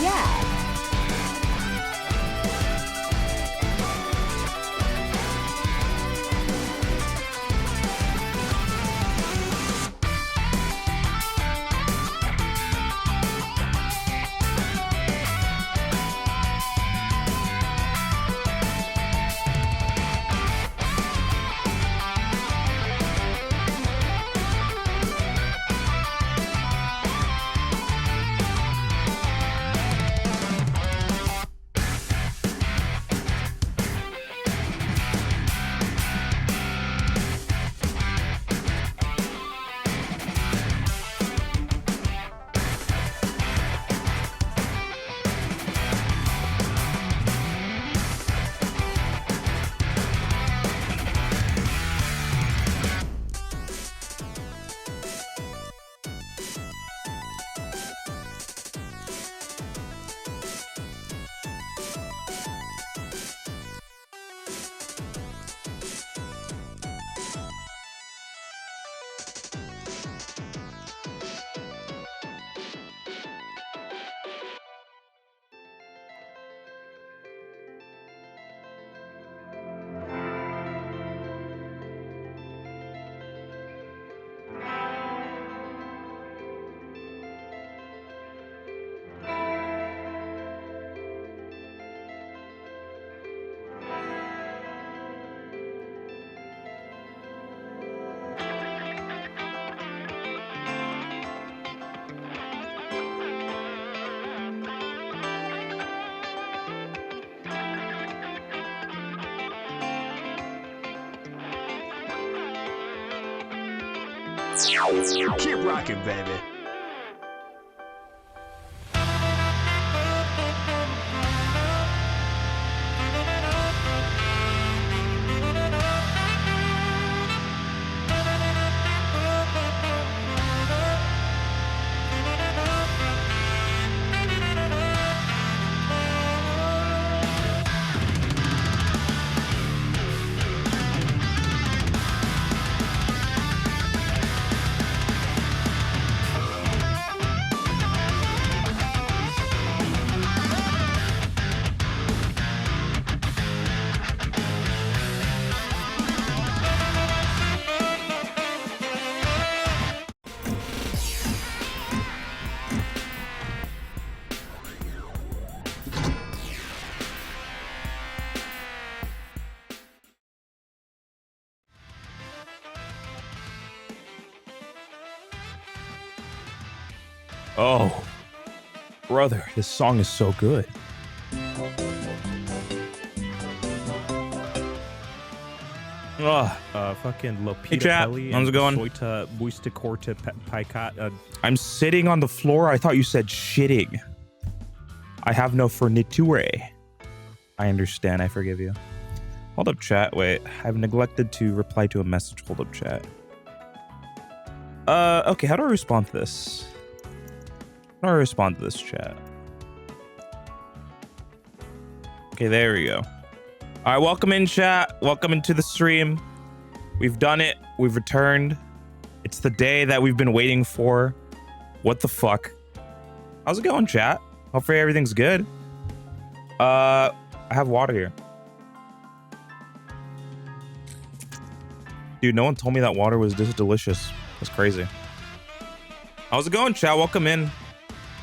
Yeah. Keep rocking, baby. Oh, brother, this song is so good. Fucking Lopita Hey, chat. Pelli How's it and going? Soita Buistacorta Paikat. I'm sitting on the floor. I thought you said shitting. I have no furniture. I understand. I forgive you. Hold up, chat. Wait, I've neglected to reply to a message. Hold up, chat. Okay, how do I respond to this? How do I respond to this, chat? Okay, there we go. All right, welcome in, chat. Welcome into the stream. We've done it. We've returned. It's the day that we've been waiting for. What the fuck? How's it going, chat? Hopefully everything's good. I have water here. Dude, no one told me that water was this delicious. That's crazy. How's it going, chat? Welcome in.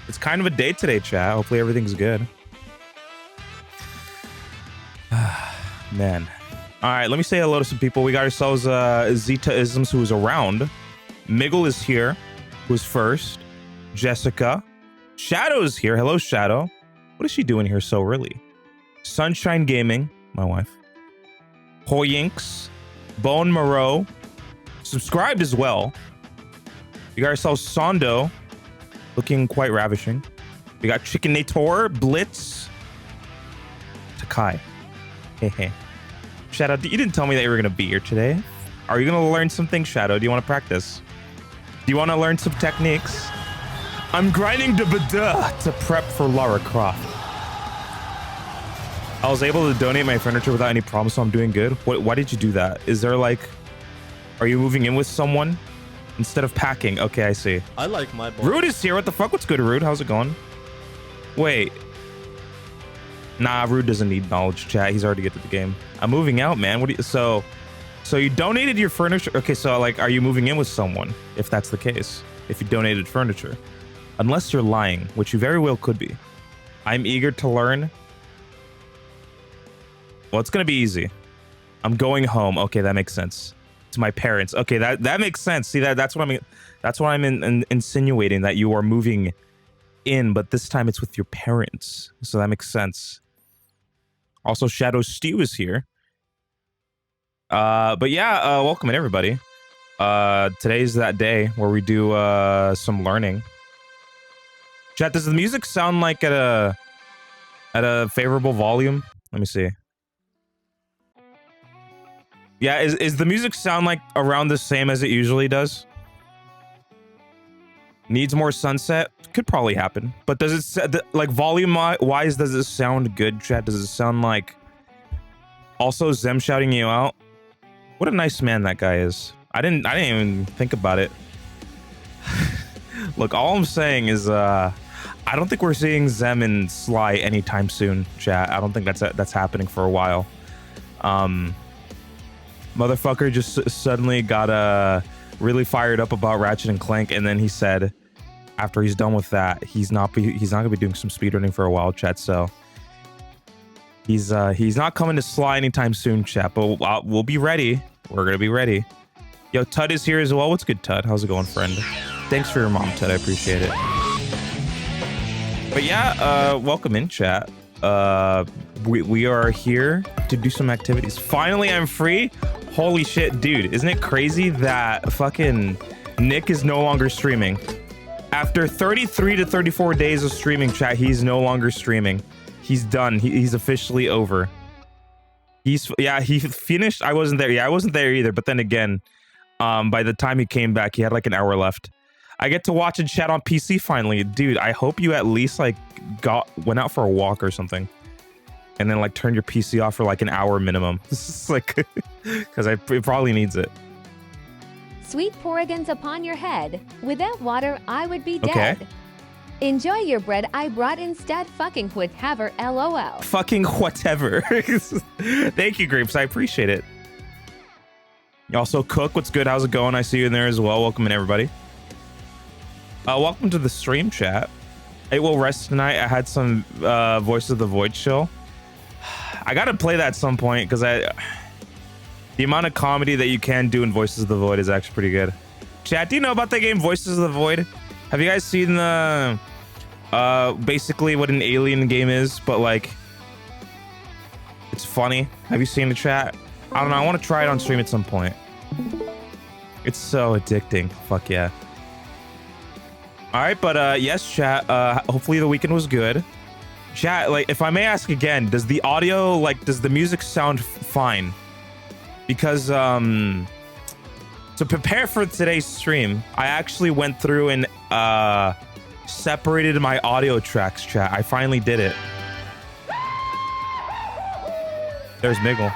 It's kind of a day today, chat. Hopefully everything's good. Man. All right, let me say hello to some people. We got ourselves Zeta Isms, who is around. Miggle is here, who's first. Jessica. Shadow is here. Hello, Shadow. What is she doing here so early? Sunshine Gaming, my wife. Hoyinks. Bone Moreau. Subscribed as well. We got ourselves Sondo, looking quite ravishing. We got Chickenator, Blitz, Takai. Hey, hey. Shadow, you didn't tell me that you were going to be here today. Are you going to learn something, Shadow? Do you want to practice? Do you want to learn some techniques? I'm grinding the bada to prep for Lara Croft. I was able to donate my furniture without any problem, so I'm doing good. Why did you do that? Is there like... Are you moving in with someone? instead of packing. Okay, I see. I like my boy. Rude is here. What the fuck? What's good, Rude? How's it going? Wait. Nah, Rude doesn't need knowledge, chat. He's already get to the game. I'm moving out, man. What do you, so you donated your furniture. Okay, so like, are you moving in with someone? If that's the case, if you donated furniture, unless you're lying, which you very well could be. I'm eager to learn. Well, it's gonna be easy. I'm going home. Okay, that makes sense. To my parents. Okay, that makes sense. See that's what I'm insinuating, that you are moving in, but this time it's with your parents. So that makes sense. Also, Shadow Stew is here. But yeah, welcome in everybody. Today's that day where we do some learning. Chat, does the music sound like at a favorable volume? Let me see. Yeah, is the music sound like around the same as it usually does? Needs more sunset? Could probably happen. But does it, like, volume-wise, does it sound good, chat? Does it sound like... Also, Zem shouting you out? What a nice man that guy is. I didn't even think about it. Look, all I'm saying is, I don't think we're seeing Zem and Sly anytime soon, chat. I don't think that's happening for a while. Motherfucker just suddenly got really fired up about Ratchet and Clank, and then he said, after he's done with that, he's not gonna be doing some speedrunning for a while, chat. So he's not coming to Sly anytime soon, chat. But we'll be ready. We're gonna be ready. Yo, Tud is here as well. What's good, Tud? How's it going, friend? Thanks for your mom, Tud. I appreciate it. But yeah, welcome in, chat. We are here to do some activities. Finally, I'm free. Holy shit, dude. Isn't it crazy that fucking Nick is no longer streaming? After 33 to 34 days of streaming, chat, he's no longer streaming. He's done. He's officially over. He finished. I wasn't there. Yeah, I wasn't there either. But then again, by the time he came back, he had like an hour left. I get to watch and chat on PC finally. Dude, I hope you at least like went out for a walk or something. And then like turned your PC off for like an hour minimum. This is like, because it probably needs it. Sweet porrigans upon your head. Without water, I would be Okay. dead. Enjoy your bread. I brought instead fucking whatever. LOL. Fucking whatever. Thank you, Grapes. I appreciate it. You also Cook. What's good? How's it going? I see you in there as well. Welcome in, everybody. Welcome to the stream, chat. I will rest tonight. I had some Voice of the Void show. I gotta play that at some point because the amount of comedy that you can do in Voices of the Void is actually pretty good. Chat, do you know about the game Voices of the Void? Have you guys seen the basically what an alien game is, but like it's funny? Have you seen the chat? I don't know. I want to try it on stream at some point. It's so addicting. Fuck yeah. All right, but yes, chat. Hopefully the weekend was good. Chat, like, if I may ask again, does the audio, like, does the music sound fine? Because to prepare for today's stream, I actually went through and separated my audio tracks, chat. I finally did it. There's Miggle.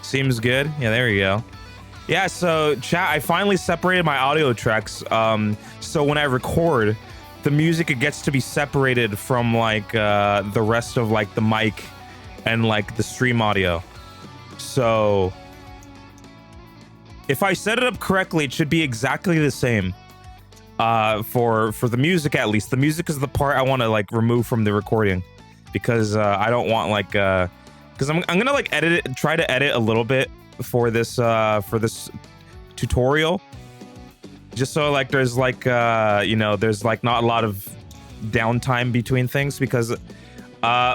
Seems good. Yeah, there you go. Yeah, so chat, I finally separated my audio tracks. So when I record, the music, it gets to be separated from like the rest of like the mic and like the stream audio. So if I set it up correctly, it should be exactly the same. For the music, at least. The music is the part I want to like remove from the recording, because I don't want like because I'm gonna like edit it, try to edit a little bit for this tutorial, just so like there's like you know, there's like not a lot of downtime between things. Because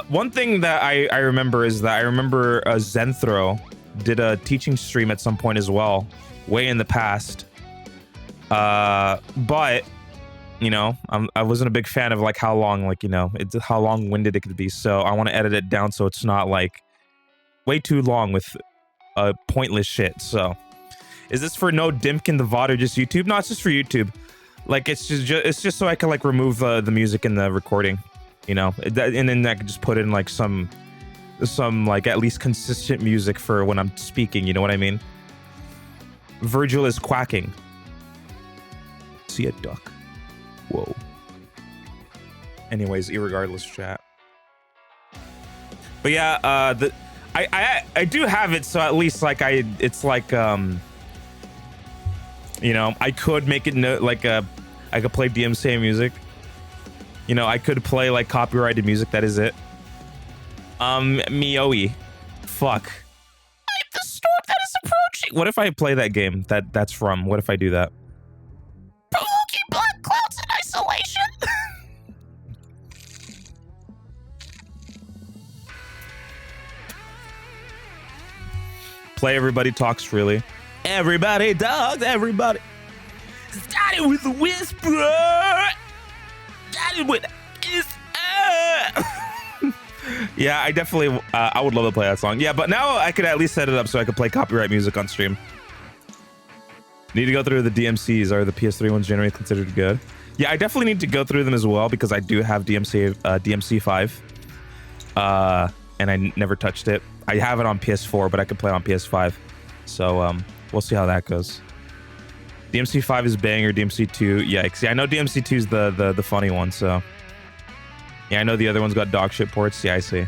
one thing that I remember is that I remember Zenthro did a teaching stream at some point as well, way in the past. But you know, I wasn't a big fan of like how long, like, you know, it's how long-winded it could be. So I want to edit it down so it's not like way too long with pointless shit. So is this for no Dimkin the VOD or just YouTube? No, it's just for YouTube. Like it's just so I can like remove the music in the recording, you know, and then I can just put in like some like at least consistent music for when I'm speaking, you know what I mean? Virgil is quacking. see a duck. Whoa. Anyways, irregardless, chat. But yeah, I do have it, so at least like it's like you know, I could make it like I could play DMCA music. You know, I could play like copyrighted music. That is it. Mioi. Fuck. I'm the storm that is approaching. What if I play that game that's from? What if I do that? Provoking black clouds in isolation. Play Everybody Talks Freely. Everybody talks, everybody. Started with a whisper. Started with yeah, I definitely I would love to play that song. Yeah, but now I could at least set it up so I could play copyright music on stream. Need to go through the DMCs. Are the PS3 ones generally considered good? Yeah, I definitely need to go through them as well because I do have DMC 5. And I never touched it. I have it on PS4, but I could play it on PS5. So we'll see how that goes. DMC 5 is banger. DMC 2, yikes. Yeah, I know DMC 2 is the funny one. So yeah, I know the other one's got dog shit ports. Yeah, I see.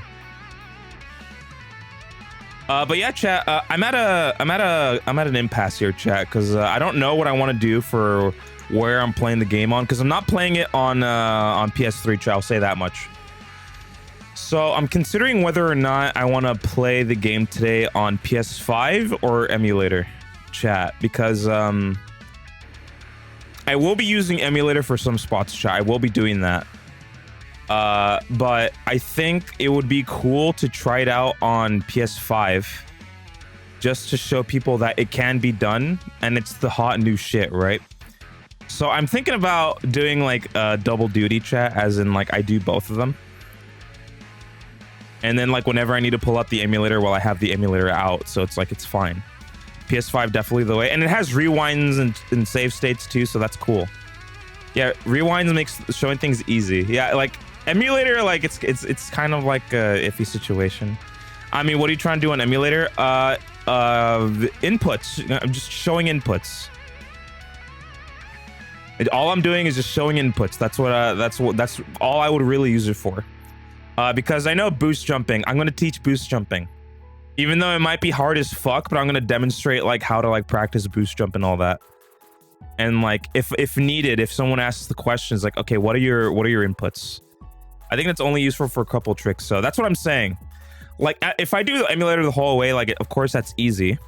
But yeah, chat. I'm at an impasse here, chat, because I don't know what I want to do for where I'm playing the game on, because I'm not playing it on PS3. Chat, I'll say that much. So I'm considering whether or not I want to play the game today on PS5 or emulator, chat, because I will be using emulator for some spots, chat. I will be doing that. But I think it would be cool to try it out on PS5 just to show people that it can be done and it's the hot new shit, right? So I'm thinking about doing like a double duty, chat, as in like I do both of them. And then like whenever I need to pull up the emulator, well, I have the emulator out, so it's like it's fine. PS5 definitely the way, and it has rewinds and save states too, so that's cool. Yeah, rewinds makes showing things easy. Yeah, like emulator, like it's kind of like a iffy situation. I mean, what are you trying to do on emulator? The inputs. I'm just showing inputs. All I'm doing is just showing inputs. That's all I would really use it for. Because I know boost jumping. I'm gonna teach boost jumping, even though it might be hard as fuck. But I'm gonna demonstrate like how to like practice boost jump and all that. And like if needed, if someone asks the questions like, okay, what are your inputs? I think that's only useful for a couple tricks. So that's what I'm saying. Like if I do the emulator the whole way, like of course that's easy.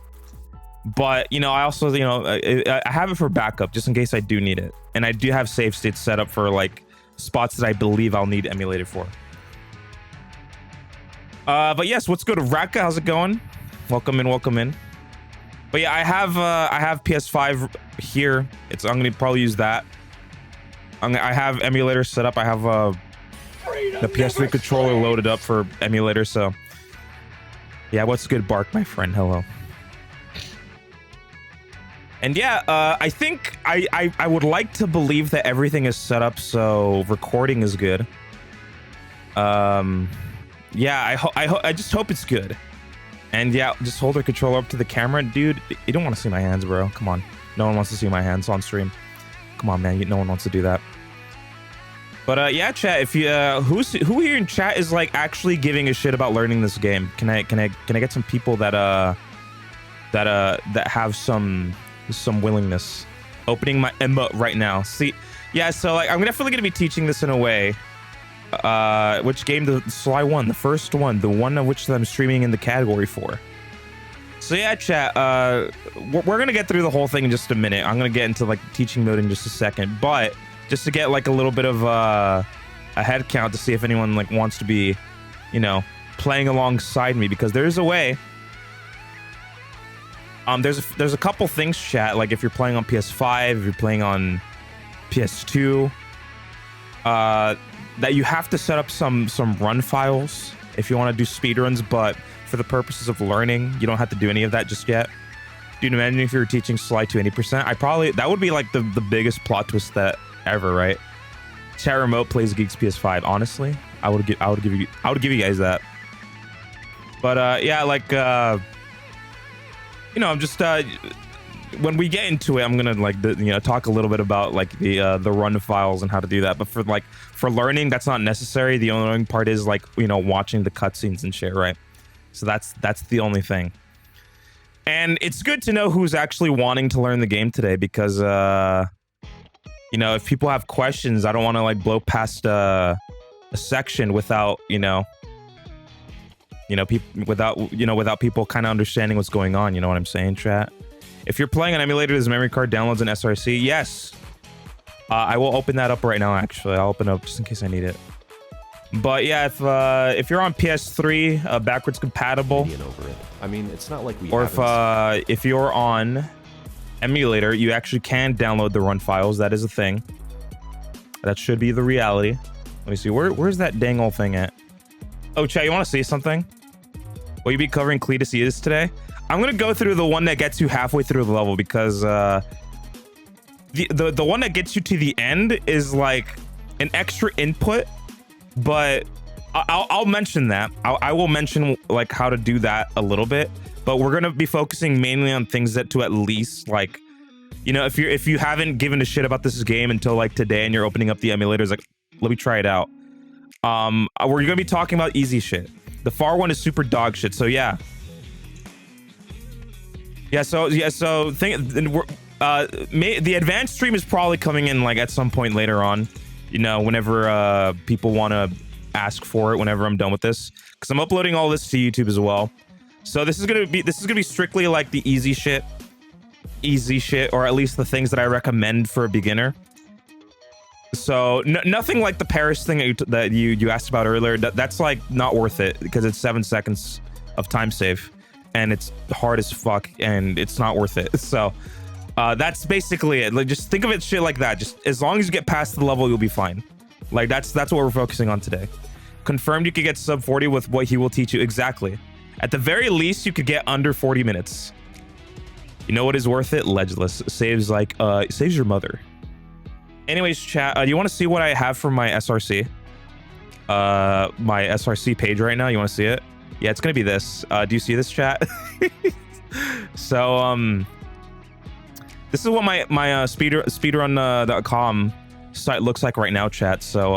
But you know, I also I have it for backup just in case I do need it, and I do have save states set up for like spots that I believe I'll need emulator for. But yes, what's good, Raka? How's it going? Welcome in. But yeah, I have PS5 here. I'm gonna probably use that. I have emulator set up. I have the PS3 controller loaded up for emulator. So yeah, what's good, Bark, my friend? Hello. And yeah, I think I would like to believe that everything is set up so recording is good. Yeah, I just hope it's good. And yeah, just hold the controller up to the camera. Dude, you don't want to see my hands, bro. Come on. No one wants to see my hands on stream. Come on, man. No one wants to do that. But yeah, chat, if you who here in chat is like actually giving a shit about learning this game? Can I get some people that have some willingness? Opening my emote right now. See, yeah, so like I'm definitely gonna be teaching this in a way. Which game? The Sly one, the first one, the one of which I'm streaming in the category for. So yeah, chat, we're gonna get through the whole thing in just a minute. I'm gonna get into like teaching mode in just a second, but just to get like a little bit of a head count to see if anyone like wants to be, you know, playing alongside me, because there's a way. There's a couple things, chat, like if you're playing on PS5, if you're playing on PS2, that you have to set up some run files if you want to do speedruns, but for the purposes of learning, you don't have to do any of that just yet. Dude, imagine if you were teaching Sly to 80%. That would be like the biggest plot twist that ever, right? Chat remote plays Geeks PS5. Honestly, I would give you guys that. But yeah, like you know, I'm just when we get into it, I'm gonna like talk a little bit about like the run files and how to do that. But for learning, that's not necessary. The only part is like watching the cutscenes and shit, right? So that's the only thing. And it's good to know who's actually wanting to learn the game today, because if people have questions, I don't want to like blow past a section without without people kind of understanding what's going on. You know what I'm saying, chat? If you're playing an emulator, there's memory card downloads an SRC. Yes. I will open that up right now, actually. I'll open it up just in case I need it. But yeah, if you're on PS3, backwards compatible. Over it. I mean, it's not like we or if you're on emulator, you actually can download the run files. That is a thing. That should be the reality. Let me see. Where's that dang old thing at? Oh, chat, you want to see something? Will you be covering Cletus Eatus today? I'm gonna go through the one that gets you halfway through the level, because the one that gets you to the end is like an extra input, but I'll mention that. I will mention like how to do that a little bit, but we're gonna be focusing mainly on things that to at least like, if you haven't given a shit about this game until like today and you're opening up the emulators, like let me try it out. We're gonna be talking about easy shit. The far one is super dog shit. So yeah. So the advanced stream is probably coming in like at some point later on, whenever people want to ask for it, whenever I'm done with this, because I'm uploading all this to YouTube as well. So this is gonna be strictly like the easy shit, or at least the things that I recommend for a beginner. So nothing like the Paris thing that you asked about earlier. That's like not worth it, because it's 7 seconds of time save. And it's hard as fuck, and it's not worth it. So that's basically it. Like, just think of it shit like that. Just as long as you get past the level, you'll be fine. Like that's what we're focusing on today. Confirmed you could get sub 40 with what he will teach you. Exactly. At the very least, you could get under 40 minutes. You know what is worth it? Ledgeless. Saves your mother. Anyways, chat, do you want to see what I have for my SRC? My SRC page right now. You want to see it? Yeah, it's gonna be this. Do you see this, chat? So this is what my speedrun.com site looks like right now, chat. So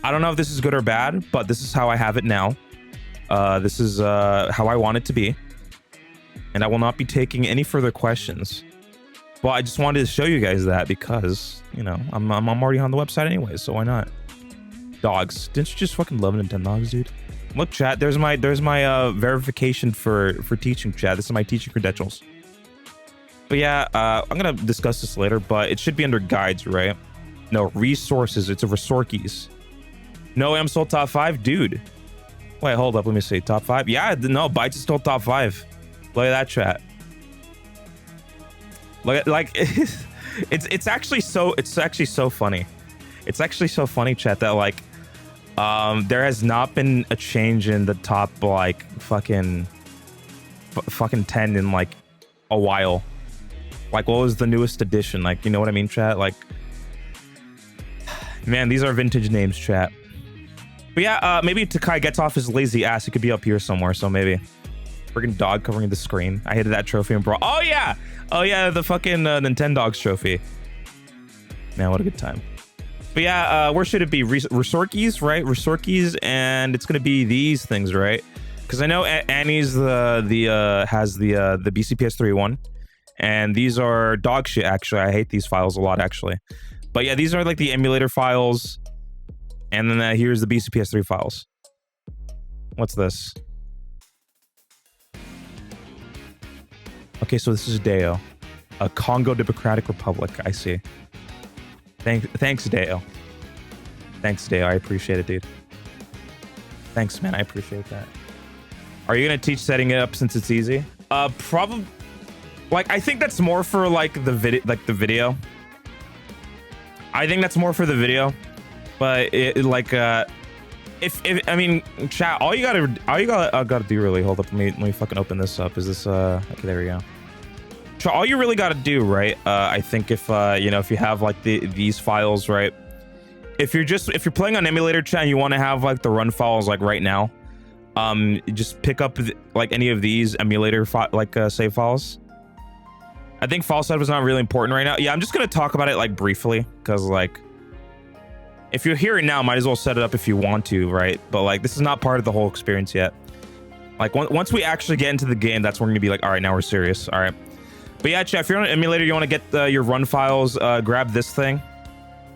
I don't know if this is good or bad, but this is how I have it now. This is how I want it to be, and I will not be taking any further questions. Well, I just wanted to show you guys that because I'm already on the website anyway, so why not? Dogs, didn't you just fucking love Nintendogs, dude? Look, chat, there's my verification for teaching, chat. This is my teaching credentials. But yeah, I'm gonna discuss this later, but it should be under guides, right? No, resources. It's a Resorkis. No, I'm still top 5, dude. Wait, hold up. Let me see. Top 5. Yeah, no, Bytes is still top 5. Look at that, chat. Look at like it's actually so funny. It's actually so funny, chat, that like there has not been a change in the top like fucking 10 in like a while. Like, what was the newest edition? Like, you know what I mean, chat? Like, man, these are vintage names, chat. But yeah, maybe Takai gets off his lazy ass. He could be up here somewhere, so maybe. Friggin' dog covering the screen. I hated that trophy and bro. Oh yeah, the fucking Nintendogs trophy. Man, what a good time. But yeah, where should it be? Resorkis, right? Resorkis, and it's gonna be these things, right? Because I know Annie's has the BCPS3 one, and these are dog shit. Actually, I hate these files a lot, actually. But yeah, these are like the emulator files, and then here's the BCPS3 files. What's this? Okay, so this is Deo, a Congo Democratic Republic. I see. Thanks, Deo. Thanks, Deo. I appreciate it, dude. Thanks, man. I appreciate that. Are you gonna teach setting it up since it's easy? Probably. Like, I think that's more for like the video. I think that's more for the video, but if I mean, chat, all you gotta do really. Hold up, let me fucking open this up. Is this okay? There we go. So all you really gotta do, right? I think if if you have like these files, right? If you're playing on emulator, chat, and you want to have like the run files like right now, just pick up like any of these emulator save files, I think fall setup is not really important right now. Yeah, I'm just gonna talk about it like briefly because like if you're here now, might as well set it up if you want to, right? But like this is not part of the whole experience yet. Like once we actually get into the game, that's when we're gonna be like, all right, now we're serious. All right. But yeah, chat, if you're on an emulator, you want to get your run files, grab this thing,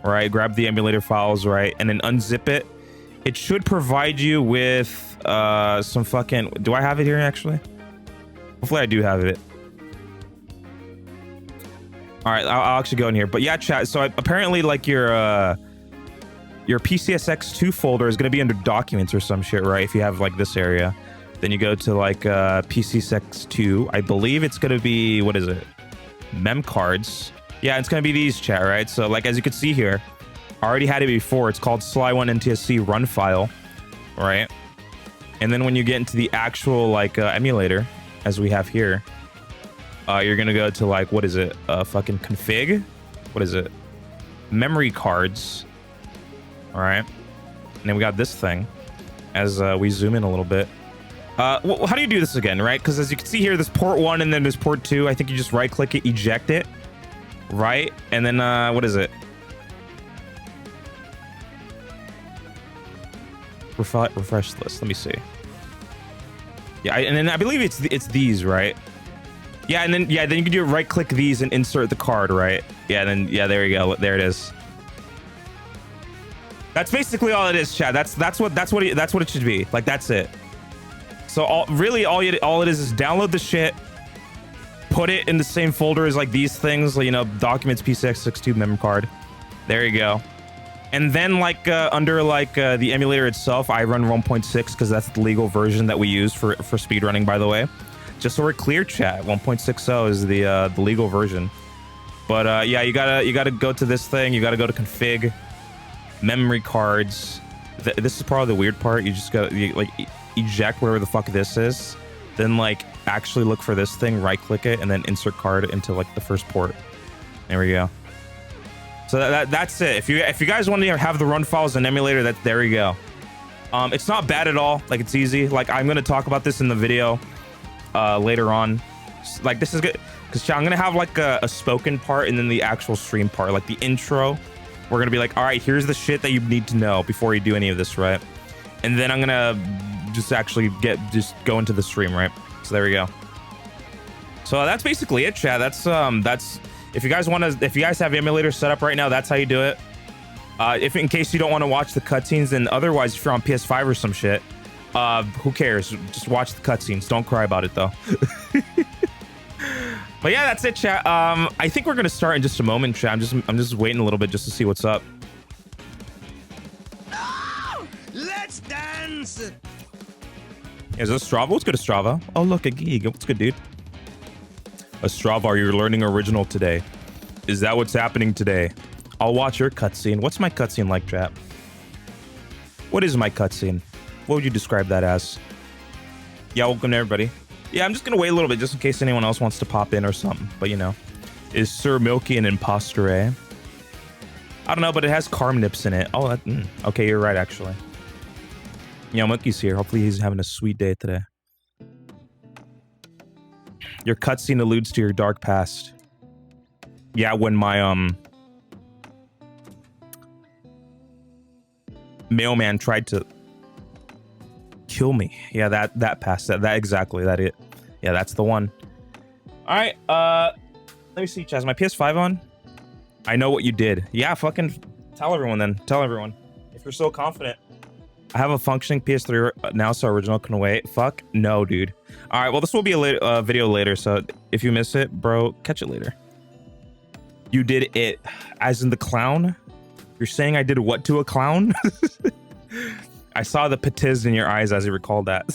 right? Grab the emulator files, right? And then unzip it. It should provide you with some fucking... Do I have it here, actually? Hopefully I do have it. All right, I'll actually go in here. But yeah, chat, so apparently, like, your PCSX2 folder is going to be under documents or some shit, right? If you have, like, this area. Then you go to like PCSX2. I believe it's gonna be, what is it? Mem cards. Yeah, it's gonna be these, chat, right? So like as you can see here, I already had it before. It's called Sly1 NTSC run file, right? And then when you get into the actual like emulator, as we have here, you're gonna go to like, what is it? Fucking config. What is it? Memory cards. All right. And then we got this thing. As we zoom in a little bit. How do you do this again, right? Because as you can see here, there's port 1 and then there's port 2. I think you just right click it, eject it, right? And then what is it? Refresh list. Let me see. Yeah, and then I believe it's these, right? Yeah, and then then you can do right click these and insert the card, right? Yeah, and then there you go. There it is. That's basically all it is, chat. That's what it should be. Like that's it. So all it is download the shit, put it in the same folder as like these things, you know, documents, PCSX2 memory card. There you go. And then like under like the emulator itself, I run 1.6 because that's the legal version that we use for speedrunning, by the way. Just so we're clear, chat, 1.60 is the legal version. But yeah, you gotta go to this thing. You gotta go to config, memory cards. This is probably the weird part. You just gotta like eject whatever the fuck this is, then like actually look for this thing, right click it, and then insert card into like the first port. There we go. So that's it. If you guys want to have the run files and emulator, there you go. It's not bad at all. Like it's easy. Like I'm gonna talk about this in the video later on. Like this is good because I'm gonna have like a spoken part and then the actual stream part, like the intro. We're gonna be like, all right, here's the shit that you need to know before you do any of this, right? And then I'm gonna just actually go into the stream, right? So there we go. So that's basically it, chat. That's if you guys have emulator set up right now, that's how you do it. If in case you don't want to watch the cutscenes, then otherwise if you're on PS5 or some shit, who cares? Just watch the cutscenes. Don't cry about it though. But yeah, that's it, chat. I think we're gonna start in just a moment, chat. I'm just waiting a little bit just to see what's up. Let's dance. Is this Strava? What's good, Strava? Oh, look, a Geek. What's good, dude? Strava, are you learning original today? Is that what's happening today? I'll watch your cutscene. What's my cutscene like, chat? What is my cutscene? What would you describe that as? Yeah, welcome to everybody. Yeah, I'm just gonna wait a little bit just in case anyone else wants to pop in or something. But you know, is Sir Milky an imposter, eh? I don't know, but it has carm nips in it. Oh, okay, you're right, actually. Yeah, Monkey's here. Hopefully he's having a sweet day today. Your cutscene alludes to your dark past. Yeah, when my mailman tried to kill me. Yeah, that past that exactly that it. Yeah, that's the one. All right, let me see, Chaz. My PS5 on? I know what you did. Yeah, fucking tell everyone then. Tell everyone if you're so confident. I have a functioning PS3 now, so original can wait. Fuck no, dude. All right, well, this will be a video later, so if you miss it, bro, catch it later. You did it, as in the clown? You're saying I did what to a clown? I saw the patiz in your eyes as you recalled that.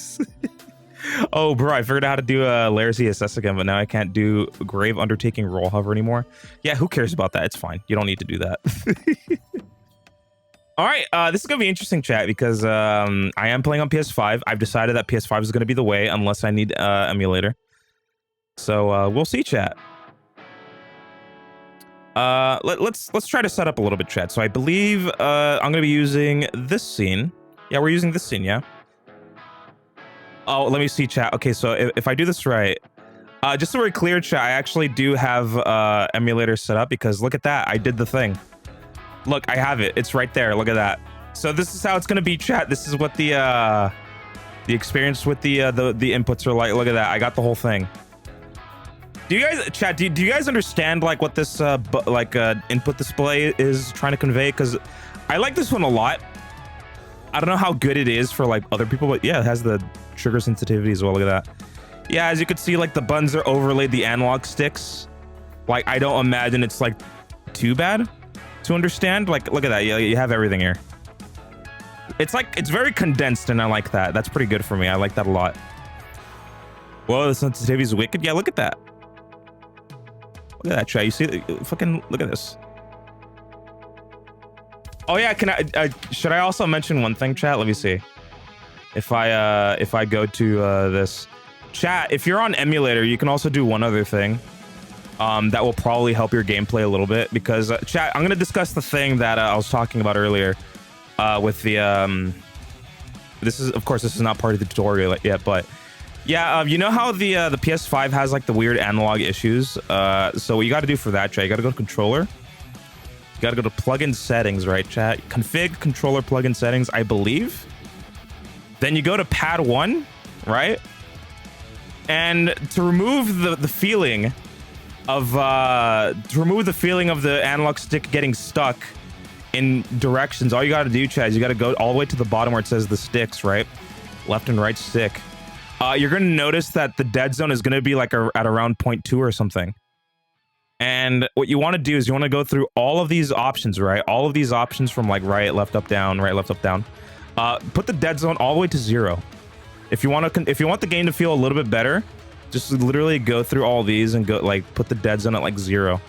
Oh, bro, I figured out how to do a Lair's ESS again, but now I can't do Grave Undertaking Roll Hover anymore. Yeah, who cares about that? It's fine. You don't need to do that. All right, this is going to be interesting, chat, because I am playing on PS5. I've decided that PS5 is going to be the way unless I need emulator. So we'll see, chat. Let's try to set up a little bit, chat. So I believe I'm going to be using this scene. Yeah, we're using this scene, yeah? Oh, let me see, chat. Okay, so if I do this right, Just so we're clear, chat, I actually do have emulator set up because look at that. I did the thing. Look, I have it. It's right there. Look at that. So this is how it's gonna be, chat. This is what the experience with the inputs are like. Look at that. I got the whole thing. Do you guys, chat? Do you guys understand like what this input display is trying to convey? Because I like this one a lot. I don't know how good it is for like other people, but yeah, it has the trigger sensitivity as well. Look at that. Yeah, as you can see, like the buttons are overlaid the analog sticks. Like I don't imagine it's like too bad to understand. Like look at that. You have everything here. It's like it's very condensed, and I like that. That's pretty good for me. I like that a lot. Whoa, the sensitivity is wicked. Yeah, look at that. Look at that, chat. You see, fucking look at this. Oh yeah, can I? Should I also mention one thing, chat? Let me see. If I go to this chat, if you're on emulator, you can also do one other thing. That will probably help your gameplay a little bit because chat. I'm gonna discuss the thing that I was talking about earlier. With the this is not part of the tutorial yet, but yeah, you know how the PS5 has like the weird analog issues. So what you got to do for that, chat, you got to go to controller. You got to go to plugin settings, right, chat? Config controller plugin settings, I believe. Then you go to pad 1, right? And to remove the feeling of the analog stick getting stuck in directions, all you got to do, chat, is you got to go all the way to the bottom where it says the sticks, right? Left and right stick. You're going to notice that the dead zone is going to be like at around 0.2 or something. And what you want to do is you want to go through all of these options, right? All of these options from like right, left, up, down, right, left, up, down. Put the dead zone all the way to 0. If you want the game to feel a little bit better, just literally go through all these and go like put the dead zone at like 0.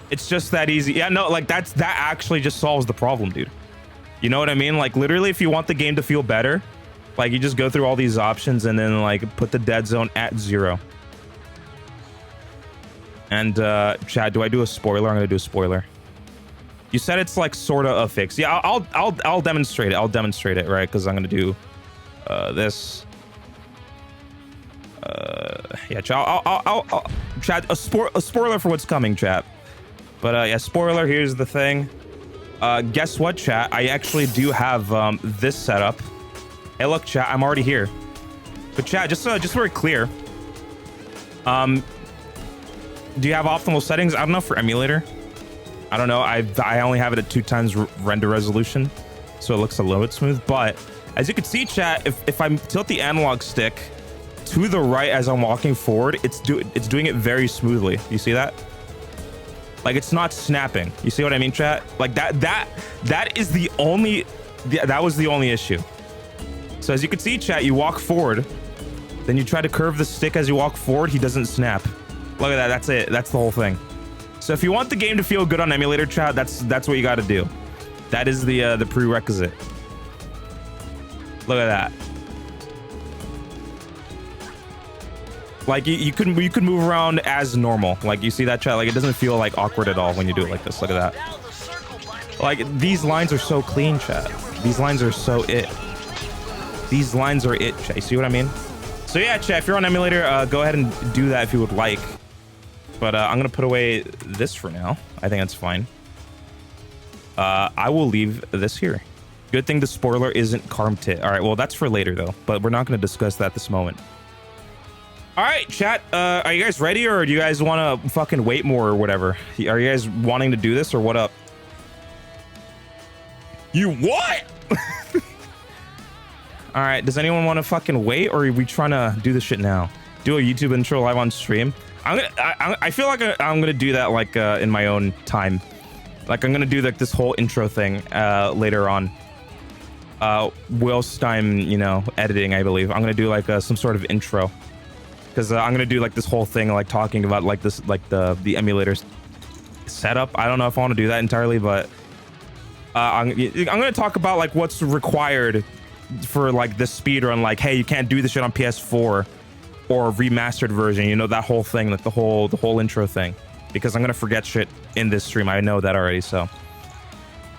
It's just that easy. Yeah, no, like that actually just solves the problem, dude. You know what I mean? Like literally, if you want the game to feel better, like you just go through all these options and then like put the dead zone at 0. And Chad, do I do a spoiler? I'm gonna do a spoiler. You said it's like sort of a fix. Yeah, I'll demonstrate it. I'll demonstrate it, right? Because I'm gonna do this. Yeah, Chad. I'll Chad, a spoiler for what's coming, chat. But yeah, spoiler. Here's the thing. Guess what, chat? I actually do have this setup. Hey, look, chat. I'm already here. But chat, just so we're clear. Do you have optimal settings? I don't know for emulator. I don't know. I only have it at 2 times render resolution, so it looks a little bit smooth. But as you can see, chat, if I tilt the analog stick to the right as I'm walking forward, it's doing it very smoothly. You see that? Like it's not snapping. You see what I mean, chat? Like that is the only that was the only issue. So as you can see, chat, you walk forward, then you try to curve the stick as you walk forward. He doesn't snap. Look at that. That's it. That's the whole thing. So if you want the game to feel good on emulator, chat, that's what you got to do. That is the prerequisite. Look at that. Like you could move around as normal. Like you see that, chat? Like it doesn't feel like awkward at all when you do it like this. Look at that. Like these lines are so clean, chat. These lines are so it. These lines are it, chat. You see what I mean? So yeah, chat, if you're on emulator, go ahead and do that if you would like. But I'm gonna put away this for now. I think that's fine. I will leave this here. Good thing the spoiler isn't Karmtit. All right, well that's for later though. But we're not gonna discuss that this moment. All right, chat. Are you guys ready, or do you guys want to fucking wait more or whatever? Are you guys wanting to do this or what up? You what? All right. Does anyone want to fucking wait, or are we trying to do this shit now? Do a YouTube intro live on stream? I feel like I'm gonna do that like in my own time. Like I'm gonna do like this whole intro thing later on. Whilst I'm, you know, editing, I believe I'm gonna do like some sort of intro. Because I'm gonna do like this whole thing, like talking about like this, like the emulator setup. I don't know if I want to do that entirely, but I'm gonna talk about like what's required for like the speed run. Like, hey, you can't do this shit on PS4 or remastered version. You know, that whole thing, like the whole intro thing. Because I'm gonna forget shit in this stream. I know that already. So,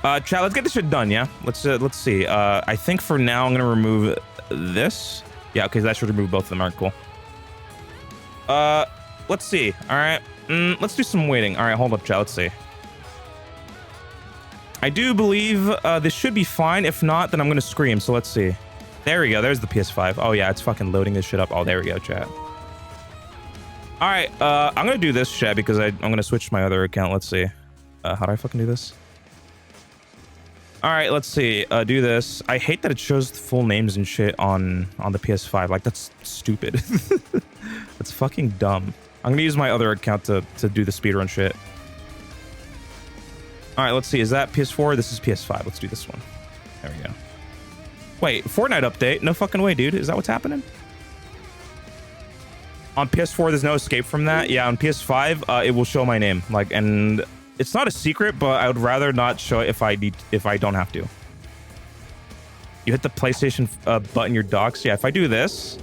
chat, let's get this shit done. Yeah, let's see. I think for now I'm gonna remove this. Yeah, okay, that should remove both of them. Alright, cool. let's see. All right. Let's do some waiting. All right, hold up, chat. Let's see. I do believe this should be fine. If not, then I'm gonna scream. So let's see. There we go. There's the PS5. Oh yeah, it's fucking loading this shit up. Oh, there we go, chat. All right, I'm gonna do this, chat, because I'm gonna switch to my other account. Let's see. How do I fucking do this? All right, let's see. Do this. I hate that it shows the full names and shit on the PS5. Like, that's stupid. That's fucking dumb. I'm gonna use my other account to do the speedrun shit. All right, let's see. Is that PS4? This is PS5. Let's do this one. There we go. Wait, Fortnite update? No fucking way, dude. Is that what's happening? On PS4, there's no escape from that. Yeah, on PS5, it will show my name. Like, and it's not a secret, but I would rather not show it if I don't have to. You hit the PlayStation button, your docks. Yeah, if I do this,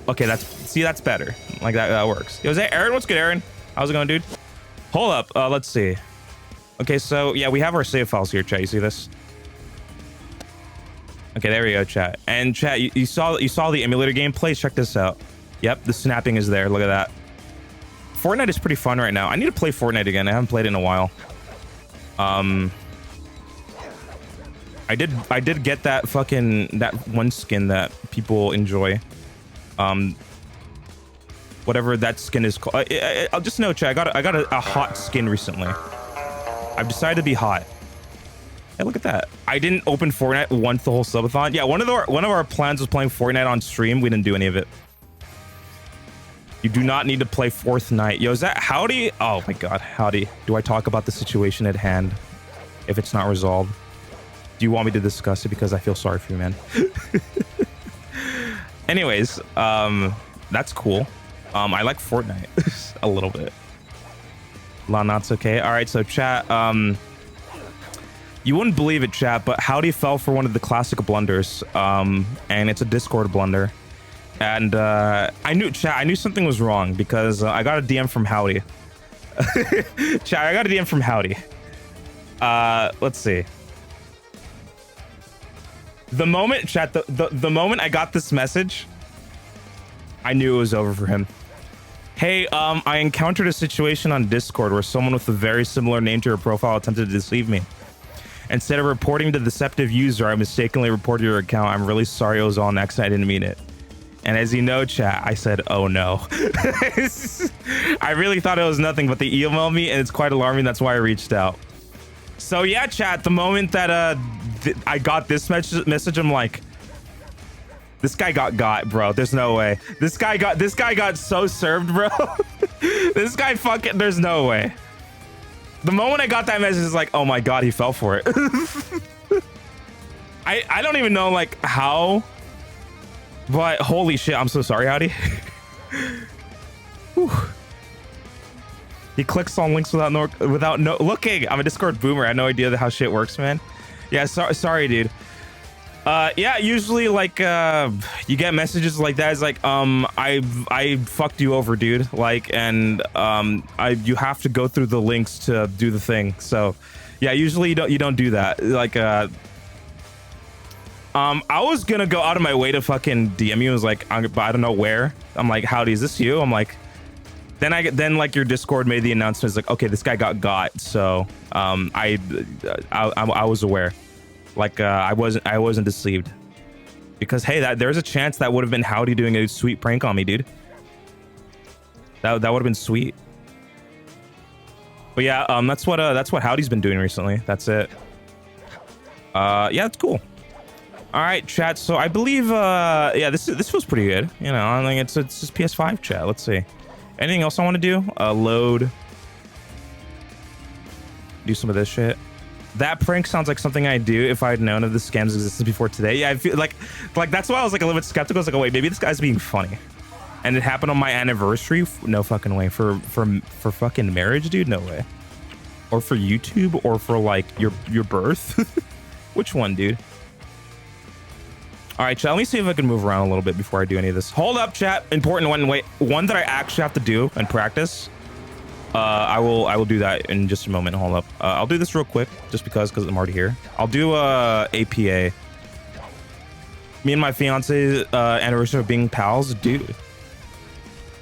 okay, that's better. Like that works. Yo, is that Aaron? What's good, Aaron? How's it going, dude? Hold up. Let's see. Okay, so yeah, we have our save files here, chat. You see this? Okay, there we go, chat. And chat, you saw the emulator gameplay. Check this out. Yep, the snapping is there. Look at that. Fortnite is pretty fun right now. I need to play Fortnite again. I haven't played it in a while. I did get that one skin that people enjoy. Whatever that skin is called. I'll just know, chat. I got a hot skin recently. I've decided to be hot. Hey, look at that. I didn't open Fortnite once the whole subathon. Yeah, one of our plans was playing Fortnite on stream. We didn't do any of it. You do not need to play Fourth Night. Yo, is that Howdy? Oh my god, Howdy. Do I talk about the situation at hand if it's not resolved? Do you want me to discuss it? Because I feel sorry for you, man. Anyways, that's cool. I like Fortnite a little bit. Not okay. All right, so chat. You wouldn't believe it, chat, but Howdy fell for one of the classic blunders, and it's a Discord blunder. And I knew something was wrong because I got a DM from Howdy. Chat, I got a DM from Howdy. Let's see. The moment, chat, the moment I got this message, I knew it was over for him. Hey, I encountered a situation on Discord where someone with a very similar name to your profile attempted to deceive me. Instead of reporting the deceptive user, I mistakenly reported your account. I'm really sorry, it was all an accident. I didn't mean it. And as you know, chat, I said, oh no. I really thought it was nothing, but they emailed me and it's quite alarming. That's why I reached out. So yeah, chat, the moment that I got this message, I'm like, this guy got, bro. There's no way. This guy got so served, bro. This guy fucking, there's no way. The moment I got that message, it's like, oh my god, he fell for it. I don't even know like how, but holy shit, I'm so sorry, Howdy. He clicks on links without looking. I'm a Discord boomer. I had no idea how shit works, man. Yeah, sorry, dude. Yeah, usually like you get messages like that. It's like I fucked you over, dude. Like, and you have to go through the links to do the thing. So yeah, usually you don't do that. Like I was gonna go out of my way to fucking DM you. I was like, I don't know where. I'm like, howdy, is this you? I'm like, then like your Discord made the announcement. It's like, okay, this guy got. So I was aware. Like I wasn't deceived, because hey, there's a chance that would have been Howdy doing a sweet prank on me, dude. That would have been sweet. But yeah, that's what Howdy's been doing recently. That's it. Yeah, it's cool. All right, chat. So I believe yeah, this feels pretty good. You know, I think it's just PS5 chat. Let's see. Anything else I want to do? Load. Do some of this shit. That prank sounds like something I'd do if I'd known of the scam's existence before today. Yeah, I feel like that's why I was like a little bit skeptical. I was like, oh wait, maybe this guy's being funny. And it happened on my anniversary. No fucking way. For fucking marriage, dude. No way. Or for YouTube, or for like your birth. Which one, dude? All right, chat. Let me see if I can move around a little bit before I do any of this. Hold up, chat. Important one. Wait, one that I actually have to do and practice. I will do that in just a moment. Hold up. I'll do this real quick just because I'm already here. I'll do APA. Me and my fiance anniversary of being pals, dude.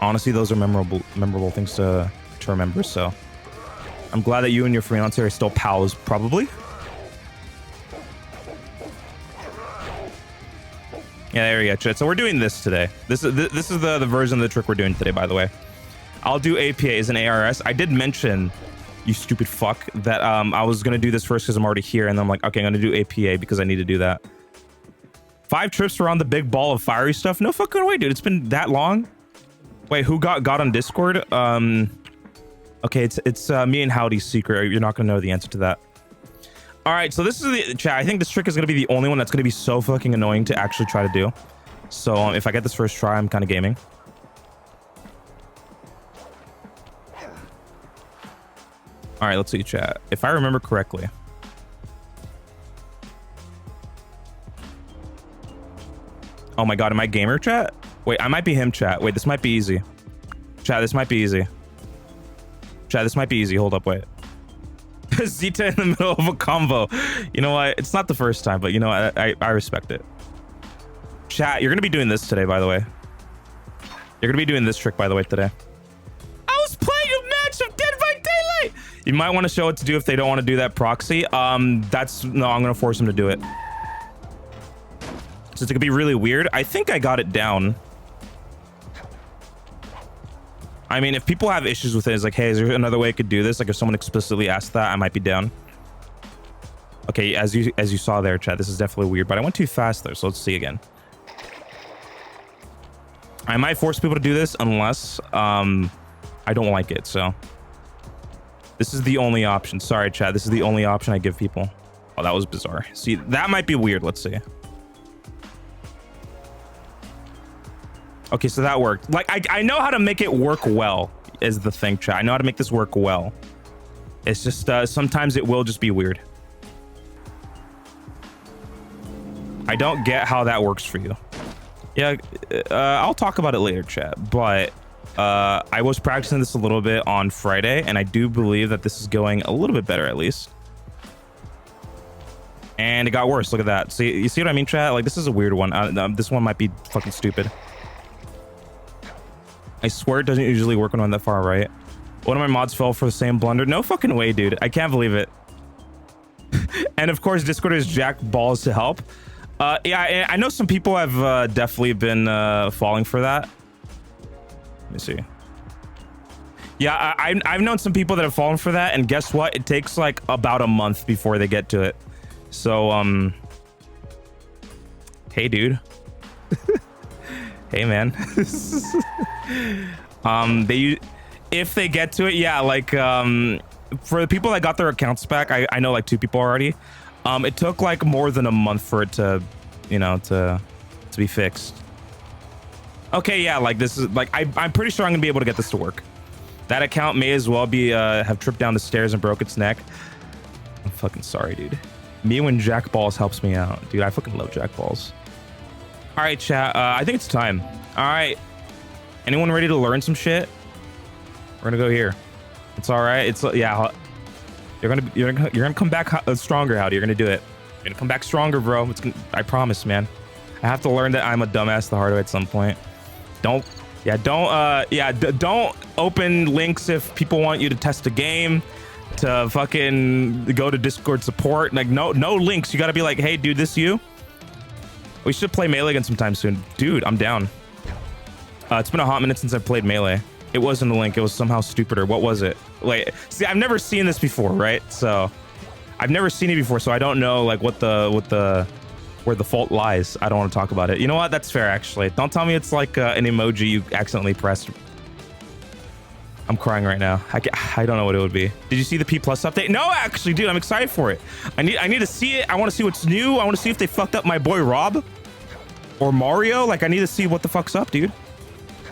honestly, those are memorable things to remember. So I'm glad that you and your fiance are still pals, probably. Yeah, there you go, chat. So we're doing this today. This is the version of the trick we're doing today, by the way. I'll do APA as an ARS. I did mention, you stupid fuck, that I was gonna do this first because I'm already here, and then I'm like, okay, I'm gonna do APA because I need to do that. 5 trips around the big ball of fiery stuff. No fucking way, dude. It's been that long. Wait, who got on Discord? Okay, it's me and Howdy's secret. You're not gonna know the answer to that. All right, so this is the chat. I think this trick is gonna be the only one that's gonna be so fucking annoying to actually try to do. So if I get this first try, I'm kind of gaming. All right, let's see, chat. If I remember correctly. Oh my god, am I gamer, chat? Wait, I might be him, chat. Wait, this might be easy. Chat, this might be easy. Chat, this might be easy. Hold up, wait. Zeta in the middle of a combo. You know what? It's not the first time, but you know what? I respect it. Chat, you're gonna be doing this today, by the way. You're gonna be doing this trick, by the way, today. I was playing a match of Dead by Daylight. You might want to show what to do if they don't want to do that proxy. No, I'm gonna force them to do it. So it's gonna be really weird. I think I got it down. I mean, if people have issues with it, it's like, hey, is there another way I could do this? Like, if someone explicitly asked that, I might be down. Okay, as you saw there, chat, this is definitely weird, but I went too fast there, so let's see again. I might force people to do this unless I don't like it, so. This is the only option. Sorry, chat, this is the only option I give people. Oh, that was bizarre. See, that might be weird. Let's see. Okay, so that worked. Like, I know how to make it work well, is the thing, chat. I know how to make this work well. It's just, sometimes it will just be weird. I don't get how that works for you. Yeah, I'll talk about it later, chat. But I was practicing this a little bit on Friday, and I do believe that this is going a little bit better, at least. And it got worse. Look at that. See, you see what I mean, chat? Like, this is a weird one. This one might be fucking stupid. I swear it doesn't usually work when I'm that far right. One of my mods fell for the same blunder. No fucking way, dude. I can't believe it. And of course, Discord is jack balls to help. Yeah, I know some people have definitely been falling for that. Let me see. Yeah, I've known some people that have fallen for that, and guess what? It takes like about a month before they get to it. So, hey, dude. Hey, man. If they get to it, yeah, like for the people that got their accounts back, I know like 2 people already. It took like more than a month for it to, you know, to be fixed. Okay, yeah, like this is like I'm pretty sure I'm gonna be able to get this to work. That account may as well be have tripped down the stairs and broke its neck. I'm fucking sorry, dude. Me when Jack Balls helps me out, dude. I fucking love Jack Balls. All right, chat. I think it's time. All right. Anyone ready to learn some shit? We're gonna go here. It's all right. It's yeah. You're gonna come back stronger, Howdy. You're gonna do it. You're gonna come back stronger, bro. I promise, man. I have to learn that I'm a dumbass the hard way at some point. Don't open links if people want you to test a game. To fucking go to Discord support. Like no links. You gotta be like, hey, dude, this you? We should play Melee again sometime soon. Dude, I'm down. It's been a hot minute since I played Melee. It wasn't a link. It was somehow stupider. What was it? Wait, see, I've never seen this before, right? So I've never seen it before, so I don't know like where the fault lies. I don't want to talk about it. You know what? That's fair, actually. Don't tell me it's like an emoji you accidentally pressed. I'm crying right now. I don't know what it would be. Did you see the P+ update? No, actually, dude, I'm excited for it. I need to see it. I want to see what's new. I want to see if they fucked up my boy Rob or Mario. Like, I need to see what the fuck's up, dude.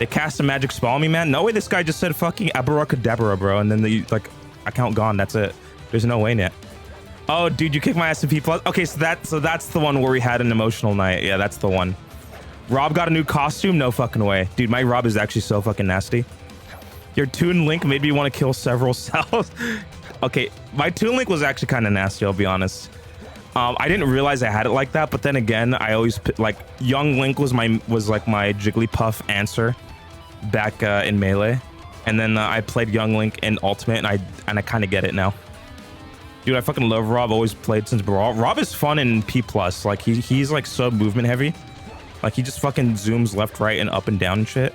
They cast a magic spell on me, man. No way this guy just said fucking abracadabra, bro. And then the like account gone. That's it. There's no way, net. Oh, dude, you kicked my ass in P+. Okay, so that's the one where we had an emotional night. Yeah, that's the one. Rob got a new costume? No fucking way. Dude, my Rob is actually so fucking nasty. Your Toon Link made me want to kill several cells. Okay, my Toon Link was actually kind of nasty, I'll be honest. I didn't realize I had it like that, but then again, I always like Young Link was like my Jigglypuff answer. back in Melee, and then I played Young Link in Ultimate, and I kind of get it now. Dude, I fucking love Rob. Always played since Brawl. Rob is fun in P+. Like he's like so movement heavy. Like he just fucking zooms left, right, and up and down and shit.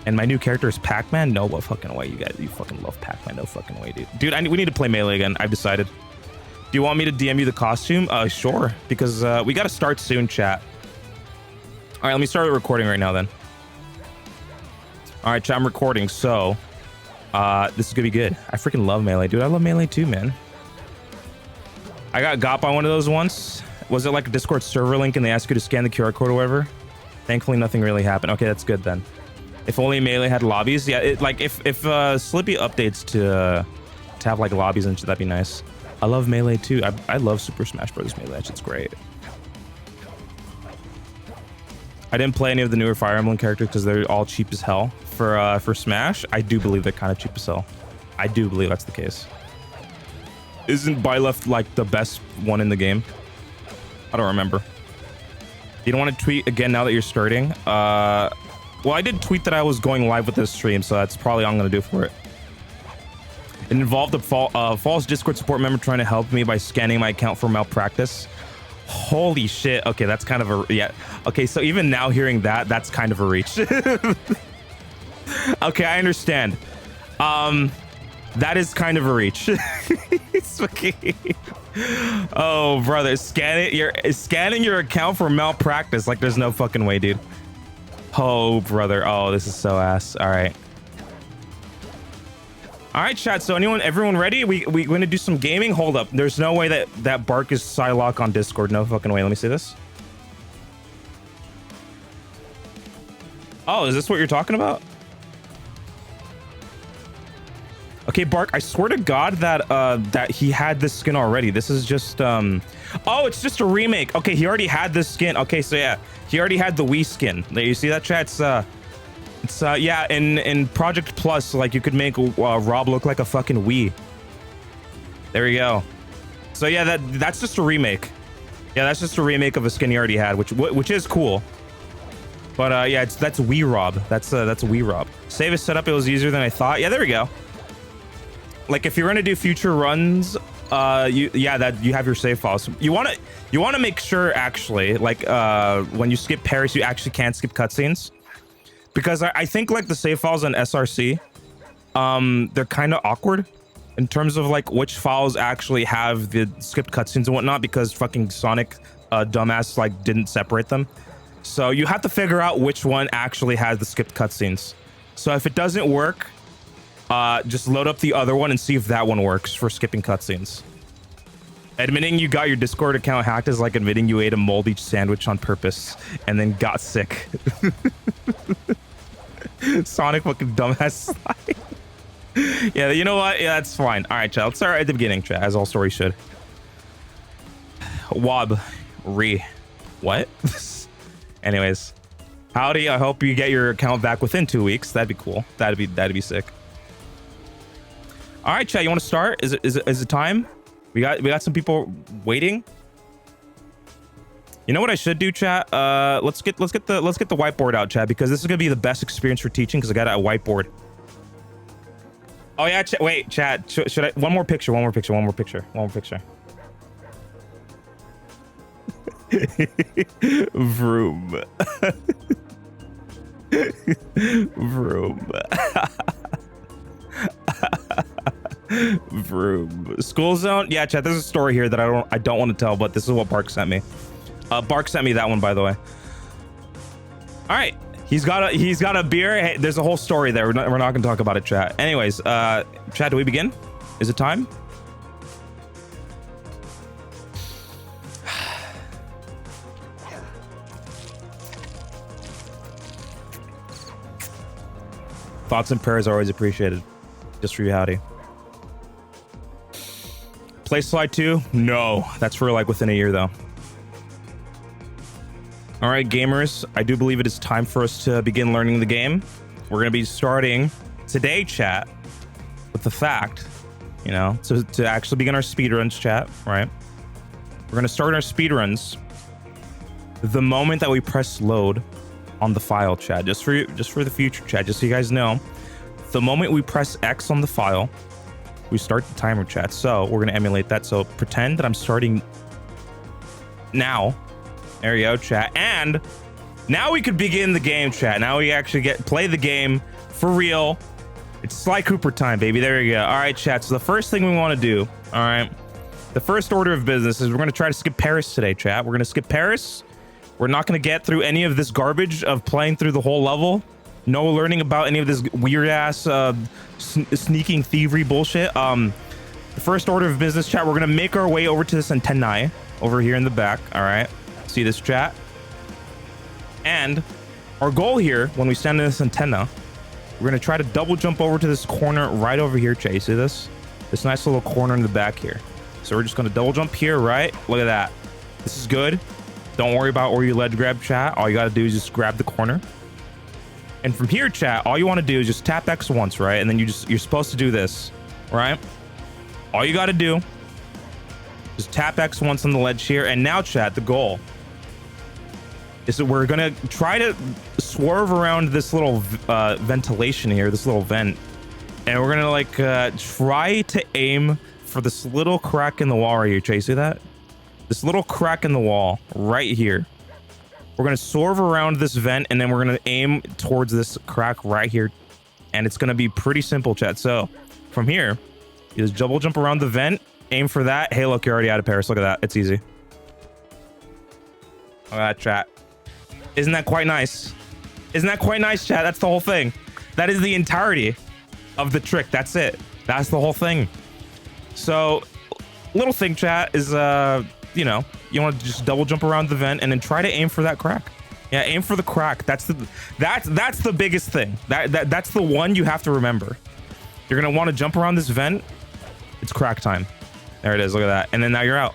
And my new character is Pac-Man. No fucking way, you guys. You fucking love Pac-Man. No fucking way, dude. Dude, we need to play Melee again. I've decided. Do you want me to DM you the costume? Sure. Because we got to start soon, chat. All right, let me start recording right now then. All right, chat, I'm recording. So this is gonna be good. I freaking love Melee, dude. I love Melee too, man. I got by one of those once. Was it like a Discord server link and they asked you to scan the QR code or whatever? Thankfully, nothing really happened. Okay, that's good then. If only Melee had lobbies. Yeah, like if Slippy updates to have like lobbies and shit, that'd be nice. I love Melee too. I love Super Smash Bros. Melee. That shit's great. I didn't play any of the newer Fire Emblem characters because they're all cheap as hell. For Smash, I do believe they're kind of cheap as hell. I do believe that's the case. Isn't Byleth like the best one in the game? I don't remember. You don't want to tweet again now that you're starting? Well, I did tweet that I was going live with this stream, so that's probably all I'm going to do for it. It involved a false Discord support member trying to help me by scanning my account for malpractice. Holy shit. Okay, that's kind of a... Yeah. Okay, so even now hearing that, that's kind of a reach. Okay, I understand. That is kind of a reach. It's okay. Oh, brother, scanning your account for malpractice. Like, there's no fucking way, dude. Oh, brother. Oh, this is so ass. All right. All right, chat. So everyone ready? We gonna do some gaming? Hold up. There's no way that Bark is Psylocke on Discord. No fucking way. Let me see this. Oh, is this what you're talking about? Okay, Bark, I swear to God that he had this skin already. This is just oh, it's just a remake. Okay, he already had this skin. Okay, so yeah, he already had the Wii skin. There, you see that, chat? It's yeah, in Project Plus, like you could make Rob look like a fucking Wii. There you go. So yeah, that's just a remake. Yeah, that's just a remake of a skin he already had, which is cool. But yeah, that's Wii Rob. That's Wii Rob. Save is set up. It was easier than I thought. Yeah, there we go. Like if you're gonna do future runs, you have your save files. You wanna make sure actually, like when you skip Paris, you actually can't skip cutscenes, because I think like the save files on SRC, they're kind of awkward in terms of like which files actually have the skipped cutscenes and whatnot, because fucking Sonic, dumbass, like didn't separate them. So you have to figure out which one actually has the skipped cutscenes. So if it doesn't work, just load up the other one and see if that one works for skipping cutscenes. Admitting you got your Discord account hacked is like admitting you ate a moldy sandwich on purpose and then got sick. Sonic fucking dumbass slide. Yeah, you know what? Yeah, that's fine. All right, chat. Let's start at the beginning, chat, as all stories should. Wob. What? Anyways. Howdy, I hope you get your account back within 2 weeks. That'd be cool. That'd be sick. All right, chat, you want to start? Is it time? We got some people waiting. You know what I should do, chat? Let's get the whiteboard out, chat, because this is gonna be the best experience for teaching, because I got a whiteboard. Oh yeah, wait, chat. Should I? One more picture. Vroom. Vroom. Vroom. School zone. Yeah, chat. There's a story here that I don't want to tell, but this is what Bark sent me. Bark sent me that one, by the way. All right, he's got a beer. Hey, there's a whole story there. We're not gonna talk about it, chat. Anyways, chat, do we begin? Is it time? Thoughts and prayers are always appreciated. Just for you, howdy. Play Slide 2? No, that's for like within a year though. All right, gamers, I do believe it is time for us to begin learning the game. We're gonna be starting today, chat, with the fact, you know, to actually begin our speedruns, chat, right? We're gonna start our speedruns the moment that we press load on the file, chat. Just for the future, chat. Just so you guys know, the moment we press X on the file, we start the timer, chat. So we're gonna emulate that. So pretend that I'm starting now. There you go, chat. And now we could begin the game, chat. Now we actually play the game for real. It's Sly Cooper time, baby. There you go. All right, chat. So the first thing we want to do, all right, the first order of business is we're going to try to skip Paris today, chat. We're going to skip Paris. We're not going to get through any of this garbage of playing through the whole level. No learning about any of this weird ass sneaking thievery bullshit. The first order of business, chat, we're going to make our way over to this antennae over here in the back. All right. See this, chat? And our goal here, when we stand in this antenna, we're going to try to double jump over to this corner right over here, chat. You see this? This nice little corner in the back here. So we're just going to double jump here, right? Look at that. This is good. Don't worry about where you ledge grab, chat. All you got to do is just grab the corner. And from here, chat, all you want to do is just tap X once, right? And then you're supposed to do this, right? All you got to do is tap X once on the ledge here. And now, chat, the goal is that we're going to try to swerve around this little ventilation here, this little vent. And we're going to like try to aim for this little crack in the wall right here. Chat, you see that? This little crack in the wall right here. We're going to swerve around this vent and then we're going to aim towards this crack right here. And it's going to be pretty simple, chat. So from here, you just double jump around the vent, aim for that. Hey, look, you're already out of Paris. Look at that. It's easy. Look at that, chat. Isn't that quite nice? Isn't that quite nice, chat? That's the whole thing. That is the entirety of the trick. That's it. That's the whole thing. So little thing, chat, is you know, you want to just double jump around the vent and then try to aim for that crack. Yeah, aim for the crack. That's the biggest thing. That's the one you have to remember. You're gonna want to jump around this vent. It's crack time. There it is. Look at that. And then now you're out.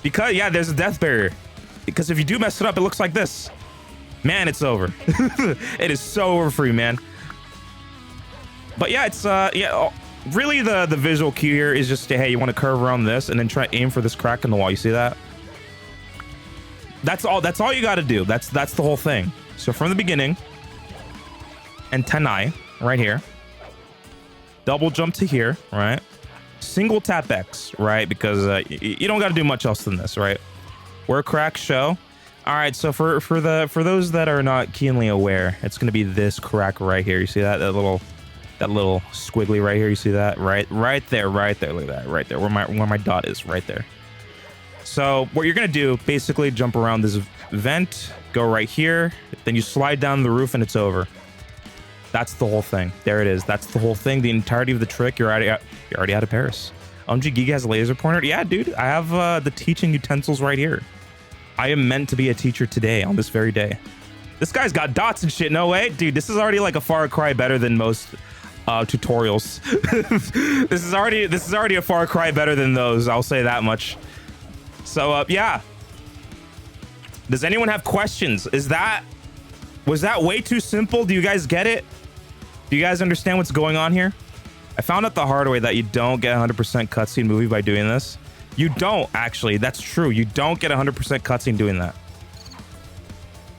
Because yeah, there's a death barrier. Because if you do mess it up, it looks like this. Man, it's over. It is so over for you, man. But yeah, it's really the visual cue here is just hey, you want to curve around this and then try to aim for this crack in the wall. You see that? That's all you got to do. That's the whole thing. So from the beginning, antennae right here, double jump to here, right? Single tap X, right? Because you don't got to do much else than this, right? Where cracks show. All right, so for those that are not keenly aware, it's gonna be this crack right here. You see that little squiggly right here? You see that right there. Look at that right there where my dot is right there. So what you're gonna do, basically jump around this vent, go right here, then you slide down the roof and it's over. That's the whole thing. There it is. That's the whole thing. The entirety of the trick. You're already out of Paris. OMG Giga has a laser pointer. Yeah, dude, I have the teaching utensils right here. I am meant to be a teacher today on this very day. This guy's got dots and shit. No way, dude. This is already like a far cry better than most tutorials. This is already a far cry better than those. I'll say that much. So yeah. Does anyone have questions? Was that way too simple? Do you guys get it? Do you guys understand what's going on here? I found out the hard way that you don't get 100% cutscene movie by doing this. You don't, actually. That's true. You don't get 100% cutscene doing that.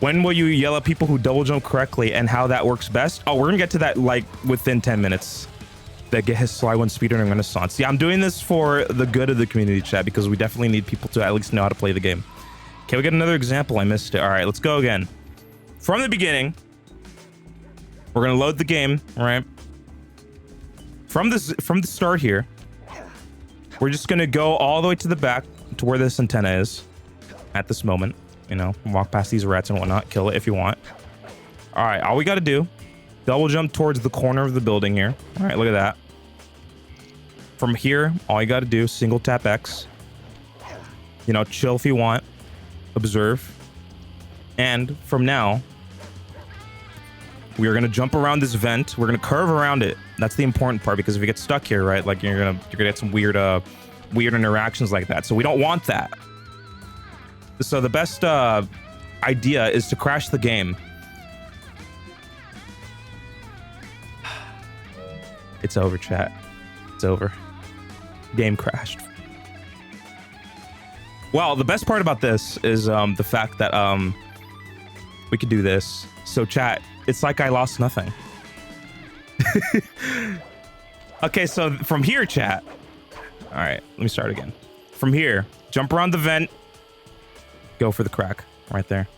When will you yell at people who double jump correctly and how that works best? Oh, we're gonna get to that like within 10 minutes. That get his Sly 1 speedrunning renaissance. Yeah, I'm doing this for the good of the community, chat, because we definitely need people to at least know how to play the game. Okay, we get another example. I missed it. All right, let's go again. From the beginning, we're gonna load the game, all right? From the start here, we're just gonna go all the way to the back to where this antenna is at this moment. You know, walk past these rats and whatnot, kill it if you want. All right, all we got to do, double jump towards the corner of the building here. All right, look at that. From here, all you got to do, single tap X. You know, chill if you want, observe. And from now, we are going to jump around this vent. We're going to curve around it. That's the important part, because if you get stuck here, right, like you're gonna get some weird interactions like that. So we don't want that. So the best idea is to crash the game. It's over, chat. It's over. Game crashed. Well, the best part about this is the fact that we could do this. So chat, it's like I lost nothing. Okay, so from here, chat. All right, let me start again. From here, jump around the vent. Go for the crack right there.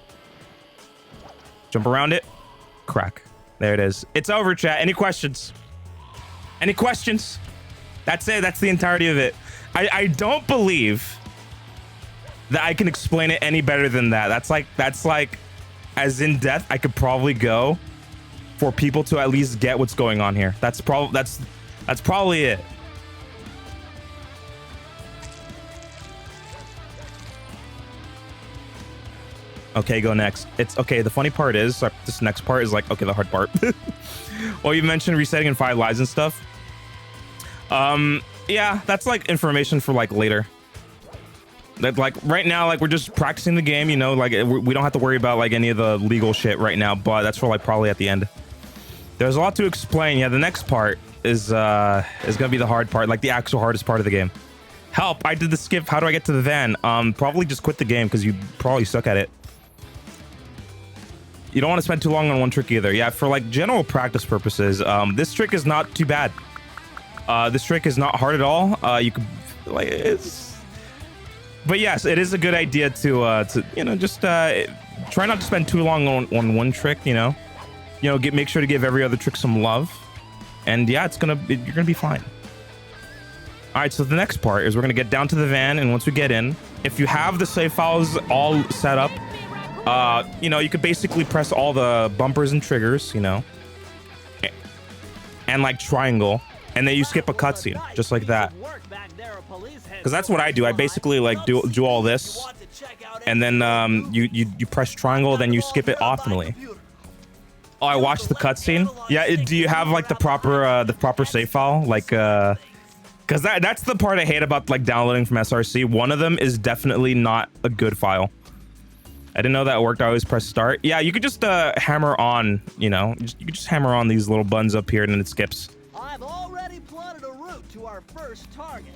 Jump around it. Crack. There it is. It's over, chat. Any questions? Any questions? That's it. That's the entirety of it. I don't believe that I can explain it any better than that. That's like as in depth I could probably go for people to at least get what's going on here. That's probably it. Okay, go next. It's okay. The funny part is this next part is like, okay, the hard part. Well, you mentioned resetting in 5 lives and stuff. Yeah, that's like information for like later. That like right now, like we're just practicing the game, you know, like we don't have to worry about like any of the legal shit right now, but that's for like probably at the end. There's a lot to explain. Yeah, the next part is gonna be the hard part, like the actual hardest part of the game. Help, I did the skip. How do I get to the van? Probably just quit the game because you probably suck at it. You don't want to spend too long on one trick either. Yeah, for like general practice purposes, this trick is not too bad. This trick is not hard at all. You could like it's, but yes, it is a good idea to you know just try not to spend too long on one trick. You know, make sure to give every other trick some love, and yeah, you're gonna be fine. All right, so the next part is we're gonna get down to the van, and once we get in, if you have the save files all set up, you know, you could basically press all the bumpers and triggers, you know, and like triangle, and then you skip a cutscene just like that. Because that's what I do. I basically like do all this, and then you press triangle, then you skip it optimally. Oh, I watched the cutscene. Yeah, do you have like the proper save file? Like, because that's the part I hate about like downloading from SRC. One of them is definitely not a good file. I didn't know that worked. I always press start. Yeah, you could just hammer on, you know, you could just hammer on these little buttons up here, and then it skips. I've already plotted a route to our first target.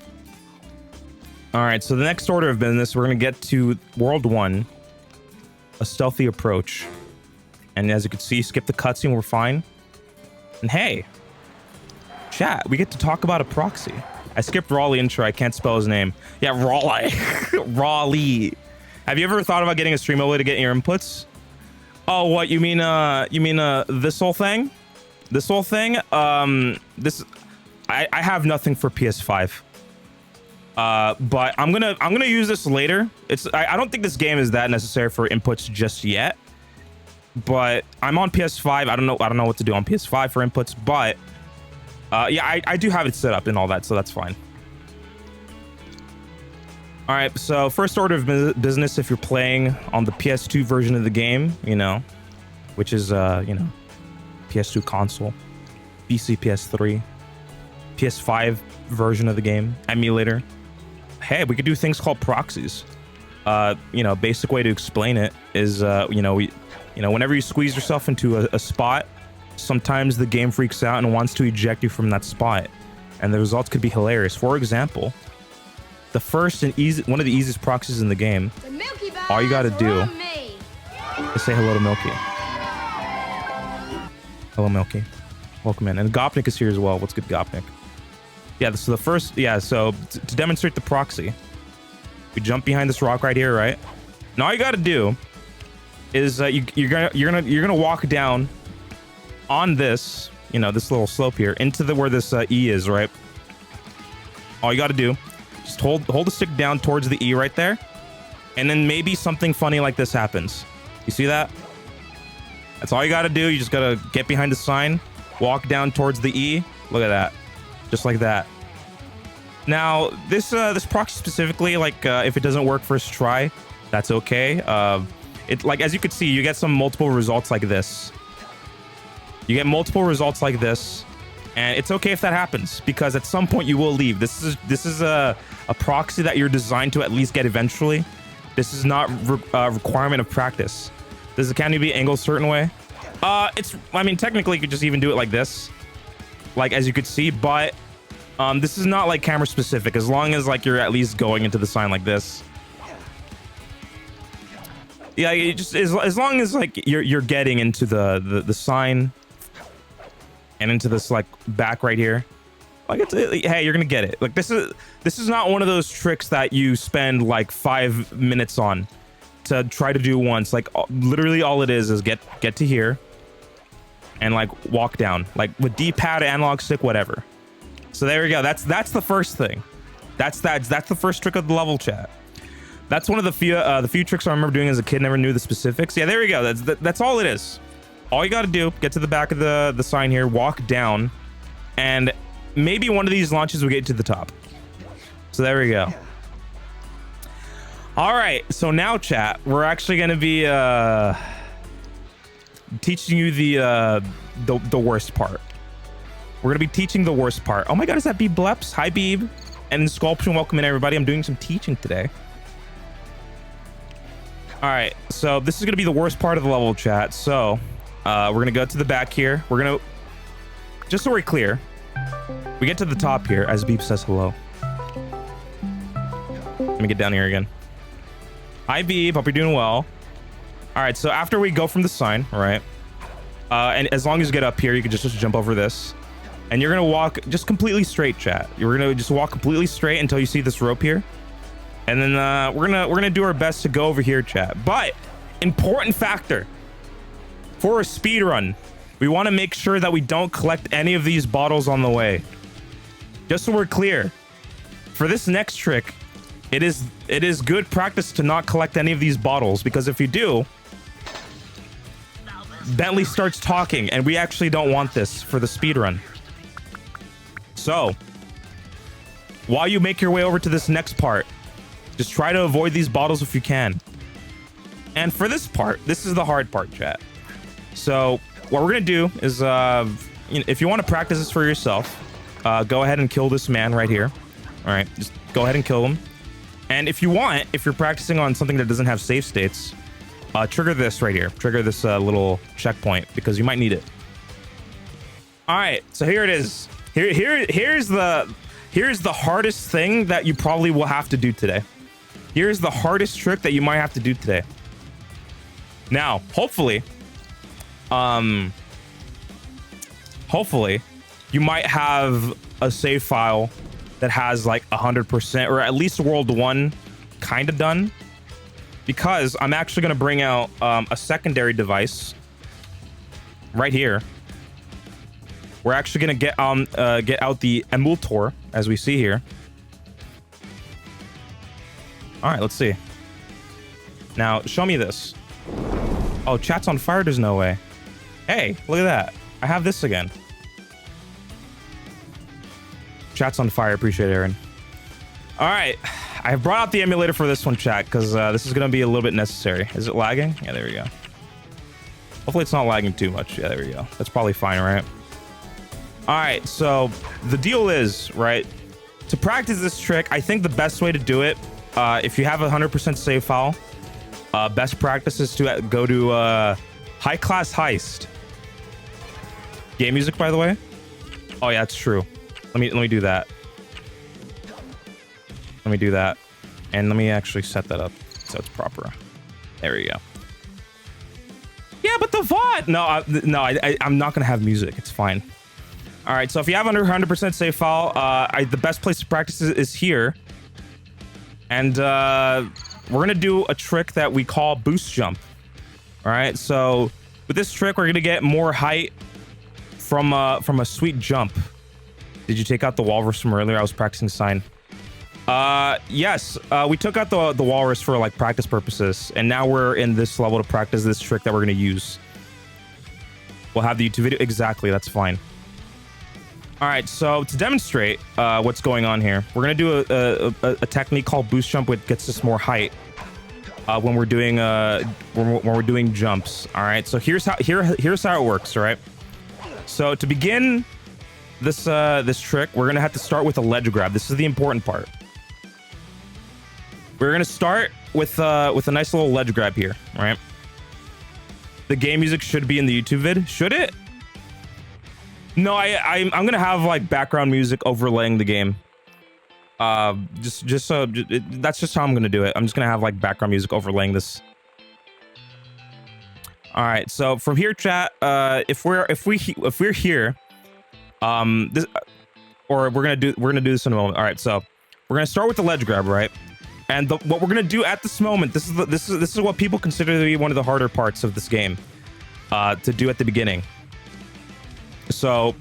All right, so the next order of business, we're gonna get to World 1, a stealthy approach. And as you can see, skip the cutscene, we're fine. And hey, chat, we get to talk about a proxy. I skipped Raleigh intro, I can't spell his name. Yeah, Raleigh. Raleigh. Have you ever thought about getting a Streamlabs to get your inputs? Oh, what, you mean this whole thing? This whole thing? I have nothing for PS5. But I'm gonna use this later. I don't think this game is that necessary for inputs just yet. But I'm on PS5. I don't know what to do on PS5 for inputs, but yeah, I do have it set up and all that, so that's fine. All right, so first order of business, if you're playing on the PS2 version of the game, you know, which is you know, PS2 console, PC, PS3, PS5 version of the game, emulator. Hey, we could do things called proxies. You know, basic way to explain it is, you know, whenever you squeeze yourself into a spot, sometimes the game freaks out and wants to eject you from that spot, and the results could be hilarious. For example, the first and one of the easiest proxies in the game, all you gotta do is say hello to Milky. Hello, Milky. Welcome in. And Gopnik is here as well. What's good, Gopnik? Yeah, so the first, yeah, so to demonstrate the proxy, you jump behind this rock right here, right? And all you gotta do is you're gonna walk down on this, you know, this little slope here into where this E is, right? All you gotta do, just hold the stick down towards the E right there, and then maybe something funny like this happens. You see that? That's all you gotta do. You just gotta get behind the sign, walk down towards the E. Look at that, just like that. Now this proxy specifically, like if it doesn't work first try, that's okay. It, like, as you can see, you get some multiple results like this. You get multiple results like this, and it's okay if that happens, because at some point you will leave. This is a proxy that you're designed to at least get eventually. This is not a requirement of practice. Does the candy be angled a certain way? I mean, technically you could just even do it like this, like as you could see, but this is not like camera specific, as long as like you're at least going into the sign like this. Yeah, you just as long as like you're getting into the sign and into this like back right here, like hey, you're gonna get it. Like this is not one of those tricks that you spend like 5 minutes on to try to do once. Like literally all it is get to here and like walk down like with D-pad, analog stick, whatever. So there we go. That's the first thing. That's the first trick of the level, chat. That's one of the few tricks I remember doing as a kid. Never knew the specifics. Yeah, there we go. That's all it is. All you got to do, get to the back of the sign here, walk down, and maybe one of these launches will get you to the top. So there we go. All right. So now, chat, we're actually going to be teaching you the worst part. We're going to be teaching the worst part. Oh my God, is that Beeb Bleps? Hi, Beeb. And Sculption, welcome in, everybody. I'm doing some teaching today. All right, so this is gonna be the worst part of the level, chat. So we're gonna go to the back here. We're gonna, just so we're clear, we get to the top here as Beep says hello. Let me get down here again. Hi, Beep, hope you're doing well. All right, so after we go from the sign, all right, and as long as you get up here, you can just jump over this, and you're gonna walk just completely straight, chat. You're gonna just walk completely straight until you see this rope here. And then we're gonna do our best to go over here, chat. But important factor for a speed run, we want to make sure that we don't collect any of these bottles on the way. Just so we're clear, for this next trick, it is good practice to not collect any of these bottles, because if you do, Bentley starts talking, and we actually don't want this for the speed run. So while you make your way over to this next part, just try to avoid these bottles if you can. And for this part, this is the hard part, chat. So what we're gonna do is, if you want to practice this for yourself, go ahead and kill this man right here. All right, just go ahead and kill him. And if you want, if you're practicing on something that doesn't have save states, trigger this right here. Trigger this little checkpoint because you might need it. All right, so here it is. Here's the hardest thing that you probably will have to do today. Here's the hardest trick that you might have to do today. Now, hopefully you might have a save file that has like 100% or at least world 1 kind of done, because I'm actually going to bring out a secondary device right here. We're actually going to get out the emulator, as we see here. All right, let's see. Now, show me this. Oh, chat's on fire. There's no way. Hey, look at that. I have this again. Chat's on fire. Appreciate it, Aaron. All right. I have brought out the emulator for this one, chat, because this is going to be a little bit necessary. Is it lagging? Yeah, there we go. Hopefully it's not lagging too much. Yeah, there we go. That's probably fine, right? All right. So the deal is, right, to practice this trick, I think the best way to do it, if you have a 100% save file, best practice is to go to High Class Heist. Game music, by the way. Oh yeah, it's true. Let me do that. Let me do that, and let me actually set that up so it's proper. There we go. Yeah, but the VOD. No, I'm not gonna have music. It's fine. All right. So if you have under 100% save file, the best place to practice is here. And we're gonna do a trick that we call boost jump. All right, so with this trick, we're gonna get more height from a sweet jump. Did you take out the walrus from earlier? I was practicing sign. Yes, we took out the walrus for like practice purposes, and now we're in this level to practice this trick that we're gonna use. We'll have the YouTube video. Exactly, that's fine. All right, so to demonstrate what's going on here, we're gonna do a technique called boost jump, which gets us more height when we're doing jumps. All right, so here's how it works. All right, so to begin this trick, we're gonna have to start with a ledge grab. This is the important part. We're gonna start with a nice little ledge grab here. All right, the game music should be in the YouTube vid. Should it? No, I'm gonna have like background music overlaying the game. That's just how I'm gonna do it. I'm just gonna have like background music overlaying this All right. So from here, chat. If we're here, this, or we're gonna do this in a moment. All right. So we're gonna start with the ledge grab, right? And what we're gonna do at this moment, this is what people consider to be one of the harder parts of this game, to do at the beginning. So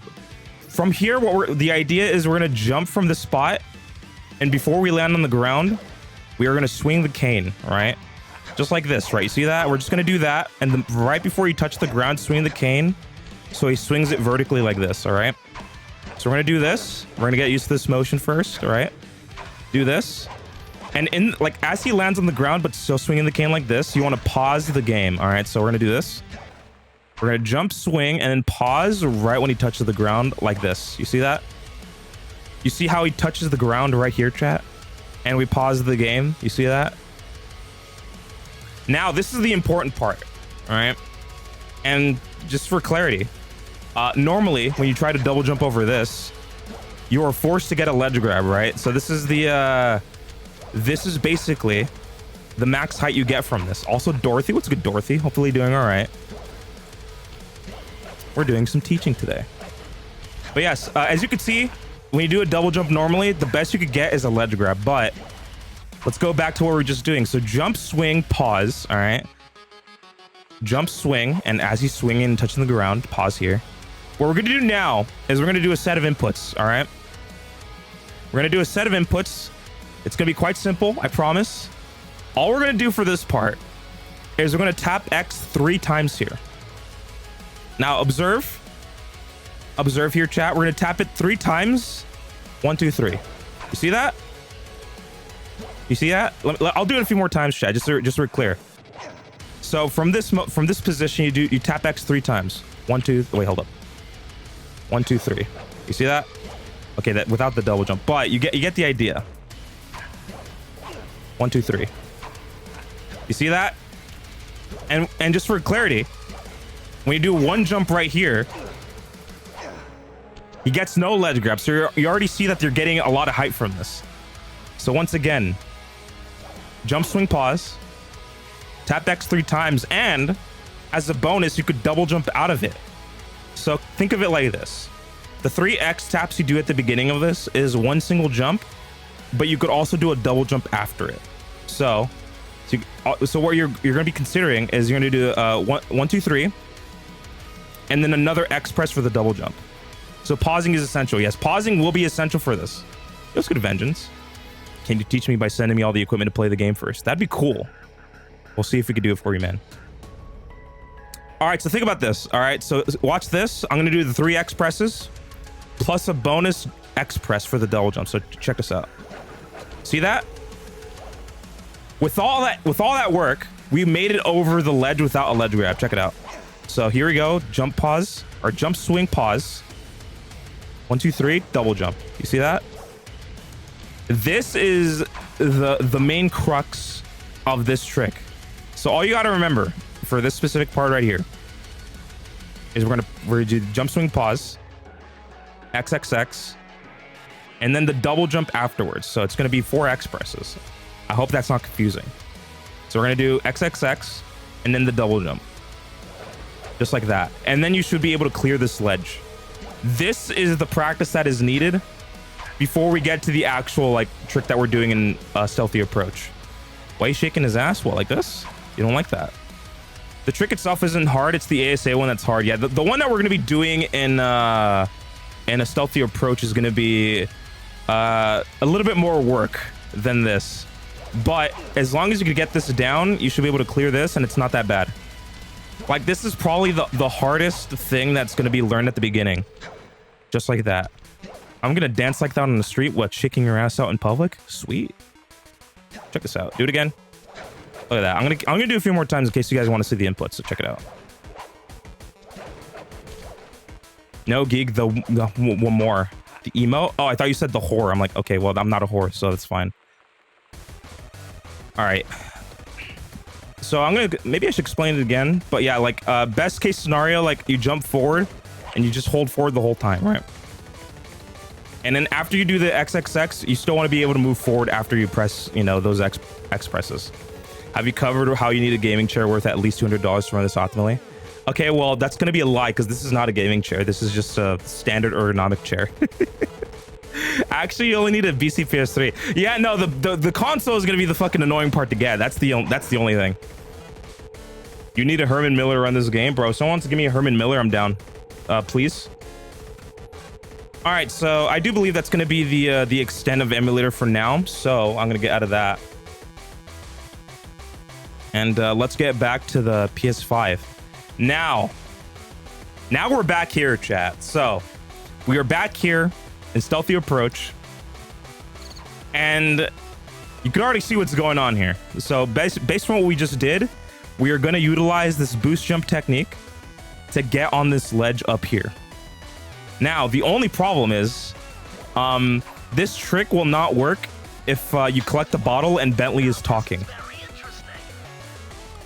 from here, the idea is we're gonna jump from the spot, and before we land on the ground, we are gonna swing the cane, right? Just like this, right? You see that? We're just gonna do that, and right before you touch the ground, swing the cane, so he swings it vertically like this. All right. So we're gonna do this. We're gonna get used to this motion first. All right. Do this, and as he lands on the ground, but still swinging the cane like this, you want to pause the game. All right. So we're gonna do this. We're gonna jump, swing, and then pause right when he touches the ground like this. You see that? You see how he touches the ground right here, chat? And we pause the game. You see that? Now, this is the important part, all right? And just for clarity, normally when you try to double jump over this, you are forced to get a ledge grab, right? So this is basically the max height you get from this. Also, Dorothy, what's good, Dorothy? Hopefully doing all right. We're doing some teaching today. But yes, as you can see, when you do a double jump normally, the best you could get is a ledge grab. But let's go back to what we were just doing. So jump, swing, pause. All right. Jump, swing. And as he's swinging and touching the ground, pause here. What we're going to do now is we're going to do a set of inputs. All right. We're going to do a set of inputs. It's going to be quite simple, I promise. All we're going to do for this part is we're going to tap X 3 times here. Now observe here, chat. We're going to tap it 3 times. 1, 2, 3. You see that? You see that? I'll do it a few more times, chat, just so we're clear. So from this position, you tap X 3 times. 1, 2. Wait, hold up. 1, 2, 3. You see that? Okay, that without the double jump, but you get the idea. 1, 2, 3. You see that? And just for clarity, when you do one jump right here, he gets no ledge grab. So you already see that you're getting a lot of height from this. So once again, jump, swing, pause, tap X 3 times, and as a bonus, you could double jump out of it. So think of it like this. The 3 X taps you do at the beginning of this is one single jump, but you could also do a double jump after it. So what you're going to be considering is you're going to do 1, 2, 3, and then another X press for the double jump. So pausing is essential. Yes, pausing will be essential for this. Let's go to Vengeance. Can you teach me by sending me all the equipment to play the game first? That'd be cool. We'll see if we can do it for you, man. All right, so think about this. All right, so watch this. I'm going to do the 3 X presses plus a bonus X press for the double jump. So check this out. See that? With all that work, we made it over the ledge without a ledge grab. Check it out. So here we go. Jump, pause, or jump, swing, pause. 1, 2, 3, double jump. You see that? This is the main crux of this trick. So all you got to remember for this specific part right here is we're gonna do jump, swing, pause, XXX, and then the double jump afterwards. So it's gonna be 4 X presses. I hope that's not confusing. So we're gonna do XXX and then the double jump, just like that, and then you should be able to clear this ledge. This is the practice that is needed before we get to the actual like trick that we're doing in stealthy approach. Why are you shaking his ass? What, like this? You don't like that? The trick itself isn't hard. It's the ASA one that's hard. Yeah, the one that we're going to be doing in a stealthy approach is going to be a little bit more work than this. But as long as you can get this down, you should be able to clear this, and it's not that bad. Like, this is probably the hardest thing that's going to be learned at the beginning. Just like that. I'm going to dance like that on the street. What, shaking your ass out in public? Sweet. Check this out. Do it again. Look at that. I'm gonna do a few more times in case you guys want to see the inputs. So check it out. No, Geek. The one more. The emo. Oh, I thought you said the whore. I'm like, okay, well, I'm not a whore, so that's fine. All right. So maybe I should explain it again. But yeah, like best case scenario, like you jump forward and you just hold forward the whole time, right? And then after you do the XXX, you still want to be able to move forward after you press, those X presses. Have you covered how you need a gaming chair worth at least $200 to run this optimally? Okay, well, that's gonna be a lie because this is not a gaming chair. This is just a standard ergonomic chair. Actually, you only need a BC PS3. Yeah, no, the console is gonna be the fucking annoying part to get. That's the only thing. You need a Herman Miller to run this game, bro. Someone wants to give me a Herman Miller, I'm down. Please. All right, so I do believe that's gonna be the extent of emulator for now. So I'm gonna get out of that. And let's get back to the PS5. Now we're back here, chat. So we are back here in Stealthy Approach. And you can already see what's going on here. So based on what we just did, we are going to utilize this boost jump technique to get on this ledge up here. Now, the only problem is this trick will not work if you collect the bottle and Bentley is talking.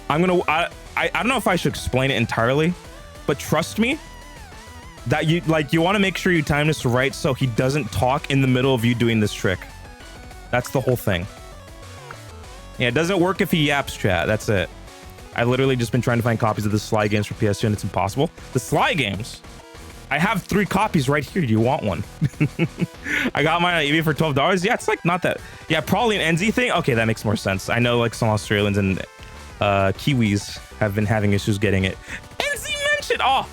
I don't know if I should explain it entirely, but trust me that you want to make sure you time this right so he doesn't talk in the middle of you doing this trick. That's the whole thing. Yeah, it doesn't work if he yaps, chat. That's it. I've literally just been trying to find copies of the Sly games for PS2 and it's impossible. The Sly games. I have 3 copies right here. Do you want one? I got mine on eBay for $12. Yeah, it's like not that. Yeah, probably an NZ thing. Okay, that makes more sense. I know like some Australians and Kiwis have been having issues getting it. NZ mentioned. Oh,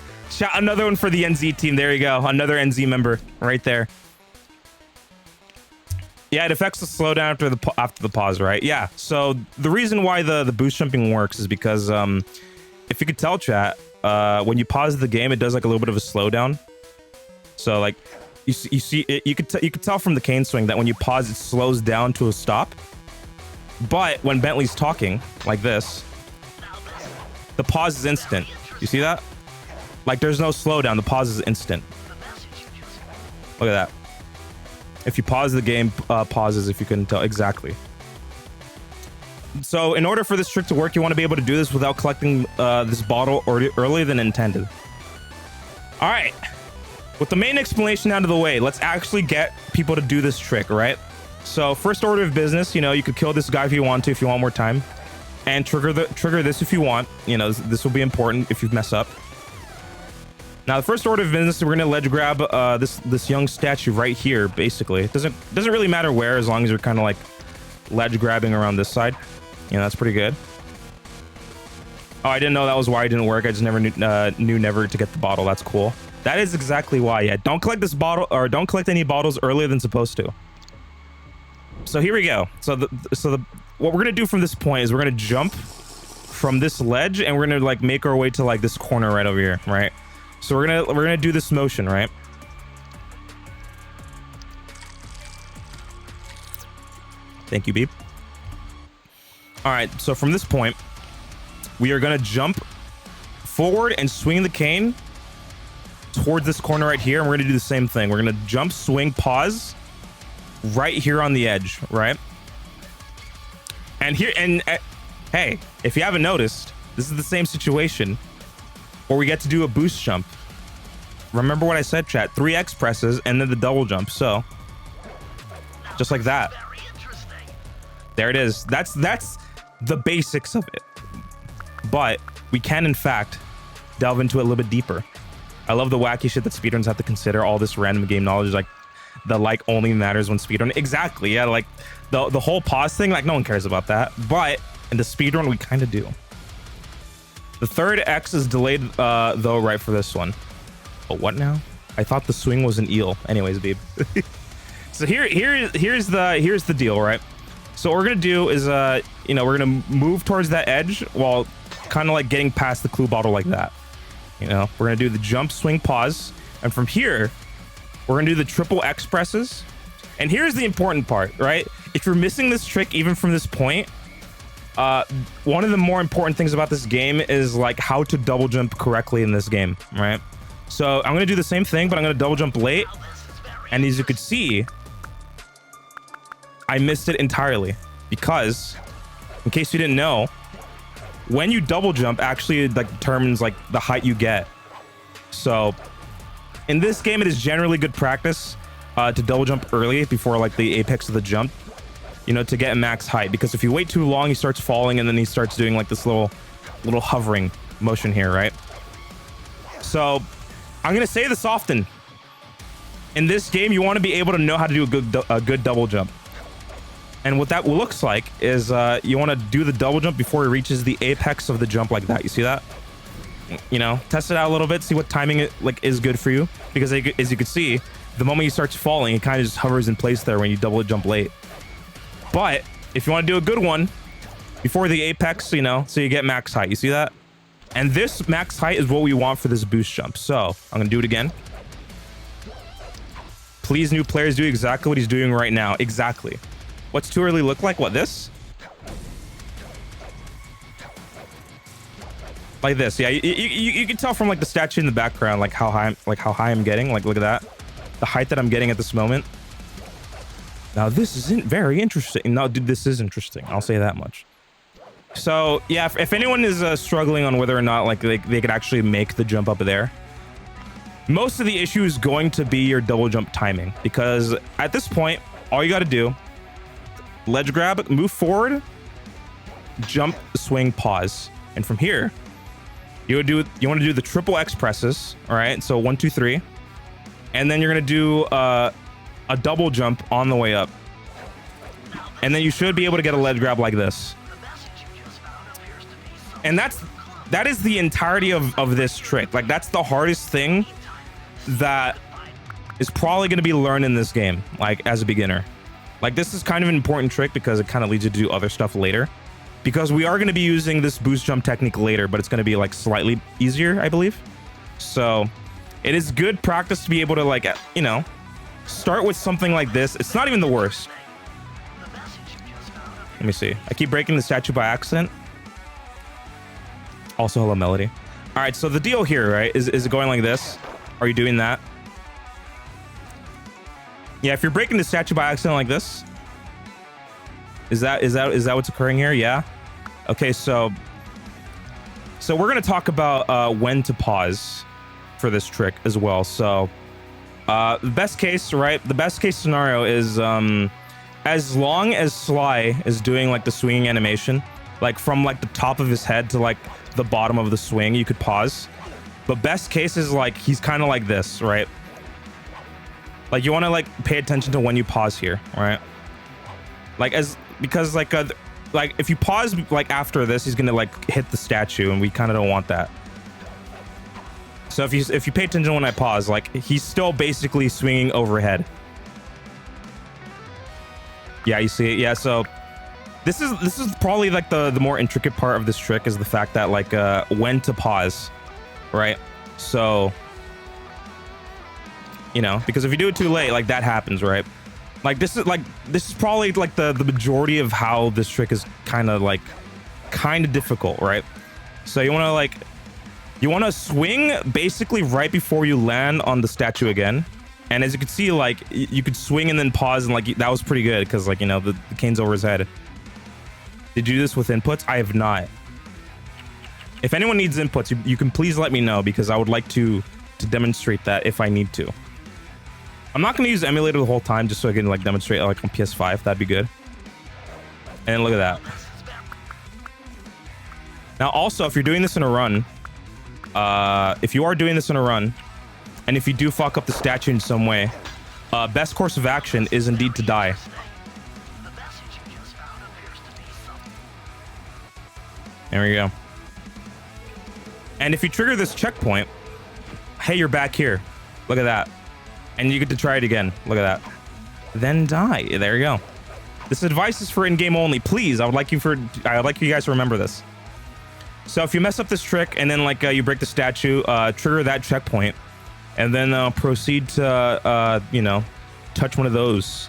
another one for the NZ team. There you go. Another NZ member right there. Yeah, it affects the slowdown after the pause, right? Yeah. So the reason why the boost jumping works is because if you could tell, chat, when you pause the game, it does like a little bit of a slowdown. So like you see it, you could tell from the cane swing that when you pause, it slows down to a stop. But when Bentley's talking like this, the pause is instant. You see that? Like there's no slowdown. The pause is instant. Look at that. If you pause the game, pauses, if you couldn't tell. Exactly. So in order for this trick to work, you want to be able to do this without collecting this bottle earlier than intended. All right. With the main explanation out of the way, let's actually get people to do this trick, right? So first order of business, you know, you could kill this guy if you want to, if you want more time, and trigger this if you want. You know, this will be important if you mess up. Now, the first order of business, we're gonna ledge grab this young statue right here. Basically, it doesn't really matter where, as long as you're kind of like ledge grabbing around this side. You know, that's pretty good. Oh, I didn't know that was why it didn't work. I just never knew never to get the bottle. That's cool. That is exactly why. Yeah, don't collect this bottle, or don't collect any bottles earlier than supposed to. So here we go. So what we're gonna do from this point is we're gonna jump from this ledge and we're gonna like make our way to like this corner right over here, right? So we're gonna do this motion, right? Thank you, Beep. All right, so from this point, we are gonna jump forward and swing the cane towards this corner right here, and we're gonna do the same thing. We're gonna jump, swing, pause right here on the edge, right? And here, hey, if you haven't noticed, this is the same situation where we get to do a boost jump. Remember what I said, chat? 3 X presses and then the double jump. So just like that. There it is. That's the basics of it. But we can, in fact, delve into it a little bit deeper. I love the wacky shit that speedruns have to consider. All this random game knowledge, like the like only matters when speedrun. Exactly. Yeah, like the whole pause thing, like no one cares about that. But in the speedrun, we kind of do. The third X is delayed though, right, for this one. But what now? I thought the swing was an eel. Anyways, babe. So here's the deal, right? So what we're gonna do is you know, we're gonna move towards that edge while kind of like getting past the clue bottle like that. You know, we're gonna do the jump, swing, pause, and from here we're gonna do the triple X presses. And here's the important part, right? If you're missing this trick even from this point, one of the more important things about this game is like how to double jump correctly in this game, right? So I'm gonna do the same thing, but I'm gonna double jump late, and as you could see, I missed it entirely because, in case you didn't know, when you double jump, actually like determines like the height you get. So in this game, it is generally good practice to double jump early before like the apex of the jump, you know, to get max height, because if you wait too long, he starts falling and then he starts doing like this little hovering motion here, right? So I'm going to say this often. In this game, you want to be able to know how to do a good double jump. And what that looks like is you want to do the double jump before it reaches the apex of the jump like that. You see that? You know, test it out a little bit, see what timing it is good for you. Because as you can see, the moment you start falling, it kind of just hovers in place there when you double jump late. But if you want to do a good one before the apex, you know, so you get max height. You see that? And this max height is what we want for this boost jump. So I'm gonna do it again. Please, new players, do exactly what he's doing right now. Exactly. What's too early look like? What, this? Like this. Yeah, you can tell from like the statue in the background, like how high I'm getting. Like, look at that. The height that I'm getting at this moment. Now, this isn't very interesting. No, dude, this is interesting. I'll say that much. So, yeah, if anyone is struggling on whether or not like they could actually make the jump up there, most of the issue is going to be your double jump timing. Because at this point, all you got to do, ledge grab, move forward, jump, swing, pause. And from here, you want to do the triple X presses. All right, so 1, 2, 3. And then you're going to do a double jump on the way up. And then you should be able to get a ledge grab like this. And that is the entirety of this trick. Like, that's the hardest thing that is probably going to be learned in this game, like, as a beginner. Like, this is kind of an important trick because it kind of leads you to do other stuff later. Because we are going to be using this boost jump technique later, but it's going to be, like, slightly easier, I believe. So, it is good practice to be able to, like, you know, start with something like this. It's not even the worst. Let me see. I keep breaking the statue by accident. Also, hello, Melody. All right, so the deal here, right, is it going like this? Are you doing that? Yeah, if you're breaking the statue by accident like this, is that what's occurring here? Yeah. Okay, so we're gonna talk about when to pause for this trick as well. So the best case, right? The best case scenario is as long as Sly is doing like the swinging animation, like from like the top of his head to like the bottom of the swing, you could pause. But best case is like he's kind of like this, right? Like you want to like pay attention to when you pause here, right? Like because like if you pause like after this, he's gonna like hit the statue, and we kind of don't want that. So if you pay attention when I pause, like he's still basically swinging overhead. Yeah, you see it. Yeah, so this is probably like the more intricate part of this trick is the fact that like when to pause, right? So you know, because if you do it too late, like that happens, right? Like this is probably like the majority of how this trick is kind of difficult, right? So you want to swing basically right before you land on the statue again. And as you can see, like you could swing and then pause, and like that was pretty good because like, you know, the cane's over his head. Did you do this with inputs? I have not. If anyone needs inputs, you can please let me know, because I would like to demonstrate that if I need to. I'm not going to use emulator the whole time just so I can like demonstrate like on PS5. That'd be good. And look at that. Now also, if you're doing this in a run, if you are doing this in a run, and if you do fuck up the statue in some way, best course of action is indeed to die. There we go. And if you trigger this checkpoint, hey, you're back here. Look at that. And you get to try it again. Look at that. Then die. There you go. This advice is for in-game only. Please, I would like you guys to remember this. So if you mess up this trick and then like you break the statue, trigger that checkpoint, and then proceed to you know, touch one of those,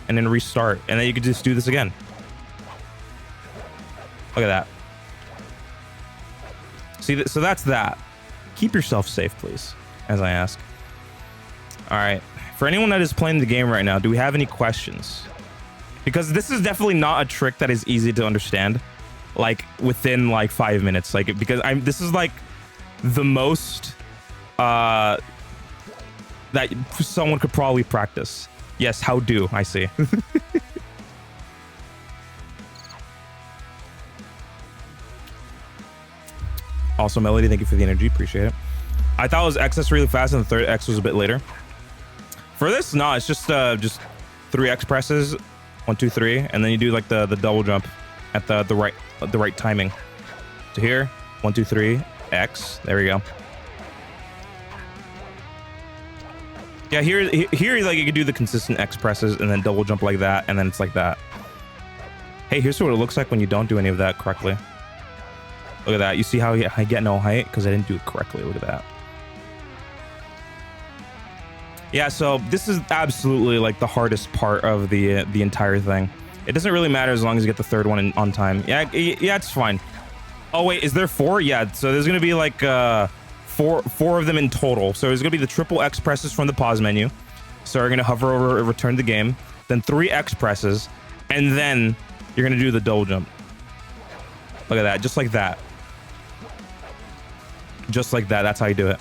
and then restart, and then you could just do this again. Look at that. See, so that's that. Keep yourself safe, please, as I ask. All right. For anyone that is playing the game right now, do we have any questions? Because this is definitely not a trick that is easy to understand, like within like 5 minutes. Like, because this is like the most that someone could probably practice. Yes, how do I see? Also, Melody, thank you for the energy. Appreciate it. I thought it was X really fast and the third X was a bit later. For this, no, it's just 3 X presses, 1, 2, 3, and then you do like the double jump at the right timing. So here, 1, 2, 3, X. There we go. Yeah, here like you could do the consistent X presses and then double jump like that, and then it's like that. Hey, here's what it looks like when you don't do any of that correctly. Look at that. You see how I get no height because I didn't do it correctly. Look at that. Yeah, so this is absolutely like the hardest part of the entire thing. It doesn't really matter as long as you get the third one on time. Yeah, it's fine. Oh wait, is there 4? Yeah, so there's gonna be like four of them in total. So there's gonna be the triple X presses from the pause menu. So you're gonna hover over return the game, then 3 X presses, and then you're gonna do the double jump. Look at that, just like that. Just like that. That's how you do it.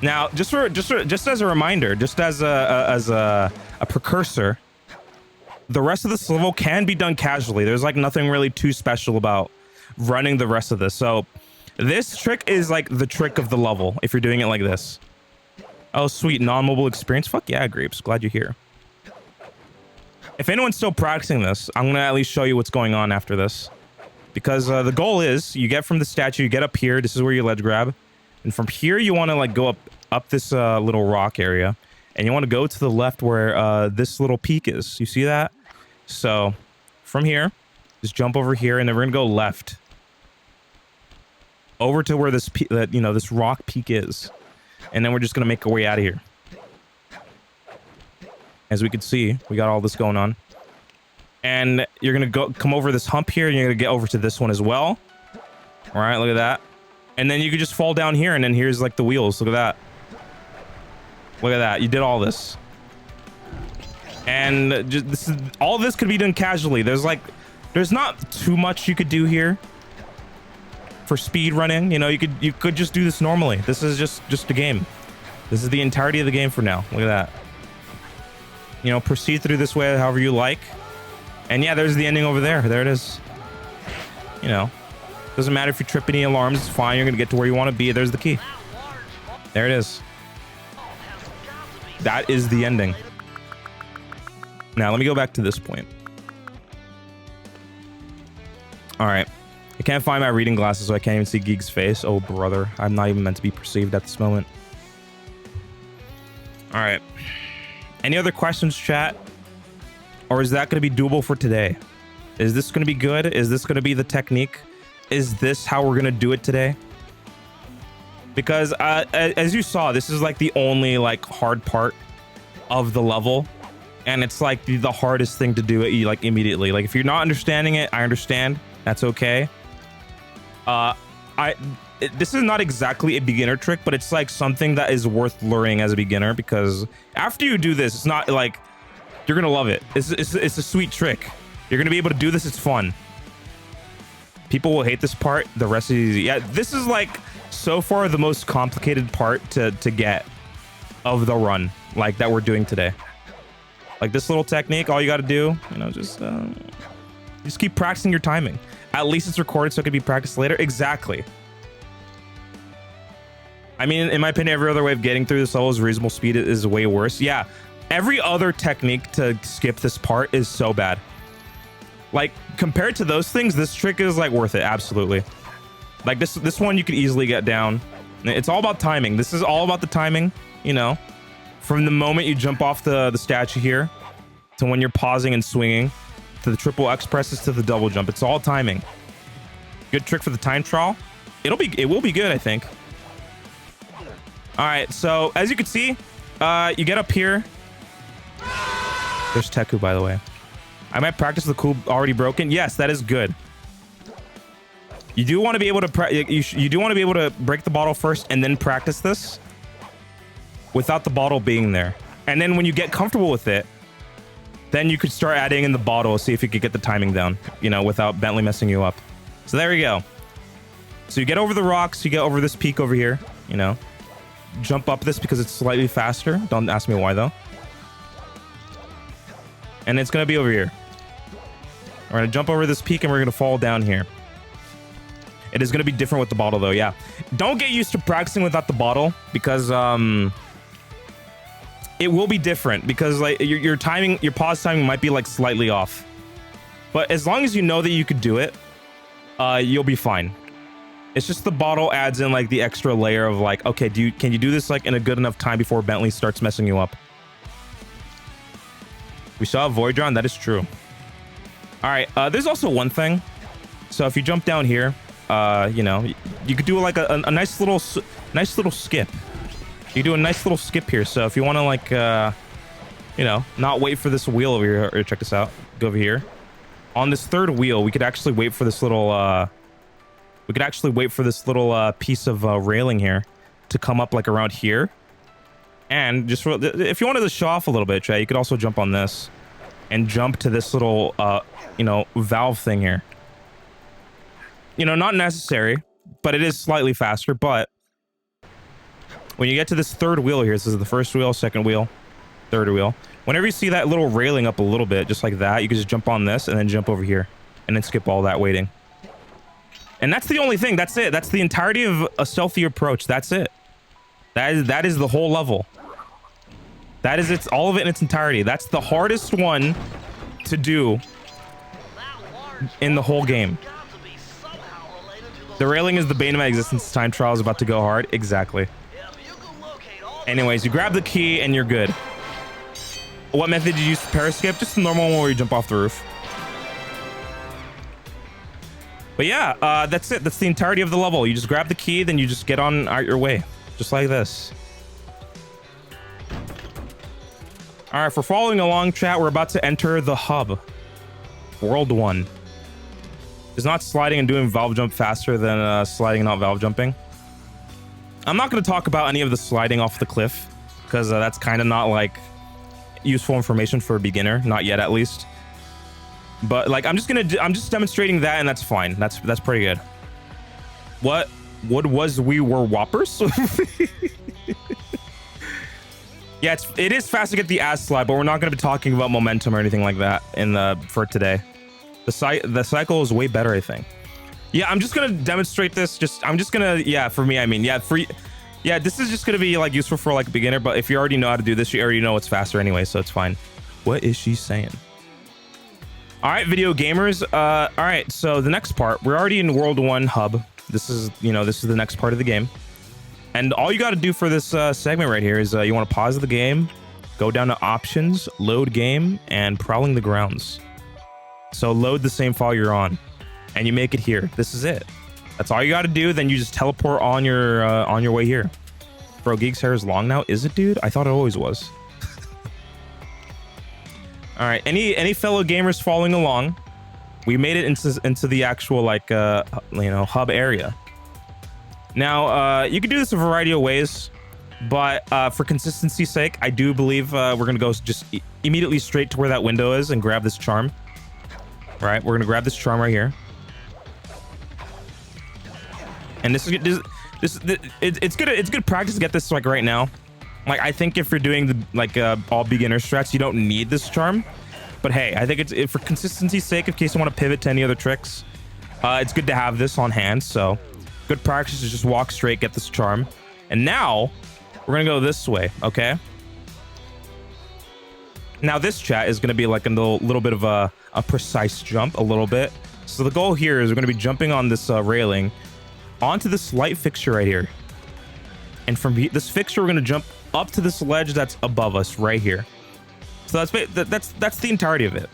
Now, just as a reminder, just as a precursor, the rest of this level can be done casually. There's like nothing really too special about running the rest of this. So this trick is like the trick of the level if you're doing it like this. Oh, sweet. Non-mobile experience. Fuck yeah, Grapes. Glad you're here. If anyone's still practicing this, I'm going to at least show you what's going on after this. Because the goal is you get from the statue, you get up here. This is where you ledge grab. And from here, you want to like go up this little rock area. And you want to go to the left where this little peak is. You see that? So from here, just jump over here, and then we're gonna go left over to where this this rock peak is, and then we're just gonna make our way out of here. As we can see, we got all this going on, and you're gonna come over this hump here, and you're gonna get over to this one as well. All right, look at that, and then you could just fall down here, and then here's like the wheels. Look at that. Look at that. You did all this. And just all this could be done casually. There's not too much you could do here for speed running. You know, you could just do this normally. This is just a game. This is the entirety of the game for now. Look at that. You know, proceed through this way however you like. And yeah, there's the ending over there. There it is. You know, doesn't matter if you trip any alarms. It's fine. You're gonna get to where you want to be. There's the key. There it is. That is the ending. Now, let me go back to this point. All right. I can't find my reading glasses, so I can't even see Geek's face. Oh, brother. I'm not even meant to be perceived at this moment. All right. Any other questions, chat? Or is that going to be doable for today? Is this going to be good? Is this going to be the technique? Is this how we're going to do it today? Because as you saw, this is like the only like hard part of the level. And it's like the hardest thing to do it like immediately. Like if you're not understanding it, I understand. That's okay. This is not exactly a beginner trick, but it's like something that is worth learning as a beginner, because after you do this, it's not like you're gonna love it. It's a sweet trick. You're gonna be able to do this. It's fun. People will hate this part. The rest is easy. Yeah, this is like so far the most complicated part to get of the run, like that we're doing today. Like this little technique, all you got to do, you know, just keep practicing your timing. At least it's recorded so it can be practiced later. Exactly. I mean, in my opinion, every other way of getting through this level is reasonable speed is way worse. Yeah, every other technique to skip this part is so bad. Like compared to those things, this trick is like worth it. Absolutely. Like this one you could easily get down. It's all about timing. This is all about the timing, you know. From the moment you jump off the statue here to when you're pausing and swinging to the triple X presses to the double jump. It's all timing. Good trick for the time trial. It will be good, I think. All right, so as you can see, you get up here. There's Teku, by the way. I might practice the cool already broken. Yes, that is good. You do want to be able to you do want to be able to break the bottle first and then practice this without the bottle being there. And then when you get comfortable with it, then you could start adding in the bottle, see if you could get the timing down, you know, without Bentley messing you up. So there you go. So you get over the rocks, you get over this peak over here, you know, jump up this because it's slightly faster. Don't ask me why though. And it's going to be over here. We're going to jump over this peak and we're going to fall down here. It is going to be different with the bottle though. Yeah. Don't get used to practicing without the bottle because it will be different because like your timing, your pause timing might be like slightly off. But as long as you know that you could do it, you'll be fine. It's just the bottle adds in like the extra layer of like, okay, can you do this like in a good enough time before Bentley starts messing you up? We saw a Voidron. That is true. All right. There's also one thing. So if you jump down here, you know, you could do like a nice little skip. You do a nice little skip here. So if you want to like, you know, not wait for this wheel over here, or check this out. Go over here. On this third wheel, we could actually wait for this little, piece of railing here to come up like around here. And just for, if you wanted to show off a little bit, Trey, you could also jump on this and jump to this little, you know, valve thing here. You know, not necessary, but it is slightly faster. But when you get to this third wheel here, this is the first wheel, second wheel, third wheel. Whenever you see that little railing up a little bit, just like that, you can just jump on this and then jump over here and then skip all that waiting. And that's the only thing. That's it. That's the entirety of a stealthy approach. That's it. That is the whole level. That is all of it in its entirety. That's the hardest one to do in the whole game. The railing is the bane of my existence. Time trial is about to go hard. Exactly. Anyways, you grab the key and you're good. What method did you use for paraskip? Just the normal one where you jump off the roof. But yeah, that's it. That's the entirety of the level. You just grab the key, then you just get on out your way. Just like this. All right, for following along, chat, we're about to enter the hub. World 1. Is not sliding and doing valve jump faster than sliding and not valve jumping? I'm not going to talk about any of the sliding off the cliff because that's kind of not like useful information for a beginner, not yet at least. But like I'm just demonstrating that, and that's fine. That's pretty good. What was we were whoppers? Yeah, it is fast to get the ass slide, but we're not going to be talking about momentum or anything like that for today. The cycle is way better, I think. Yeah, I'm just gonna demonstrate this. For me, I mean, this is just gonna be like useful for like a beginner. But if you already know how to do this, you already know it's faster anyway, so it's fine. What is she saying? All right, video gamers. All right, so the next part, we're already in World 1 hub. This is the next part of the game. And all you got to do for this segment right here is you want to pause the game, go down to options, load game, and prowling the grounds. So load the same file you're on, and you make it here. This is it. That's all you got to do. Then you just teleport on your way here. Bro, Geek's hair is long now. Is it, dude? I thought it always was. All right. Any fellow gamers following along? We made it into the actual like hub area. Now you can do this a variety of ways, but for consistency's sake, I do believe we're gonna go just immediately straight to where that window is and grab this charm. Right, we're gonna grab this charm right here, and it's good practice to get this like right now. Like I think if you're doing the all beginner strats, you don't need this charm. But hey, I think it's for consistency's sake, in case you want to pivot to any other tricks, it's good to have this on hand. So good practice is just walk straight, get this charm, and now we're gonna go this way. Okay. Now this chat is gonna be like a little bit of a precise jump, a little bit. So the goal here is we're gonna be jumping on this railing onto this light fixture right here, and from this fixture we're gonna jump up to this ledge that's above us right here. So that's the entirety of it.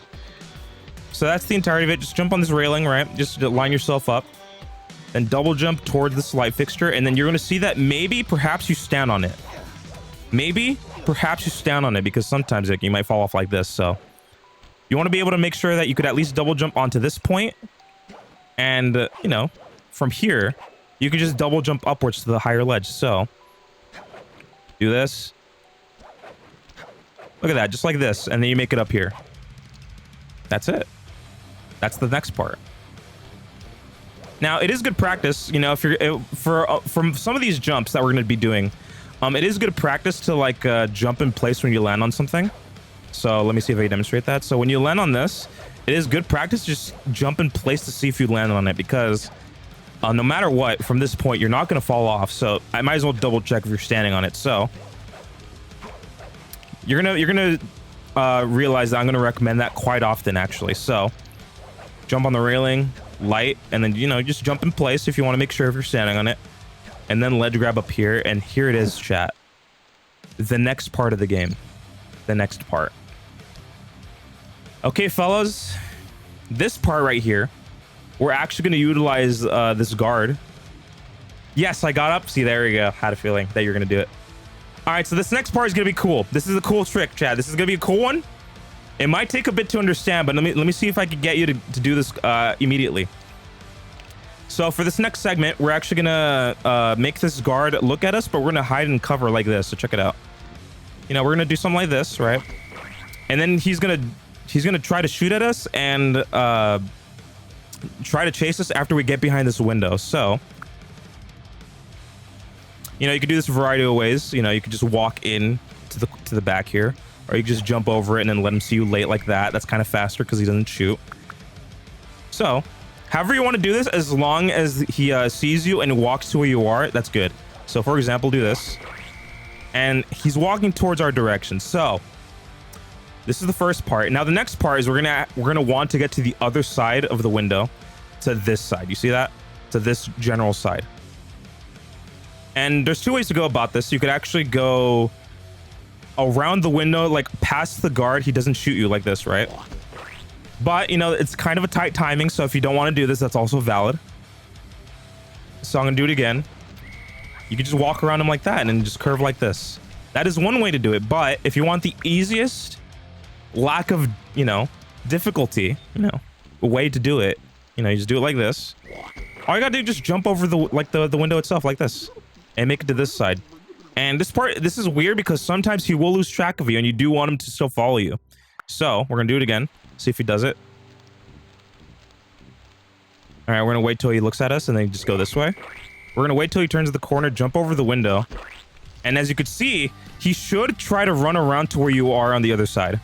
So that's the entirety of it. Just jump on this railing, right? Just line yourself up, then double jump towards this light fixture, and then you're gonna see that perhaps you stand on it. Perhaps you stand on it, because sometimes you might fall off like this. So you want to be able to make sure that you could at least double jump onto this point, and from here you can just double jump upwards to the higher ledge. So do this. Look at that, just like this, and then you make it up here. That's it. That's the next part. Now it is good practice, if you're from some of these jumps that we're going to be doing. It is good practice to like jump in place when you land on something. So let me see if I can demonstrate that. So when you land on this, it is good practice to just jump in place to see if you land on it, because no matter what, from this point, you're not going to fall off. So I might as well double check if you're standing on it. So you're gonna realize that I'm gonna recommend that quite often, actually. So jump on the railing, light, and then, you know, just jump in place if you want to make sure if you're standing on it, and then ledge grab up here. And here it is, chat. The next part of the game. The next part. Okay, fellas, this part right here, we're actually going to utilize this guard. Yes, I got up. See, there you go. Had a feeling that you're going to do it. All right, so this next part is going to be cool. This is a cool trick, Chad. This is going to be a cool one. It might take a bit to understand, but let me see if I can get you to do this immediately. So for this next segment, we're actually going to make this guard look at us, but we're going to hide and cover like this. So check it out. You know, we're going to do something like this, right? And then he's going to try to shoot at us and try to chase us after we get behind this window. So, you know, you can do this a variety of ways. You know, you could just walk in to the back here, or you can just jump over it and then let him see you late like that. That's kind of faster because he doesn't shoot. So, however you want to do this, as long as he sees you and walks to where you are, that's good. So, for example, do this, and he's walking towards our direction. So, this is the first part. Now the next part is we're gonna want to get to the other side of the window, to this side. You see that? To this general side. And there's two ways to go about this. You could actually go around the window, like past the guard. He doesn't shoot you like this, right? But, you know, it's kind of a tight timing. So if you don't want to do this, that's also valid. So I'm gonna do it again. You can just walk around him like that and then just curve like this. That is one way to do it. But if you want the easiest, lack of, you know, difficulty, you know, a way to do it, you know, you just do it like this. All you gotta do is just jump over the window itself like this and make it to this side. And this is weird because sometimes he will lose track of you and you do want him to still follow you. So we're gonna do it again, see if he does it. All right, we're gonna wait till he looks at us and then just go this way. We're gonna wait till he turns the corner, jump over the window, and as you can see, he should try to run around to where you are on the other side.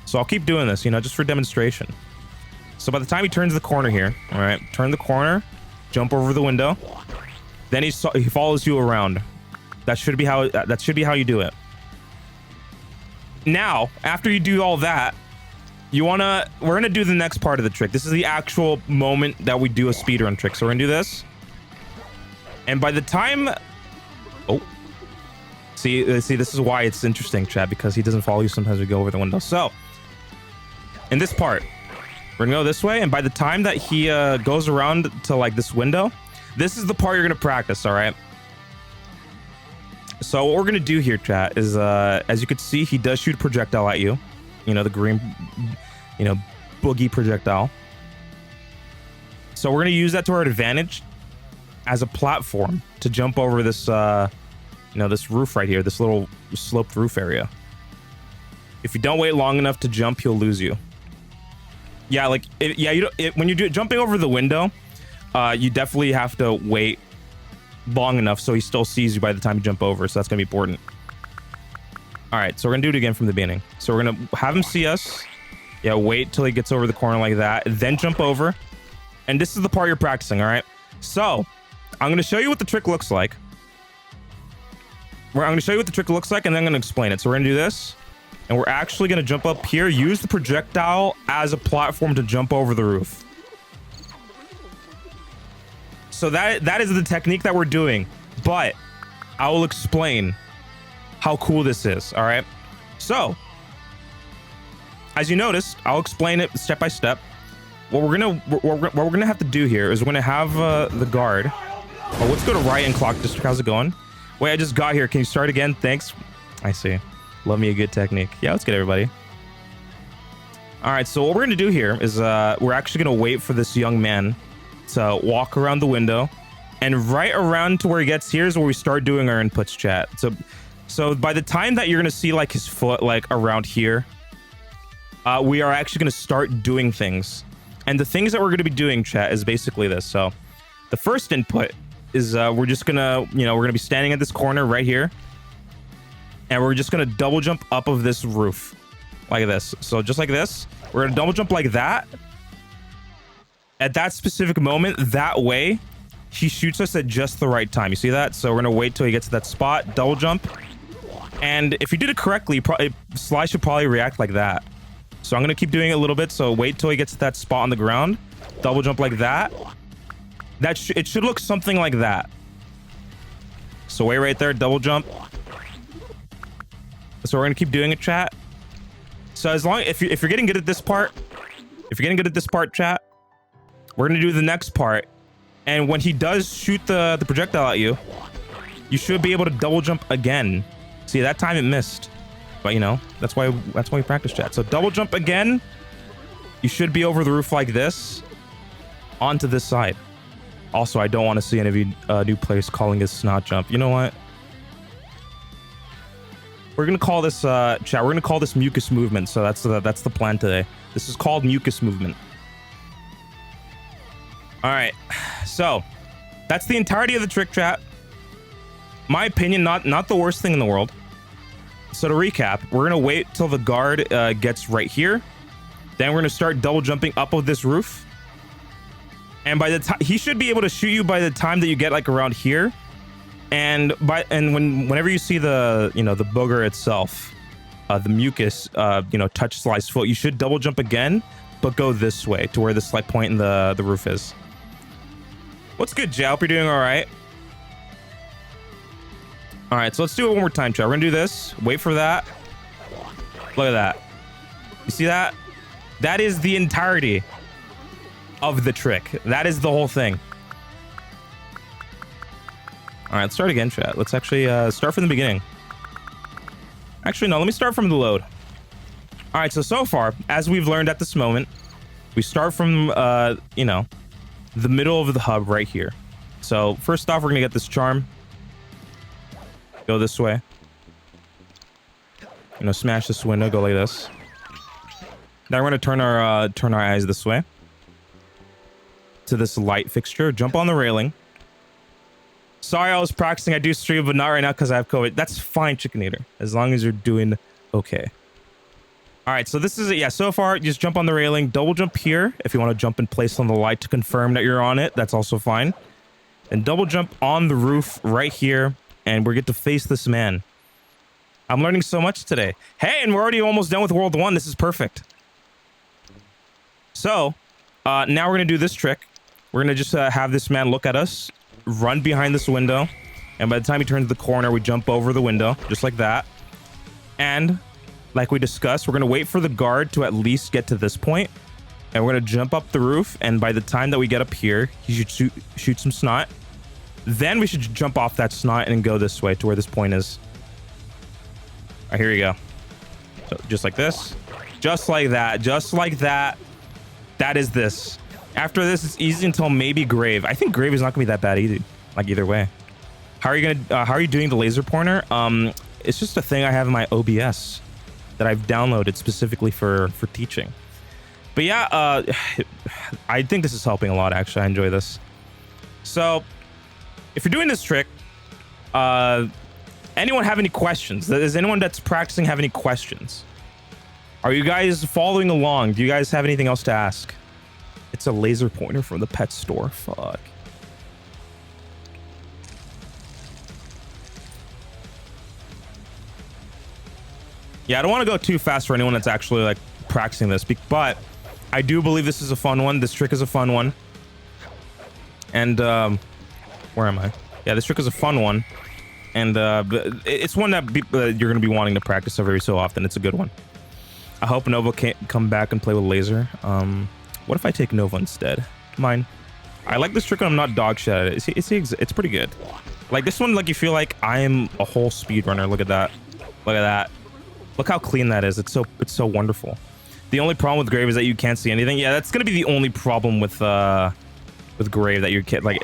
So I'll keep doing this, you know, just for demonstration. So by the time he turns the corner here, all right, turn the corner, jump over the window, then he follows you around. That should be how you do it. Now, after you do all that, we're gonna do the next part of the trick. This is the actual moment that we do a speedrun trick. So we're gonna do this, and by the time, see, this is why it's interesting, Chad, because he doesn't follow you. Sometimes we go over the window. So in this part, we're gonna go this way, and by the time that he goes around to like this window, this is the part you're gonna practice. All right. So what we're gonna do here, chat, is as you can see, he does shoot a projectile at you. You know, the green, you know, boogie projectile. So we're gonna use that to our advantage as a platform to jump over this, you know, this roof right here, this little sloped roof area. If you don't wait long enough to jump, he'll lose you. Yeah, like, when you're jumping over the window, you definitely have to wait long enough so he still sees you by the time you jump over. So that's gonna be important. All right, so we're gonna do it again from the beginning. So we're gonna have him see us. Yeah, wait till he gets over the corner like that, then jump over. And this is the part you're practicing, all right? So I'm gonna show you what the trick looks like. I'm gonna show you what the trick looks like, and then I'm gonna explain it. So we're gonna do this, and we're actually gonna jump up here, use the projectile as a platform to jump over the roof. So that is the technique that we're doing, but I will explain how cool this is. All right. So as you noticed, I'll explain it step by step. What we're gonna have to do here is we're gonna have the guard. Oh, let's go to Riot and Clock District. How's it going? Wait, I just got here. Can you start again? Thanks. I see. Love me a good technique. Yeah, let's get everybody. All right. So what we're gonna do here is we're actually gonna wait for this young man to walk around the window, and right around to where he gets here is where we start doing our inputs, chat. So by the time that you're gonna see like his foot like around here, we are actually gonna start doing things. And the things that we're gonna be doing, chat, is basically this. So the first input is we're just gonna, you know, we're gonna be standing at this corner right here, and we're just gonna double jump up of this roof like this. So just like this, we're gonna double jump like that. At that specific moment, that way he shoots us at just the right time. You see that? So we're gonna wait till he gets to that spot, double jump. And if you did it correctly, Sly should probably react like that. So I'm gonna keep doing it a little bit. So wait till he gets to that spot on the ground, double jump like that. It should look something like that. So wait right there, double jump. So we're gonna keep doing it, chat. So as long if you're getting good at this part, chat, we're gonna do the next part. And when he does shoot the projectile at you, you should be able to double jump again. See, that time it missed, but you know that's why we practice, chat. So double jump again. You should be over the roof like this, onto this side. Also, I don't want to see any of you new players calling this snot jump. You know what? We're gonna call this chat. We're gonna call this mucus movement. So that's the plan today. This is called mucus movement. All right. So that's the entirety of the trick, chat. My opinion, not the worst thing in the world. So to recap, we're gonna wait till the guard gets right here. Then we're gonna start double jumping up of this roof. And by the time he should be able to shoot you by the time that you get like around here. And whenever you see the the booger itself, the mucus touch Sly's foot, you should double jump again, but go this way to where the slight point in the roof is. What's good, Jay? I hope you're doing all right. All right, so let's do it one more time, chat. We're gonna do this. Wait for that. Look at that. You see that? That is the entirety of the trick. That is the whole thing. All right, let's start again, chat. Let's actually start from the beginning. Actually, no, let me start from the load. All right, so far, as we've learned at this moment, we start from, the middle of the hub right here. So first off, we're gonna get this charm. Go this way. Smash this window, go like this. Now we're gonna turn our eyes this way. To this light fixture, jump on the railing. Sorry, I was practicing. I do stream, but not right now because I have COVID. That's fine, Chicken Eater, as long as you're doing okay. All right, so this is it. Yeah, so far, just jump on the railing, double jump here if you want to jump in place on the light to confirm that you're on it. That's also fine. And double jump on the roof right here, and we get to face this man. I'm learning so much today. Hey, and we're already almost done with World 1. This is perfect. So, now we're going to do this trick. We're going to just have this man look at us, run behind this window, and by the time he turns the corner, we jump over the window, just like that. And like we discussed, we're going to wait for the guard to at least get to this point, and we're going to jump up the roof, and by the time that we get up here, he should shoot some snot. Then we should jump off that snot and go this way to where this point is. All right, here you go. So just like this. Just like that. Just like that. That is this. After this, it's easy until maybe Grave. I think Grave is not gonna be that bad either. Like either way. How are you doing the laser pointer? It's just a thing I have in my OBS that I've downloaded specifically for teaching. But yeah, I think this is helping a lot. Actually, I enjoy this. So, if you're doing this trick, anyone have any questions? Does anyone that's practicing have any questions? Are you guys following along? Do you guys have anything else to ask? It's a laser pointer from the pet store. Fuck. Yeah, I don't want to go too fast for anyone that's actually like practicing this, but I do believe this is a fun one. This trick is a fun one. And where am I? Yeah, this trick is a fun one. And it's one that you're going to be wanting to practice every so often. It's a good one. I hope Nova can't come back and play with laser. What if I take Nova instead? Mine. I like this trick and I'm not dog shit at it. It's pretty good. Like this one, like you feel like I am a whole speedrunner. Look at that. Look at that. Look how clean that is. It's so wonderful. The only problem with Grave is that you can't see anything. Yeah, that's gonna be the only problem with Grave, that your kid, like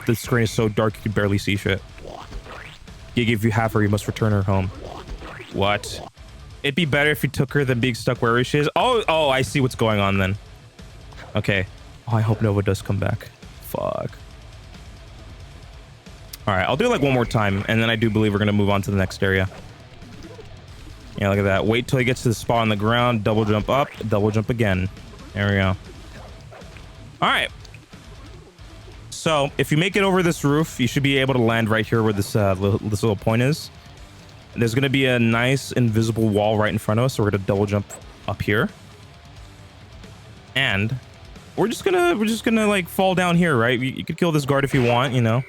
the screen is so dark you can barely see shit. If you have her, you must return her home. What? It'd be better if you took her than being stuck where she is. Oh, I see what's going on then. Okay. Oh, I hope Nova does come back. Fuck. All right, I'll do it like one more time, and then I do believe we're gonna move on to the next area. Yeah, look at that. Wait till he gets to the spot on the ground. Double jump up. Double jump again. There we go. All right. So if you make it over this roof, you should be able to land right here where this this little point is. There's going to be a nice invisible wall right in front of us, so we're going to double jump up here. And we're just gonna like fall down here, right? You could kill this guard if you want, you know.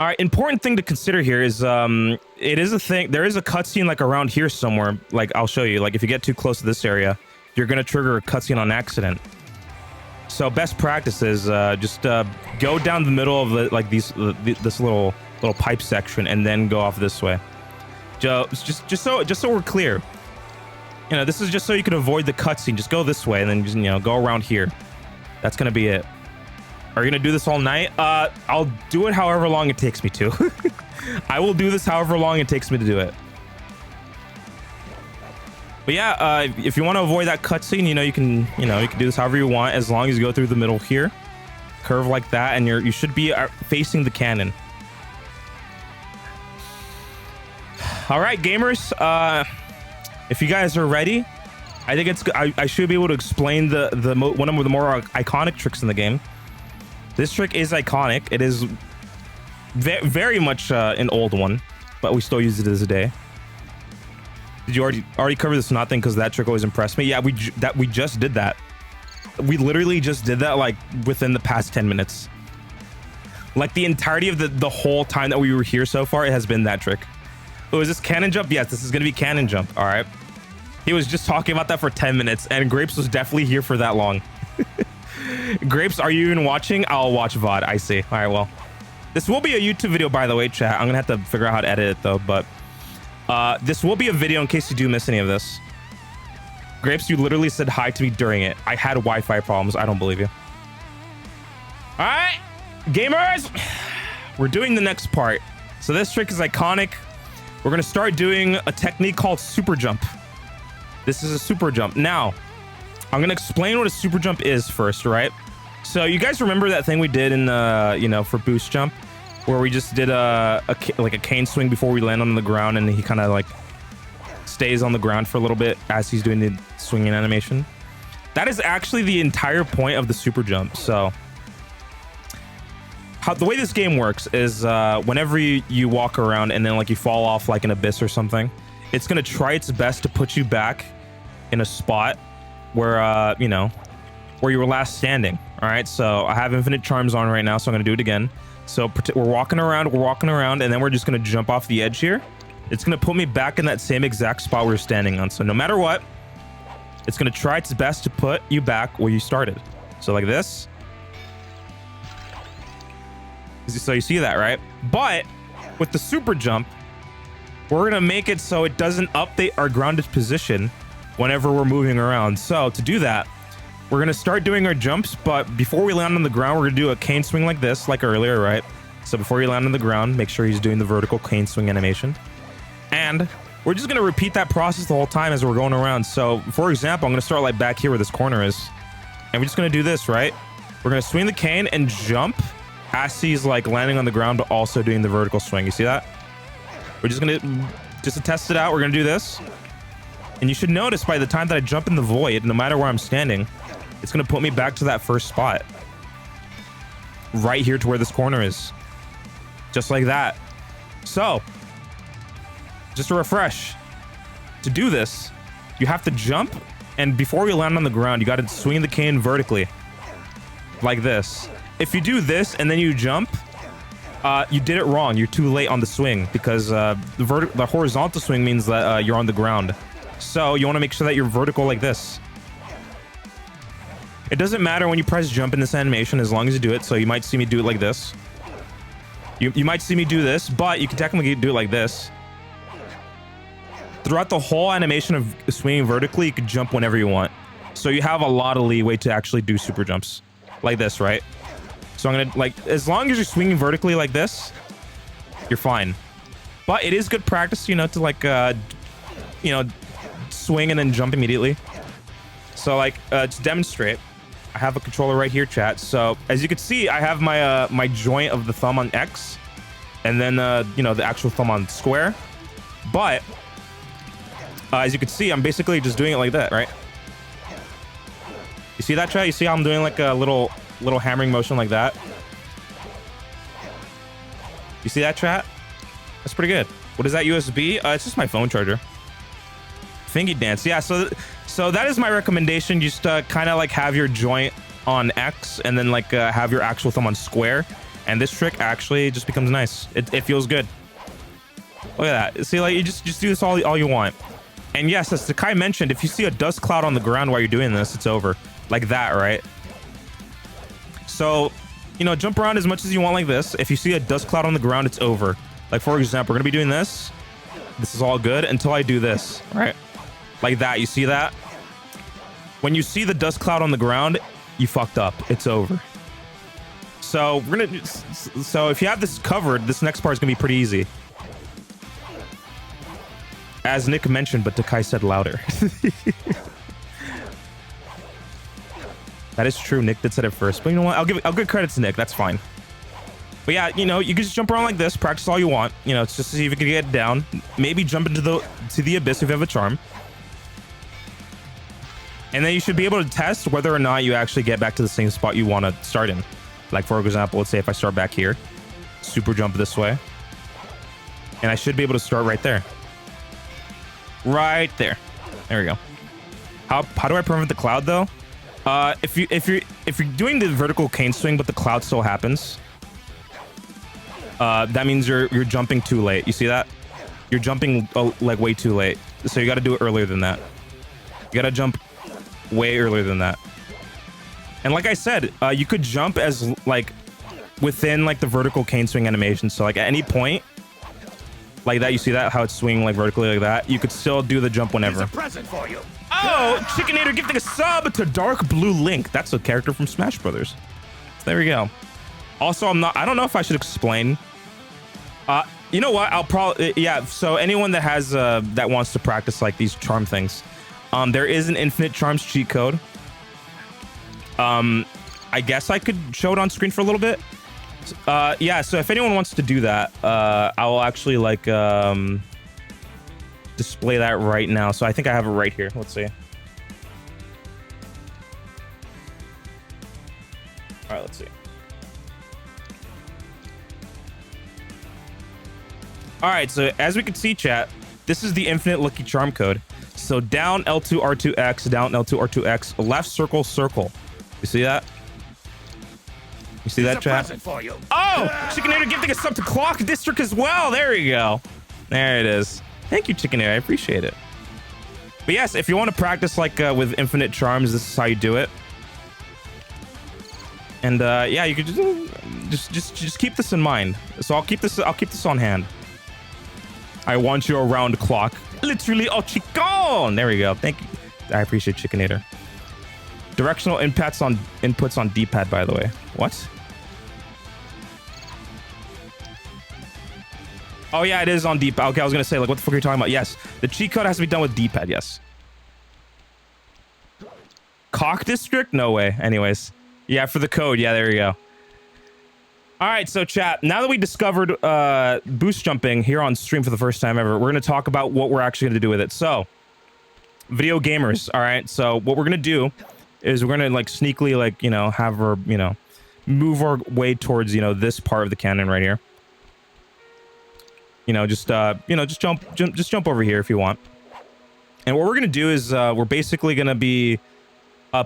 All right, important thing to consider here is it is a thing. There is a cutscene like around here somewhere. Like I'll show you. Like if you get too close to this area, you're gonna trigger a cutscene on accident. So best practice is just go down the middle of the, like this little pipe section and then go off this way. Just so we're clear. You know, this is just so you can avoid the cutscene. Just go this way and then just, you know, go around here. That's gonna be it. Are you gonna do this all night? I'll do it however long it takes me to. I will do this however long it takes me to do it. But yeah, if you want to avoid that cutscene, you can do this however you want, as long as you go through the middle here, curve like that, and you should be facing the cannon. All right, gamers. If you guys are ready, I think I should be able to explain one of the more iconic tricks in the game. This trick is iconic. It is very much an old one, but we still use it as a day. Did you already cover this knot thing? Because that trick always impressed me. Yeah, we just did that. We literally just did that like within the past 10 minutes. Like the entirety of the whole time that we were here so far, it has been that trick. Oh, is this cannon jump? Yes, this is gonna be cannon jump. All right. He was just talking about that for 10 minutes, and Grapes was definitely here for that long. Grapes, are you even watching? I'll watch VOD. I see. All right, well, this will be a YouTube video, by the way, chat. I'm gonna have to figure out how to edit it though, but this will be a video in case you do miss any of this. Grapes, you literally said hi to me during it. I had Wi-Fi problems. I don't believe you. All right, gamers, we're doing the next part. So this trick is iconic. We're gonna start doing a technique called super jump. This is a super jump. Now, I'm gonna explain what a super jump is first, right? So you guys remember that thing we did in for boost jump, where we just did a cane swing before we land on the ground, and he kind of like stays on the ground for a little bit as he's doing the swinging animation. That is actually the entire point of the super jump. So the way this game works is whenever you walk around and then like you fall off like an abyss or something, it's gonna try its best to put you back in a spot where where you were last standing. All right, so I have infinite charms on right now, so I'm gonna do it again. So we're walking around, and then we're just gonna jump off the edge here. It's gonna put me back in that same exact spot we were standing on. So no matter what, it's gonna try its best to put you back where you started. So like this. So you see that, right? But with the super jump, we're gonna make it so it doesn't update our grounded position whenever we're moving around. So to do that, we're gonna start doing our jumps, but before we land on the ground, we're gonna do a cane swing like this, like earlier, right? So before you land on the ground, make sure he's doing the vertical cane swing animation. And we're just gonna repeat that process the whole time as we're going around. So for example, I'm gonna start like back here where this corner is, and we're just gonna do this, right? We're gonna swing the cane and jump as he's like landing on the ground, but also doing the vertical swing. You see that? We're just gonna, just to test it out, we're gonna do this. And you should notice by the time that I jump in the void, no matter where I'm standing, it's gonna put me back to that first spot. Right here to where this corner is. Just like that. So, just to refresh, to do this, you have to jump, and before you land on the ground, you gotta swing the cane vertically. Like this. If you do this and then you jump, you did it wrong. You're too late on the swing, because the horizontal swing means that you're on the ground. So you want to make sure that you're vertical like this. It doesn't matter when you press jump in this animation as long as you do it. So you might see me do it like this. You might see me do this, but you can technically do it like this. Throughout the whole animation of swinging vertically, you can jump whenever you want. So you have a lot of leeway to actually do super jumps like this, right? So I'm gonna, like, as long as you're swinging vertically like this, you're fine. But it is good practice, to like, swing and then jump immediately. So like, to demonstrate, I have a controller right here, chat. So as you can see, I have my my joint of the thumb on X, and then the actual thumb on square. But as you can see, I'm basically just doing it like that, right? You see that, chat? You see how I'm doing like a little little hammering motion like that. You see that, chat? That's pretty good. What is that USB? It's just my phone charger. Thingy dance. Yeah, so that is my recommendation. Just kind of like have your joint on X and then like have your actual thumb on square. And this trick actually just becomes nice. It feels good. Look at that. See, like you just do this all you want. And yes, as Takai mentioned, if you see a dust cloud on the ground while you're doing this, it's over. Like that, right? So, you know, jump around as much as you want like this. If you see a dust cloud on the ground, it's over. Like, for example, we're going to be doing this. This is all good until I do this, right? Like that. You see that? When you see the dust cloud on the ground, you fucked up. It's over. So if you have this covered, this next part is going to be pretty easy. As Nick mentioned, but Takai said louder. That is true. Nick did say it first, but you know what? I'll give credit to Nick. That's fine. But yeah, you know, you can just jump around like this, practice all you want. You know, it's just to see if you can get it down. Maybe jump into the abyss if you have a charm. And then you should be able to test whether or not you actually get back to the same spot you want to start in. Like, for example, let's say if I start back here, super jump this way, and I should be able to start right there. Right there. There we go. How do I prevent the cloud though? If you're doing the vertical cane swing but the cloud still happens, that means you're jumping too late. You see that? You're jumping like way too late. So you got to do it earlier than that. You got to jump way earlier than that. And like I said, you could jump as like within like the vertical cane swing animation. So like at any point like that, you see that how it's swinging like vertically like that. You could still do the jump whenever. Here's a present for you. Oh, Chickenator gifting a sub to Dark Blue Link. That's a character from Smash Brothers. There we go. Also, I don't know if I should explain. You know what? I'll probably, yeah. So anyone that has, that wants to practice like these charm things, there is an Infinite Charms cheat code. I guess I could show it on screen for a little bit. Yeah. So if anyone wants to do that, I will actually like, display that right now. So I think I have it right here. Let's see. All right, let's see. All right, so as we can see, chat, this is the Infinite Lucky Charm code. So down L2 R2X, down L2 R2X, left circle circle. You see that? You see that, chat? For you. Oh, Chickenator gifting a sub to Clock District as well. There you go. There it is. Thank you, Chickenator. I appreciate it. But yes, if you want to practice like with Infinite Charms, this is how you do it. And yeah, you could just keep this in mind. So I'll keep this on hand. I want you around clock. Literally, oh, Chicon. There we go. Thank you. I appreciate Chickenator. Directional inputs on D-pad, by the way. What? Oh yeah, it is on D-pad. Okay, I was gonna say, like, what the fuck are you talking about? Yes, the cheat code has to be done with D-pad. Yes. Cock District? No way. Anyways, yeah, for the code. Yeah, there you go. All right, so chat. Now that we discovered boost jumping here on stream for the first time ever, we're gonna talk about what we're actually gonna do with it. So, video gamers. All right. So what we're gonna do is we're gonna like sneakily like have her move our way towards this part of the cannon right here. Just jump over here if you want. And what we're gonna do is we're basically gonna be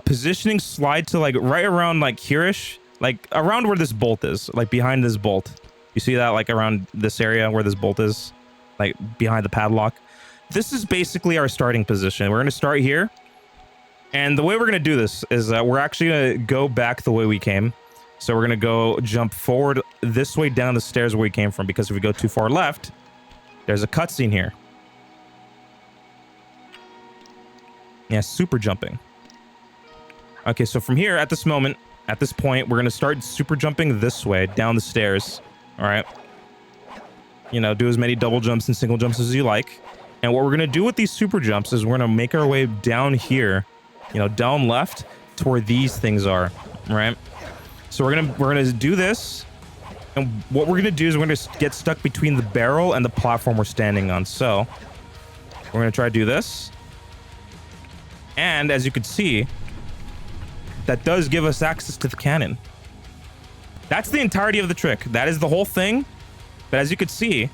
positioning slide to like right around like here-ish, like around where this bolt is, like behind this bolt. You see that, like around this area where this bolt is, like behind the padlock. This is basically our starting position. We're gonna start here, and the way we're gonna do this is we're actually gonna go back the way we came. So we're gonna go jump forward this way down the stairs where we came from, because if we go too far left, there's a cutscene here. Yeah, super jumping. Okay, so from here, at this moment, at this point, we're gonna start super jumping this way down the stairs. All right. Do as many double jumps and single jumps as you like. And what we're gonna do with these super jumps is we're gonna make our way down here, down left to where these things are, right? So we're gonna do this, and what we're gonna do is we're gonna get stuck between the barrel and the platform we're standing on. So we're gonna try to do this, and as you can see, that does give us access to the cannon. That's the entirety of the trick. That is the whole thing. But as you could see,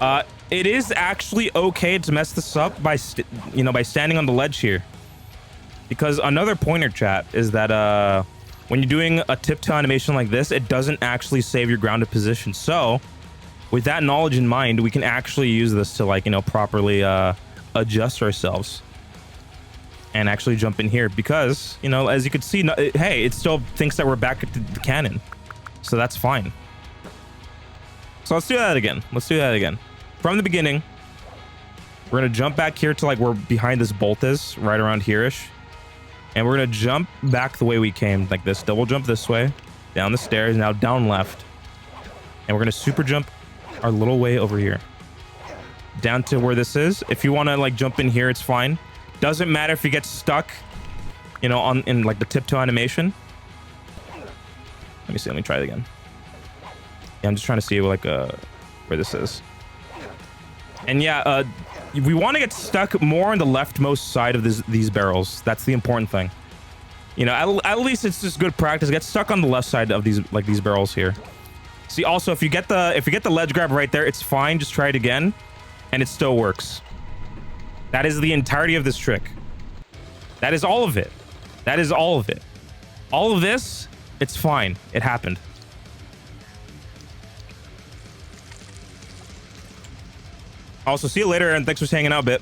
it is actually okay to mess this up by by standing on the ledge here. Because another pointer, chat, is that when you're doing a tiptoe animation like this, it doesn't actually save your grounded position. So with that knowledge in mind, we can actually use this to properly adjust ourselves and actually jump in here because, as you could see, hey, it still thinks that we're back at the cannon. So that's fine. So let's do that again. From the beginning, we're going to jump back here to where behind this bolt is, right around here-ish. And we're going to jump back the way we came, like this. Double jump this way, down the stairs, now down left. And we're going to super jump our little way over here. Down to where this is. If you want to jump in here, it's fine. Doesn't matter if you get stuck, in the tiptoe animation. Let me see. Let me try it again. Yeah, I'm just trying to see where this is. And yeah, we want to get stuck more on the leftmost side of these barrels. That's the important thing. At least it's just good practice. Get stuck on the left side of these barrels here. See, also if you get the ledge grab right there, it's fine. Just try it again, and it still works. That is the entirety of this trick. That is all of it. That is all of it. All of this, it's fine. It happened. Also, see you later, and thanks for hanging out, Bit.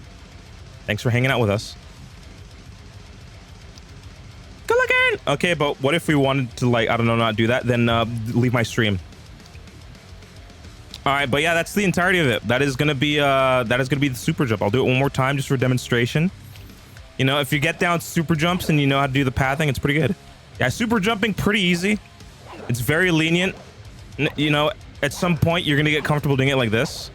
Thanks for hanging out with us. Good looking! Okay, but what if we wanted to, I don't know, not do that? Then leave my stream. All right, but yeah, that's the entirety of it. That is gonna be the super jump. I'll do it one more time just for demonstration. If you get down super jumps and you know how to do the pathing, it's pretty good. Yeah, super jumping, pretty easy. It's very lenient. At some point, you're gonna get comfortable doing it like this.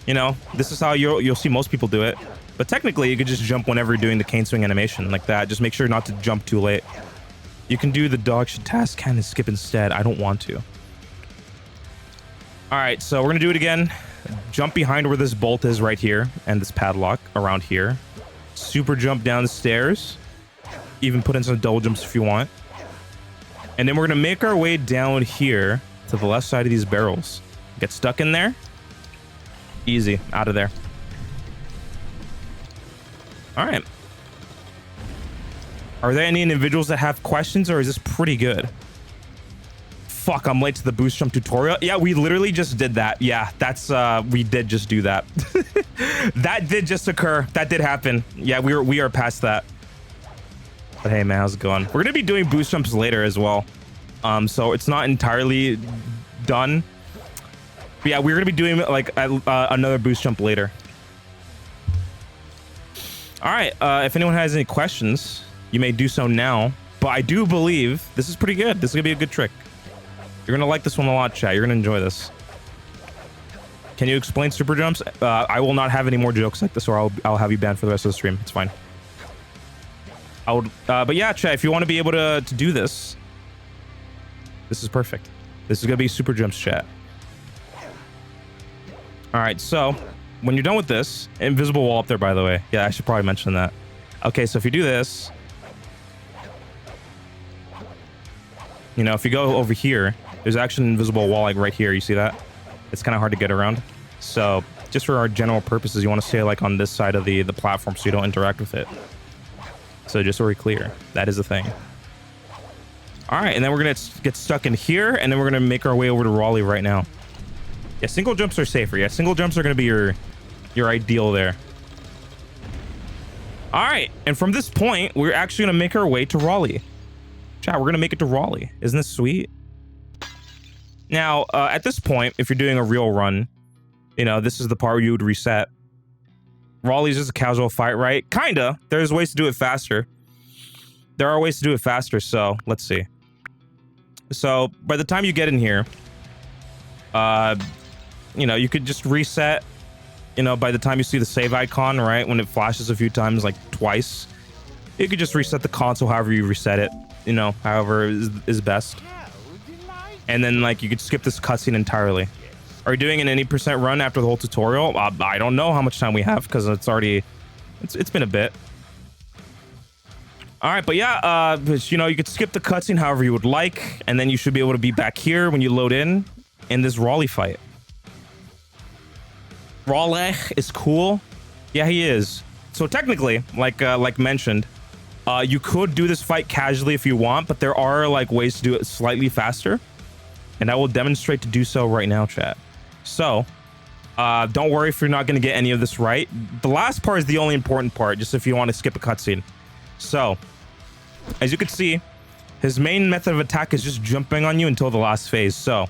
This is how you'll see most people do it. But technically, you could just jump whenever you're doing the cane swing animation like that. Just make sure not to jump too late. You can do the dog should task cannon skip instead. I don't want to. All right, so we're going to do it again. Jump behind where this bolt is right here and this padlock around here. Super jump down the stairs. Even put in some double jumps if you want. And then we're going to make our way down here to the left side of these barrels. Get stuck in there. Easy. Out of there. All right. Are there any individuals that have questions, or is this pretty good? Fuck, I'm late to the boost jump tutorial. Yeah, we literally just did that. Yeah, that's we did just do that. That did just occur. That did happen. Yeah, we are past that. But hey, man, how's it going? We're gonna be doing boost jumps later as well. So it's not entirely done. But yeah, we're gonna be doing another boost jump later. All right, if anyone has any questions, you may do so now. But I do believe this is pretty good. This is gonna be a good trick. You're gonna like this one a lot, chat. You're gonna enjoy this. Can you explain super jumps? I will not have any more jokes like this, or I'll have you banned for the rest of the stream. It's fine. But yeah, chat. If you want to be able to do this, this is perfect. This is gonna be super jumps, chat. All right, so when you're done with this, invisible wall up there, by the way. Yeah, I should probably mention that. Okay, so if you do this, if you go over here, there's actually an invisible wall right here. You see that? It's kind of hard to get around. So just for our general purposes, you want to stay on this side of the platform so you don't interact with it. So just so we're clear, that is the thing. All right, and then we're gonna get stuck in here, and then we're gonna make our way over to Raleigh right now. Yeah, single jumps are safer. Yeah, single jumps are gonna be your ideal there. All right, and from this point, we're actually gonna make our way to Raleigh. Chat, we're gonna make it to Raleigh. Isn't this sweet? Now, at this point, if you're doing a real run, this is the part where you would reset. Raleigh's just a casual fight, right? Kinda. There's ways to do it faster. There are ways to do it faster, so let's see. So by the time you get in here, you could just reset, by the time you see the save icon, right? When it flashes a few times, twice, you could just reset the console however you reset it, however is best. And then you could skip this cutscene entirely. Are you doing an 80% run after the whole tutorial? I don't know how much time we have because it's been a bit. All right, but yeah, but, you know, you could skip the cutscene however you would like, and then you should be able to be back here when you load in this Raleigh fight. Raleigh is cool. Yeah, he is. So technically, like mentioned, you could do this fight casually if you want, but there are like ways to do it slightly faster, and I will demonstrate to do so right now, chat. So don't worry if you're not going to get any of this right. The last part is the only important part, just if you want to skip a cutscene. So as you can see, his main method of attack is just jumping on you until the last phase. So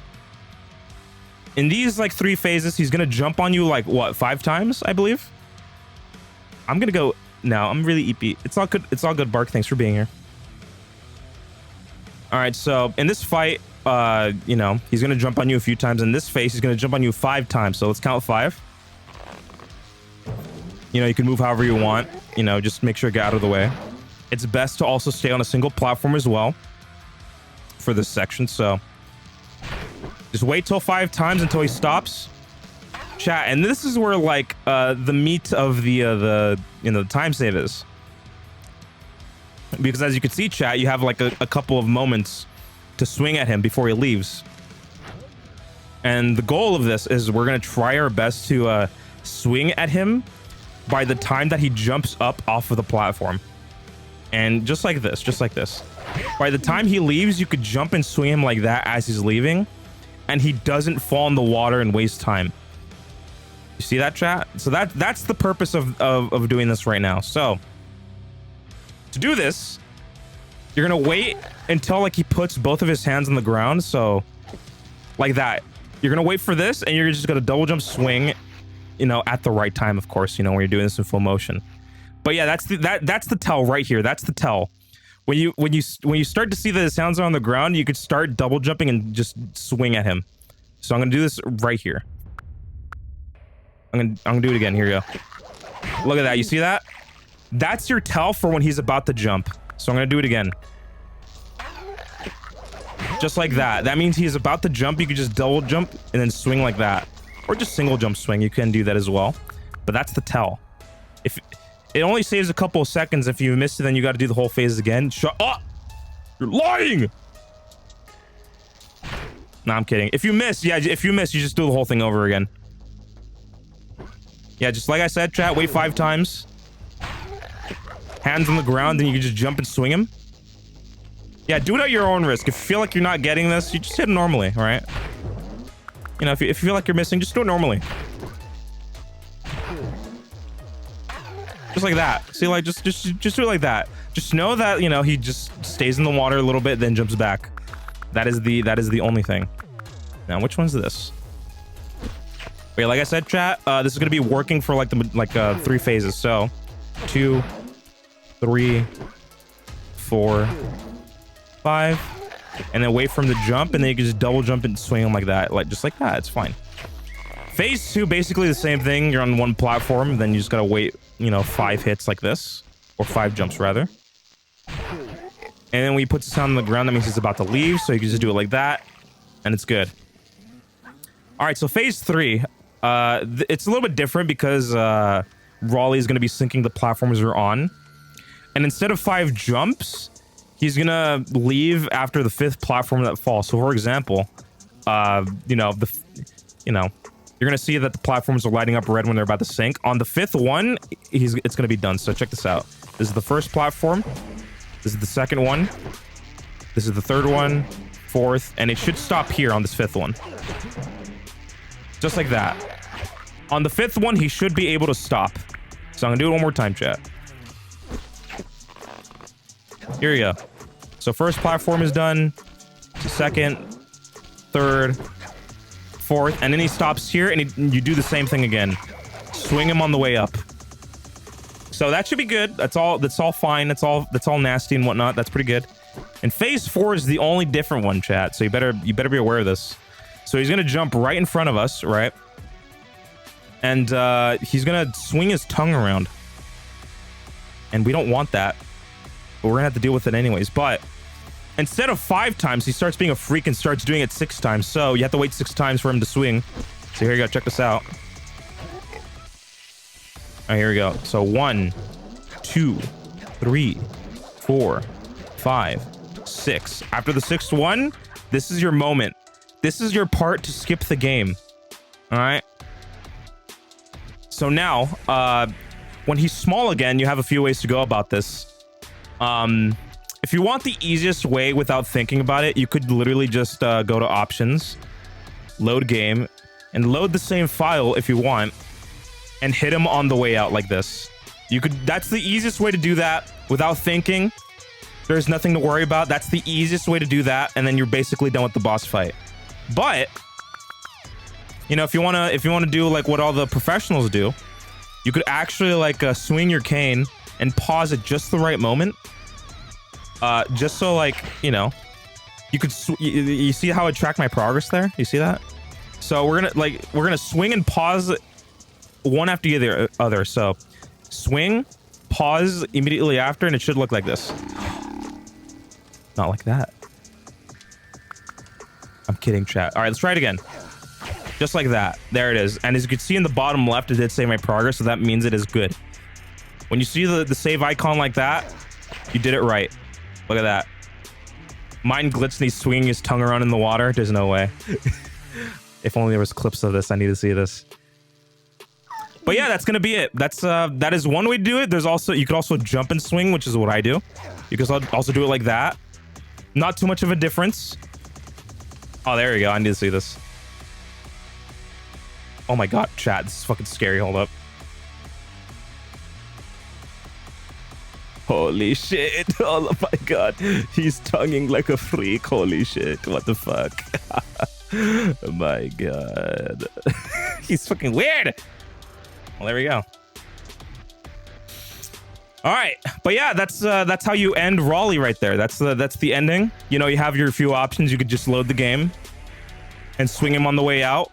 in these like 3 phases, he's going to jump on you like what, 5 times, I believe. I'm going to go now. I'm really EP. It's all good. It's all good, Bark. Thanks for being here. All right. So in this fight, you know, he's going to jump on you a few times. In this phase, he's going to jump on you 5 times. So let's count 5. You know, you can move however you want. You know, just make sure to get out of the way. It's best to also stay on a single platform as well for this section. So just wait till 5 times until he stops. Chat, and this is where like the meat of the you know, the time save is, because as you can see, chat, you have like a couple of moments to swing at him before he leaves. And the goal of this is we're gonna try our best to swing at him by the time that he jumps up off of the platform. And just like this, by the time he leaves, you could jump and swing him like that as he's leaving, and he doesn't fall in the water and waste time. You see that, chat? So that's the purpose of doing this right now. So to do this, you're gonna wait until like he puts both of his hands on the ground. So like that, you're gonna wait for this, and you're just gonna double jump swing, you know, at the right time, of course, you know, when you're doing this in full motion. But yeah, that's the tell right here. That's the tell. When you start to see that his hands are on the ground, you could start double jumping and just swing at him. So I'm gonna do this right here. I'm gonna do it again. Here you go. Look at that. You see that? That's your tell for when he's about to jump. So I'm gonna do it again. Just like that. That means he's about to jump. You could just double jump and then swing like that, or just single jump swing. You can do that as well. But that's the tell. If it only saves a couple of seconds, if you missed it, then you got to do the whole phase again. Shut up! You're lying. No, I'm kidding. If you miss, yeah, if you miss, you just do the whole thing over again. Yeah, just like I said, chat, wait 5 times. Hands on the ground, then you can just jump and swing him. Yeah, do it at your own risk. If you feel like you're not getting this, you just hit it normally, all right? You know, if you feel like you're missing, just do it normally. Just like that. See, like, just do it like that. Just know that, you know, he just stays in the water a little bit, then jumps back. That is the only thing. Now, which one's this? Wait, like I said, chat, this is gonna be working for like 3 phases. So 2, 3, 4, 5, and then wait for him to jump, and then you can just double jump and swing him like that, just like that. It's fine. Phase 2, basically the same thing. You're on one platform, then you just gotta wait, you know, 5 hits like this, or 5 jumps rather. And then when he puts his hand on the ground, that means he's about to leave. So you can just do it like that, and it's good. All right, so phase 3. It's a little bit different because Raleigh is going to be sinking the platforms we're on, and instead of 5 jumps, he's gonna leave after the 5th platform that falls. So, for example, you know, you're gonna see that the platforms are lighting up red when they're about to sink. On the 5th one, it's gonna be done. So check this out. This is the 1st platform. This is the 2nd one. This is the 3rd one, 4th, and it should stop here on this 5th one. Just like that. On the 5th one, he should be able to stop. So I'm gonna do it one more time, chat. Here you go. So 1st platform is done. 2nd, 3rd, 4th, and then he stops here, and you do the same thing again. Swing him on the way up. So that should be good. That's all fine. That's all nasty and whatnot. That's pretty good. And phase 4 is the only different one, chat. So you better be aware of this. So he's gonna jump right in front of us, right? And he's gonna swing his tongue around. And we don't want that, but we're gonna have to deal with it anyways. But instead of 5 times, he starts being a freak and starts doing it 6 times. So you have to wait 6 times for him to swing. So here you go. Check this out. All right, here we go. So 1, 2, 3, 4, 5, 6. After the 6th one, this is your moment. This is your part to skip the game. All right. So now, when he's small again, you have a few ways to go about this. If you want the easiest way without thinking about it, you could literally just go to options, load game, and load the same file if you want, and hit him on the way out like this. That's the easiest way to do that without thinking. There's nothing to worry about. That's the easiest way to do that, and then you're basically done with the boss fight. But you know, if you wanna do like what all the professionals do, you could actually like swing your cane and pause at just the right moment. Just so like, you know, you could you see how I track my progress there? You see that? So we're gonna swing and pause one after the other. So swing, pause immediately after, and it should look like this. Not like that. I'm kidding, chat. All right, let's try it again. Just like that. There it is. And as you can see in the bottom left, it did say my progress, so that means it is good. When you see the save icon like that, you did it right. Look at that. Mine glitched and he's swinging his tongue around in the water. There's no way. If only there was clips of this. I need to see this. But yeah, that's gonna be it. That is one way to do it. There's also, you could also jump and swing, which is what I do. You could also do it like that. Not too much of a difference. Oh, there we go. I need to see this. Oh my god, chat. This is fucking scary. Hold up. Holy shit. Oh my god. He's tonguing like a freak. Holy shit. What the fuck? Oh my god. He's fucking weird. Well, there we go. All right, but yeah, that's how you end Raleigh right there. That's the ending. You know, you have your few options. You could just load the game and swing him on the way out,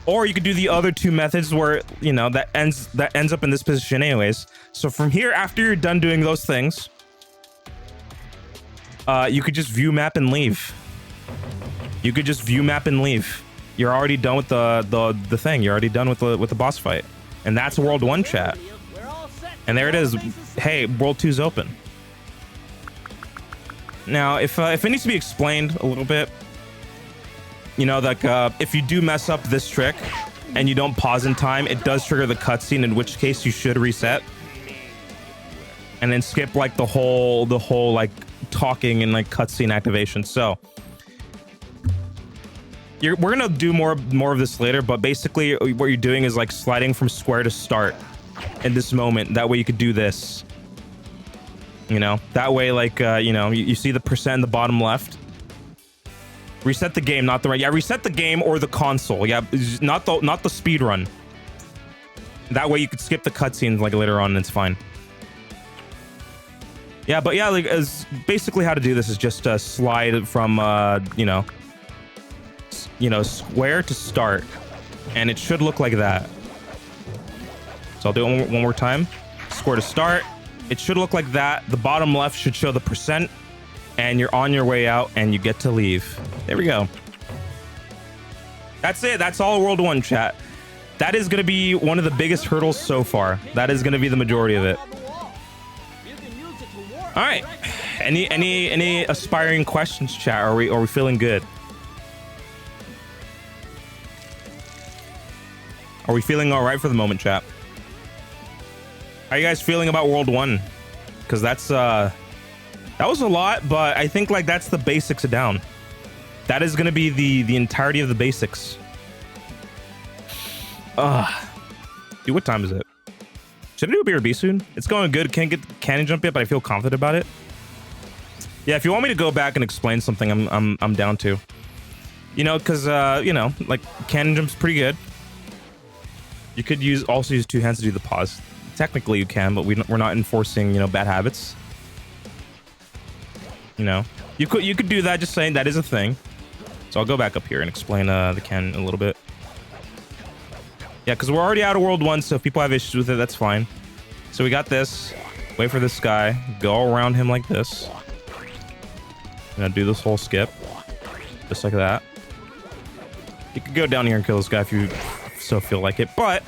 or you could do the other two methods where, you know, that ends up in this position anyways. So from here, after you're done doing those things, you could just view map and leave. You could just view map and leave. You're already done with the thing. You're already done with the boss fight, and that's World 1, chat. And there it is. Hey, World 2's open. Now, if it needs to be explained a little bit, you know, like if you do mess up this trick and you don't pause in time, it does trigger the cutscene, in which case you should reset and then skip like the whole like talking and like cutscene activation. So we're gonna do more of this later, but basically what you're doing is like sliding from square to start in this moment. That way you could do this, you know, that way, like you know, you see the percent in the bottom left. Reset the game, not the right. Yeah, reset the game or the console. Yeah, not the speed run. That way you could skip the cutscenes like later on and it's fine. Yeah, but yeah, like as basically how to do this is just slide from you know, square to start, and it should look like that. So I'll do it one more time. Square to start. It should look like that. The bottom left should show the percent, and you're on your way out, and you get to leave. There we go. That's it. That's all World 1, chat. That is going to be one of the biggest hurdles so far. That is going to be the majority of it. All right. Any aspiring questions, chat? Are we feeling good? Are we feeling all right for the moment, chat? How are you guys feeling about World 1? Because that's that was a lot, but I think like that's the basics down. That is going to be the entirety of the basics. Dude, what time is it? Should I do a BRB soon? It's going good. Can't get the cannon jump yet, but I feel confident about it. Yeah, if you want me to go back and explain something, I'm down to. You know, because you know, like cannon jump's pretty good. You could also use two hands to do the pause. Technically you can, but we're not enforcing, you know, bad habits. You know, you could do that. Just saying that is a thing. So I'll go back up here and explain the cannon a little bit. Yeah, because we're already out of World 1, so if people have issues with it, that's fine. So we got this. Wait for this guy. Go around him like this. You know, do this whole skip. Just like that. You could go down here and kill this guy if you so feel like it. But,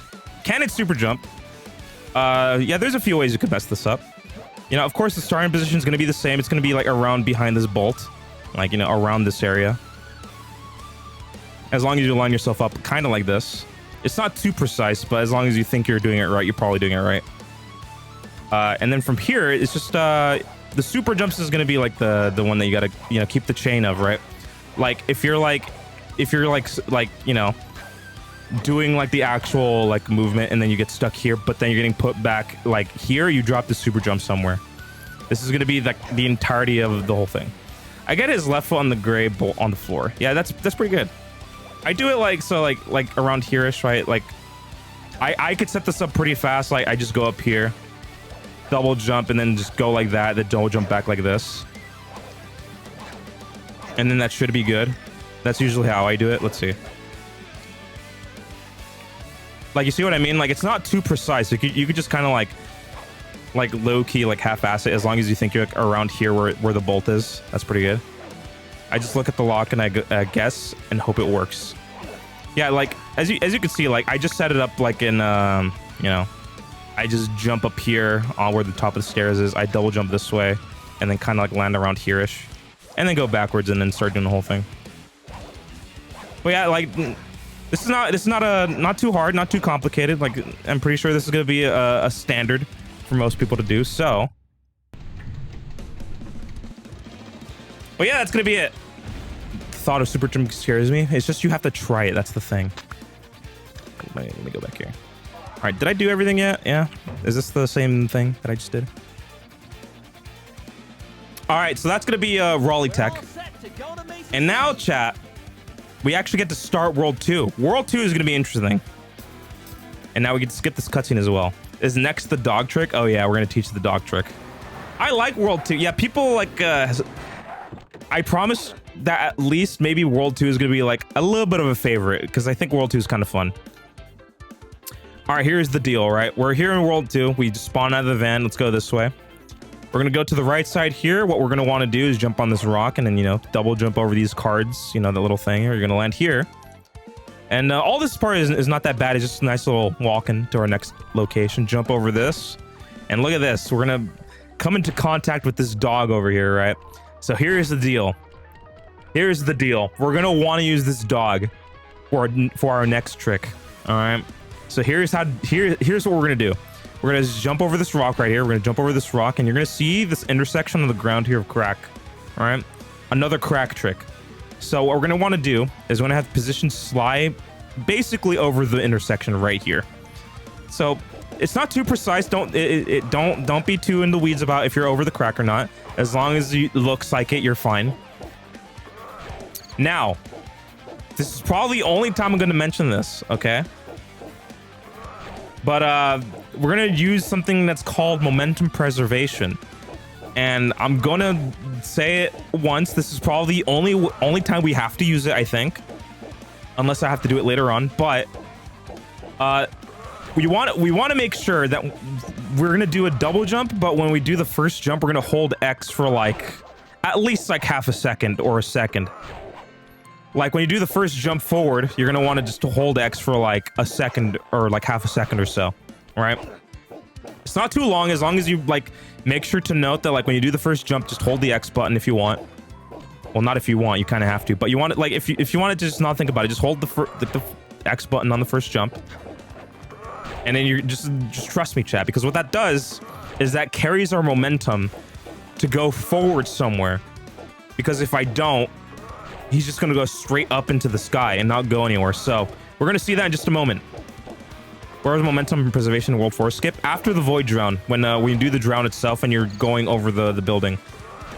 cannon super jump. Yeah, there's a few ways you could mess this up. You know, of course, the starting position is going to be the same. It's going to be like around behind this bolt, like, you know, around this area. As long as you line yourself up kind of like this. It's not too precise, but as long as you think you're doing it right, you're probably doing it right. And then from here, it's just the super jumps is going to be like the one that you got to, you know, keep the chain of, right? Like if you're like, you know, doing like the actual like movement and then you get stuck here, but then you're getting put back like here, you drop the super jump somewhere. This is going to be like the entirety of the whole thing. I get his left foot on the gray bolt on the floor. Yeah, that's pretty good. I do it like, so like around here-ish, right? Like I could set this up pretty fast. Like I just go up here, double jump, and then just go like that, then double jump back like this. And then that should be good. That's usually how I do it. Let's see. Like, you see what I mean? Like, it's not too precise. You could just kind of like low-key, like half-ass it, as long as you think you're like around here where the bolt is. That's pretty good. I just look at the lock and I guess and hope it works. Yeah, like as you can see, like I just set it up like in you know, I just jump up here on where the top of the stairs is. I double jump this way and then kind of like land around here-ish, and then go backwards and then start doing the whole thing. But yeah, like this is not too hard, not too complicated. Like I'm pretty sure this is gonna be a standard for most people to do. So, but yeah, that's gonna be it. Thought of super jump scares me. It's just you have to try it. That's the thing. Let me go back here. All right, did I do everything yet? Yeah. Is this the same thing that I just did? All right, so that's gonna be Raleigh Tech. And now, chat, we actually get to start World 2. World 2 is gonna be interesting. And now we get to skip this cutscene as well. Is next the dog trick? Oh yeah, we're gonna teach the dog trick. I like World 2. Yeah, people like. I promise that at least maybe World 2 is gonna be like a little bit of a favorite because I think World 2 is kind of fun. All right, here's the deal, right? We're here in World 2. We just spawn out of the van. Let's go this way. We're gonna go to the right side here. What we're gonna want to do is jump on this rock and then, you know, double jump over these cards. You know, the little thing here. You're gonna land here. And all this part is not that bad. It's just a nice little walk into our next location. Jump over this. And look at this. We're gonna come into contact with this dog over here, right? So here's the deal. Here's the deal. We're gonna want to use this dog for our next trick. All right. So here's what we're gonna do. We're gonna jump over this rock right here. We're gonna jump over this rock, and you're gonna see this intersection on the ground here of crack. All right. Another crack trick. So what we're gonna want to do is we're gonna have position slide basically over the intersection right here. So it's not too precise. Don't be too in the weeds about if you're over the crack or not. As long as it looks like it, you're fine. Now, this is probably the only time I'm going to mention this, okay? But we're going to use something that's called momentum preservation. And I'm going to say it once. This is probably the only time we have to use it, I think. Unless I have to do it later on. But we want to make sure that we're going to do a double jump, but when we do the first jump, we're going to hold X for like at least like half a second or a second. Like when you do the first jump forward, you're going to want to just hold X for like a second or like half a second or so. All right. It's not too long, as long as you like make sure to note that like when you do the first jump, just hold the X button if you want. Well, not if you want, you kind of have to, but you want it like if you want to just not think about it, just hold the X button on the first jump. And then you just trust me, chat, because what that does is that carries our momentum to go forward somewhere. Because if I don't, he's just going to go straight up into the sky and not go anywhere. So we're going to see that in just a moment. Where's momentum preservation in World 4? Skip after the void drown. When you do the drown itself and you're going over the building.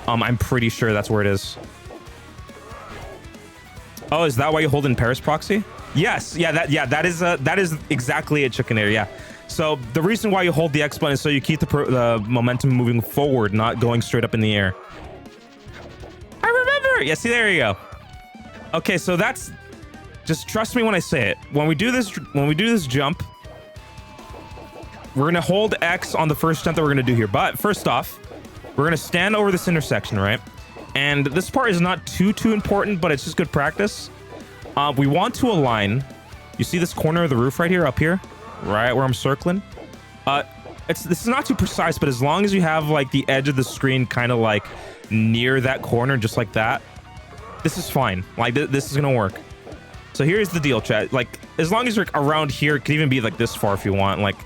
I'm pretty sure that's where it is. Oh, is that why you hold in Paris proxy? Yes, that is exactly it, Chicken Air. Yeah. So the reason why you hold the X button is so you keep the momentum moving forward, not going straight up in the air. I remember. Yeah, see, there you go. Okay, so that's just trust me when I say it. When we do this jump, we're gonna hold X on the first jump that we're gonna do here. But first off, we're gonna stand over this intersection, right? And this part is not too important, but it's just good practice. We want to align. You see this corner of the roof right here, up here, right where I'm circling? this is not too precise, but as long as you have like the edge of the screen kind of like near that corner, just like that, this is fine. Like this is gonna work. So here's the deal, chat. Like as long as you're around here, it could even be like this far if you want. Like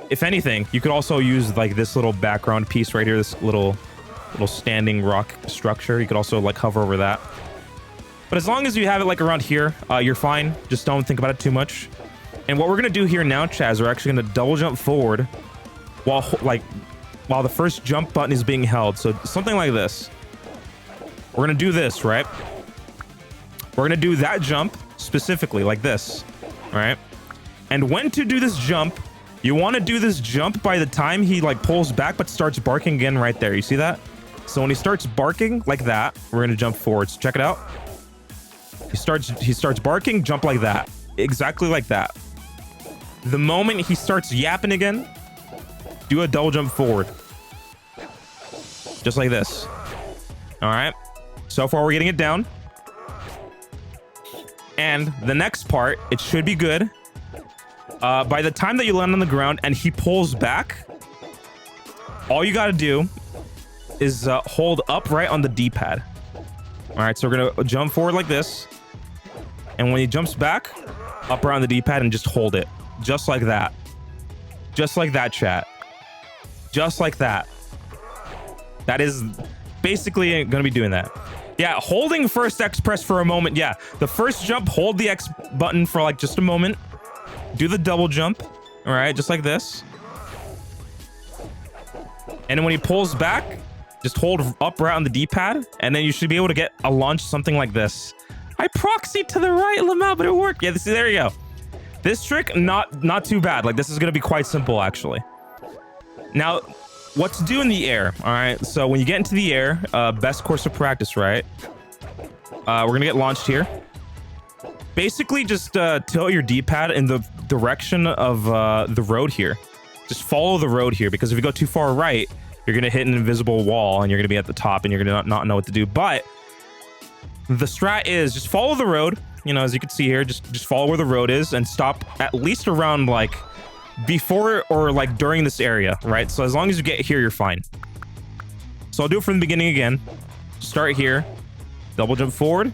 if anything, you could also use like this little background piece right here, this little standing rock structure. You could also like hover over that. But as long as you have it like around here, you're fine. Just don't think about it too much. And what we're gonna do here now, Chaz, we're actually gonna double jump forward while the first jump button is being held. So something like this. We're gonna do this, right? We're gonna do that jump specifically like this, all right? And when to do this jump, you want to do this jump by the time he like pulls back but starts barking again right there. You see that? So when he starts barking like that, we're gonna jump forward. So check it out. He starts barking, jump like that, exactly like that. The moment he starts yapping again, do a double jump forward, just like this. All right. So far, we're getting it down. And the next part, it should be good. By the time that you land on the ground and he pulls back, all you got to do is hold up right on the D-pad. All right, so we're going to jump forward like this. And when he jumps back, up around the D-pad and just hold it. Just like that. Just like that, chat. Just like that. That is basically going to be doing that. Yeah, holding first X press for a moment. Yeah, the first jump, hold the X button for like just a moment. Do the double jump. All right, just like this. And then when he pulls back, just hold up right on the D-pad. And then you should be able to get a launch something like this. I proxied to the right, Lamau, but it worked. Yeah, there you go. This trick, not too bad. Like, this is going to be quite simple, actually. Now, what to do in the air, all right? So when you get into the air, best course of practice, right? We're going to get launched here. Basically, just tilt your D-pad in the direction of the road here. Just follow the road here, because if you go too far right, you're going to hit an invisible wall, and you're going to be at the top, and you're going to not know what to do. But the strat is just follow the road. You know, as you can see here, just follow where the road is and stop at least around like before or like during this area, right? So as long as you get here, you're fine. So I'll do it from the beginning again. Start here, double jump forward,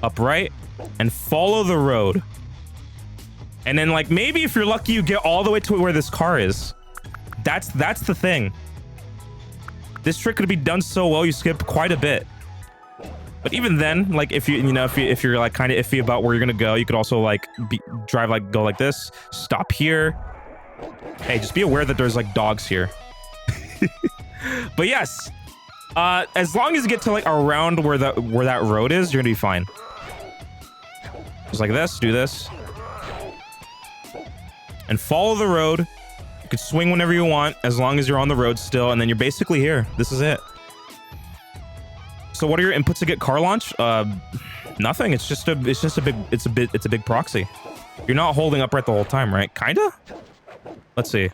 up right, and follow the road. And then like maybe if you're lucky, you get all the way to where this car is. That's the thing. This trick could be done so well, you skip quite a bit. But even then, like if you're like kind of iffy about where you're gonna go, you could also like go like this, stop here. Hey, just be aware that there's like dogs here. But yes, as long as you get to like around where that road is, you're gonna be fine. Just like this, do this, and follow the road. You could swing whenever you want, as long as you're on the road still, and then you're basically here. This is it. So what are your inputs to get car launch? Nothing. It's a big proxy. You're not holding upright the whole time, right? Kinda? Let's see.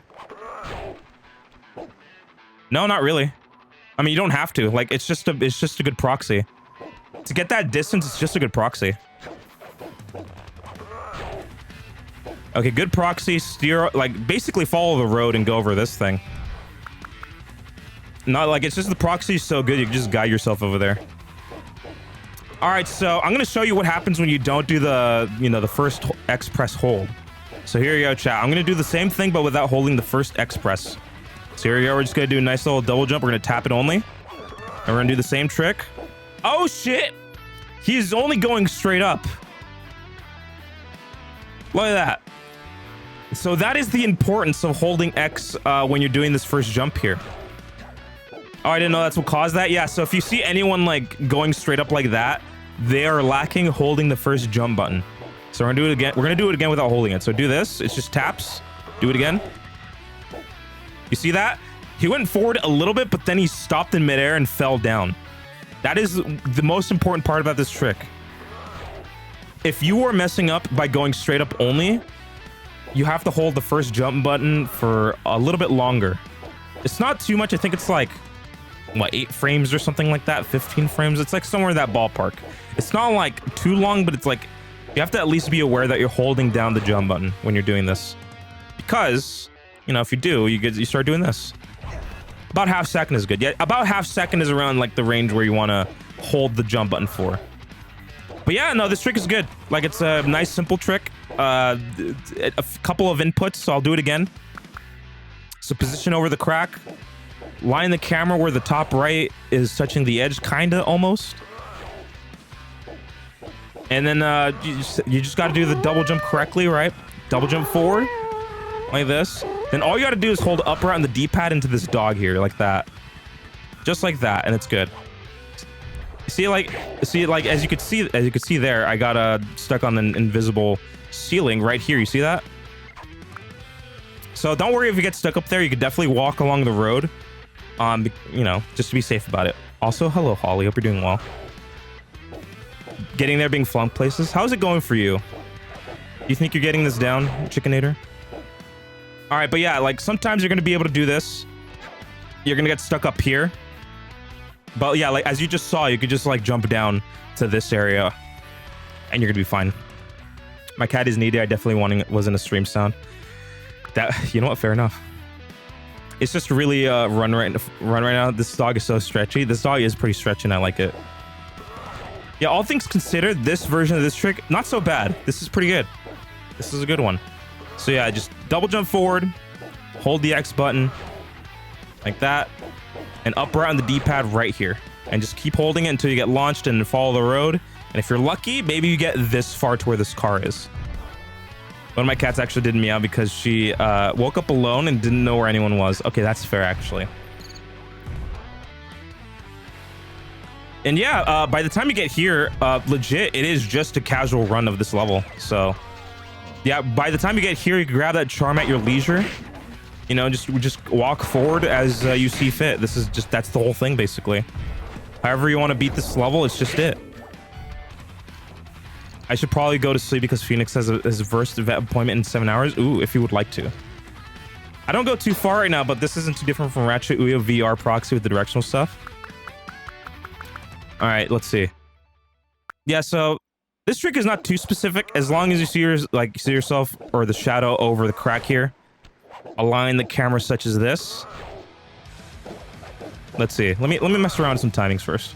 No, not really. I mean, you don't have to. Like, it's just a good proxy. To get that distance, it's just a good proxy. Okay, good proxy. Steer, like, basically follow the road and go over this thing. Not like it's just the proxy is so good you can just guide yourself over there. All right, so I'm gonna show you what happens when you don't do the first X press hold. So here you go, chat. I'm gonna do the same thing but without holding the first X press. So here you go. We're just gonna do a nice little double jump. We're gonna tap it only, and we're gonna do the same trick. Oh shit! He's only going straight up. Look at that. So that is the importance of holding X when you're doing this first jump here. Oh, I didn't know that's what caused that. Yeah, so if you see anyone like going straight up like that, they are lacking holding the first jump button. So we're gonna do it again. We're gonna do it again without holding it. So do this. It's just taps. Do it again. You see that? He went forward a little bit, but then he stopped in midair and fell down. That is the most important part about this trick. If you are messing up by going straight up only, you have to hold the first jump button for a little bit longer. It's not too much. I think it's like, what, 8 frames or something like that? 15 frames? It's like somewhere in that ballpark. It's not like too long, but it's like you have to at least be aware that you're holding down the jump button when you're doing this. Because You know, if you do, you start doing this. About half second is good. Yeah, about half second is around like the range where you want to hold the jump button for. But yeah, no, this trick is good. Like, it's a nice, simple trick. A couple of inputs, so I'll do it again. So position over the crack. Line the camera where the top right is touching the edge, kinda, almost. And then you just got to do the double jump correctly, right? Double jump forward, like this. Then all you got to do is hold upright on the D-pad into this dog here, like that. Just like that, and it's good. See, like, as you could see there, I got stuck on an invisible ceiling right here. You see that? So don't worry if you get stuck up there. You could definitely walk along the road, you know, just to be safe about it. Also, hello, Holly. Hope you're doing well. Getting there, being flunked places. How's it going for you? You think you're getting this down, Chickinator? All right, but yeah, like sometimes you're gonna be able to do this. You're gonna get stuck up here. But yeah, like as you just saw, you could just like jump down to this area and you're gonna be fine. My cat is needy. I definitely wasn't a stream sound. That, you know what? Fair enough. It's just really run right now. This dog is so stretchy. This dog is pretty stretchy and I like it. Yeah, all things considered, this version of this trick, not so bad. This is pretty good. This is a good one. So yeah, just double jump forward, hold the X button like that, and upright on the D-pad right here. And just keep holding it until you get launched and follow the road. And if you're lucky, maybe you get this far to where this car is. One of my cats actually did meow because she woke up alone and didn't know where anyone was. Okay, that's fair, actually. And yeah, by the time you get here, legit, it is just a casual run of this level. So yeah, by the time you get here, you can grab that charm at your leisure. You know, just walk forward as you see fit. This is just, that's the whole thing, basically. However you want to beat this level, it's just it. I should probably go to sleep because Phoenix has his first vet appointment in 7 hours. Ooh, if you would like to. I don't go too far right now, but this isn't too different from Ratchet Ouya VR proxy with the directional stuff. All right, let's see. Yeah, so this trick is not too specific. As long as you see yourself or the shadow over the crack here, align the camera such as this. Let's see. Let me mess around with some timings first.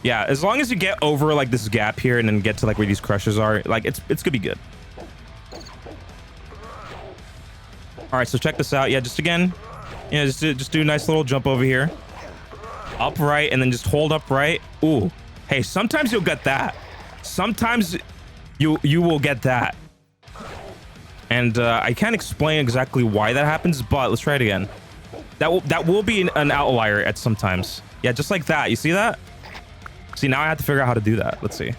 Yeah, as long as you get over like this gap here and then get to like where these crushers are, like it's gonna be good. All right, so check this out. Yeah, just again, yeah, just do a nice little jump over here. Upright, and then just hold upright. Ooh, hey, sometimes you'll get that. Sometimes you will get that. And I can't explain exactly why that happens, but let's try it again. That will be an outlier at sometimes. Yeah, just like that. You see that? See, now I have to figure out how to do that. Let's see.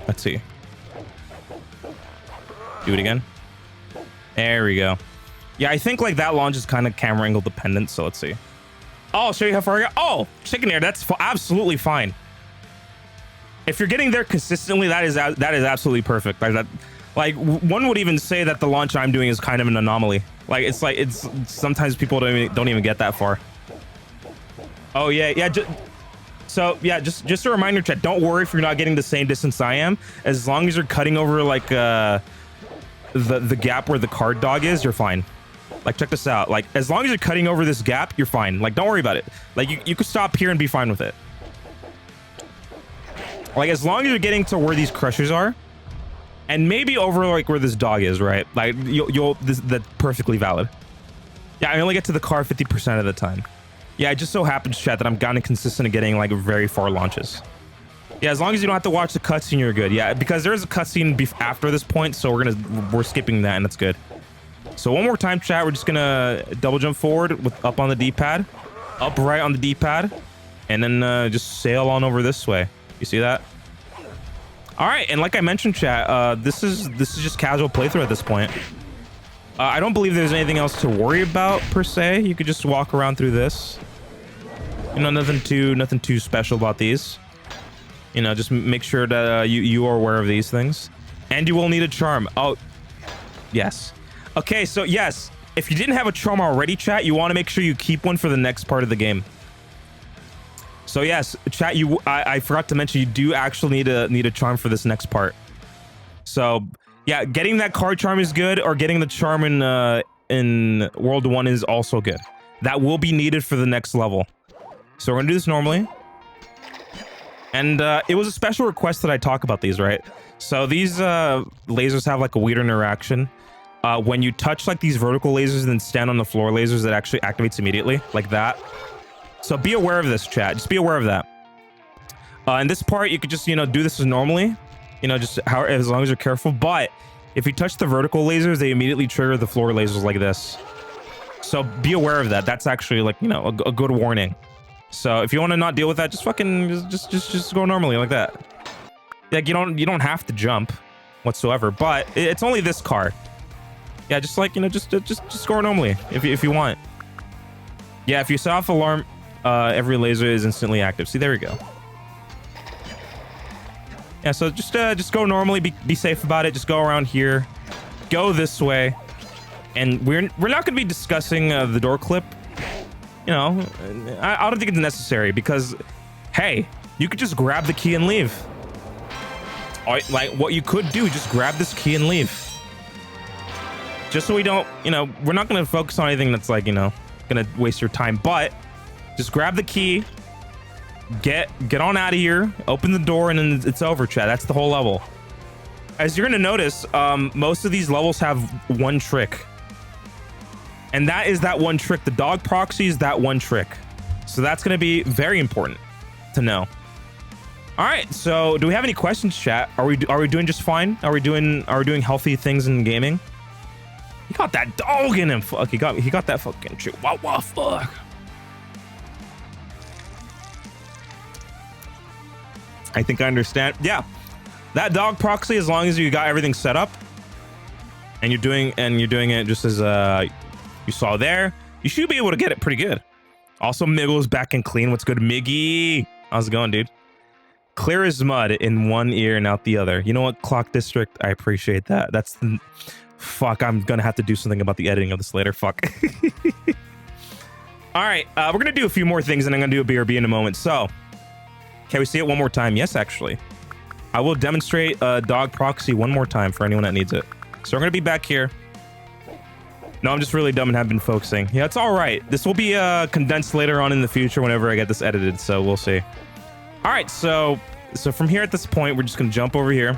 Let's see. Do it again. There we go. Yeah, I think like that launch is kind of camera angle dependent. So let's see. Oh, I'll show you how far I got. Oh, chicken air. That's absolutely fine. If you're getting there consistently, that is absolutely perfect. Like that. Like one would even say that the launch I'm doing is kind of an anomaly. Like it's sometimes people don't even get that far. Oh yeah. So yeah, just a reminder, chat. Don't worry if you're not getting the same distance I am. As long as you're cutting over like the gap where the card dog is, you're fine. Like check this out. Like as long as you're cutting over this gap, you're fine. Like don't worry about it. Like you could stop here and be fine with it. Like as long as you're getting to where these crushers are. And maybe over like where this dog is, right? Like that's perfectly valid. Yeah, I only get to the car 50% of the time. Yeah, it just so happens, chat, that I'm kind of consistent at getting like very far launches. Yeah, as long as you don't have to watch the cutscene, you're good. Yeah, because there is a cutscene after this point, so we're skipping that, and that's good. So one more time, chat. We're just gonna double jump forward with up on the D-pad, upright on the D-pad, and then just sail on over this way. You see that? All right, and like I mentioned, chat, this is just casual playthrough at this point. I don't believe there's anything else to worry about per se. You could just walk around through this. You know, nothing too special about these. You know, just make sure that you are aware of these things, and you will need a charm. Oh, yes. Okay, so yes, if you didn't have a charm already, chat, you want to make sure you keep one for the next part of the game. So yes, chat. I forgot to mention you do actually need a charm for this next part. So yeah, getting that card charm is good, or getting the charm in World 1 is also good. That will be needed for the next level. So we're gonna do this normally. And it was a special request that I talk about these, right? So these lasers have like a weird interaction. When you touch like these vertical lasers and then stand on the floor lasers, it actually activates immediately, like that. So be aware of this, chat. Just be aware of that. In this part, you could just, do this as normally. Just as long as you're careful. But if you touch the vertical lasers, they immediately trigger the floor lasers like this. So be aware of that. That's actually like, a good warning. So if you want to not deal with that, just fucking just go normally like that. Like you don't have to jump whatsoever, but it's only this car. Yeah, just like, just go normally if you want. Yeah, if you set off alarm, every laser is instantly active. See, there we go. Yeah, so just go normally, be safe about it. Just go around here, go this way. And we're not going to be discussing the door clip. I don't think it's necessary because, hey, you could just grab the key and leave. Like what you could do, just grab this key and leave. Just so we don't, we're not going to focus on anything that's like, going to waste your time. But just grab the key, get on out of here, open the door, and then it's over, chat. That's the whole level. As you're going to notice, most of these levels have one trick. And that is that one trick. The dog proxy is that one trick. So that's going to be very important to know. All right. So do we have any questions, chat? Are we doing just fine? Are we doing healthy things in gaming? He got that dog in him. Fuck. He got that fucking shit. Wow. Fuck. I think I understand. Yeah. That dog proxy, as long as you got everything set up and you're doing it just as you saw there, you should be able to get it pretty good. Also, Miggle's back and clean. What's good, Miggy? How's it going, dude? Clear as mud in one ear and out the other. You know what, Clock District? I appreciate that. That's the... Fuck, I'm gonna have to do something about the editing of this later. Fuck. All right, we're gonna do a few more things and I'm gonna do a BRB in a moment. So, can we see it one more time? Yes, actually. I will demonstrate dog proxy one more time for anyone that needs it. So we're gonna be back here. No, I'm just really dumb and have been focusing. Yeah, it's all right. This will be condensed later on in the future whenever I get this edited, so we'll see. All right, so from here at this point, we're just going to jump over here.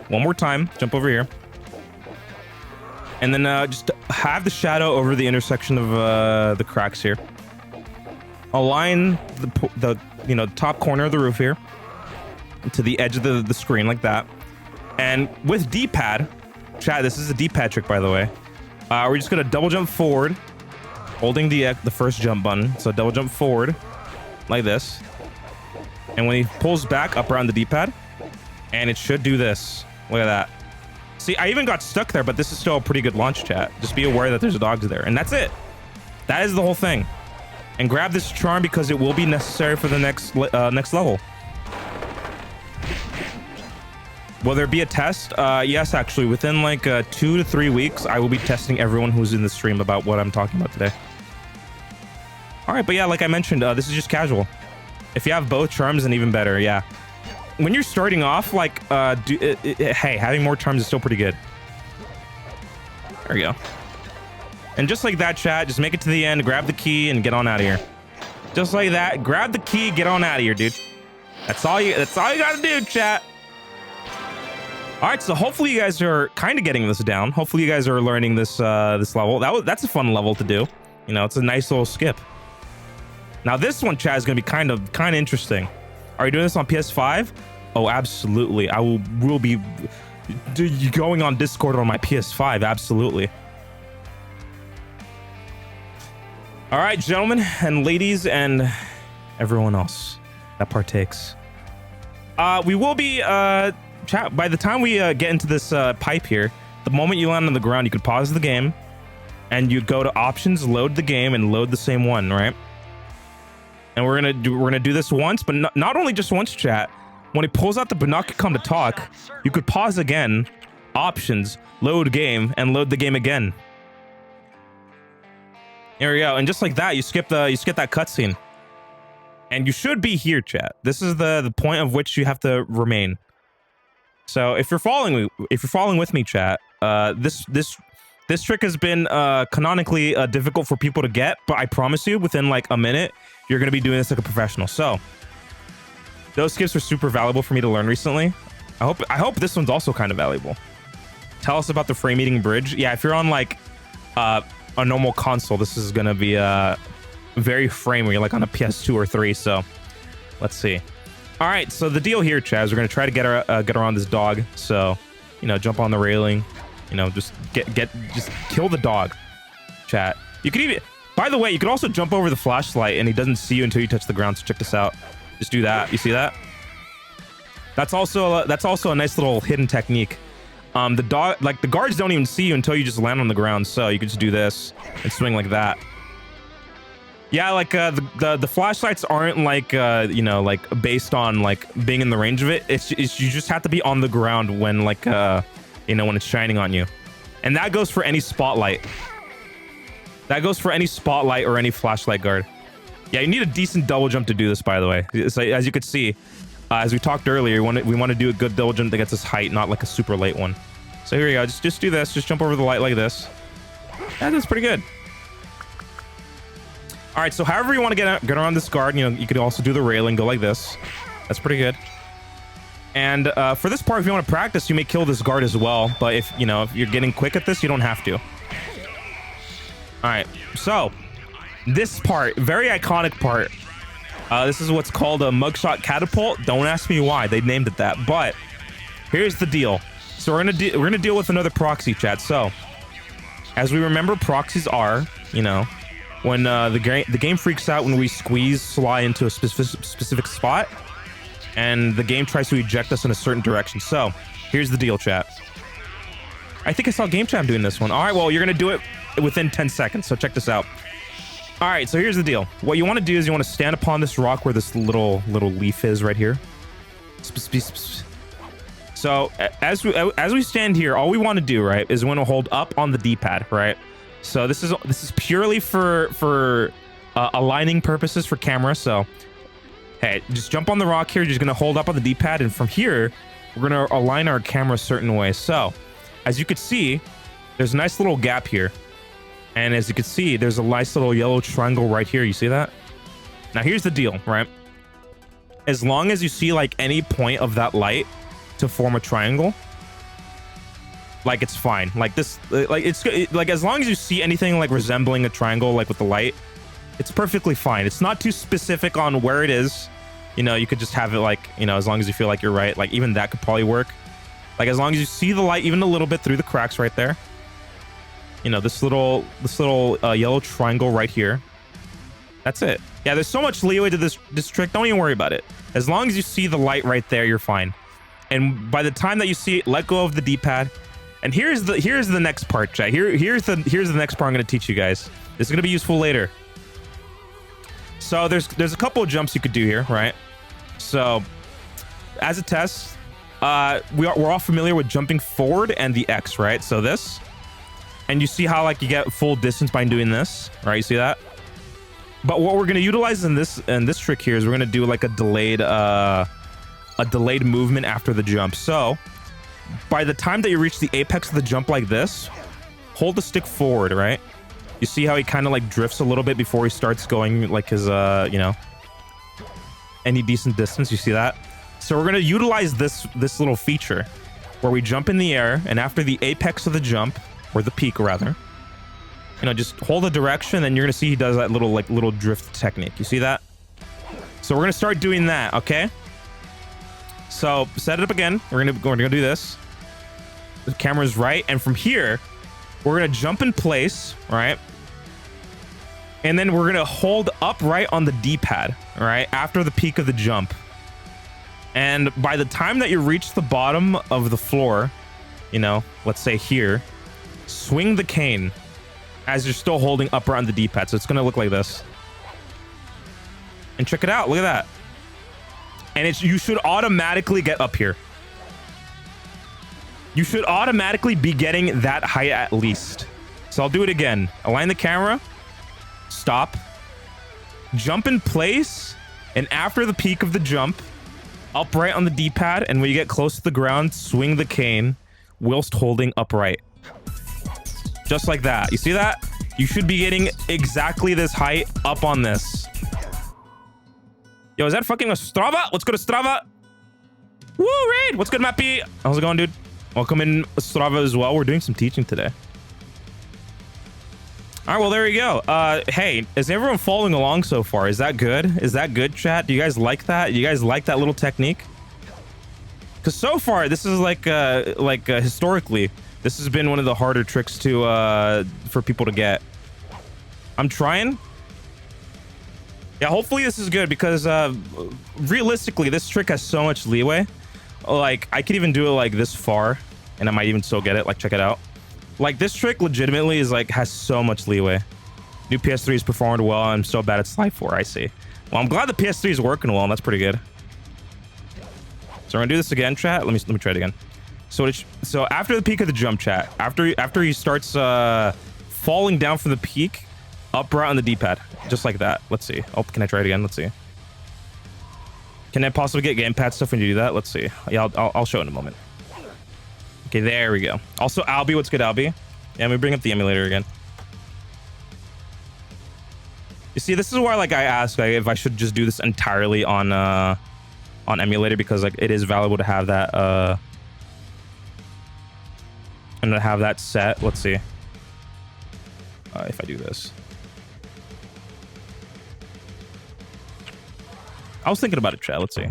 One more time, jump over here. And then just have the shadow over the intersection of the cracks here. Align the top corner of the roof here to the edge of the screen like that. And with D-pad, chat, this is a D-pad trick, by the way. We're just gonna double jump forward, holding the first jump button. So double jump forward, like this. And when he pulls back up around the D-pad, and it should do this. Look at that. See, I even got stuck there, but this is still a pretty good launch, chat. Just be aware that there's dogs there, and that's it. That is the whole thing. And grab this charm because it will be necessary for the next level. Will there be a test? Yes, actually, within like 2 to 3 weeks, I will be testing everyone who's in the stream about what I'm talking about today. All right, but yeah, like I mentioned, this is just casual. If you have both charms, then even better, yeah. When you're starting off, like, hey, having more charms is still pretty good. There we go. And just like that, chat, just make it to the end, grab the key, and get on out of here. Just like that, grab the key, get on out of here, dude. That's all you gotta do, chat. All right, so hopefully you guys are kind of getting this down. Hopefully you guys are learning this this level. That's a fun level to do. It's a nice little skip. Now this one, chat, is gonna be kind of interesting. Are you doing this on PS5? Oh, absolutely. I will be going on Discord on my PS5. Absolutely. All right, gentlemen and ladies and everyone else that partakes. We will be chat, by the time we get into this pipe here, the moment you land on the ground, you could pause the game and you go to options, load the game, and load the same one, right? And we're gonna do this once, but not only just once, chat. When he pulls out the binocular come to talk, you could pause again, options, load game, and load the game again. There we go. And just like that, you skip that cutscene. And you should be here, chat. This is the point of which you have to remain. So if you're following with me, chat, this trick has been canonically difficult for people to get, but I promise you, within like a minute, you're gonna be doing this like a professional. So those skips were super valuable for me to learn recently. I hope this one's also kind of valuable. Tell us about the frame eating bridge. Yeah, if you're on like a normal console, this is gonna be very framey, like on a PS2 or 3. So let's see. All right, so the deal here, Chaz, we're gonna try to get around this dog. So, you know, jump on the railing, you know, just just kill the dog, chat. You could even, by the way, you could also jump over the flashlight and he doesn't see you until you touch the ground. So check this out. Just do that. You see that? That's also a nice little hidden technique. The dog, like the guards don't even see you until you just land on the ground. So you could just do this and swing like that. Yeah, like the flashlights aren't like you know, like based on like being in the range of it. It's you just have to be on the ground when like you know, when it's shining on you, and that goes for any spotlight. That goes for any spotlight or any flashlight guard. Yeah, you need a decent double jump to do this, by the way. So, as you could see, as we talked earlier, we want to do a good double jump that gets us height, not like a super late one. So here we go. Just do this. Just jump over the light like this. Yeah, that's pretty good. All right, so however you want to get around this guard, you know, you could also do the railing, go like this. That's pretty good. And for this part, if you want to practice, you may kill this guard as well. But if you're getting quick at this, you don't have to. All right, so this part, very iconic part. This is what's called a mugshot catapult. Don't ask me why they named it that, but here's the deal. So we're gonna deal with another proxy, chat. So as we remember, proxies are, you know, when the game freaks out when we squeeze Sly into a specific spot, and the game tries to eject us in a certain direction. So here's the deal, chat. I think I saw Game Chat doing this one. All right, well, you're gonna do it within 10 seconds. So check this out. All right, so here's the deal. What you want to do is you want to stand upon this rock where this little leaf is right here. So as we stand here, all we want to do, right, is we want to hold up on the D-pad, right? So this is purely for aligning purposes for camera. So hey, just jump on the rock here. You're just gonna hold up on the D-pad, and from here, we're gonna align our camera a certain way. So as you can see, there's a nice little gap here. And as you can see, there's a nice little yellow triangle right here. You see that? Now here's the deal, right? As long as you see like any point of that light to form a triangle, like it's fine. Like this, like it's like as long as you see anything like resembling a triangle, like with the light, it's perfectly fine. It's not too specific on where it is. You know, you could just have it like, you know, as long as you feel like you're right. Like even that could probably work. Like as long as you see the light even a little bit through the cracks right there. You know, this little yellow triangle right here. That's it. Yeah, there's so much leeway to this trick. Don't even worry about it. As long as you see the light right there, you're fine. And by the time that you see it, let go of the D-pad. And here's the next part, chat. Here's the next part I'm gonna teach you guys. This is gonna be useful later. So there's a couple of jumps you could do here, right? So as a test, we're all familiar with jumping forward and the X, right? So this. And you see how like you get full distance by doing this, right? You see that? But what we're gonna utilize in this trick here is we're gonna do like a delayed movement after the jump. So by the time that you reach the apex of the jump like this, hold the stick forward, right? You see how he kind of like drifts a little bit before he starts going like his you know, any decent distance. You see that? So we're gonna utilize this little feature where we jump in the air, and after the apex of the jump, or the peak rather, you know, just hold the direction, and you're gonna see he does that little drift technique. You see that? So we're gonna start doing that, okay? So set it up again. We're gonna do this. The camera's right, and from here, we're gonna jump in place, right? And then we're gonna hold up right on the D-pad, right? After the peak of the jump. And by the time that you reach the bottom of the floor, you know, let's say here, swing the cane as you're still holding up around the D-pad. So it's going to look like this. And check it out. Look at that. And you should automatically get up here. You should automatically be getting that height at least. So I'll do it again. Align the camera. Stop. Jump in place. And after the peak of the jump, upright on the D-pad, and when you get close to the ground, swing the cane whilst holding upright. Just like that. You see that? You should be getting exactly this height up on this. Yo, is that fucking a Strava? Let's go to Strava. Woo, raid. What's good, Mappy? How's it going, dude? Welcome in Strava as well. We're doing some teaching today. All right, well, there you go. Hey, is everyone following along so far? Is that good? Is that good, chat? Do you guys like that? You guys like that little technique? Because so far, this is like historically, this has been one of the harder tricks to for people to get. I'm trying. Yeah, hopefully this is good because realistically, this trick has so much leeway. Like, I could even do it like this far, and I might even still get it. Like, check it out. Like, this trick legitimately is like has so much leeway. New PS3 has performed well. I'm so bad at Slide 4. I see. Well, I'm glad the PS3 is working well, and that's pretty good. So we're gonna do this again, chat. Let me try it again. So after the peak of the jump, chat, after he starts falling down from the peak, upright on the D-pad, just like that. Let's see. Oh, can I try it again? Let's see. Can I possibly get gamepad stuff when you do that? Let's see. Yeah, I'll show it in a moment. Okay, there we go. Also, Albie, what's good, Albie? Yeah, let me bring up the emulator again. You see, this is why, like, I ask like, if I should just do this entirely on emulator, because like it is valuable to have that and to have that set. Let's see if I do this. I was thinking about it, chat. Let's see.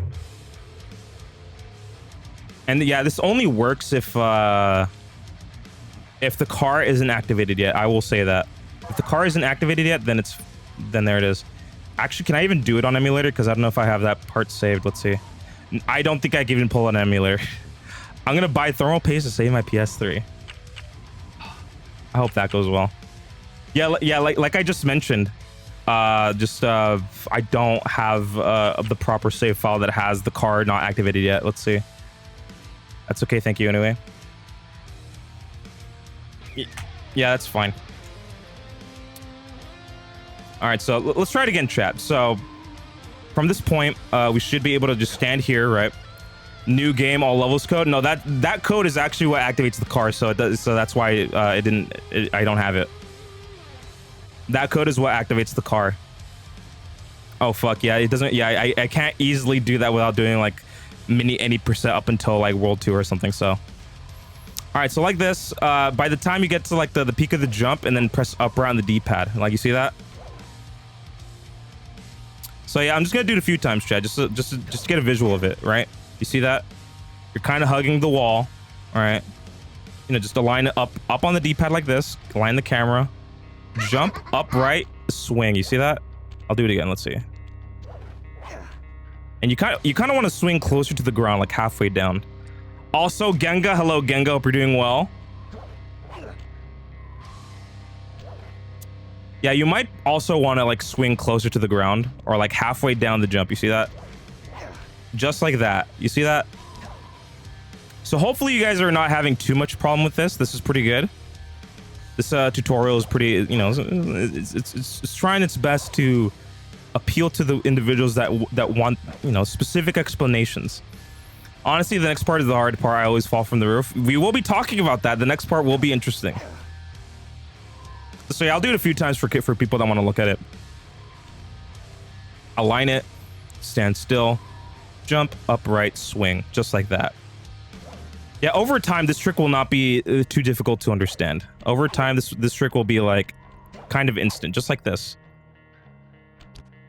And yeah, this only works if the car isn't activated yet. I will say that if the car isn't activated yet, then there it is. Actually, can I even do it on emulator? Because I don't know if I have that part saved. Let's see. I don't think I can even pull an emulator. I'm gonna buy thermal paste to save my PS3. I hope that goes well. Yeah, like I just mentioned. I don't have the proper save file that has the car not activated yet. Let's see. That's okay. Thank you anyway. Yeah, that's fine. All right, so let's try it again, chat. So from this point, we should be able to just stand here, right? New game, all levels code. No, that code is actually what activates the car. So it does. So that's why I don't have it. That code is what activates the car. Oh fuck yeah, it doesn't. Yeah, I can't easily do that without doing like any percent up until like World 2 or something. So all right, so like this. By the time you get to like the peak of the jump, and then press up around the D-pad, like you see that. So yeah, I'm just gonna do it a few times, chat, just to get a visual of it, right? You see that? You're kind of hugging the wall, all right? You know, just align it up on the D-pad like this. Align the camera. Jump upright, swing. You see that? I'll do it again. Let's see. And you kind of want to swing closer to the ground, like halfway down. Also, Genga, hello Genga, hope you're doing well. Yeah, you might also want to like swing closer to the ground, or like halfway down the jump. You see that? Just like that. You see that? So hopefully you guys are not having too much problem with this. This is pretty good. This tutorial is pretty, you know, it's trying its best to appeal to the individuals that want, you know, specific explanations. Honestly, the next part is the hard part. I always fall from the roof. We will be talking about that. The next part will be interesting. So yeah, I'll do it a few times for people that want to look at it. Align it, stand still, jump, upright, swing, just like that. Yeah, over time, this trick will not be too difficult to understand. Over time, this trick will be like kind of instant, just like this.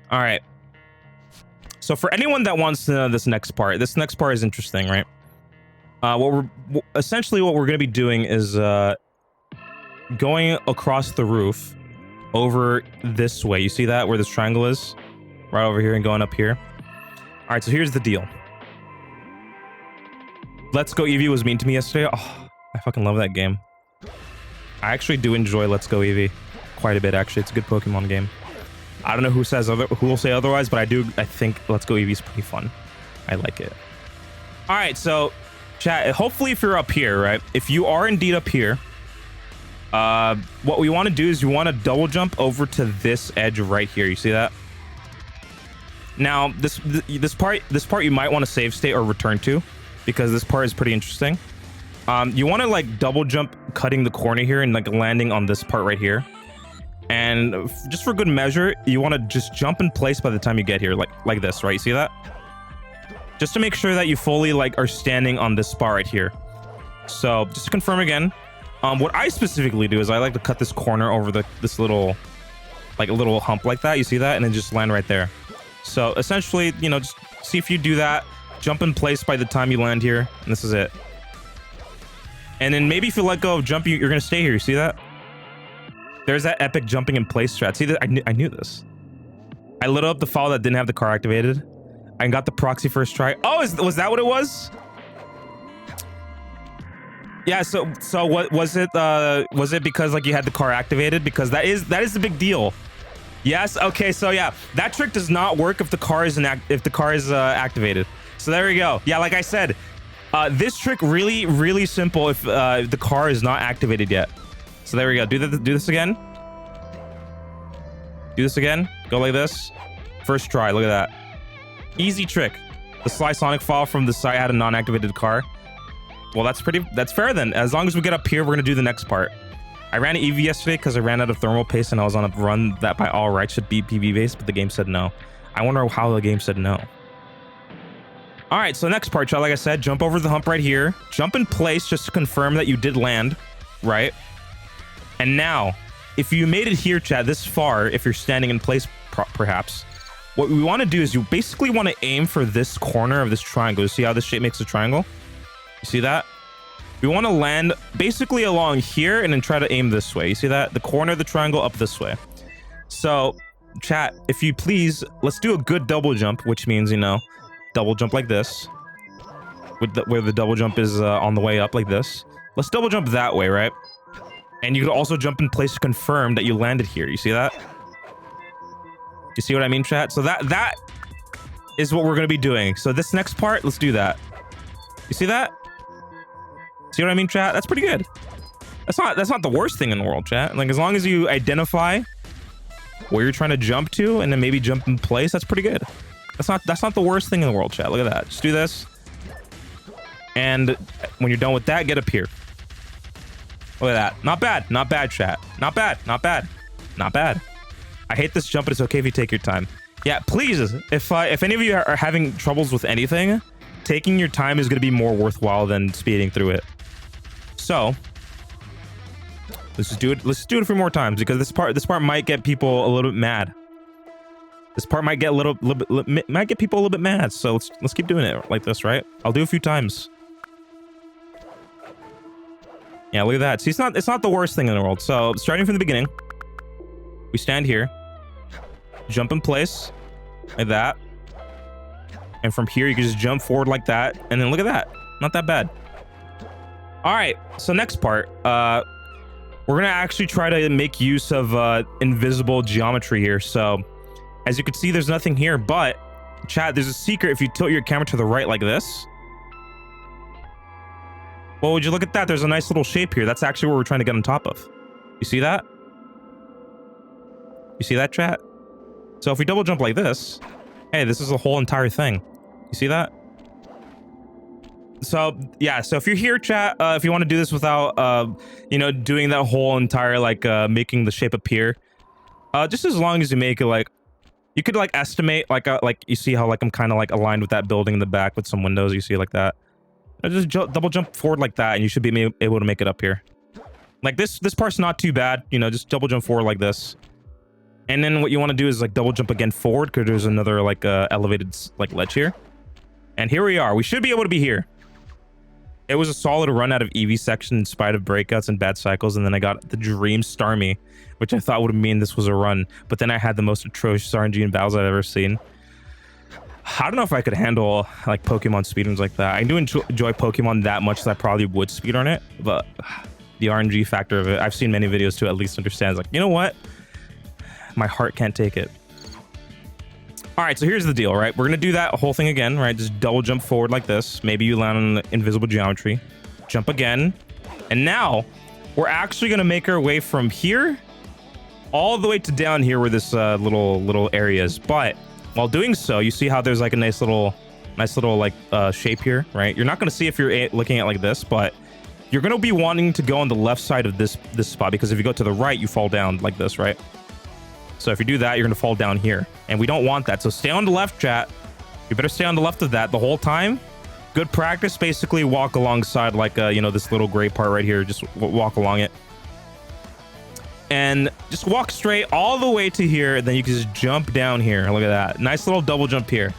All right. So for anyone that wants to know this next part is interesting, right? Essentially what we're going to be doing is going across the roof over this way. You see that where this triangle is? Right over here and going up here. All right, so here's the deal. Let's Go Eevee was mean to me yesterday. Oh, I fucking love that game. I actually do enjoy Let's Go Eevee quite a bit, actually. It's a good Pokemon game. I don't know who will say otherwise, but I think Let's Go Eevee is pretty fun. I like it. All right, so chat, hopefully if you're up here, right? If you are indeed up here, what we want to do is you want to double jump over to this edge right here. You see that? Now, this part you might want to save state or return to, because this part is pretty interesting. You want to like double jump, cutting the corner here and like landing on this part right here. And just for good measure, you want to just jump in place by the time you get here, like this, right? You see that? Just to make sure that you fully like are standing on this spot right here. So just to confirm again, what I specifically do is I like to cut this corner over this little, like a little hump like that. You see that? And then just land right there. So essentially, you know, just see if you do that, jump in place by the time you land here, and this is it. And then maybe if you let go of jumping, you're gonna stay here. You see that? There's that epic jumping in place strat. See that? I knew this. I lit up the file that didn't have the car activated. I got the proxy first try. Oh, was that what it was? Yeah. So what was it? Was it because like you had the car activated? Because that is the big deal. Yes. Okay. So yeah, that trick does not work if the car is activated. So there we go. Yeah. Like I said, this trick really simple if the car is not activated yet. So there we go. Do this again. Do this again. Go like this. First try. Look at that. Easy trick. The Sly Sonic file from the site had a non-activated car. Well, that's fair then. As long as we get up here, we're gonna do the next part. I ran Eevee yesterday because I ran out of thermal paste and I was on a run that by all rights should be PB based, but the game said no. I wonder how the game said no. All right, so next part, chat, like I said, jump over the hump right here. Jump in place just to confirm that you did land, right? And now, if you made it here, chat, this far, if you're standing in place, perhaps, what we want to do is you basically want to aim for this corner of this triangle. You see how this shape makes a triangle? You see that? We want to land basically along here and then try to aim this way. You see that? The corner of the triangle up this way. So, chat, if you please, let's do a good double jump, which means, you know, double jump like this. Where the double jump is on the way up like this. Let's double jump that way, right? And you could also jump in place to confirm that you landed here. You see that? You see what I mean, chat? So that is what we're going to be doing. So this next part, let's do that. You see that? See what I mean, chat? That's pretty good. That's not the worst thing in the world, chat. Like, as long as you identify where you're trying to jump to and then maybe jump in place, that's pretty good. That's not the worst thing in the world, chat. Look at that. Just do this. And when you're done with that, get up here. Look at that. Not bad. Not bad, chat. Not bad. Not bad. Not bad. I hate this jump, but it's okay if you take your time. Yeah, please. If any of you are having troubles with anything, taking your time is going to be more worthwhile than speeding through it. So let's just do it. Let's do it a few more times because this part might get people a little bit mad. This part might get might get people a little bit mad. So let's keep doing it like this, right? I'll do a few times. Yeah, look at that. See, it's not the worst thing in the world. So starting from the beginning, we stand here, jump in place like that, and from here you can just jump forward like that, and then look at that. Not that bad. All right, so next part, we're gonna actually try to make use of invisible geometry here. So as you can see, there's nothing here, but chat, there's a secret. If you tilt your camera to the right like this, well, would you look at that? There's a nice little shape here. That's actually what we're trying to get on top of. You see that? You see that, chat? So if we double jump like this, hey, this is the whole entire thing. You see that? So yeah, so if you're here, chat, if you want to do this without you know, doing that whole entire like making the shape appear, just as long as you make it like, you could like estimate like you see how like I'm kind of like aligned with that building in the back with some windows. You see like that. Just double jump forward like that, and you should be able to make it up here. Like this part's not too bad. You know, just double jump forward like this. And then what you want to do is like double jump again forward because there's another like elevated like ledge here. And here we are. We should be able to be here. It was a solid run out of Eevee section in spite of breakouts and bad cycles. And then I got the Dream Starmie, which I thought would mean this was a run. But then I had the most atrocious RNG and battles I've ever seen. I don't know if I could handle like Pokemon speedruns like that. I do enjoy Pokemon that much that I probably would speedrun it. But the RNG factor of it, I've seen many videos to at least understand. It's like, you know what? My heart can't take it. All right, so here's the deal, right? We're gonna do that whole thing again, right? Just double jump forward like this. Maybe you land on the invisible geometry. Jump again. And now we're actually gonna make our way from here all the way to down here where this little area is. But While doing so, you see how there's like a nice little like shape here, right? You're not going to see if you're looking at like this, but you're going to be wanting to go on the left side of this spot, because if you go to the right, you fall down like this, right? So if you do that, you're going to fall down here, and we don't want that. So stay on the left, chat. You better stay on the left of that the whole time. Good practice. Basically walk alongside like you know, this little gray part right here. Just walk along it. And just walk straight all the way to here. Then you can just jump down here. Look at that. Nice little double jump here.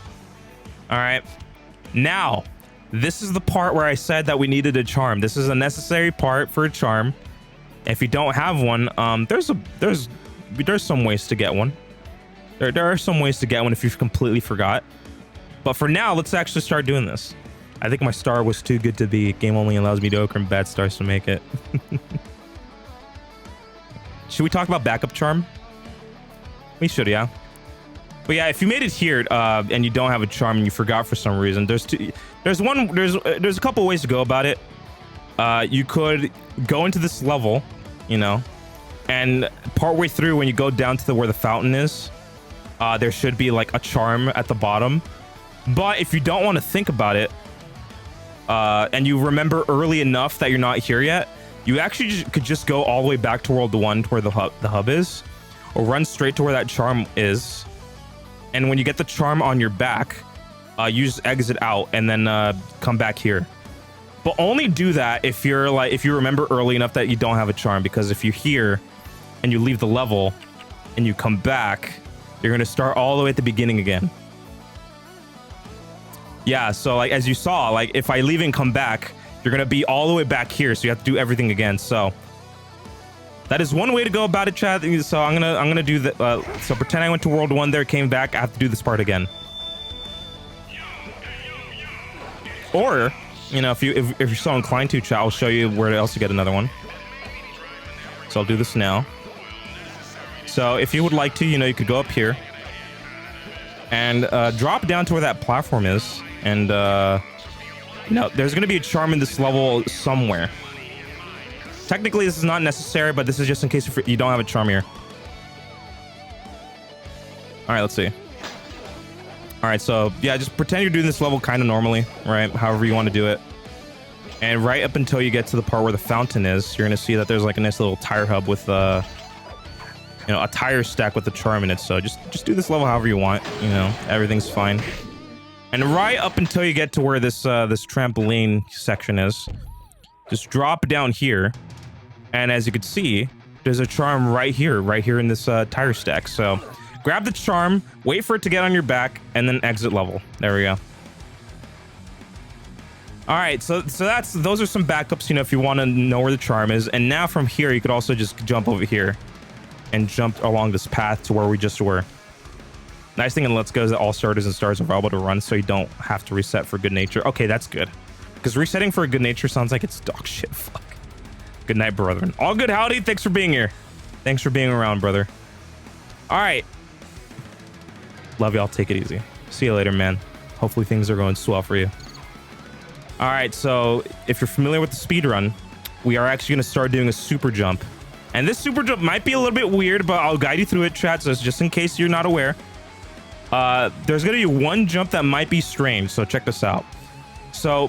All right. Now, this is the part where I said that we needed a charm. This is a necessary part for a charm. If you don't have one, there's some ways to get one. There are some ways to get one if you completely forgot. But for now, let's actually start doing this. I think my star was too good to be. Game only allows mediocre and bad stars to make it. Should we talk about backup charm? We should, yeah. But yeah, if you made it here and you don't have a charm and you forgot for some reason, there's a couple ways to go about it. You could go into this level, you know, and partway through when you go down to where the fountain is, there should be like a charm at the bottom. But if you don't want to think about it, and you remember early enough that you're not here yet, you actually could just go all the way back to World 1 to where the hub is, or run straight to where that charm is. And when you get the charm on your back, you just exit out and then come back here. But only do that if you remember early enough that you don't have a charm, because if you're here and you leave the level and you come back, you're gonna start all the way at the beginning again. Yeah, so like as you saw, like if I leave and come back, you're gonna be all the way back here, so you have to do everything again. So that is one way to go about it, chat. So I'm gonna do that. So pretend I went to World 1 there, came back. I have to do this part again. Or, you know, if you're so inclined to, chat, I'll show you where else to get another one. So I'll do this now. So if you would like to, you know, you could go up here and drop down to where that platform is, and no, there's going to be a charm in this level somewhere. Technically, this is not necessary, but this is just in case you don't have a charm here. All right, let's see. All right, so yeah, just pretend you're doing this level kind of normally, right? However you want to do it. And right up until you get to the part where the fountain is, you're going to see that there's like a nice little tire hub with, you know, a tire stack with the charm in it. So just do this level however you want. You know, everything's fine. And right up until you get to where this this trampoline section is, just drop down here, and as you can see, there's a charm right here in this tire stack. So grab the charm, wait for it to get on your back, and then exit level. There we go. All right, so those are some backups, you know, if you want to know where the charm is. And now from here, you could also just jump over here and jump along this path to where we just were. Nice thing in Let's Go is that all starters and stars are available to run, so you don't have to reset for good nature. Okay, that's good. Because resetting for a good nature sounds like it's dog shit. Fuck. Good night, brethren. All good, howdy. Thanks for being here. Thanks for being around, brother. All right. Love y'all. Take it easy. See you later, man. Hopefully things are going swell for you. All right, so if you're familiar with the speed run, we are actually going to start doing a super jump. And this super jump might be a little bit weird, but I'll guide you through it, chat. So it's just in case you're not aware. There's going to be one jump that might be strange, so check this out. So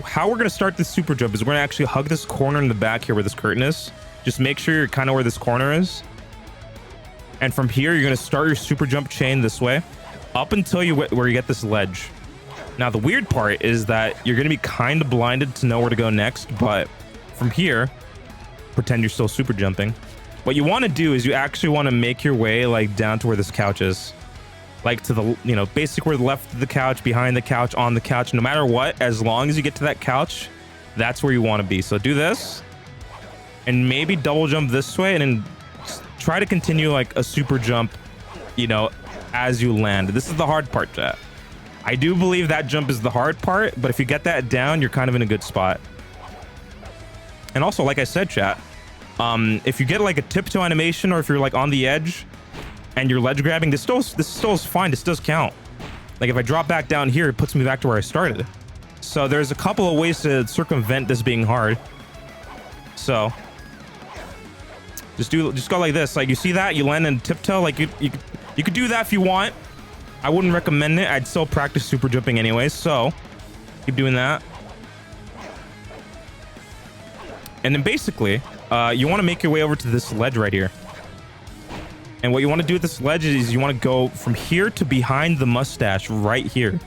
how we're going to start this super jump is we're going to actually hug this corner in the back here where this curtain is. Just make sure you're kind of where this corner is. And from here, you're going to start your super jump chain this way up until where you get this ledge. Now, the weird part is that you're going to be kind of blinded to know where to go next, but from here, pretend you're still super jumping. What you want to do is you actually want to make your way like down to where this couch is. Like to the, you know, basically where the left of the couch, behind the couch, on the couch, no matter what, as long as you get to that couch, that's where you want to be. So do this and maybe double jump this way and then try to continue like a super jump, you know, as you land. This is the hard part, chat. I do believe that jump is the hard part, but if you get that down, you're kind of in a good spot. And also, like I said, chat, if you get like a tiptoe animation or if you're like on the edge and you're ledge grabbing, this still is fine. This does count. Like if I drop back down here, it puts me back to where I started. So there's a couple of ways to circumvent this being hard. So just go like this. Like you see that, you land in tiptoe. Like you could do that if you want. I wouldn't recommend it. I'd still practice super jumping anyways, so keep doing that. And then basically, you want to make your way over to this ledge right here. And what you want to do with this ledge is you want to go from here to behind the mustache right here.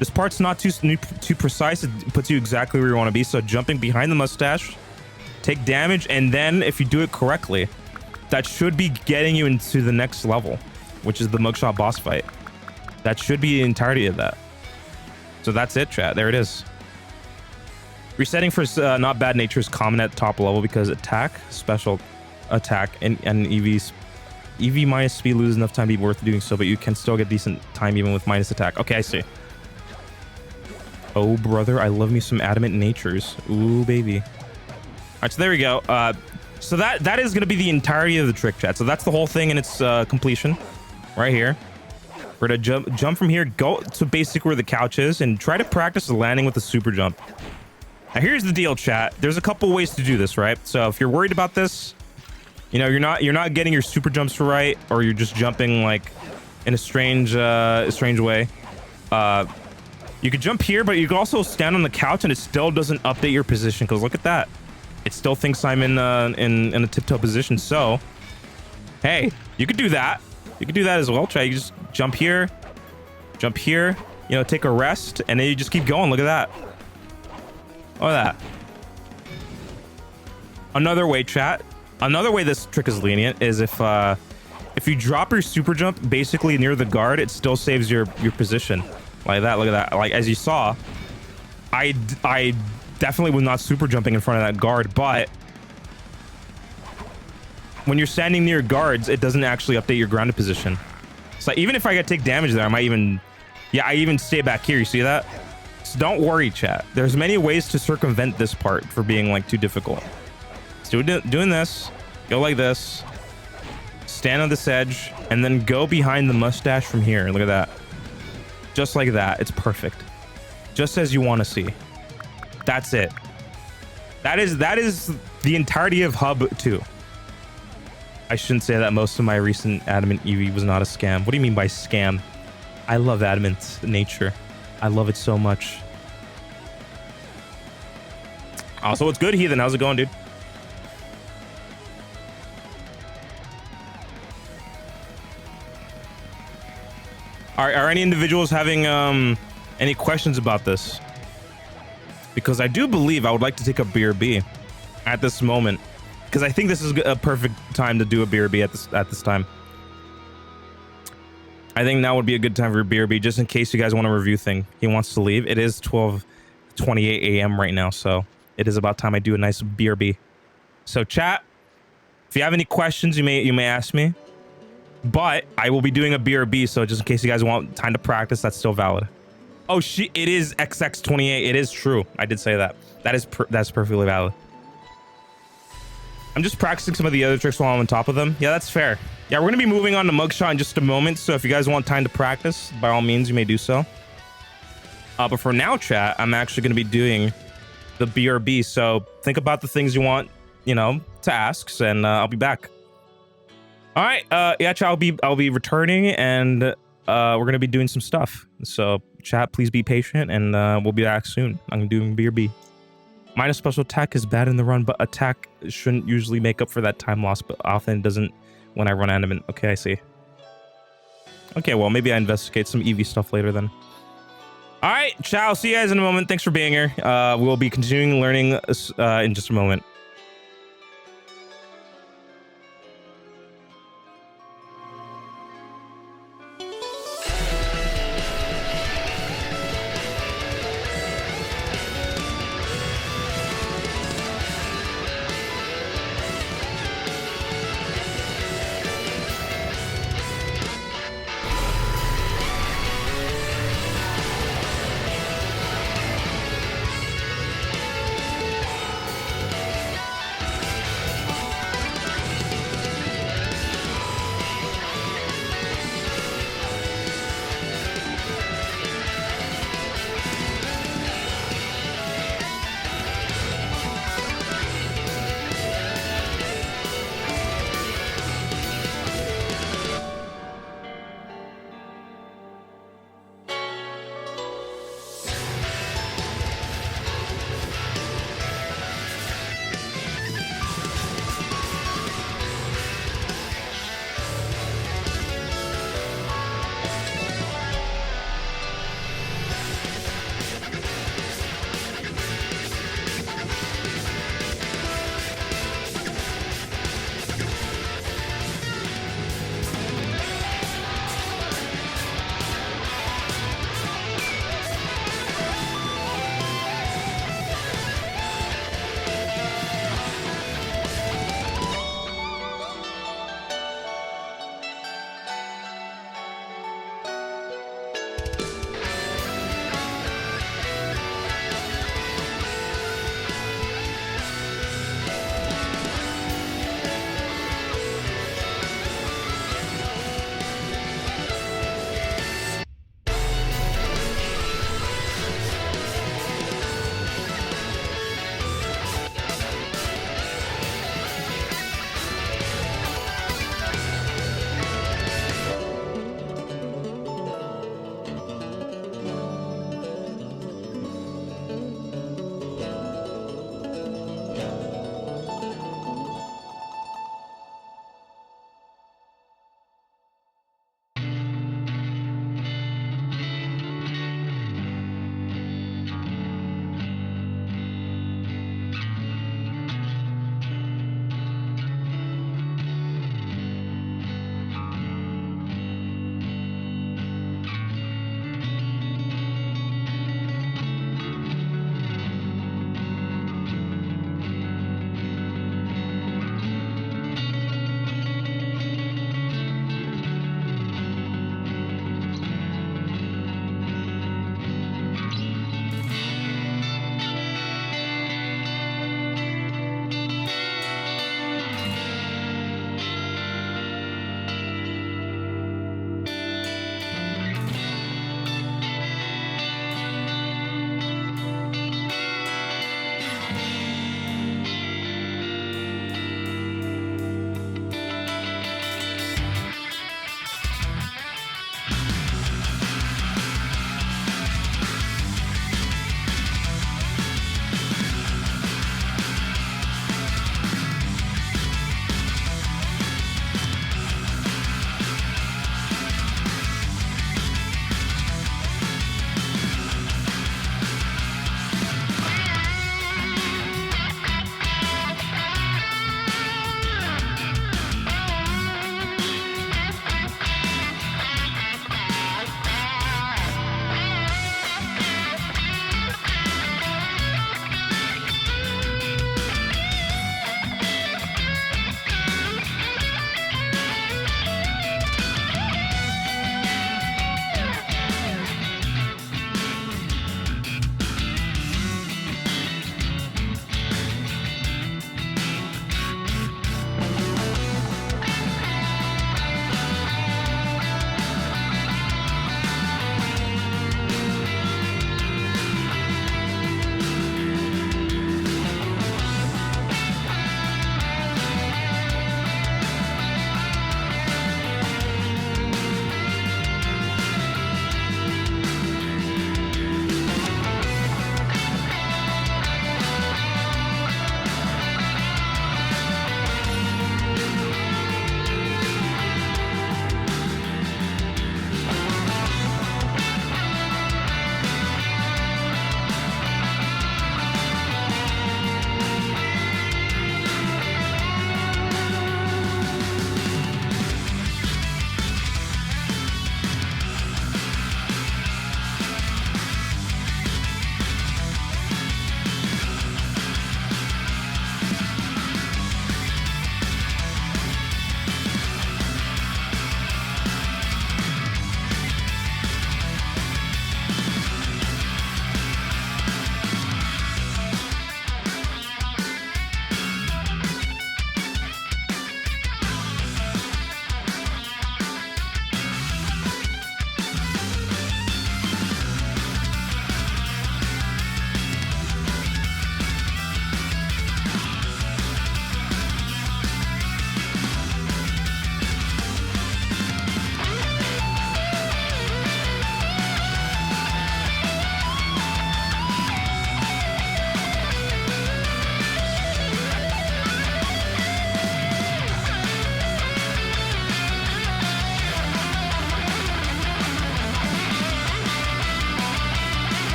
This part's not too precise. It puts you exactly where you want to be. So jumping behind the mustache, take damage, and then if you do it correctly, that should be getting you into the next level, which is the mugshot boss fight. That should be the entirety of that. So that's it, chat. There it is. Resetting for not bad nature is common at top level because attack, special attack, and EV minus speed loses enough time to be worth doing so, but you can still get decent time even with minus attack. Okay, I see. Oh, brother, I love me some adamant natures. Ooh, baby. All right, so there we go. So that is going to be the entirety of the trick, chat. So that's the whole thing in its completion right here. We're going to jump from here, go to basically where the couch is, and try to practice landing with the super jump. Now, here's the deal, chat. There's a couple ways to do this, right? So if you're worried about this, you know, you're not getting your super jumps right, or you're just jumping like in a strange way. You could jump here, but you can also stand on the couch and it still doesn't update your position, because look at that. It still thinks I'm in a tiptoe position. So, hey, you could do that. You could do that as well. Try, you just jump here, you know, take a rest, and then you just keep going. Look at that. Look at that. Another way, chat. Another way this trick is lenient is if you drop your super jump basically near the guard, it still saves your position. Like that. Look at that. Like, as you saw, I definitely was not super jumping in front of that guard, but when you're standing near guards, it doesn't actually update your grounded position. So even if I take damage there, I might even, yeah, I even stay back here. You see that? So don't worry, chat. There's many ways to circumvent this part for being like too difficult. So doing this, go like this, stand on this edge, and then go behind the mustache from here. Look at that. Just like that. It's perfect. Just as you want to see. That's it. That is the entirety of Hub 2. I shouldn't say that most of my recent Adamant EV was not a scam. What do you mean by scam? I love Adamant nature. I love it so much. Also, what's good, Heathen? How's it going, dude? Are any individuals having any questions about this? Because I do believe I would like to take a BRB at this moment, because I think this is a perfect time to do a BRB at this time. I think now would be a good time for a BRB, just in case you guys want to review thing. He wants to leave. It is 12:28 a.m. right now, so it is about time I do a nice BRB. So chat, if you have any questions, you may ask me. But I will be doing a BRB, so just in case you guys want time to practice, that's still valid. Oh, it is XX28. It is true. I did say that. That's perfectly valid. I'm just practicing some of the other tricks while I'm on top of them. Yeah, that's fair. Yeah, we're going to be moving on to Mugshot in just a moment, so if you guys want time to practice, by all means, you may do so. But for now, chat, I'm actually going to be doing the BRB, so think about the things you want, you know, to ask, and I'll be back. All right, yeah, chat, I'll be returning, and we're gonna be doing some stuff. So, chat, please be patient, and we'll be back soon. I'm doing BRB. Minus special attack is bad in the run, but attack shouldn't usually make up for that time loss, but often it doesn't when I run animate. Okay, I see. Okay, well, maybe I investigate some EV stuff later then. All right, ciao. See you guys in a moment. Thanks for being here. We'll be continuing learning in just a moment.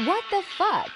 What the fuck?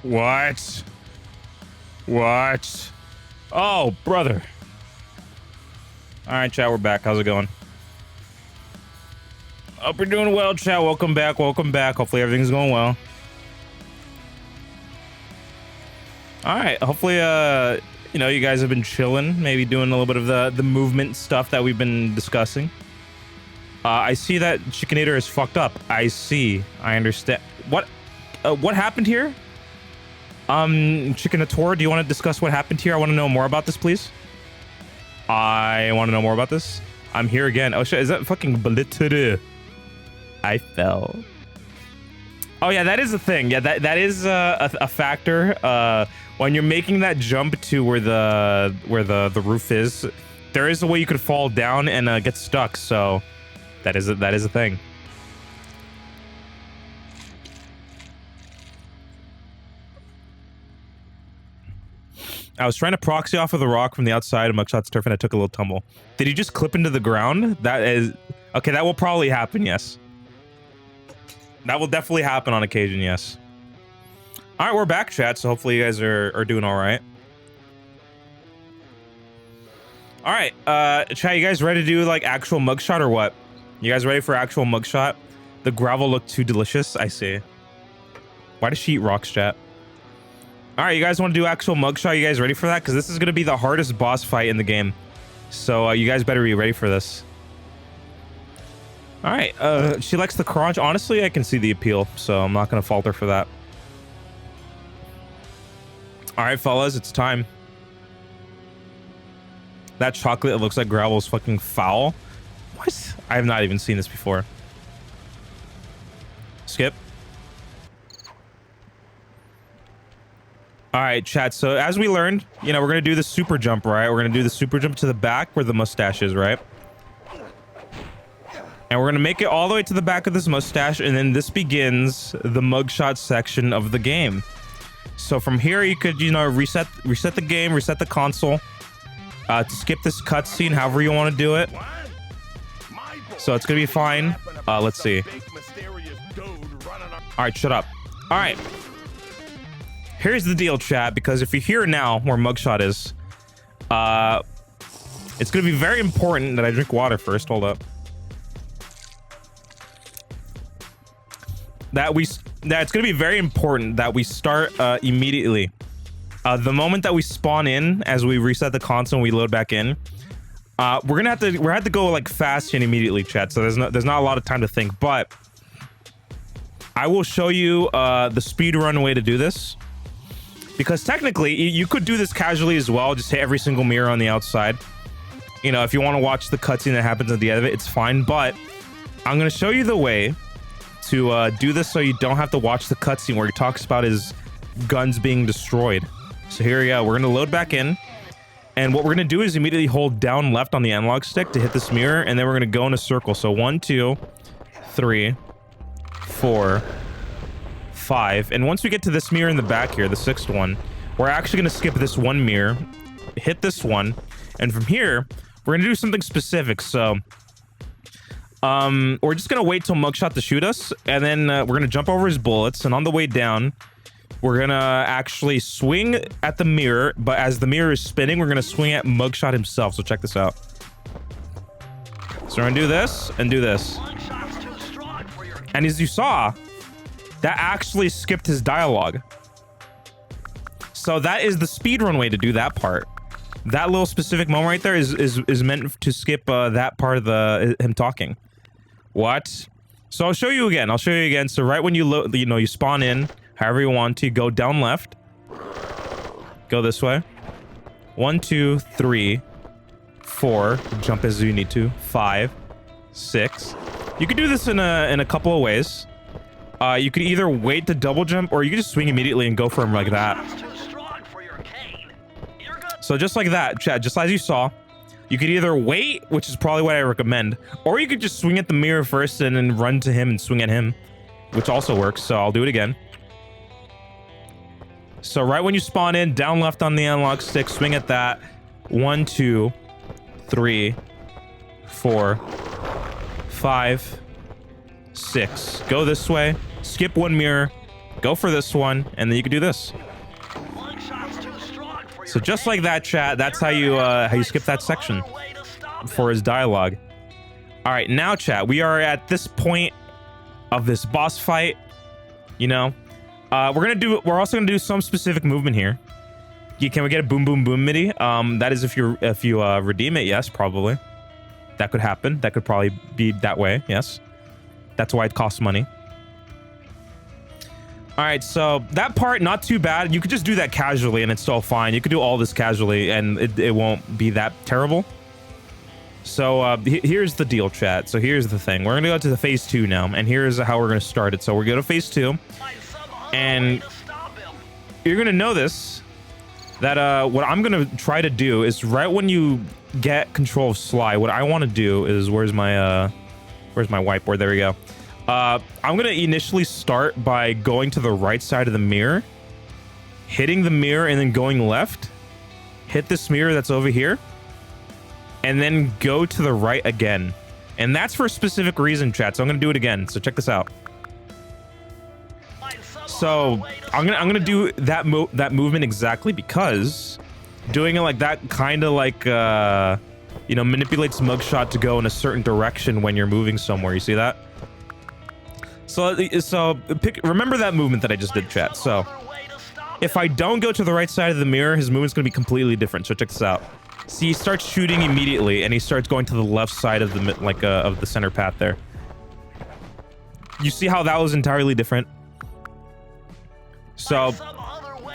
What? What? Oh, brother. All right, chat, we're back. How's it going? Hope you're doing well, chat. Welcome back. Welcome back. Hopefully everything's going well. All right. Hopefully, you know, you guys have been chilling, maybe doing a little bit of the movement stuff that we've been discussing. I see that Chickenator is fucked up. I see. I understand. What happened here? Chickenator, do you want to discuss what happened here? I want to know more about this, please. I want to know more about this. I'm here again. Oh shit, is that fucking Blitter? I fell. Oh yeah, that is a thing. Yeah, that is a factor. When you're making that jump to where the roof is, there is a way you could fall down and get stuck. So that is a thing. I was trying to proxy off of the rock from the outside of Mugshot's turf and I took a little tumble. Did he just clip into the ground? That is... Okay, that will probably happen, yes. That will definitely happen on occasion, yes. All right, we're back, chat, so hopefully you guys are doing all right. All right, chat, you guys ready to do, like, actual mugshot or what? You guys ready for actual mugshot? The gravel looked too delicious, I see. Why does she eat rocks, chat? All right, you guys want to do actual mugshot? You guys ready for that? Because this is going to be the hardest boss fight in the game. So you guys better be ready for this. All right, she likes the crunch. Honestly, I can see the appeal, so I'm not going to fault her for that. All right, fellas, it's time. That chocolate, it looks like gravel is fucking foul. What? I have not even seen this before. Skip. All right, chat. So as we learned, you know, we're going to do the super jump, right? We're going to do the super jump to the back where the mustache is, right? And we're going to make it all the way to the back of this mustache. And then this begins the mugshot section of the game. So from here, you could, you know, reset the game, reset the console to skip this cutscene, however you want to do it. So it's going to be fine. Let's see. All right, shut up. All right. Here's the deal, chat, because if you're here now where mugshot is, it's going to be very important that I drink water first. Hold up. It's going to be very important that we start immediately. The moment that we spawn in, as we reset the console and we load back in, we're gonna have to go like fast and immediately, chat. So there's not a lot of time to think, but I will show you the speed run way to do this. Because technically, you could do this casually as well. Just hit every single mirror on the outside. You know, if you want to watch the cutscene that happens at the end of it, it's fine. But I'm going to show you the way to do this so you don't have to watch the cutscene where he talks about his guns being destroyed. So here we go. We're going to load back in. And what we're going to do is immediately hold down left on the analog stick to hit this mirror. And then we're going to go in a circle. So 1, 2, 3, 4... 5, and once we get to this mirror in the back here, the 6th one, we're actually going to skip this one mirror, hit this one, and from here we're going to do something specific. So we're just going to wait till mugshot to shoot us, and then we're going to jump over his bullets, and on the way down we're going to actually swing at the mirror, but as the mirror is spinning, we're going to swing at mugshot himself. So check this out. So we're going to do this and do this, and as you saw, that actually skipped his dialogue. So that is the speedrun way to do that part. That little specific moment right there is meant to skip that part of him talking. What? So I'll show you again. So right when you spawn in, however you want to, go down left. Go this way. 1, 2, 3, 4. Jump as you need to. 5, 6. You could do this in a couple of ways. You could either wait to double jump, or you could just swing immediately and go for him like that. So just like that, chat, just as you saw, you could either wait, which is probably what I recommend, or you could just swing at the mirror first and then run to him and swing at him, which also works. So I'll do it again. So right when you spawn in, down left on the analog stick, swing at that. 1, 2, 3, 4, 5, 6. Go this way. Skip one mirror. go for this one, and then you could do this. So just like that, chat, that's how you skip that section for his dialogue. All right, now, chat, we are at this point of this boss fight. You know, we're also gonna do some specific movement here. Can we get a boom boom boom MIDI? That is if you redeem it. Yes, probably. That could happen. That could probably be that way. Yes, that's why it costs money. All right, so that part, not too bad. You could just do that casually and it's still fine. You could do all this casually and it won't be that terrible. So here's the deal, chat. So here's the thing. We're going to go to the phase 2 now, and here's how we're going to start it. So we're going to phase 2, and you're going to notice that what I'm going to try to do is right when you get control of Sly, what I want to do is, where's my whiteboard? There we go. I'm going to initially start by going to the right side of the mirror, hitting the mirror, and then going left, hit this mirror that's over here, and then go to the right again. And that's for a specific reason, chat. So I'm going to do it again. So check this out. So I'm gonna do that movement exactly because doing it like that kind of like you know, manipulates Mugshot to go in a certain direction when you're moving somewhere. You see that? So remember that movement that I just did, chat. So if I don't go to the right side of the mirror, his movement's gonna be completely different. So check this out. See, he starts shooting immediately, and he starts going to the left side of the of the center path there. You see how that was entirely different? So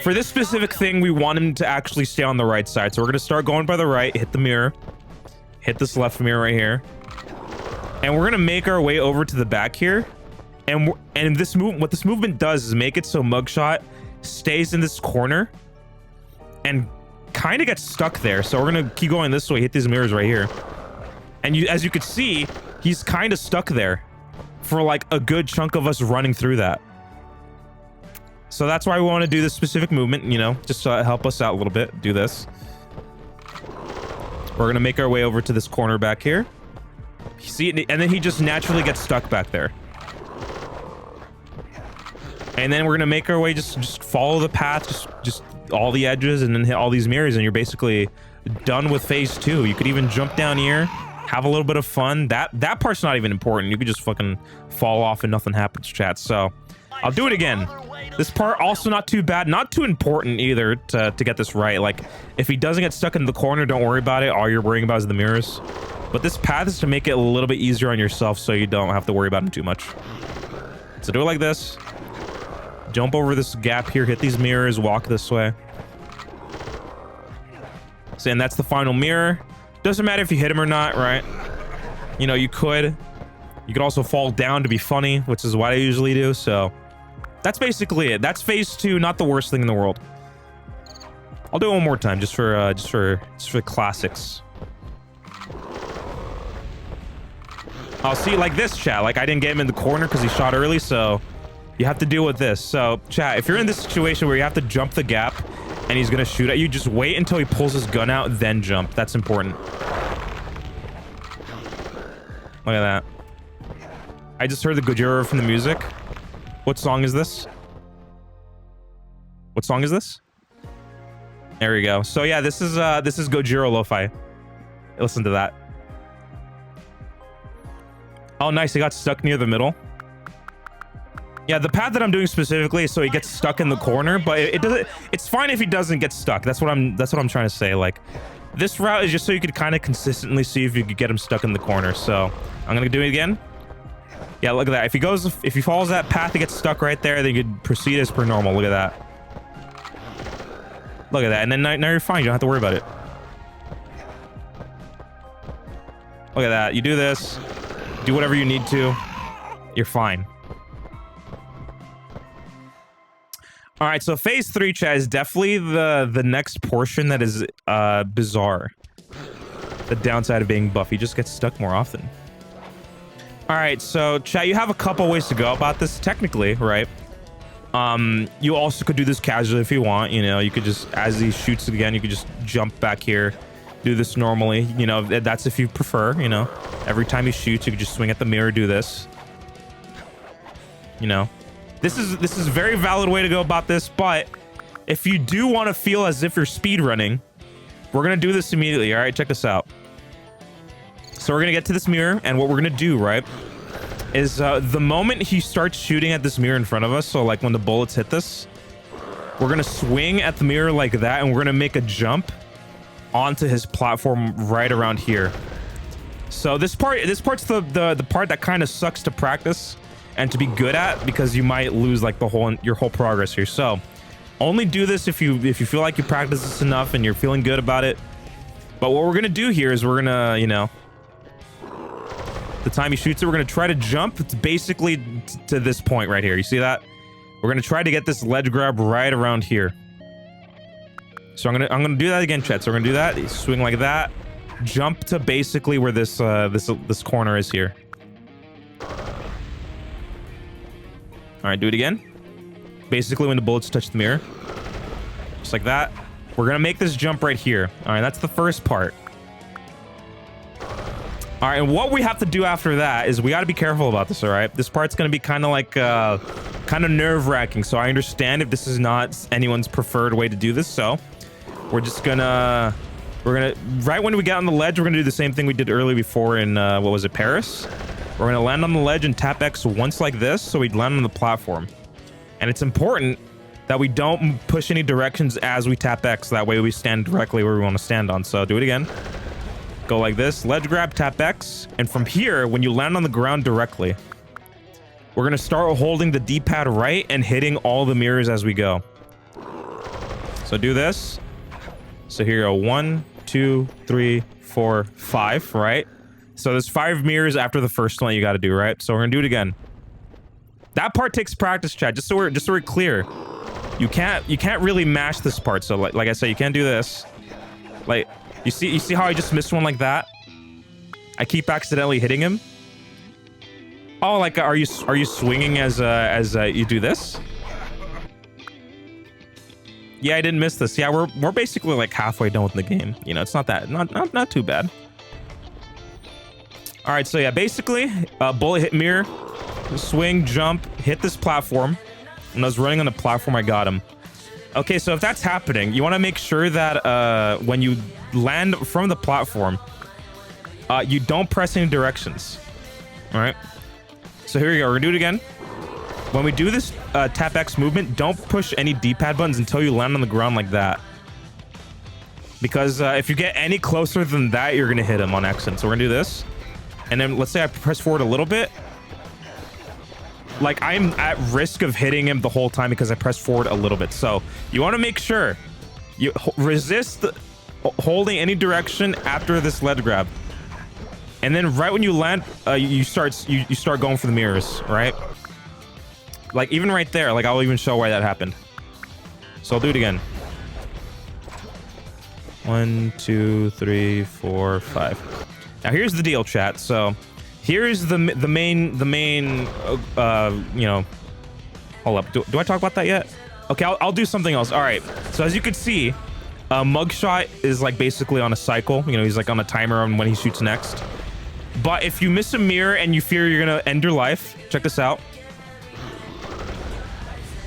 for this specific thing, we want him to actually stay on the right side. So we're gonna start going by the right, hit the mirror, hit this left mirror right here, and we're gonna make our way over to the back here. And this what this movement does is make it so Mugshot stays in this corner and kind of gets stuck there. So we're gonna keep going this way, hit these mirrors right here, and as you can see, he's kind of stuck there for like a good chunk of us running through that. So that's why we want to do this specific movement, you know, just to help us out a little bit. Do this. We're gonna make our way over to this corner back here. See, and then he just naturally gets stuck back there. And then we're gonna make our way, just follow the path, just all the edges, and then hit all these mirrors, and you're basically done with phase 2. You could even jump down here, have a little bit of fun. That part's not even important. You could just fucking fall off and nothing happens, chat. So I'll do it again. This part also not too bad, not too important either to get this right. Like if he doesn't get stuck in the corner, don't worry about it. All you're worrying about is the mirrors. But this path is to make it a little bit easier on yourself, so you don't have to worry about him too much. So do it like this. Jump over this gap here, hit these mirrors, walk this way. So, and that's the final mirror. Doesn't matter if you hit him or not, right? You know, you could also fall down to be funny, which is what I usually do. So that's basically it. That's phase 2, not the worst thing in the world. I'll do it one more time, just for classics. I'll see, like this, chat. Like I didn't get him in the corner because he shot early, so you have to deal with this. So, chat, if you're in this situation where you have to jump the gap and he's gonna shoot at you, just wait until he pulls his gun out, then jump. That's important. Look at that. I just heard the Gojira from the music. What song is this? What song is this? There we go. So yeah, this is Gojira Lo-Fi. Listen to that. Oh, nice. He got stuck near the middle. Yeah, the path that I'm doing specifically is so he gets stuck in the corner, but it doesn't. It's fine if he doesn't get stuck. That's what I'm trying to say. Like, this route is just so you could kind of consistently see if you could get him stuck in the corner. So I'm gonna do it again. Yeah, look at that. If he follows that path, he gets stuck right there. Then you could proceed as per normal. Look at that. Look at that. And then now you're fine. You don't have to worry about it. Look at that. You do this. Do whatever you need to. You're fine. All right, so phase 3, chat, is definitely the next portion that is bizarre. The downside of being buff, he just gets stuck more often. All right, so chat, you have a couple ways to go about this technically, right? You also could do this casually if you want. You know, you could just, as he shoots again, you could just jump back here, do this normally. You know, that's if you prefer. You know, every time he shoots, you could just swing at the mirror, do this. You know. This is a very valid way to go about this, but if you do want to feel as if you're speed running, we're gonna do this immediately. All right, check this out. So we're gonna get to this mirror, and what we're gonna do, right, is the moment he starts shooting at this mirror in front of us, so like when the bullets hit this, we're gonna swing at the mirror like that, and we're gonna make a jump onto his platform right around here. So this part's the part that kind of sucks to practice and to be good at, because you might lose like your whole progress here. So only do this if you feel like you practice this enough and you're feeling good about it. But what we're gonna do here is we're gonna, you know, the time he shoots it, we're gonna try to jump. It's basically to this point right here. You see that? We're gonna try to get this ledge grab right around here. So I'm gonna do that again, chat. So we're gonna do that. Swing like that. Jump to basically where this this corner is here. All right, do it again. Basically when the bullets touch the mirror. Just like that. We're gonna make this jump right here. All right, that's the first part. All right, and what we have to do after that is we got to be careful about this, all right? This part's going to be kind of like, kind of nerve-wracking, so I understand if this is not anyone's preferred way to do this, so we're just gonna, right when we get on the ledge, we're gonna do the same thing we did earlier before in, what was it, Paris? We're gonna land on the ledge and tap X once like this, so we land on the platform. And it's important that we don't push any directions as we tap X, that way we stand directly where we want to stand on, so do it again. Go like this, ledge grab, tap X, and from here, when you land on the ground directly, we're gonna start holding the D-pad right and hitting all the mirrors as we go. So do this. So here you go, 1, 2, 3, 4, 5, right? So there's 5 mirrors after the first one you got to do, right? So we're gonna do it again. That part takes practice, chat. Just so we're clear, you can't really mash this part. So like I said, you can't do this. Like. You see how I just missed one like that? I keep accidentally hitting him. Oh, like are you swinging as you do this? Yeah, I didn't miss this. Yeah, we're basically like halfway done with the game. You know, it's not too bad. All right, so yeah, basically, bullet hit mirror, swing, jump, hit this platform. When I was running on the platform, I got him. Okay, so if that's happening, you want to make sure that when you land from the platform, you don't press any directions. All right. So here we go. We're gonna do it again. When we do this tap X movement, don't push any D-pad buttons until you land on the ground like that. Because if you get any closer than that, you're gonna hit him on accident. So we're gonna do this, and then let's say I press forward a little bit. Like I'm at risk of hitting him the whole time because I pressed forward a little bit. So you want to make sure you resist holding any direction after this ledge grab, and then right when you land, you start going for the mirrors, right? Like even right there, like I'll even show why that happened. So I'll do it again. 1, 2, 3, 4, 5. Now here's the deal, chat. So here's the main you know, hold up, do I talk about that yet? Okay, I'll do something else. All right, so as you can see, Mugshot is like basically on a cycle. You know, he's like on a timer on when he shoots next. But if you miss a mirror and you fear you're gonna end your life, check this out.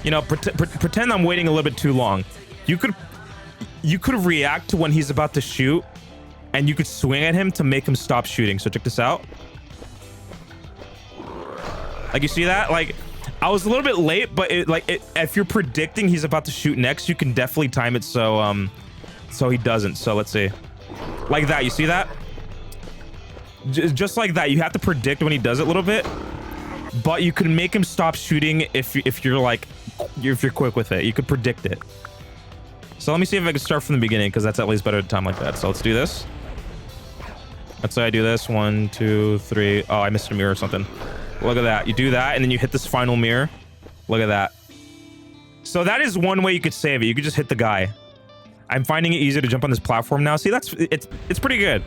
You know, pretend I'm waiting a little bit too long. You could react to when he's about to shoot, and you could swing at him to make him stop shooting. So check this out. Like, you see that? Like, I was a little bit late, but if you're predicting he's about to shoot next, you can definitely time it so so he doesn't. So let's see, like that. You see that? Just like that. You have to predict when he does it a little bit, but you can make him stop shooting if you're quick with it. You could predict it. So let me see if I can start from the beginning, because that's at least better to time like that. So let's do this. Let's say I do this. 1, 2, 3. Oh, I missed a mirror or something. Look at that. You do that, and then you hit this final mirror. Look at that. So that is one way you could save it. You could just hit the guy. I'm finding it easier to jump on this platform now. See, it's pretty good.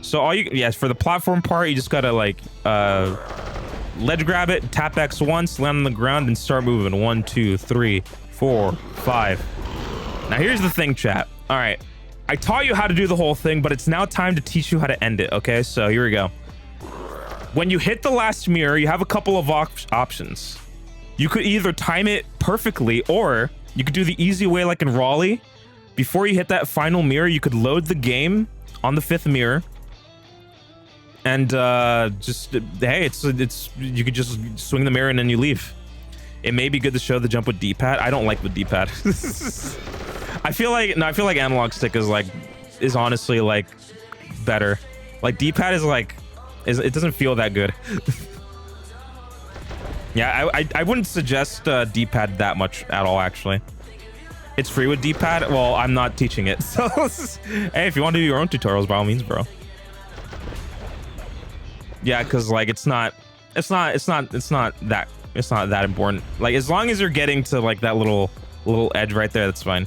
So all you, yes, for the platform part, you just gotta like ledge grab it, tap X once, land on the ground, and start moving. 1, 2, 3, 4, 5. Now here's the thing, chat. All right, I taught you how to do the whole thing, but it's now time to teach you how to end it. Okay, so here we go. When you hit the last mirror, you have a couple of options. You could either time it perfectly, or you could do the easy way like in Raleigh. Before you hit that final mirror, you could load the game on the 5th mirror. And just, hey, it's you could just swing the mirror and then you leave. It may be good to show the jump with D-pad. I don't like the D-pad. I feel like analog stick is honestly like better. Like D-pad it doesn't feel that good. Yeah, I wouldn't suggest D-pad that much at all, actually. It's free with D-pad. Well, I'm not teaching it. So hey, if you want to do your own tutorials, by all means, bro. Yeah, because like it's not that important. Like as long as you're getting to like that little edge right there, that's fine.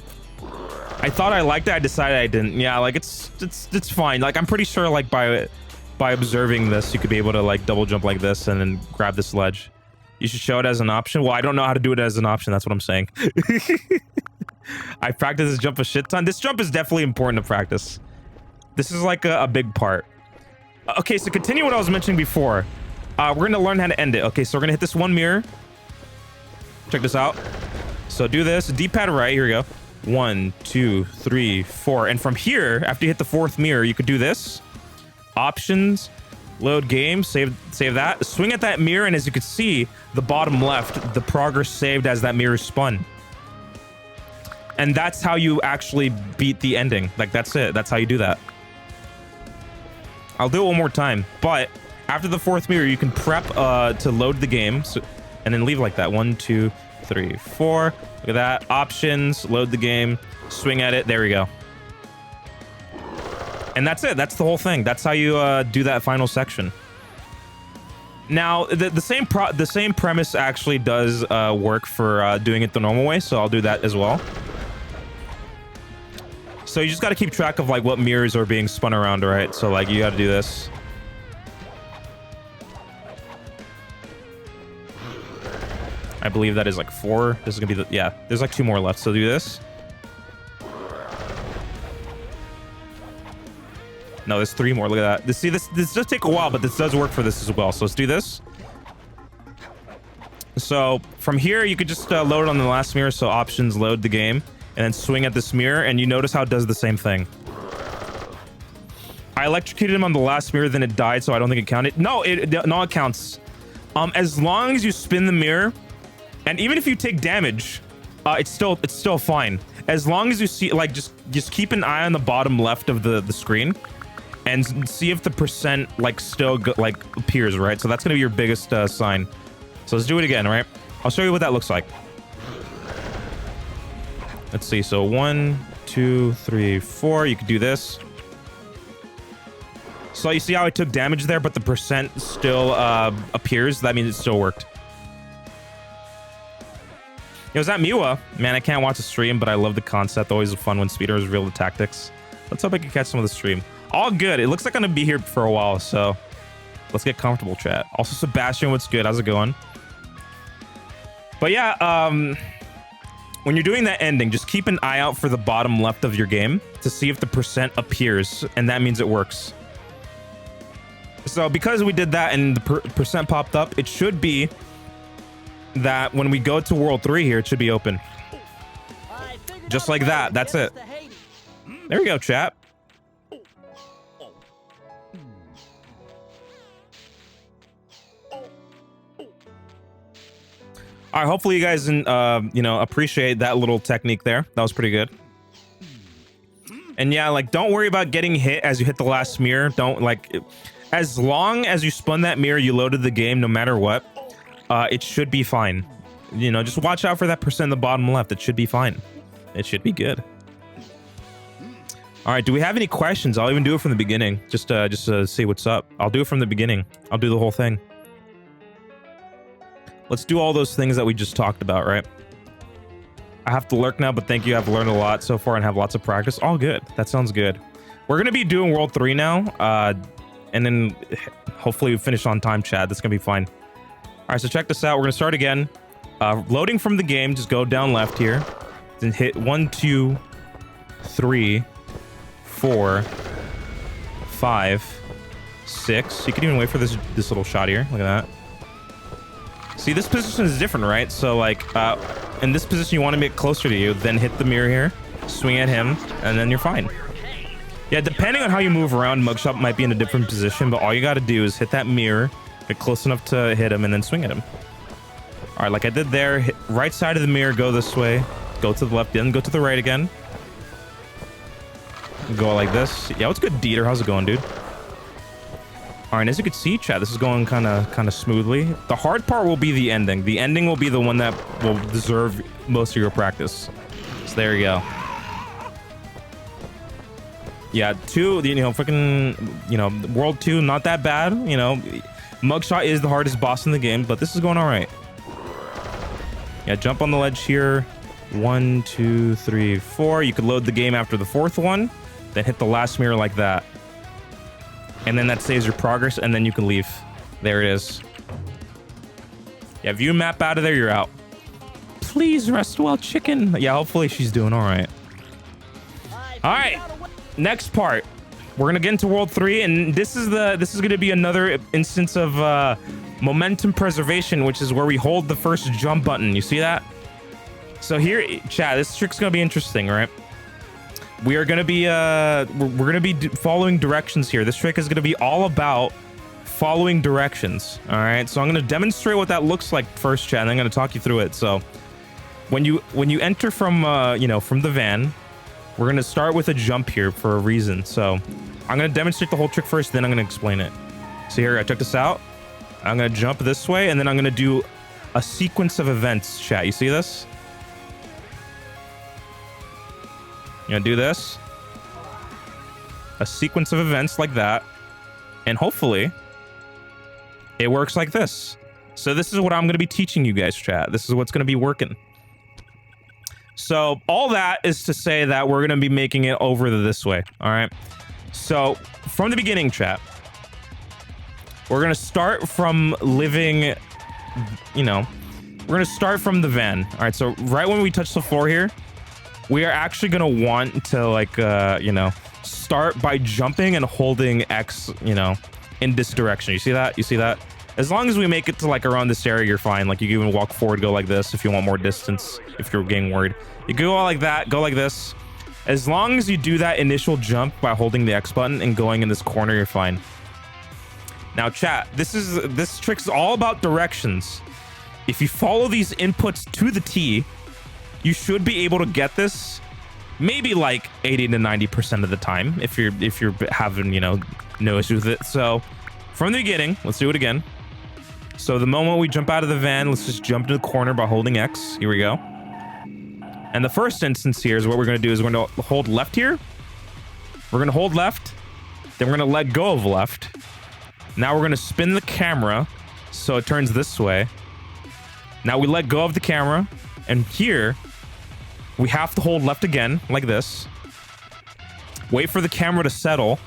I thought I liked it. I decided I didn't. Yeah, like it's fine. Like I'm pretty sure like by observing this, you could be able to like double jump like this and then grab this ledge. You should show it as an option. Well, I don't know how to do it as an option. That's what I'm saying. I practice this jump a shit ton. This jump is definitely important to practice. This is like a big part. Okay, so continue what I was mentioning before. We're going to learn how to end it. Okay, so we're going to hit this one mirror. Check this out. So do this. D-pad right. Here we go. 1, 2, 3, 4. And from here, after you hit the 4th mirror, you could do this. Options. Load game. Save that. Swing at that mirror, and as you can see, the bottom left, the progress saved as that mirror spun. And that's how you actually beat the ending. Like, that's it. That's how you do that. I'll do it one more time, but after the 4th mirror, you can prep to load the game, and then leave like that. 1, 2, 3, 4. Look at that. Options, load the game, swing at it. There we go. And that's it. That's the whole thing. That's how you do that final section. Now, the same premise actually does work for doing it the normal way, so I'll do that as well. So you just got to keep track of like what mirrors are being spun around, right? So like you got to do this. I believe that is like 4. This is gonna be yeah, there's like 2 more left. So do this. No, there's 3 more. Look at that. See, this does take a while, but this does work for this as well. So let's do this. So from here, you could just load it on the last mirror. So options, load the game. And then swing at this mirror, and you notice how it does the same thing. I electrocuted him on the last mirror, then it died, so I don't think it counted. No, it counts. As long as you spin the mirror, and even if you take damage, it's still fine. As long as you see, like, just keep an eye on the bottom left of the screen, and see if the percent like still appears, right? So that's gonna be your biggest sign. So let's do it again, right? I'll show you what that looks like. Let's see. So 1, 2, 3, 4. You could do this. So you see how I took damage there, but the percent still appears. That means it still worked. Yo, is that Miwa? Man, I can't watch a stream, but I love the concept. Always fun when speedrunners reveal the tactics. Let's hope I can catch some of the stream. All good. It looks like I'm gonna be here for a while, so let's get comfortable, chat. Also, Sebastian, what's good? How's it going? But yeah, when you're doing that ending, just keep an eye out for the bottom left of your game to see if the percent appears, and that means it works. So because we did that and the percent popped up, it should be that when we go to World 3 here, it should be open. Just like that. That's it. There we go, chat. All right, hopefully you guys, appreciate that little technique there. That was pretty good. And yeah, like, don't worry about getting hit as you hit the last mirror. Don't, like, as long as you spun that mirror, you loaded the game, no matter what, it should be fine. You know, just watch out for that percent in the bottom left. It should be fine. It should be good. All right, do we have any questions? I'll even do it from the beginning, just to see what's up. I'll do it from the beginning. I'll do the whole thing. Let's do all those things that we just talked about, right? I have to lurk now, but thank you. I've learned a lot so far and have lots of practice. All good. That sounds good. We're going to be doing World 3 now, and then hopefully we finish on time, Chad. That's going to be fine. All right, so check this out. We're going to start again. Loading from the game, just go down left here. Then hit 1, 2, 3, 4, 5, 6. You can even wait for this little shot here. Look at that. See, this position is different, right? So like, in this position, you want to get closer to you, then hit the mirror here, swing at him, and then you're fine. Yeah, depending on how you move around, Mugshot might be in a different position, but all you got to do is hit that mirror, get close enough to hit him, and then swing at him. All right, like I did there, hit right side of the mirror, go this way, go to the left, then go to the right again. Go like this. Yeah, what's good, Dieter? How's it going, dude? All right, as you can see, chat, this is going kind of smoothly. The hard part will be the ending. The ending will be the one that will deserve most of your practice. So there you go. Yeah, 2, you know, freaking, you know, World 2, not that bad. You know, Mugshot is the hardest boss in the game, but this is going all right. Yeah, jump on the ledge here. 1, 2, 3, 4. You could load the game after the 4th one, then hit the last mirror like that. And then that saves your progress, and then you can leave. There it is. Yeah, if you map out of there, you're out. Please rest well, chicken. Yeah, hopefully she's doing all right. All right, next part. We're gonna get into World 3, and this is gonna be another instance of momentum preservation, which is where we hold the first jump button. You see that? So here, chat, this trick's gonna be interesting, right? We are gonna be we're gonna be following directions here. This trick is gonna be all about following directions. All right, so I'm gonna demonstrate what that looks like first, chat, and I'm gonna talk you through it. So when you enter from you know, from the van, we're gonna start with a jump here for a reason. So I'm gonna demonstrate the whole trick first, then I'm gonna explain it. So here, I check this out. I'm gonna jump this way, and then I'm gonna do a sequence of events, chat. You see this? I'm gonna do this. A sequence of events like that. And hopefully it works like this. So this is what I'm gonna be teaching you guys, chat. This is what's gonna be working. So all that is to say that we're gonna be making it over this way. All right. So from the beginning, chat, we're gonna start from living, you know, we're gonna start from the van. All right. So right when we touch the floor here, we are actually gonna want to, like, you know, start by jumping and holding X, you know, in this direction. You see that? You see that? As long as we make it to like around this area, you're fine. Like, you can even walk forward, go like this if you want more distance, if you're getting worried. You can go like that, go like this. As long as you do that initial jump by holding the X button and going in this corner, you're fine. Now, chat, this trick's all about directions. If you follow these inputs to the T, you should be able to get this maybe like 80 to 90% of the time if you're having, you know, no issues with it. So from the beginning, let's do it again. So the moment we jump out of the van, let's just jump to the corner by holding X. Here we go. And the first instance here is what we're going to do is we're going to hold left here. We're going to hold left. Then we're going to let go of left. Now we're going to spin the camera so it turns this way. Now we let go of the camera. And here, we have to hold left again, like this. Wait for the camera to settle.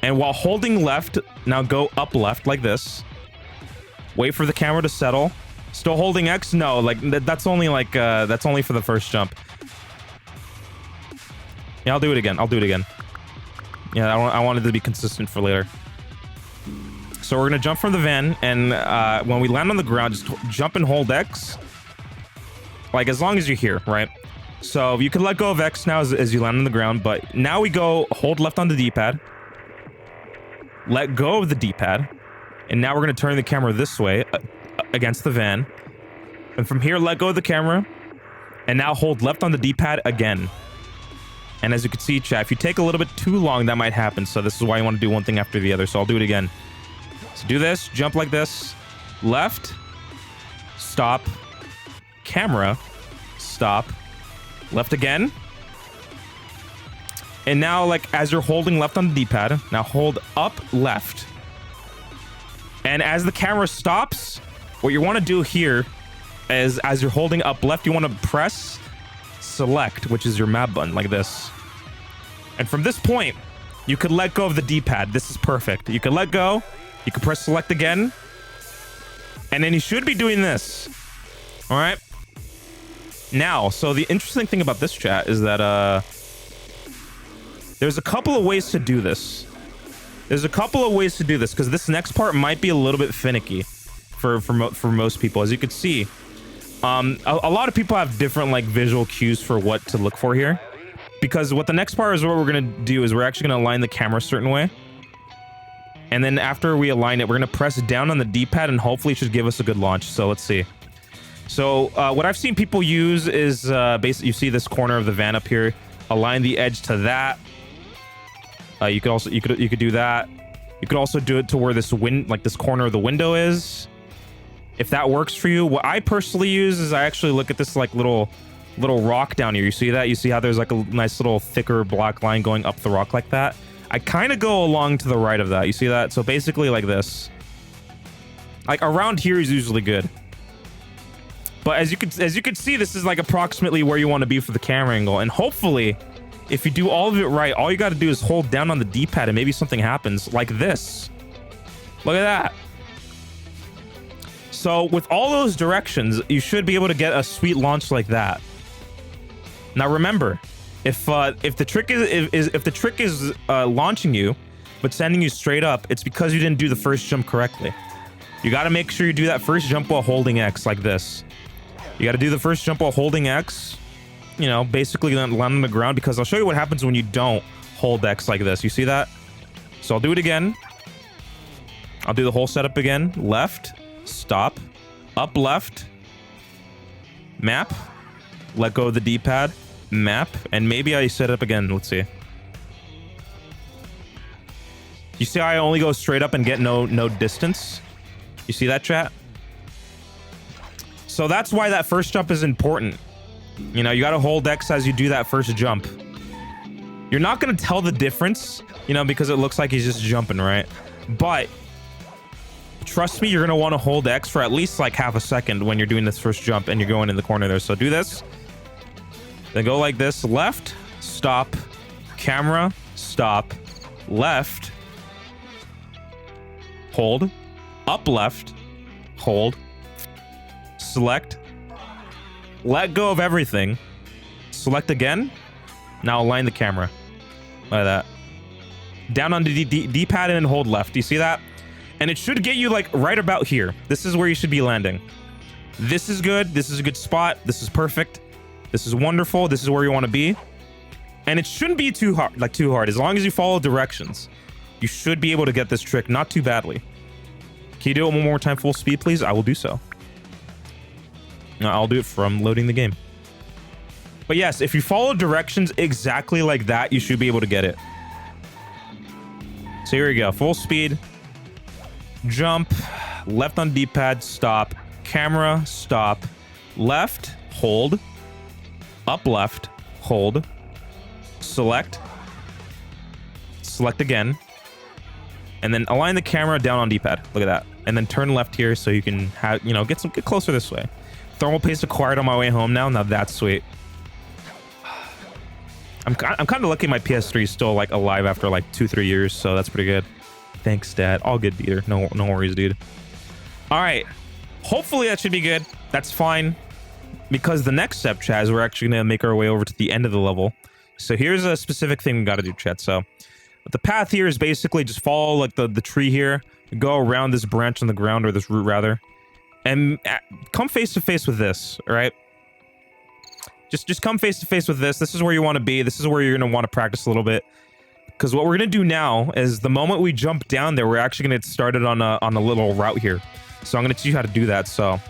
And while holding left, now go up left, like this. Wait for the camera to settle. Still holding X? No, like, that's only like, that's only for the first jump. Yeah, I'll do it again. I'll do it again. Yeah, I wanted to be consistent for later. So we're going to jump from the van. And when we land on the ground, just jump and hold X. Like, as long as you're here, right? So you can let go of X now as you land on the ground, but now we go hold left on the D-pad, let go of the D-pad, and now we're going to turn the camera this way against the van. And from here, let go of the camera, and now hold left on the D-pad again. And as you can see, chat, if you take a little bit too long, that might happen. So this is why you want to do one thing after the other. So I'll do it again. So do this, jump like this, left, stop, camera, stop, left again. And now, like, as you're holding left on the D-pad, now hold up left. And as the camera stops, what you want to do here is, as you're holding up left, you want to press select, which is your map button, like this. And from this point, you could let go of the D-pad. This is perfect. You can let go, you can press select again, and then you should be doing this. All right. Now, so the interesting thing about this, chat, is that there's a couple of ways to do this. There's a couple of ways to do this, because this next part might be a little bit finicky for most people. As you can see, a lot of people have different like visual cues for what to look for here, because what the next part is, what we're gonna do is we're actually gonna align the camera a certain way, and then after we align it, we're gonna press down on the D-pad and hopefully it should give us a good launch. So let's see. So what I've seen people use is basically, you see this corner of the van up here, align the edge to that. You could do that. You could also do it to where this this corner of the window is, if that works for you. What I personally use is I actually look at this like little rock down here. You see that? You see how there's like a nice little thicker black line going up the rock like that? I kind of go along to the right of that. You see that? So basically like this. Like around here is usually good. But as you can see, this is like approximately where you want to be for the camera angle. And hopefully, if you do all of it right, all you got to do is hold down on the D-pad and maybe something happens like this. Look at that. So with all those directions, you should be able to get a sweet launch like that. Now remember, if the trick is launching you but sending you straight up, it's because you didn't do the first jump correctly. You got to make sure you do that first jump while holding X like this. You got to do the first jump while holding X. You know, basically land on the ground, because I'll show you what happens when you don't hold X like this. You see that? So I'll do it again. I'll do the whole setup again. Left, stop, up left, map, let go of the D-pad, map, and maybe I set it up again. Let's see. You see how I only go straight up and get no distance? You see that, chat? So that's why that first jump is important. You know, you got to hold X as you do that first jump. You're not going to tell the difference, you know, because it looks like he's just jumping, right? But trust me, you're going to want to hold X for at least like half a second when you're doing this first jump and you're going in the corner there. So do this. Then go like this. Left, stop, camera, stop, left, hold, up left, hold, select, let go of everything, select again. Now align the camera like that. Down on the D-pad and hold left. Do you see that? And it should get you like right about here. This is where you should be landing. This is good. This is a good spot. This is perfect. This is wonderful. This is where you want to be. And it shouldn't be too hard. As long as you follow directions, you should be able to get this trick not too badly. Can you do it one more time full speed, please? I will do so. I'll do it from loading the game. But yes, if you follow directions exactly like that, you should be able to get it. So here we go. Full speed. Jump. Left on D-pad. Stop. Camera. Stop. Left. Hold. Up left. Hold. Select. Select again. And then align the camera down on D-pad. Look at that. And then turn left here so you can have, you know, get closer this way. Thermal paste acquired on my way home now. Now that's sweet. I'm kind of lucky my PS3 is still like alive after like 2-3 years, so that's pretty good. Thanks, Dad. All good, Dieter. No worries, dude. All right. Hopefully that should be good. That's fine. Because the next step, chat, is we're actually going to make our way over to the end of the level. So here's a specific thing we got to do, chat. So the path here is basically just follow like the tree here, go around this branch on the ground, or this root rather, and come face to face with this. All right. Just come face to face with this. This is where you want to be. This is where you're going to want to practice a little bit. Because what we're going to do now is the moment we jump down there, we're actually going to get started on a little route here. So I'm going to teach you how to do that. So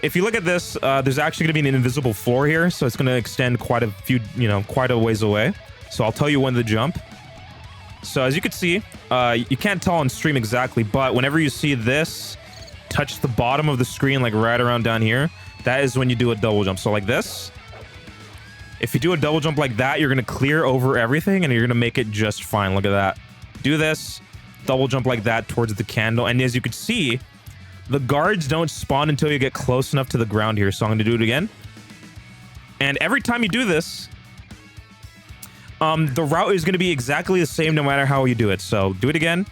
if you look at this, there's actually going to be an invisible floor here. So it's going to extend quite a few, quite a ways away. So I'll tell you when to jump. So as you can see, you can't tell on stream exactly, but whenever you see this touch the bottom of the screen, like right around down here, that is when you do a double jump. So like this. If you do a double jump like that, you're going to clear over everything and you're going to make it just fine. Look at that. Do this. Double jump like that towards the candle. And as you can see, the guards don't spawn until you get close enough to the ground here. So I'm going to do it again. And every time you do this, the route is going to be exactly the same no matter how you do it. So do it again.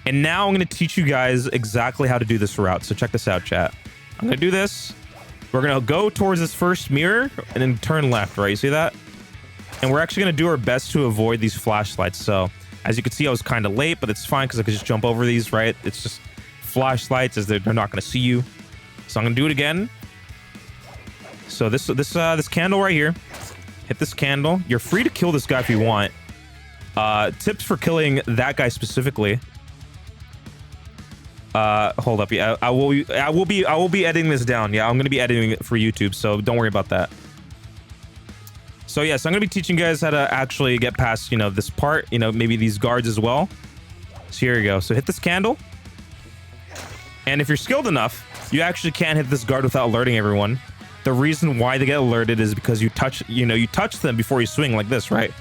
And now I'm going to teach you guys exactly how to do this route. So check this out, chat. I'm going to do this. We're going to go towards this first mirror and then turn left, right? You see that? And we're actually going to do our best to avoid these flashlights. So as you can see, I was kind of late, but it's fine because I could just jump over these, right? It's just flashlights as they're not going to see you. So I'm going to do it again. So this candle right here. Hit this candle. You're free to kill this guy if you want. Tips for killing that guy specifically. Hold up. Yeah, I will be editing this down. Yeah, I'm gonna be editing it for YouTube, so don't worry about that. So yes, I'm gonna be teaching you guys how to actually get past, you know, this part, you know, maybe these guards as well. So here you go. So hit this candle. And if you're skilled enough, you actually can hit this guard without alerting everyone. The reason why they get alerted is because you touch them before you swing like this, right?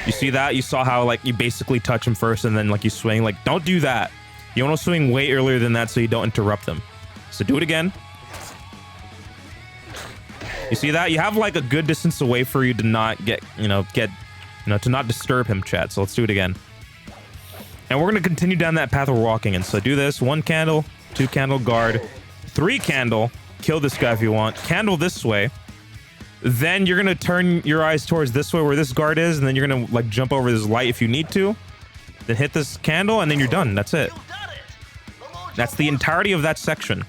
You see that? You saw how like you basically touch them first and then like you swing. Like, don't do that. You want to swing way earlier than that so you don't interrupt them. So do it again. You see that? You have like a good distance away for you to not get, to not disturb him, chat. So let's do it again. And we're going to continue down that path we're walking in. So do this. 1 candle, 2 candle guard, 3 candle. Kill this guy if you want. Candle this way. Then you're going to turn your eyes towards this way where this guard is. And then you're going to like jump over this light if you need to. Then hit this candle and then you're done. That's it. That's the entirety of that section.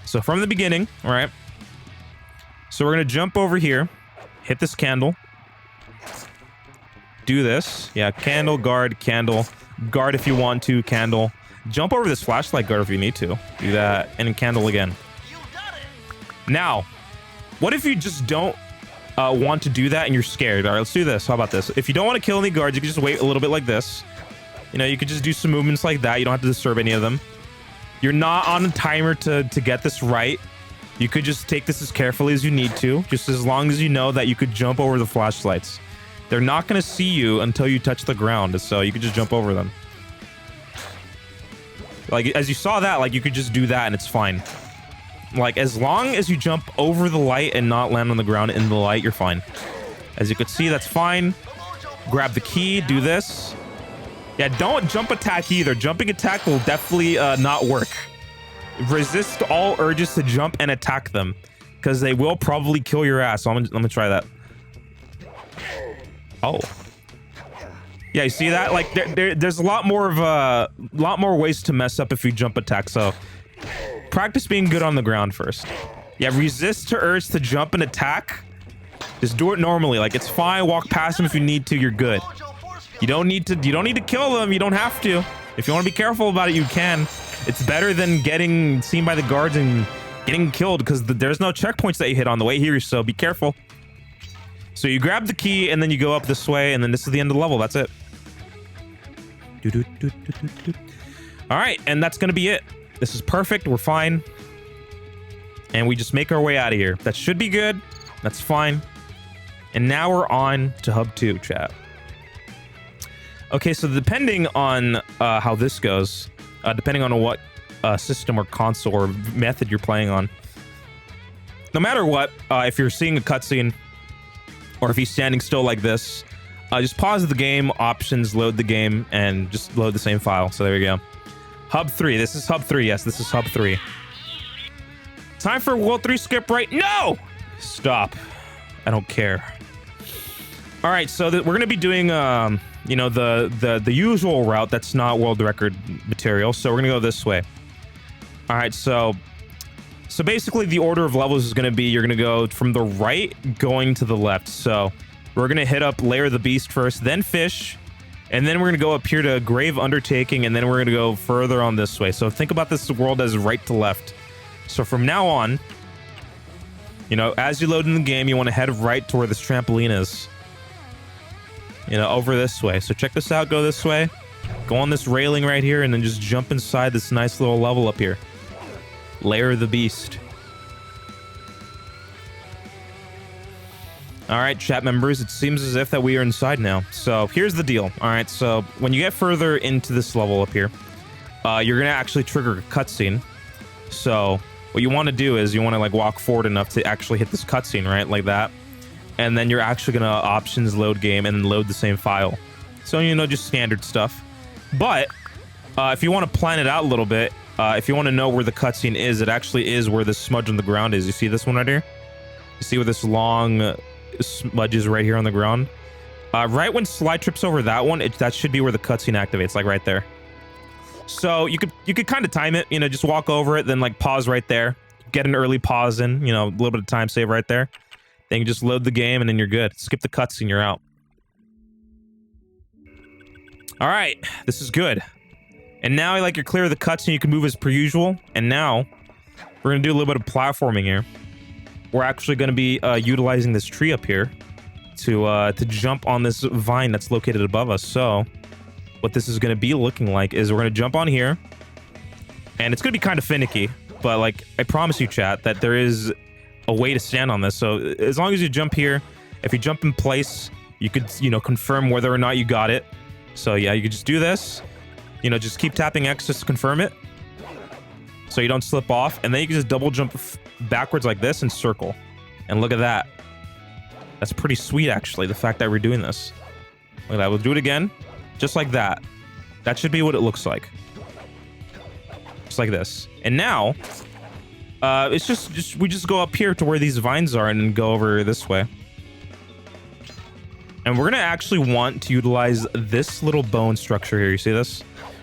So from the beginning, all right. So we're going to jump over here. Hit this candle. Do this. Yeah, candle, guard, candle. Guard if you want to, candle. Jump over this flashlight guard if you need to. Do that. And then candle again. Now, what if you just don't want to do that and you're scared? All right, let's do this. How about this? If you don't want to kill any guards, you can just wait a little bit like this. You know, you could just do some movements like that. You don't have to disturb any of them. You're not on a timer to get this right. You could just take this as carefully as you need to, just as long as you know that you could jump over the flashlights. They're not going to see you until you touch the ground, so you could just jump over them. Like, as you saw that, like, you could just do that and it's fine. Like, as long as you jump over the light and not land on the ground in the light, you're fine. As you could see, that's fine. Grab the key, do this. Yeah, don't jump attack either. Jumping attack will definitely not work. Resist all urges to jump and attack them, because they will probably kill your ass. So I'm gonna try that. Oh. Yeah, you see that? Like, there's a lot more ways to mess up if you jump attack, so practice being good on the ground first. Yeah, resist to urge to jump and attack. Just do it normally. Like, it's fine. Walk past them if you need to. You're good. You don't need to kill them. You don't have to. If you want to be careful about it, you can. It's better than getting seen by the guards and getting killed, because there's no checkpoints that you hit on the way here, so be careful. So you grab the key and then you go up this way, and then this is the end of the level. That's it. All right, and that's gonna be it. This is perfect. We're fine. And we just make our way out of here. That should be good. That's fine. And now we're on to Hub 2, chat. Okay, so depending on how this goes, depending on what system or console or method you're playing on, no matter what, if you're seeing a cutscene or if he's standing still like this, just pause the game, options, load the game, and just load the same file. So there we go. Hub 3. This is Hub 3. Yes, this is Hub 3. Time for World 3 skip right? No! Stop. I don't care. All right, so we're going to be doing, you know, the usual route that's not world record material. So we're going to go this way. All right, so basically the order of levels is going to be, you're going to go from the right going to the left. So we're going to hit up Lair of the Beast first, then Fish, and then we're going to go up here to Grave Undertaking, and then we're going to go further on this way. So think about this world as right to left. So from now on, you know, as you load in the game, you want to head right to where this trampoline is. You know, over this way. So check this out. Go this way. Go on this railing right here, and then just jump inside this nice little level up here. Lair of the Beast. All right, chat members, it seems as if that we are inside now. So here's the deal. All right, so when you get further into this level up here, you're gonna actually trigger a cutscene. So what you want to do is you want to like walk forward enough to actually hit this cutscene, right, like that, and then you're actually gonna options load game and then load the same file. So, you know, just standard stuff. But if you want to plan it out a little bit, if you want to know where the cutscene is, it actually is where the smudge on the ground is. You see this one right here? You see where this long smudge is right here on the ground? Right when slide trips over that one, that should be where the cutscene activates, like right there. So you could kind of time it, you know, just walk over it, then like pause right there, get an early pause in, you know, a little bit of time save right there. Then you just load the game and then you're good. Skip the cutscene, you're out. All right, this is good. And now like you're clear of the cutscene, you can move as per usual. And now we're gonna do a little bit of platforming here. We're actually gonna be utilizing this tree up here to jump on this vine that's located above us. So what this is going to be looking like is we're going to jump on here, and it's going to be kind of finicky, but like I promise you, chat, that there is a way to stand on this. So as long as you jump here, if you jump in place, you could, you know, confirm whether or not you got it. So yeah, you could just do this, you know, just keep tapping X just to confirm it so you don't slip off, and then you can just double jump backwards like this and circle. And look at that. That's pretty sweet, actually, the fact that we're doing this. Look at that. We'll do it again. Just like that. That should be what it looks like. Just like this. And now, it's just we just go up here to where these vines are and go over this way. And we're going to actually want to utilize this little bone structure here. You see this?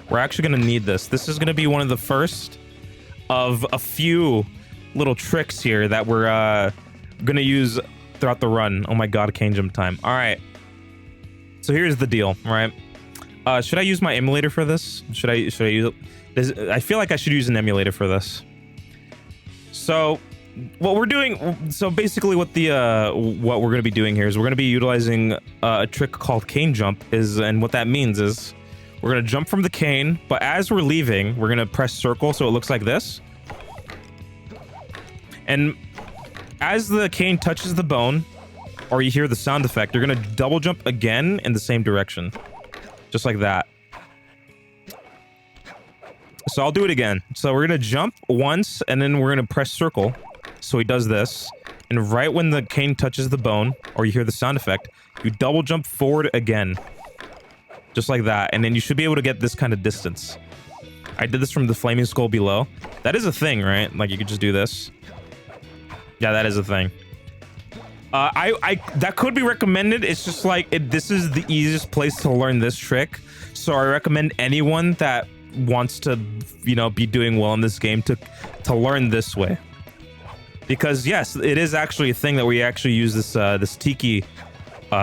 We're actually going to need this. This is going to be one of the first of a few little tricks here that we're going to use throughout the run. Oh my god, cane jump time. All right, so here's the deal, right? Should I use my emulator for this? Should I use it? I feel like I should use an emulator for this. So what we're doing, so basically what we're going to be doing here is we're going to be utilizing a trick called cane jump. And what that means is we're going to jump from the cane, but as we're leaving, we're going to press circle so it looks like this. And as the cane touches the bone, or you hear the sound effect, you're going to double jump again in the same direction. Just like that. So I'll do it again. So we're going to jump once, and then we're going to press circle. So he does this. And right when the cane touches the bone, or you hear the sound effect, you double jump forward again. Just like that. And then you should be able to get this kind of distance. I did this from the flaming skull below. That is a thing, right? Like you could just do this. Yeah, that is a thing. That could be recommended. It's just like this is the easiest place to learn this trick. So I recommend anyone that wants to, you know, be doing well in this game to learn this way. Because yes, it is actually a thing that we actually use this this tiki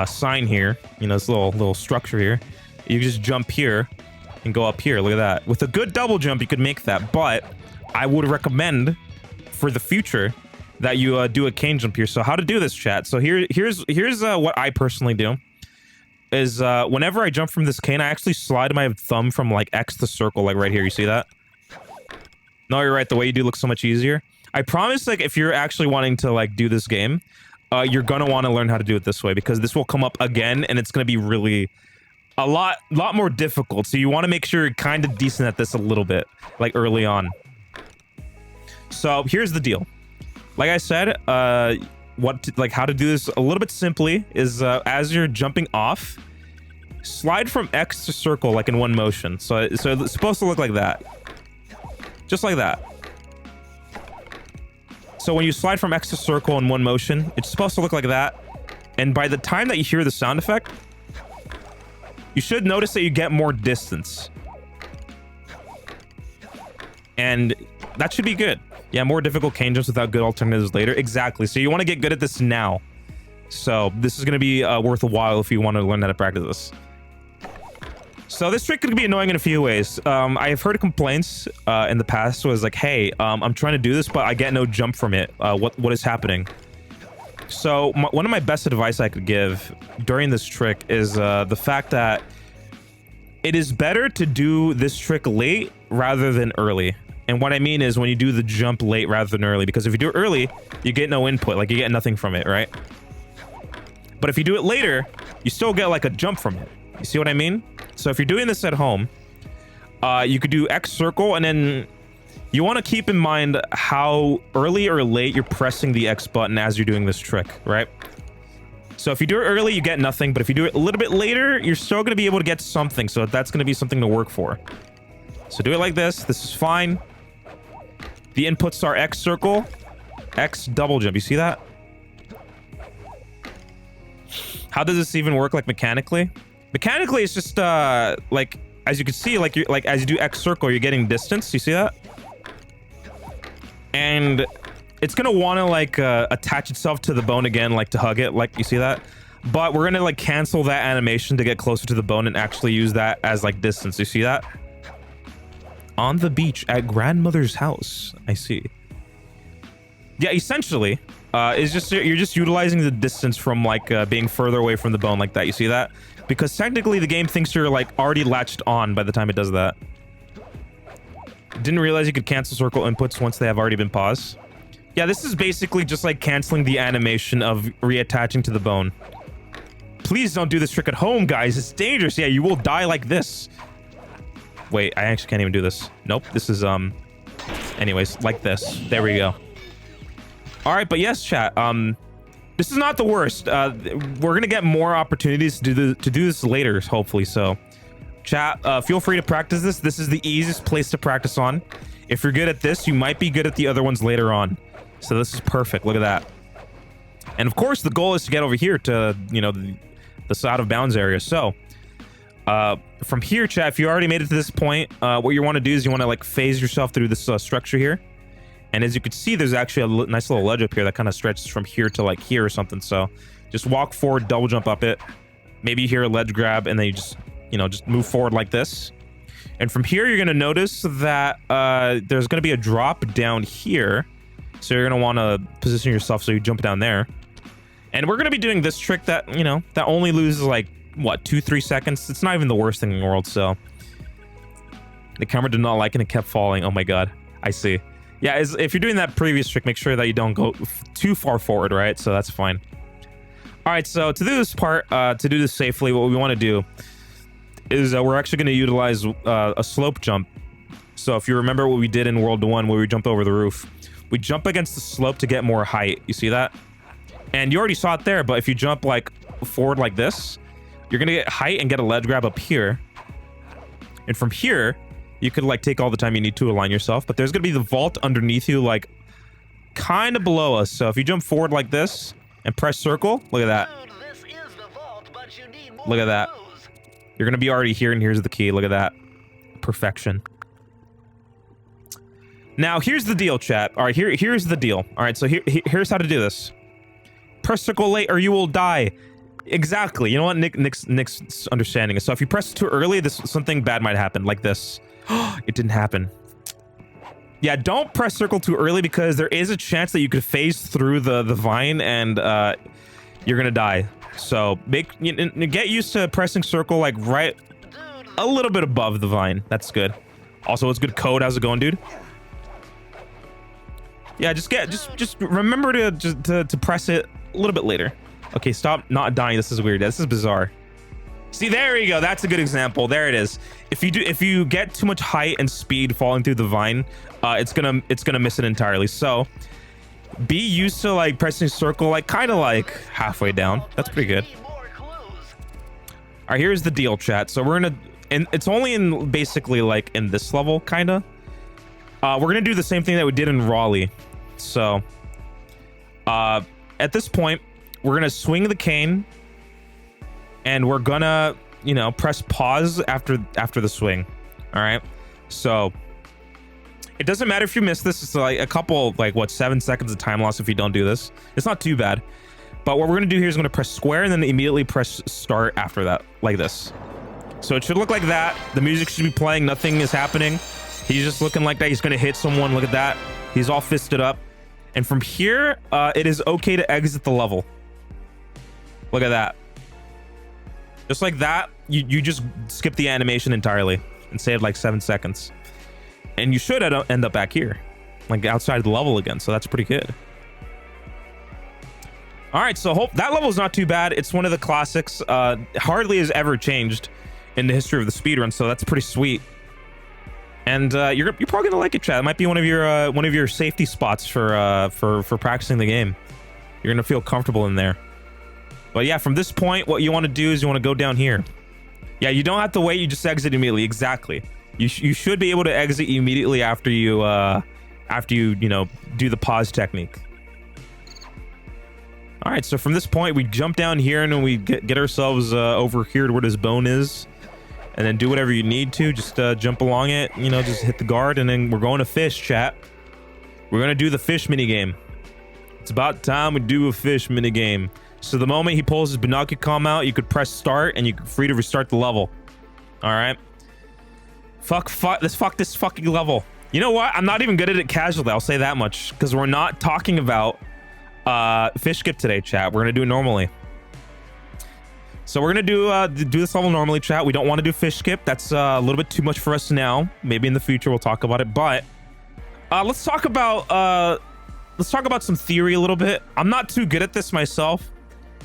sign here. You know, this little structure here. You just jump here and go up here. Look at that. With a good double jump, you could make that. But I would recommend for the future that you do a cane jump here. So how to do this, chat? So here's what I personally do. Is whenever I jump from this cane, I actually slide my thumb from like X to circle, like right here. You see that? No, you're right. The way you do looks so much easier. I promise, like, if you're actually wanting to like do this game, you're gonna want to learn how to do it this way, because this will come up again, and it's gonna be really a lot more difficult. So you want to make sure you're kind of decent at this a little bit, like early on. So here's the deal. Like I said, how to do this a little bit simply is as you're jumping off, slide from X to circle like in one motion. So it's supposed to look like that. Just like that. So when you slide from X to circle in one motion, it's supposed to look like that. And by the time that you hear the sound effect, you should notice that you get more distance. And that should be good. Yeah, more difficult cane jumps without good alternatives later. Exactly. So you want to get good at this now. So this is going to be worth a while if you want to learn how to practice this. So this trick could be annoying in a few ways. I have heard complaints in the past was like, hey, I'm trying to do this, but I get no jump from it. What is happening? So one of my best advice I could give during this trick is the fact that it is better to do this trick late rather than early. And what I mean is when you do the jump late rather than early, because if you do it early, you get no input, like you get nothing from it, right? But if you do it later, you still get like a jump from it. You see what I mean? So if you're doing this at home, you could do X circle, and then you want to keep in mind how early or late you're pressing the X button as you're doing this trick, right? So if you do it early, you get nothing, but if you do it a little bit later, you're still going to be able to get something. So that's going to be something to work for. So do it like this. This is fine. The inputs are X circle, X double jump. You see that? how does this even work, like, mechanically? Mechanically, it's just like, as you can see, like, you as you do X circle, you're getting distance. You see that? And it's gonna want to like attach itself to the bone again, like to hug it, like, you see that? But we're gonna like cancel that animation to get closer to the bone and actually use that as like distance. You see that? On the beach at grandmother's house. I see. Yeah, essentially, it's just you're just utilizing the distance from like being further away from the bone like that. You see that? Because technically the game thinks you're like already latched on by the time it does that. Didn't realize you could cancel circle inputs once they have already been paused. Yeah, this is basically just like canceling the animation of reattaching to the bone. Please don't do this trick at home, guys. It's dangerous. Yeah, you will die like this. Wait, I actually can't even do this. Nope, this is anyways, like this. There we go. All right, but yes, chat. This is not the worst. We're gonna get more opportunities to do this later, hopefully. So, chat, feel free to practice this. This is the easiest place to practice on. If you're good at this, you might be good at the other ones later on. So this is perfect. Look at that. And of course, the goal is to get over here to, you know, the out of bounds area. So, from here, chat, if you already made it to this point, what you want to do is you want to like phase yourself through this structure here. And as you can see, there's actually a nice little ledge up here that kind of stretches from here to like here or something. So just walk forward, double jump up it. Maybe you hear a ledge grab and then you just, you know, just move forward like this. And from here, you're going to notice that there's going to be a drop down here. So you're going to want to position yourself so you jump down there. And we're going to be doing this trick that, you know, that only loses like, what, 2-3 seconds? It's not even the worst thing in the world, so. The camera did not like it and it kept falling. Oh my god. I see. Yeah, if you're doing that previous trick, make sure that you don't go too far forward, right? So that's fine. All right, so to do this part, to do this safely, what we want to do is we're actually going to utilize a slope jump. So if you remember what we did in World 1 where we jumped over the roof, we jump against the slope to get more height. You see that? And you already saw it there, but if you jump like forward like this, you're going to get height and get a ledge grab up here. And from here, you could like take all the time you need to align yourself, but there's going to be the vault underneath you, like kind of below us. So if you jump forward like this and press circle, look at that. Look at that. You're going to be already here, and here's the key. Look at that. Perfection. Now, here's the deal, chat. All right, here's the deal. All right, so here's how to do this. Press circle late or you will die. Exactly. You know what? Nick's understanding is. So if you press too early, something bad might happen, like this. It didn't happen. Yeah, don't press circle too early because there is a chance that you could phase through the vine and you're gonna die. So get used to pressing circle like right a little bit above the vine. That's good. Also, it's good code. How's it going, dude? Yeah, just remember to press it a little bit later. Okay, stop not dying. This is weird. This is bizarre. See, there you go. That's a good example. There it is. If you get too much height and speed falling through the vine, it's gonna miss it entirely. So be used to like pressing circle like kind of like halfway down. That's pretty good. All right, here's the deal, chat. So we're gonna, and it's only in basically like in this level, kind of. We're gonna do the same thing that we did in Raleigh. So at this point, we're gonna swing the cane. And we're gonna, you know, press pause after the swing. All right. So it doesn't matter if you miss this. It's like a couple, like what, 7 seconds of time loss if you don't do this. It's not too bad. But what we're gonna do here is I'm gonna press square and then immediately press start after that, like this. So it should look like that. The music should be playing. Nothing is happening. He's just looking like that. He's gonna hit someone. Look at that. He's all fisted up. And from here, it is okay to exit the level. Look at that. Just like that, you just skip the animation entirely and save like 7 seconds. And you should end up back here, like outside the level again. So that's pretty good. All right, so that level is not too bad. It's one of the classics. Hardly has ever changed in the history of the speedrun, so that's pretty sweet. And you're probably gonna like it, chat. It might be one of your safety spots for practicing the game. You're gonna feel comfortable in there. But yeah, from this point, what you want to do is you want to go down here. Yeah, you don't have to wait. You just exit immediately. Exactly. You should be able to exit immediately after you you know, do the pause technique. All right, so from this point, we jump down here and then we get ourselves over here to where this bone is. And then do whatever you need to. Just jump along it, you know, just hit the guard. And then we're going to fish, chat. We're going to do the fish minigame. It's about time we do a fish minigame. So the moment he pulls his Binocucom out, you could press start and you're free to restart the level. All right. Fuck this fucking level. You know what? I'm not even good at it casually. I'll say that much. Because we're not talking about fish skip today, chat. We're going to do it normally. So we're going to do this level normally, chat. We don't want to do fish skip. That's a little bit too much for us now. Maybe in the future we'll talk about it. But let's talk about some theory a little bit. I'm not too good at this myself.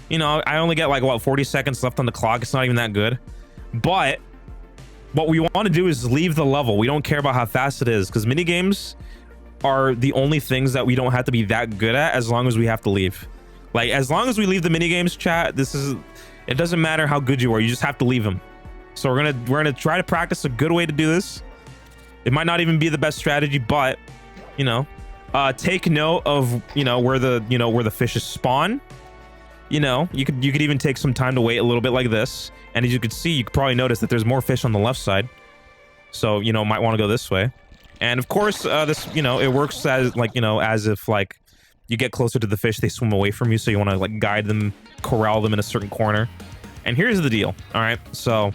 You know, I only get like, what, 40 seconds left on the clock. It's not even that good. But what we want to do is leave the level. We don't care about how fast it is because minigames are the only things that we don't have to be that good at as long as we have to leave. Like, as long as we leave the minigames, chat, it doesn't matter how good you are. You just have to leave them. So we're gonna try to practice a good way to do this. It might not even be the best strategy, but you know, take note of where the fishes spawn. You know, you could even take some time to wait a little bit like this. And as you can see, you could probably notice that there's more fish on the left side. So, you know, might want to go this way. And of course, this, you know, it works as like, you know, as if like you get closer to the fish, they swim away from you. So you want to like guide them, corral them in a certain corner. And here's the deal. All right. So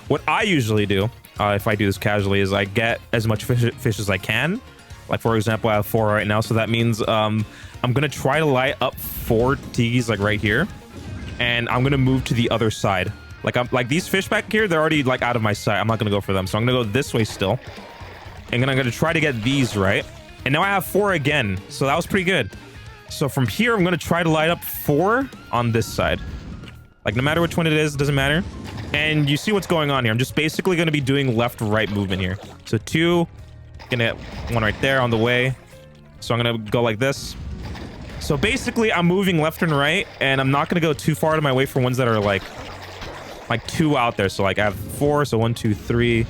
what I usually do, if I do this casually, is I get as much fish as I can. Like, for example, I have 4 right now. So that means I'm going to try to light up 4 tikis like right here. And I'm going to move to the other side. Like these fish back here, they're already like out of my sight. I'm not going to go for them. So I'm going to go this way still. And then I'm going to try to get these right. And now I have 4 again. So that was pretty good. So from here, I'm going to try to light up 4 on this side. Like, no matter which one it is, it doesn't matter. And you see what's going on here. I'm just basically going to be doing left-right movement here. So 2, gonna get 1 right there on the way. So I'm going to go like this. So basically, I'm moving left and right, and I'm not going to go too far out of my way for ones that are like 2 out there. So like I have 4, so 1, 2, 3,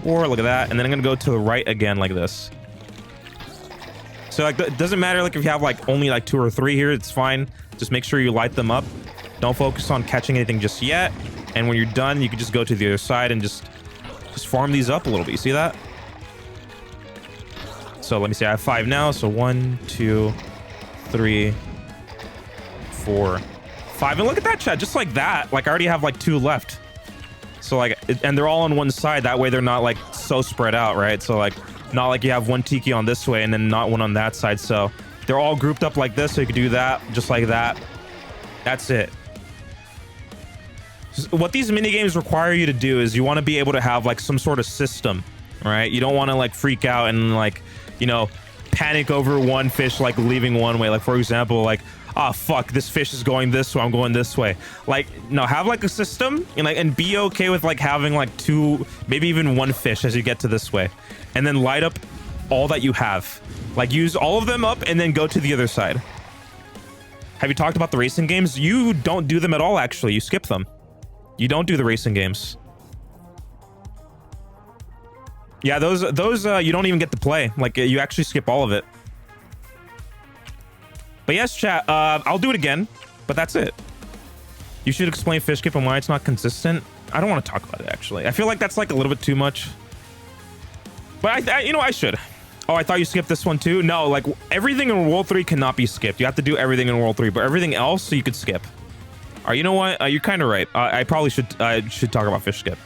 4. Look at that. And then I'm going to go to the right again like this. So like, it doesn't matter like if you have like only like 2 or 3 here, it's fine. Just make sure you light them up. Don't focus on catching anything just yet. And when you're done, you can just go to the other side and just farm these up a little bit. You see that? So let me see. I have 5 now. So 1, 2, 3, 4, 5. And look at that, chat. Just like that. Like I already have like 2 left. So like, and they're all on one side. That way they're not like so spread out, right? So like, not like you have 1 tiki on this way and then not 1 on that side. So they're all grouped up like this. So you can do that just like that. That's it. What these mini games require you to do is you want to be able to have like some sort of system, right? You don't want to like freak out and like, you know, panic over one fish like leaving one way. Like, for example, like, oh fuck, this fish is going this way, I'm going this way. Like, no, have like a system and be okay with like having like 2, maybe even 1 fish as you get to this way, and then light up all that you have. Like, use all of them up and then go to the other side. Have you talked about the racing games? You don't do them at all, actually. You skip them. You don't do the racing games. Yeah, those you don't even get to play. Like, you actually skip all of it. But yes, chat, I'll do it again, but that's it. You should explain fish skip and why it's not consistent. I don't want to talk about it, actually. I feel like that's like a little bit too much. But I you know, I should. Oh, I thought you skipped this one too? No, like everything in World 3 cannot be skipped. You have to do everything in World 3, but everything else you could skip. All right, you know what? You're kind of right. I probably should talk about fish skip.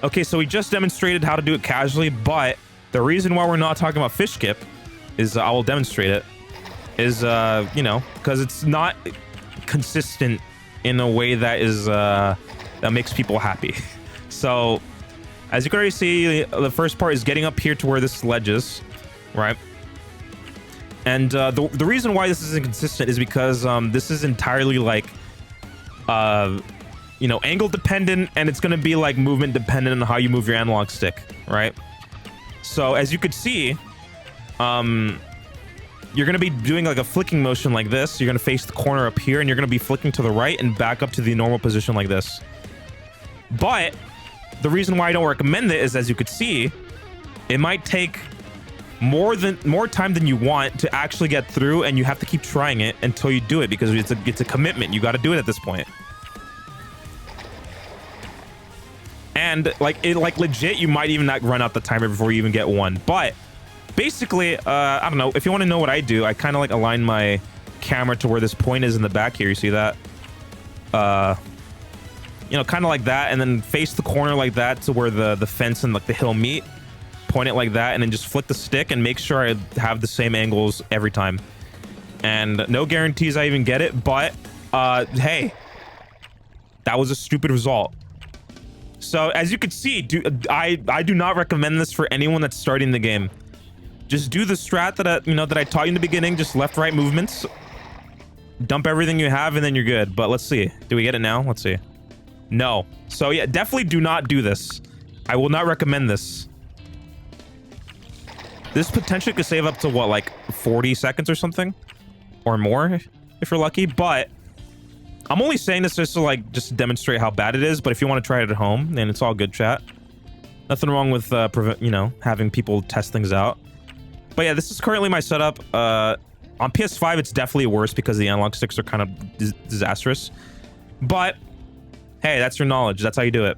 Okay, so we just demonstrated how to do it casually, but the reason why we're not talking about fish skip is I will demonstrate it. Is you know, because it's not consistent in a way that is that makes people happy. So as you can already see, the first part is getting up here to where this ledge is, right? And the reason why this isn't consistent is because this is entirely like you know, angle dependent, and it's going to be like movement dependent on how you move your analog stick, right? So as you could see, you're going to be doing like a flicking motion like this. You're going to face the corner up here, and you're going to be flicking to the right and back up to the normal position like this. But the reason why I don't recommend it is, as you could see, it might take more time than you want to actually get through, and you have to keep trying it until you do it because it's a commitment. You got to do it at this point. And like legit, you might even not run out the timer before you even get one. But basically, I don't know. If you want to know what I do, I kind of like align my camera to where this point is in the back here. You see that? You know, kind of like that, and then face the corner like that to where the fence and like the hill meet. Point it like that, and then just flick the stick and make sure I have the same angles every time. And no guarantees I even get it, but hey, that was a stupid result. So as you can see, I do not recommend this for anyone that's starting the game. Just do the strat that I taught you in the beginning. Just left right movements, dump everything you have, and then you're good. But let's see, do we get it now? Let's see. No. So yeah, definitely do not do this. I will not recommend this. This potentially could save up to what, like 40 seconds or something, or more if you're lucky. But I'm only saying this just to like demonstrate how bad it is. But if you want to try it at home, then it's all good, chat. Nothing wrong with having people test things out. But yeah, this is currently my setup. On PS5, it's definitely worse because the analog sticks are kind of disastrous. But hey, that's your knowledge. That's how you do it.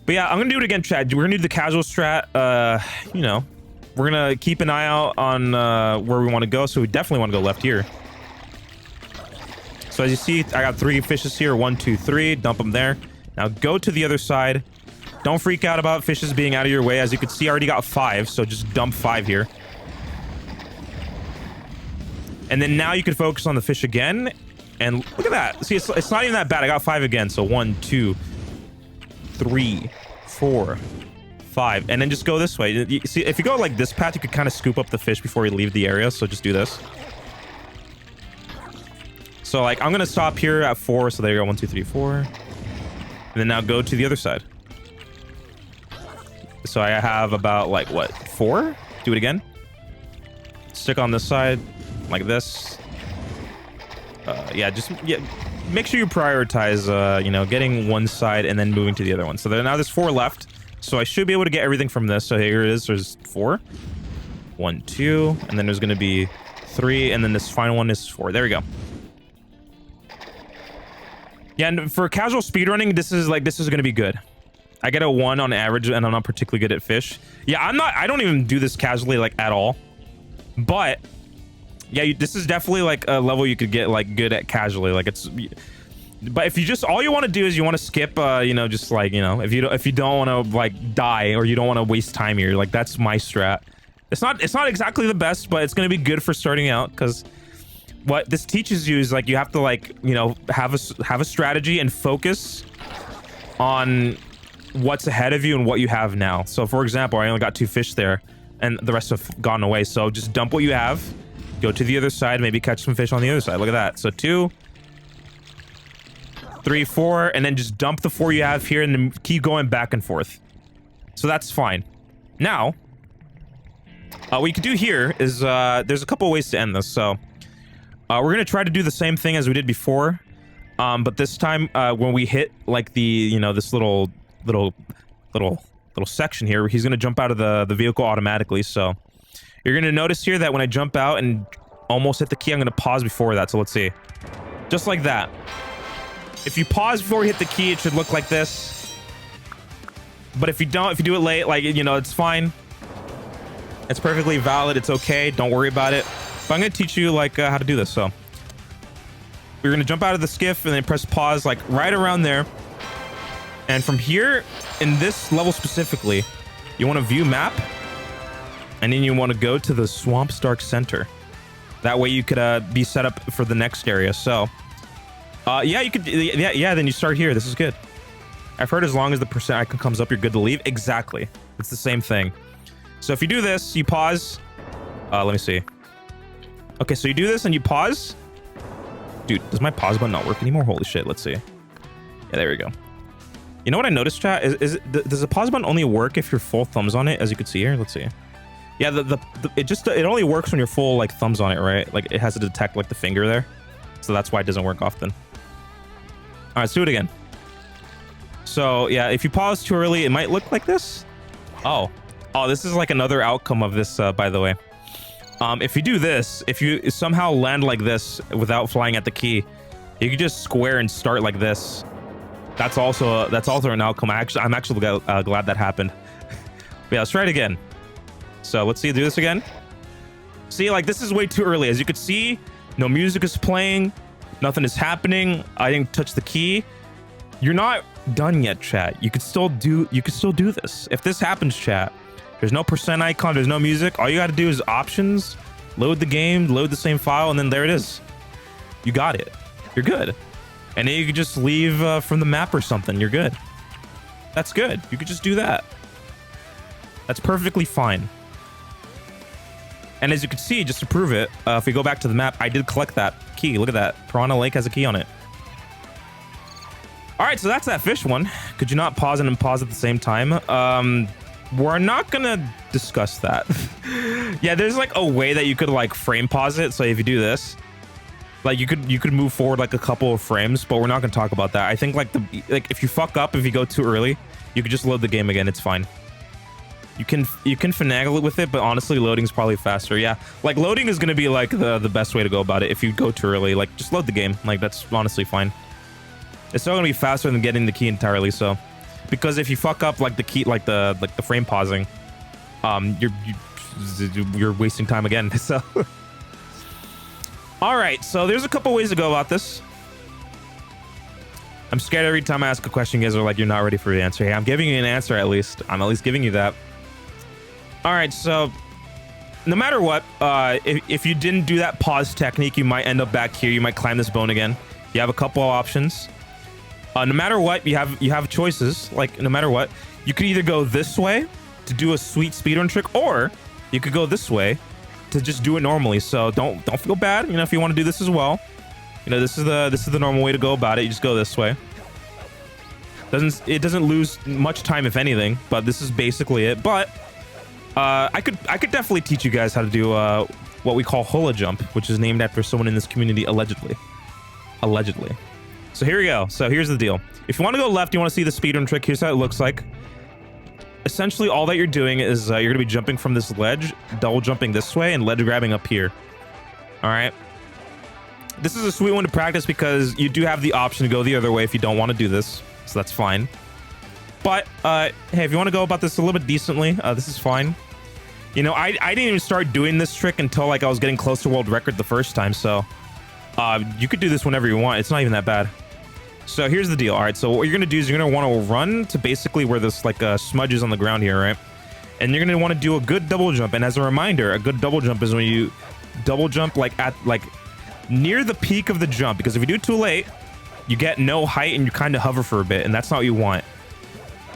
But yeah, I'm gonna do it again, chat. We're gonna do the casual strat. You know, we're gonna keep an eye out on where we want to go. So we definitely want to go left here. So as you see, I got 3 fishes here. 1, 2, 3. Dump them there. Now go to the other side. Don't freak out about fishes being out of your way. As you can see, I already got 5. So just dump 5 here. And then now you can focus on the fish again. And look at that. See, it's not even that bad. I got 5 again. So 1, 2, 3, 4, 5, and then just go this way. You see, if you go like this path, you could kind of scoop up the fish before you leave the area. So just do this. So like I'm gonna stop here at 4. So there you go. 1, 2, 3, 4, and then now go to the other side. So I have about like what, 4? Do it again. Stick on this side like this. Yeah, make sure you prioritize, getting one side and then moving to the other one. So now there's 4 left. So I should be able to get everything from this. So here it is. There's 4. 1, 2, and then there's going to be 3, and then this final one is 4. There we go. Yeah, and for casual speedrunning, this is going to be good. I get a 1 on average, and I'm not particularly good at fish. Yeah, I don't even do this casually like at all. But yeah, this is definitely like a level you could get like good at casually. Like but if you just, all you want to do is you want to skip, if you don't want to like die or you don't want to waste time here, like that's my strat. It's not exactly the best, but it's going to be good for starting out, because what this teaches you is like you have to like, have a strategy and focus on what's ahead of you and what you have now. So for example, I only got 2 fish there and the rest have gone away. So just dump what you have. Go to the other side, maybe catch some fish on the other side. Look at that. So 2, 3, 4, and then just dump the 4 you have here and then keep going back and forth. So that's fine. Now, what you can do here is there's a couple ways to end this. So we're going to try to do the same thing as we did before. But this time when we hit like the, this little section here, he's going to jump out of the vehicle automatically. So you're going to notice here that when I jump out and almost hit the key, I'm going to pause before that. So let's see. Just like that. If you pause before you hit the key, it should look like this. But if you don't, if you do it late, like, it's fine. It's perfectly valid. It's okay. Don't worry about it. But I'm going to teach you like how to do this. So we're going to jump out of the skiff and then press pause like right around there. And from here, in this level specifically, you want to view map. And then you want to go to the Swampstark Center. That way you could be set up for the next area. So, yeah, you could. Yeah, then you start here. This is good. I've heard as long as the percent icon comes up, you're good to leave. Exactly. It's the same thing. So if you do this, you pause. Let me see. Okay, so you do this and you pause. Dude, does my pause button not work anymore? Holy shit. Let's see. Yeah, there we go. You know what I noticed, chat? Does the pause button only work if you're full thumbs on it, as you can see here? Let's see. Yeah, it only works when you're full like thumbs on it, right? Like it has to detect like the finger there. So that's why it doesn't work often. All right, let's do it again. So yeah, if you pause too early, it might look like this. Oh, Oh, this is like another outcome of this, by the way. If you do this, if you somehow land like this without flying at the key, you can just square and start like this. That's also an outcome. I'm actually glad that happened. But yeah, let's try it again. So let's see, do this again. See, like this is way too early. As you can see, no music is playing, nothing is happening. I didn't touch the key. You're not done yet, chat. You could still do this. If this happens, chat, there's no percent icon, there's no music. All you got to do is options, load the game, load the same file, and then there it is. You got it. You're good. And then you could just leave from the map or something. You're good. That's good. You could just do that. That's perfectly fine. And as you can see, just to prove it, if we go back to the map, I did collect that key. Look at that. Piranha Lake has a key on it. All right, so that's that fish one. Could you not pause and unpause at the same time? We're not gonna discuss that. Yeah, there's like a way that you could like frame pause it. So if you do this, like you could move forward like a couple of frames, but we're not gonna talk about that. I think like if you fuck up, if you go too early, you could just load the game again. It's fine. You can finagle it with it, but honestly, loading is probably faster. Yeah, like loading is gonna be like the best way to go about it. If you go too early, like just load the game. Like that's honestly fine. It's still gonna be faster than getting the key entirely. So, because if you fuck up like the key, like the frame pausing, you're wasting time again. So, all right. So there's a couple ways to go about this. I'm scared every time I ask a question, you guys are like, you're not ready for the answer. Hey, I'm giving you an answer at least. I'm at least giving you that. All right, so no matter what, if you didn't do that pause technique, you might end up back here. You might climb this bone again. You have a couple of options. No matter what, you have choices. Like no matter what, you could either go this way to do a sweet speedrun trick, or you could go this way to just do it normally. So don't feel bad. You know, if you want to do this as well, you know, this is the normal way to go about it. You just go this way. It doesn't lose much time if anything, but this is basically it. But I could definitely teach you guys how to do what we call hula jump, which is named after someone in this community, allegedly. So here we go. So here's the deal. If you want to go left, you want to see the speedrun trick. Here's how it looks like. Essentially, all that you're doing is you're going to be jumping from this ledge, double jumping this way, and ledge grabbing up here. All right. This is a sweet one to practice because you do have the option to go the other way if you don't want to do this. So that's fine. But hey, if you want to go about this a little bit decently, this is fine. You know, I didn't even start doing this trick until like I was getting close to world record the first time. So you could do this whenever you want. It's not even that bad. So here's the deal. All right, so what you're gonna do is you're gonna want to run to basically where this like smudge is on the ground here, right? And you're gonna want to do a good double jump. And as a reminder, a good double jump is when you double jump like at like near the peak of the jump, because if you do it too late, you get no height and you kind of hover for a bit, and that's not what you want.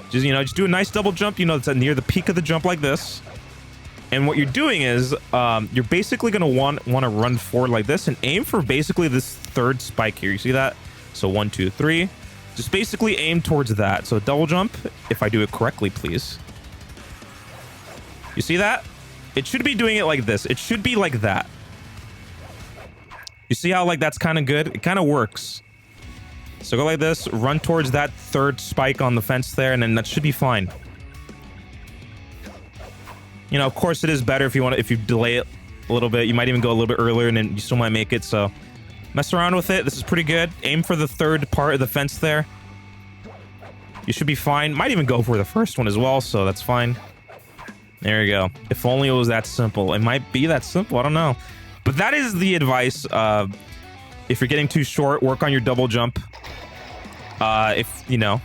Just, you know, just do a nice double jump, you know, it's near the peak of the jump like this. And what you're doing is you're basically going to want to run forward like this and aim for basically this third spike here. You see that? So 1, 2, 3. Just basically aim towards that. So double jump, if I do it correctly, please. You see that? It should be doing it like this. It should be like that. You see how like that's kind of good? It kind of works. So go like this, run towards that third spike on the fence there, and then that should be fine. You know, of course it is better if you delay it a little bit. You might even go a little bit earlier and then you still might make it. So mess around with it. This is pretty good. Aim for the third part of the fence there. You should be fine. Might even go for the first one as well, so that's fine. There you go. If only it was that simple. It might be that simple. I don't know. But that is the advice. If you're getting too short, work on your double jump. If, you know,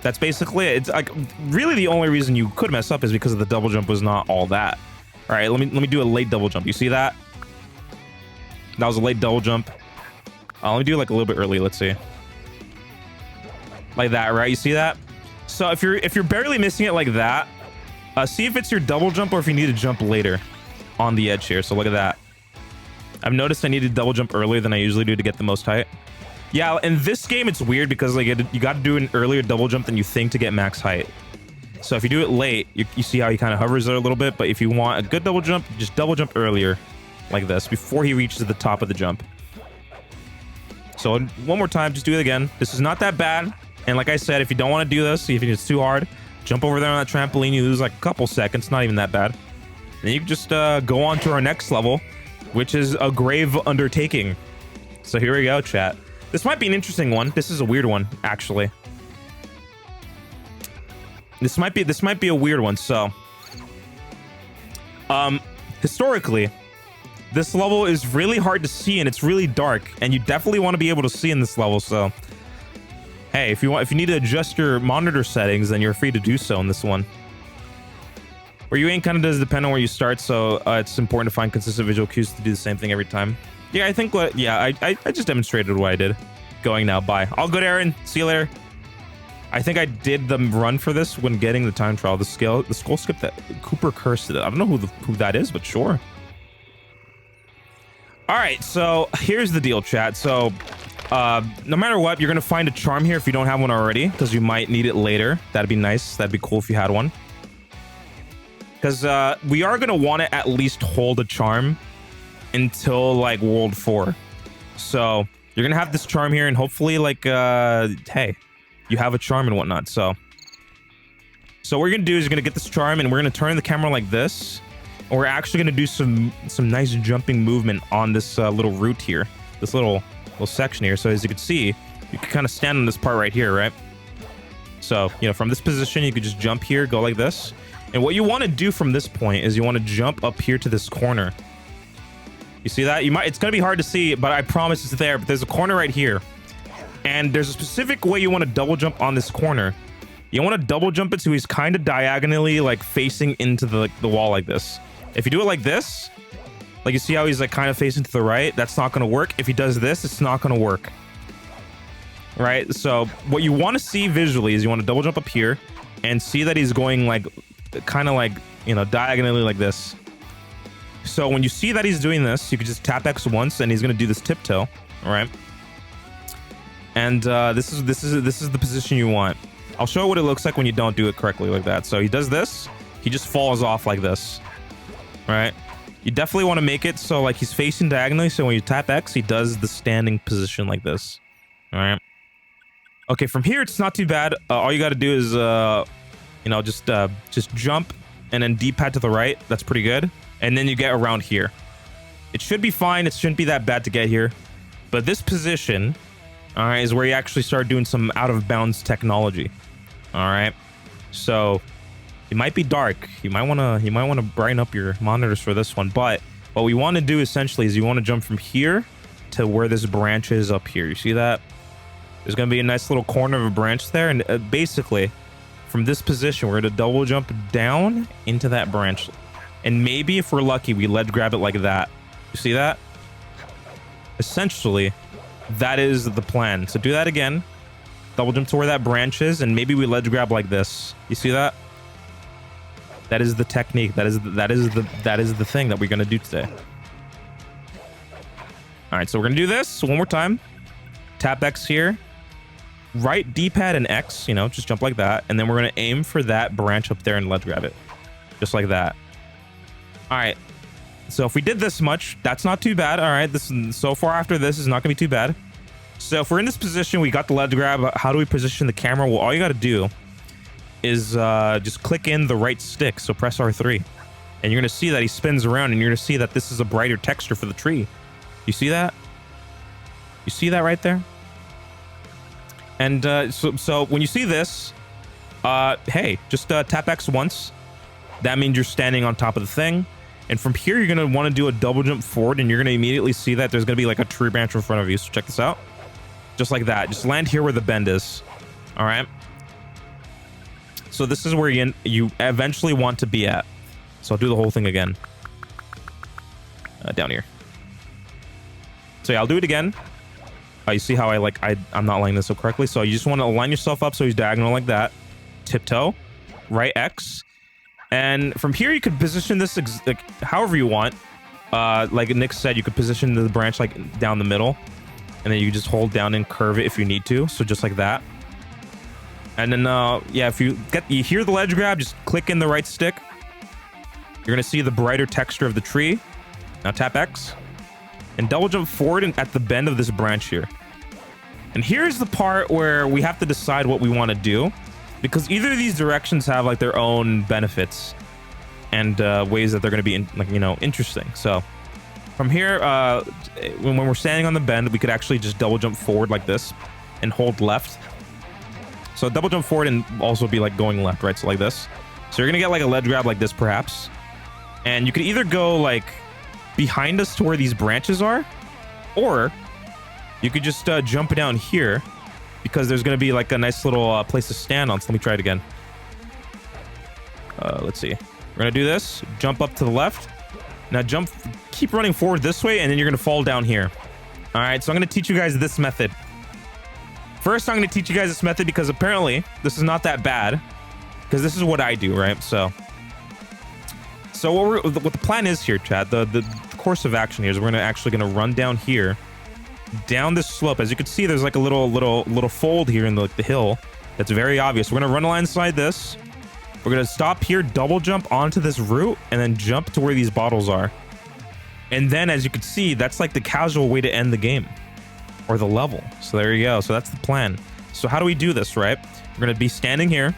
that's basically it. It's like really the only reason you could mess up is because the double jump was not all that. All right, let me do a late double jump. You see that? That was a late double jump. Let me do like a little bit early. Let's see. Like that, right? You see that? So if you're barely missing it like that, see if it's your double jump or if you need to jump later on the edge here. So look at that. I've noticed I need to double jump earlier than I usually do to get the most height. Yeah, in this game, it's weird because like you got to do an earlier double jump than you think to get max height. So if you do it late, you see how he kind of hovers there a little bit. But if you want a good double jump, just double jump earlier like this before he reaches the top of the jump. So one more time, just do it again. This is not that bad. And like I said, if you don't want to do this, if it's too hard, Jump over there on that trampoline. You lose like a couple seconds. Not even that bad. Then you can just go on to our next level, which is a grave undertaking. So here we go, chat. This might be an interesting one. This is a weird one, actually. This might be a weird one. So, historically, this level is really hard to see and it's really dark, and you definitely want to be able to see in this level. So, hey, if you need to adjust your monitor settings, then you're free to do so in this one. Where you aim kind of does depend on where you start, so it's important to find consistent visual cues to do the same thing every time. Yeah, I think I just demonstrated what I did. Going now, bye. All good, Aaron. See you later. I think I did the run for this when getting the time trial. The skull skip that Cooper cursed it. I don't know who that is, but sure. All right, so here's the deal, chat. So no matter what, you're gonna find a charm here if you don't have one already, because you might need it later. That'd be nice. That'd be cool if you had one. Because we are gonna want to at least hold a charm until like World 4. So you're gonna have this charm here, and hopefully, like, hey, you have a charm and whatnot. So what we're gonna do is you're gonna get this charm, and we're gonna turn the camera like this, and we're actually gonna do some nice jumping movement on this little route here, this little section here. So as you can see, you can kind of stand on this part right here, right? So, you know, from this position, you could just jump here, go like this. And what you want to do from this point is you want to jump up here to this corner. You see that? It's going to be hard to see, but I promise it's there. But there's a corner right here. And there's a specific way you want to double jump on this corner. You want to double jump it so he's kind of diagonally, like, facing into the wall like this. If you do it like this, like, you see how he's, like, kind of facing to the right? That's not going to work. If he does this, it's not going to work. Right? So what you want to see visually is you want to double jump up here and see that he's going, like, kind of like, you know, diagonally like this. So when you see that he's doing this, you can just tap X once and he's going to do this tiptoe. All right. And this is the position you want. I'll show you what it looks like when you don't do it correctly like that. So he does this, he just falls off like this. All right. You definitely want to make it so like he's facing diagonally. So when you tap X, he does the standing position like this. All right. Okay. From here, it's not too bad. All you got to do is, you know, just jump and then D-pad to the right. That's pretty good. And then you get around here. It should be fine. It shouldn't be that bad to get here. But this position, all right, is where you actually start doing some out of bounds technology. All right. So it might be dark. You might want to brighten up your monitors for this one. But what we want to do essentially is you want to jump from here to where this branch is up here. You see that? There's going to be a nice little corner of a branch there. And basically, from this position, we're going to double jump down into that branch. And maybe if we're lucky, we ledge grab it like that. You see that? Essentially, that is the plan. So do that again. Double jump to where that branch is, and maybe we ledge grab like this. You see that? That is the technique. That is the thing that we're going to do today. All right, so we're going to do this one more time. Tap X here. Right D-pad and X, you know, just jump like that. And then we're going to aim for that branch up there and ledge grab it. Just like that. All right. So if we did this much, that's not too bad. All right. This so far after this is not going to be too bad. So if we're in this position, we got the ledge grab. How do we position the camera? Well, all you got to do is just click in the right stick. So press R3. And you're going to see that he spins around, and you're going to see that this is a brighter texture for the tree. You see that? You see that right there? And so when you see this, hey, just tap X once. That means you're standing on top of the thing. And from here, you're going to want to do a double jump forward, and you're going to immediately see that there's going to be like a tree branch in front of you. So check this out. Just like that. Just land here where the bend is. All right. So this is where you eventually want to be at. So I'll do the whole thing again. Down here. So yeah, I'll do it again. You see how I'm not lining this up correctly. So you just want to line yourself up so he's diagonal like that. Tiptoe. Right X. And from here, you could position this like however you want. Like Nick said, you could position the branch like down the middle. And then you just hold down and curve it if you need to. So just like that. And then, yeah, if you hear the ledge grab, just click in the right stick. You're going to see the brighter texture of the tree. Now tap X. And double jump forward and at the bend of this branch here. And here's the part where we have to decide what we want to do. because either of these directions have like their own benefits and ways that they're going to be interesting. So from here, when we're standing on the bend, we could actually just double jump forward like this and hold left. So double jump forward and also be like going left, right? So like this. So you're going to get like a ledge grab like this perhaps. And you could either go like behind us to where these branches are, or you could just jump down here because there's going to be like a nice little place to stand on. So let me try it again. Let's see. We're going to do this. Jump up to the left. Now keep running forward this way, and then you're going to fall down here. All right, so I'm going to teach you guys this method. First, I'm going to teach you guys this method because apparently this is not that bad, because this is what I do, right? So what the plan is here, chat, the course of action here is we're actually going to run down here, down this slope. As you can see, there's like a little fold here in the hill that's very obvious. We're going to run alongside this. We're going to stop here, double jump onto this root, and then jump to where these bottles are. And then, as you can see, that's like the casual way to end the game. Or the level. So there you go. So that's the plan. So how do we do this, right? We're going to be standing here.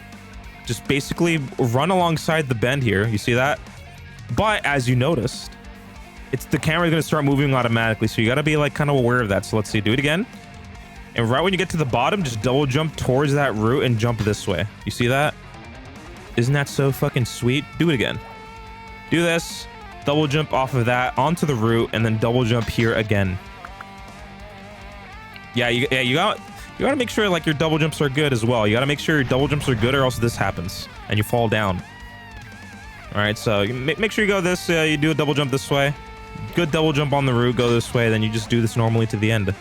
Just basically run alongside the bend here. You see that? But as you noticed, the camera is going to start moving automatically. So you got to be like kind of aware of that. So let's see. Do it again. And right when you get to the bottom, just double jump towards that root and jump this way. You see that? Isn't that so fucking sweet? Do it again. Do this. Double jump off of that onto the root, and then double jump here again. Yeah, you gotta make sure like your double jumps are good as well. You gotta make sure your double jumps are good, or else this happens and you fall down. All right, so make sure you go this. You do a double jump this way. Good double jump on the root. Go this way. Then you just do this normally to the end.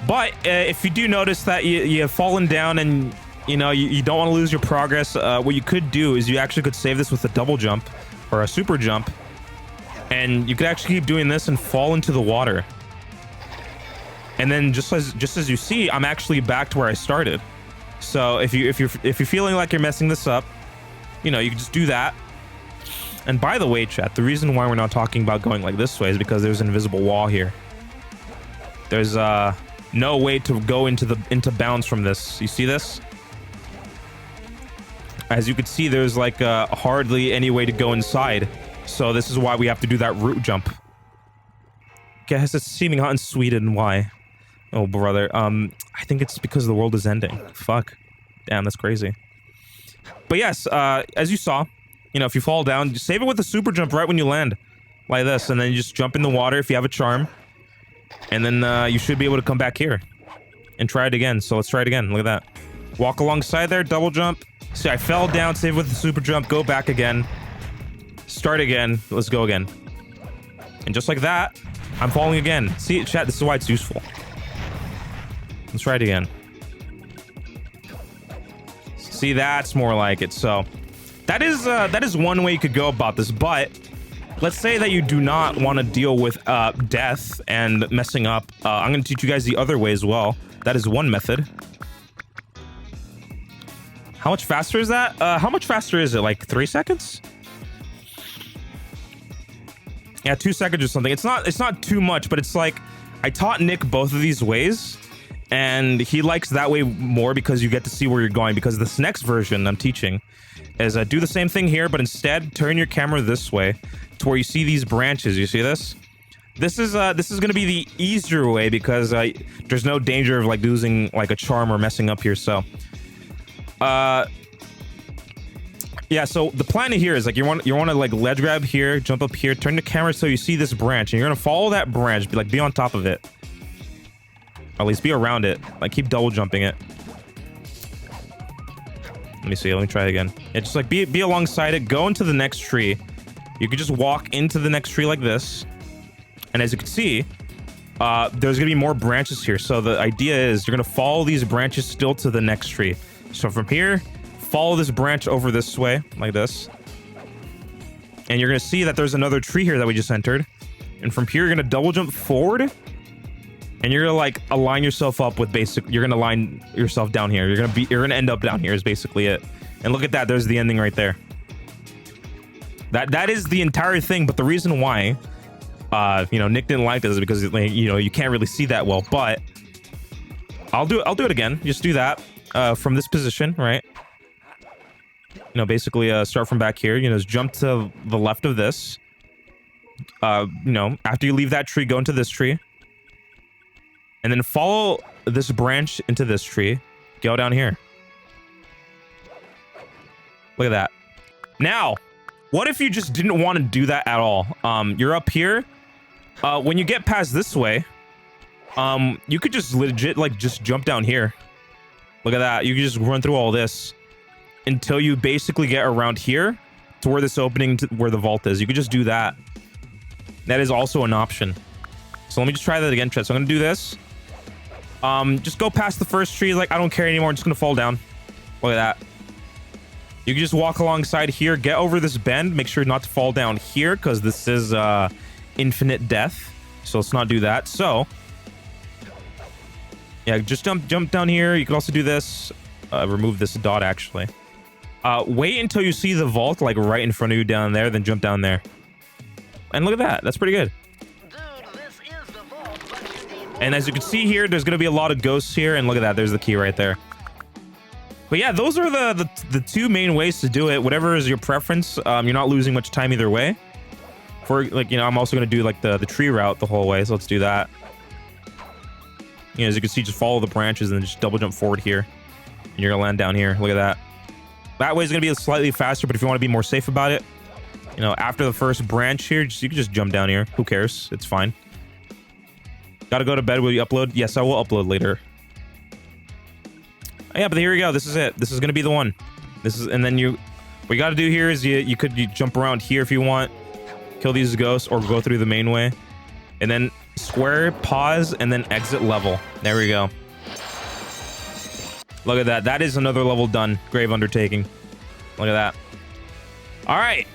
But if you do notice that you have fallen down and you don't want to lose your progress, what you could do is you actually could save this with a double jump or a super jump, and you could actually keep doing this and fall into the water. And then just as you see, I'm actually back to where I started. So if you're feeling like you're messing this up, you can just do that. And by the way, chat, the reason why we're not talking about going like this way is because there's an invisible wall here. There's no way to go into bounds from this. You see this? As you can see, there's like hardly any way to go inside. So this is why we have to do that root jump. Guess it's seeming hot in Sweden. Why? Oh, brother. I think it's because the world is ending. Fuck. Damn, that's crazy. But yes, as you saw, if you fall down, just save it with a super jump right when you land. Like this. And then you just jump in the water if you have a charm. And then you should be able to come back here. And try it again. So let's try it again. Look at that. Walk alongside there, double jump. See, I fell down, save with the super jump, go back again. Start again. Let's go again. And just like that, I'm falling again. See, chat, this is why it's useful. Let's try it again. See, that's more like it. So that is one way you could go about this. But let's say that you do not want to deal with death and messing up. I'm going to teach you guys the other way as well. That is one method. How much faster is that? How much faster is it? Like 3 seconds? Yeah, 2 seconds or something. It's not too much, but it's like I taught Nick both of these ways, and he likes that way more because you get to see where you're going. Because this next version I'm teaching is do the same thing here, but instead turn your camera this way to where you see these branches. You see this? This is going to be the easier way because there's no danger of like losing like a charm or messing up here. So yeah, so the plan here is like you want to like ledge grab here, jump up here, turn the camera so you see this branch, and you're gonna follow that branch, be on top of it, or at least be around it, like keep double jumping it. Let me try it again. Yeah, just like be alongside it, go into the next tree. You could just walk into the next tree like this, and as you can see, there's gonna be more branches here. So the idea is you're gonna follow these branches still to the next tree. So from here, follow this branch over this way, like this. And you're going to see that there's another tree here that we just entered. And from here, you're going to double jump forward. And you're going to like align yourself up with you're going to line yourself down here. You're going to end up down here is basically it. And look at that. There's the ending right there. That is the entire thing. But the reason why, Nick didn't like this is because, you can't really see that well. But I'll do it again. Just do that. from this position, right? You know, basically start from back here. You know, just jump to the left of this. You know, after you leave that tree, go into this tree. And then follow this branch into this tree. Go down here. Look at that. Now, what if you just didn't want to do that at all? You're up here. When you get past this way, you could just legit, like, just jump down here. Look at that. You can just run through all this until you basically get around here to where this opening, where the vault is. You could just do that. That is also an option. So let me just try that again, Chet. So I'm going to do this. Just go past the first tree. Like, I don't care anymore. I'm just going to fall down. Look at that. You can just walk alongside here. Get over this bend. Make sure not to fall down here because this is infinite death. So let's not do that. So, yeah, just jump down here. You can also do this. Remove this dot, actually. Wait until you see the vault, like, right in front of you down there. Then jump down there. And look at that. That's pretty good. And as you can see here, there's going to be a lot of ghosts here. And look at that. There's the key right there. But yeah, those are the two main ways to do it. Whatever is your preference. You're not losing much time either way. For, like, you know, I'm also going to do, like, the tree route the whole way. So let's do that. You know, as you can see, just follow the branches and then just double jump forward here. And you're going to land down here. Look at that. That way is going to be slightly faster. But if you want to be more safe about it, you know, after the first branch here, you can just jump down here. Who cares? It's fine. Gotta go to bed. Will you upload? Yes, I will upload later. Yeah, but here we go. This is it. This is gonna be the one. This is, and then what you gotta do here is you jump around here if you want, kill these ghosts, or go through the main way, and then square, pause, and then exit level. There we go. Look at that. That is another level done. Grave Undertaking. Look at that. All right.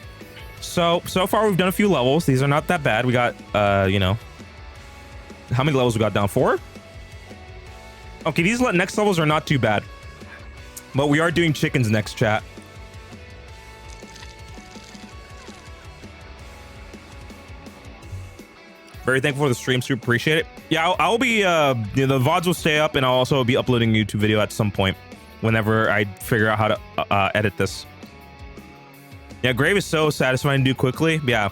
So far we've done a few levels. These are not that bad. We got, you know, how many levels we got down? 4? Okay, these next levels are not too bad. But we are doing chickens next, chat. Very thankful for the stream, super appreciate it. Yeah, I'll be, you know, the VODs will stay up, and I'll also be uploading a YouTube video at some point whenever I figure out how to edit this. Yeah, Grave is so satisfying to do quickly. Yeah,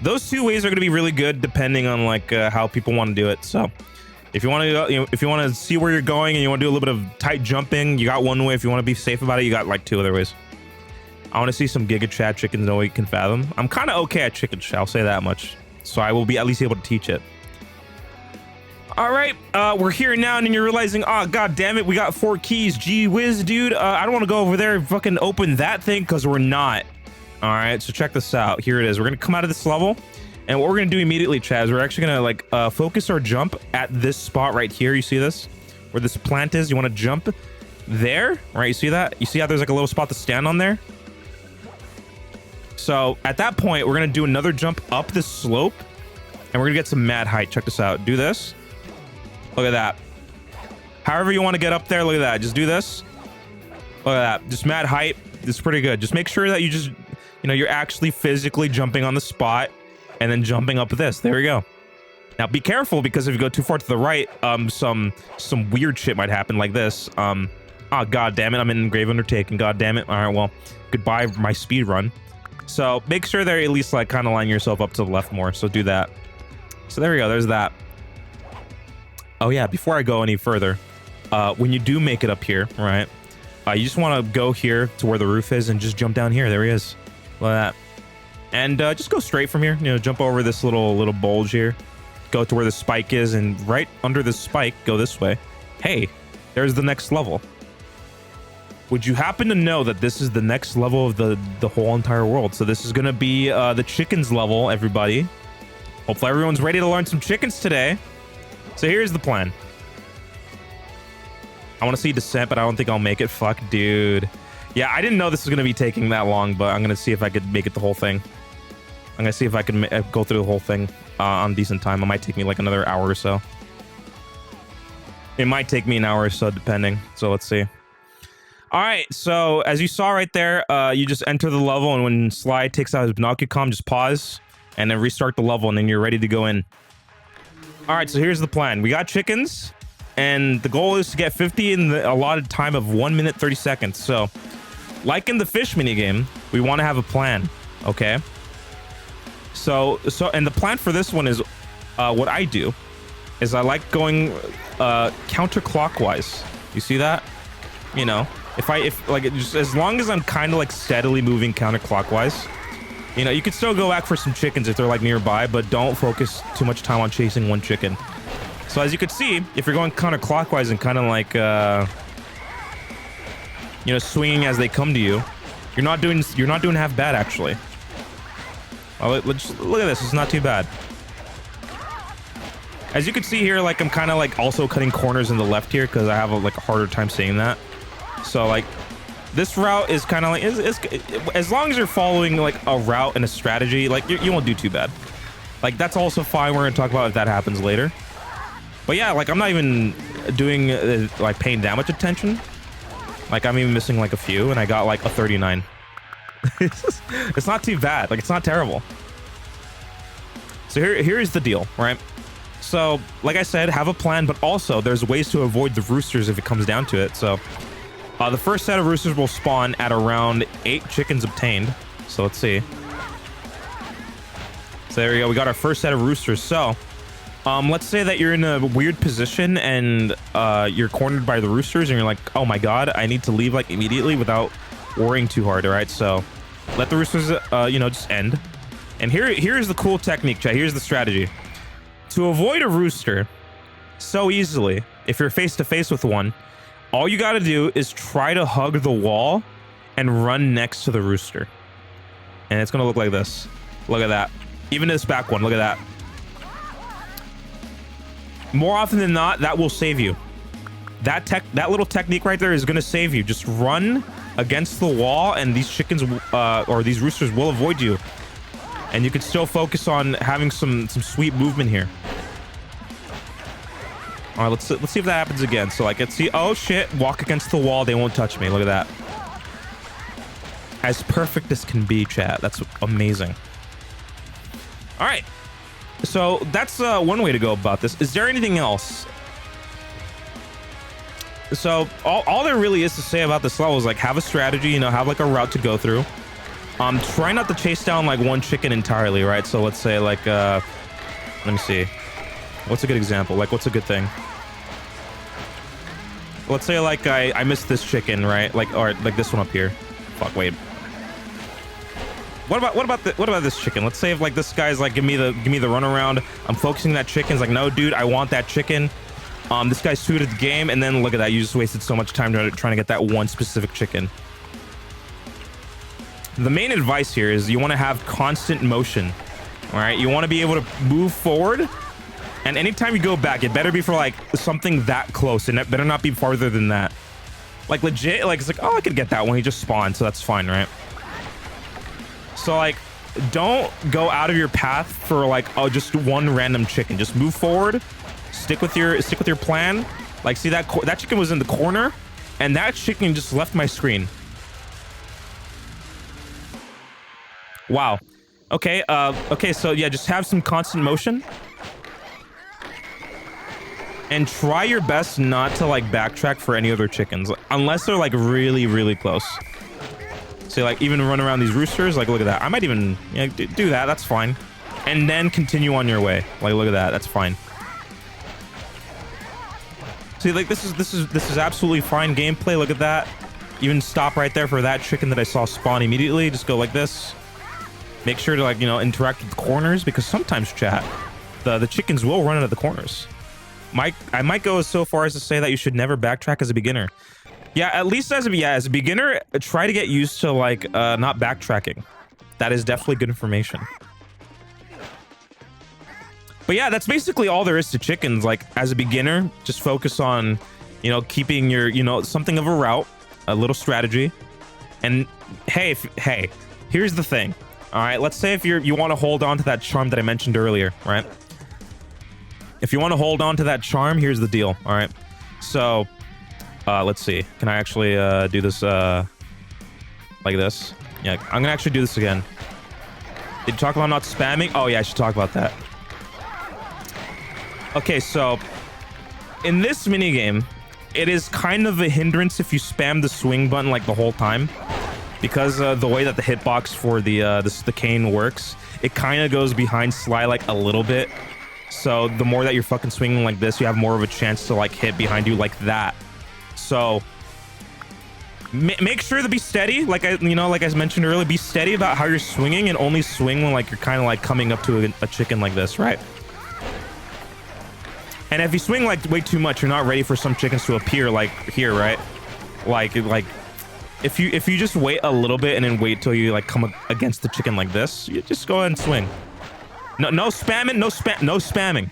those two ways are going to be really good depending on, like, how people want to do it. So if you want to, you know, if you want to see where you're going and you want to do a little bit of tight jumping, you got one way. If you want to be safe about it, you got like 2 other ways. I want to see some Giga Chat chickens no way you can fathom. I'm kind of okay at chicken chat, I'll say that much. So I will be at least able to teach it. All right, we're here now, and then you're realizing, oh, god damn it, we got 4 keys. Gee whiz, dude. I don't want to go over there and fucking open that thing because we're not. All right, so check this out. Here it is. We're going to come out of this level, and what we're going to do immediately, Chaz, we're actually going to, like, focus our jump at this spot right here. You see this? Where this plant is? You want to jump there, right? You see that? You see how there's, like, a little spot to stand on there? So at that point, we're going to do another jump up this slope, and we're going to get some mad height. Check this out. Do this. Look at that. However you want to get up there, look at that. Just do this. Look at that. Just mad height. It's pretty good. Just make sure that you just, you know, you're actually physically jumping on the spot and then jumping up this. There we go. Now be careful, because if you go too far to the right, some weird shit might happen like this. Oh, god damn it. I'm in Grave Undertaking. God damn it. All right, well, goodbye my speed run. So make sure that you at least, like, kind of line yourself up to the left more. So do that. So there we go. There's that. Oh yeah, before I go any further, when you do make it up here, right, you just want to go here to where the roof is and just jump down here. There he is. Look at that. And just go straight from here. You know, jump over this little bulge here. Go to where the spike is, and right under the spike, go this way. Hey, there's the next level. Would you happen to know that this is the next level of the whole entire world? So this is going to be the chickens level, everybody. Hopefully everyone's ready to learn some chickens today. So here's the plan. I want to see Descent, but I don't think I'll make it. Fuck, dude. Yeah, I didn't know this was going to be taking that long, but I'm going to see if I could make it the whole thing. I'm going to see if I can go through the whole thing on decent time. It might take me like another hour or so. It might take me an hour or so, depending. So let's see. All right, so as you saw right there, you just enter the level, and when Sly takes out his Binocucom, just pause and then restart the level, and then you're ready to go in. All right, so here's the plan. We got chickens. and the goal is to get 50 in the allotted time of 1 minute 30 seconds. So, like in the fish mini game, we want to have a plan, okay? So and the plan for this one is what I do is I like going counterclockwise. You see that? You know, if like just as long as I'm kind of like steadily moving counterclockwise, you know, you could still go back for some chickens if they're like nearby, but don't focus too much time on chasing one chicken. So as you can see, if you're going counterclockwise and kind of like you know, swinging as they come to you, you're not doing half bad actually. Well, let's look at this. It's not too bad. As you can see here, like I'm kind of like also cutting corners in the left here because I have a harder time saying that. So like this route is kind of like as long as you're following like a route and a strategy, like you won't do too bad. Like that's also fine. We're gonna talk about if that happens later. But yeah, like I'm not even doing like paying that much attention. Like I'm even missing like a few, and I got like a 39. It's not too bad. Like it's not terrible. So here's the deal, right? So like I said, have a plan, but also there's ways to avoid the roosters if it comes down to it. So the first set of roosters will spawn at around 8 chickens obtained. So let's see. So there we go. We got our first set of roosters. So let's say that you're in a weird position and you're cornered by the roosters and you're like, oh my god, I need to leave like immediately without worrying too hard. All right, so let the roosters you know, just end. And here's the cool technique, chat. Here's the strategy to avoid a rooster so easily. If you're face to face with one, all you got to do is try to hug the wall and run next to the rooster, and it's gonna look like this. Look at that. Even this back one, look at that. More often than not, that will save you. That little technique right there is gonna save you. Just run against the wall, and these chickens or these roosters will avoid you, and you can still focus on having some sweet movement here. All right, let's see if that happens again. So like, let's see. Oh shit! Walk against the wall. They won't touch me. Look at that. As perfect as can be, chat. That's amazing. All right. So that's one way to go about this. Is there anything else? So all there really is to say about this level is like have a strategy, you know, have like a route to go through. Try not to chase down like one chicken entirely, right? So let's say like let me see. What's a good example? Like what's a good thing? Let's say like I missed this chicken, right? Like, or like this one up here. Fuck, wait. What about this chicken? Let's say if like this guy's like give me the runaround. I'm focusing that chicken. It's like, no, dude, I want that chicken. This guy's suited the game, and then look at that. You just wasted so much time trying to get that one specific chicken. The main advice here is you want to have constant motion. All right, you want to be able to move forward, and anytime you go back, it better be for like something that close, and it better not be farther than that. Like legit, like it's like, oh, I could get that one. He just spawned, so that's fine, right? So like, don't go out of your path for like, oh, just one random chicken. Just move forward, stick with your plan. Like, see that chicken was in the corner, and that chicken just left my screen. Wow. Okay. Okay. So yeah, just have some constant motion, and try your best not to like backtrack for any other chickens, unless they're like really, really close. So like even run around these roosters, like look at that. I might even do that. That's fine. And then continue on your way. Like look at that. That's fine. See, like this is absolutely fine gameplay. Look at that. Even stop right there for that chicken that I saw spawn immediately. Just go like this. Make sure to like, you know, interact with the corners, because sometimes, chat, the chickens will run into the corners. I might go so far as to say that you should never backtrack as a beginner. Yeah, at least as a beginner, try to get used to like not backtracking. That is definitely good information. But yeah, that's basically all there is to chickens. Like as a beginner, just focus on, you know, keeping your, you know, something of a route, a little strategy. And hey, here's the thing. All right, let's say if you want to hold on to that charm that I mentioned earlier, right? If you want to hold on to that charm, here's the deal. All right, so let's see. Can I actually do this like this? Yeah, I'm gonna actually do this again. Did you talk about not spamming? Oh yeah, I should talk about that. Okay, so in this minigame, it is kind of a hindrance if you spam the swing button like the whole time, because the way that the hitbox for the cane works, it kind of goes behind Sly like a little bit. So the more that you're fucking swinging like this, you have more of a chance to like hit behind you like that. So make sure to be steady, like I mentioned earlier. Be steady about how you're swinging, and only swing when like you're kind of like coming up to a chicken like this, right? And if you swing like way too much, you're not ready for some chickens to appear like here, right? Like if you just wait a little bit and then wait till you like come against the chicken like this, you just go ahead and swing. No spamming, no spamming.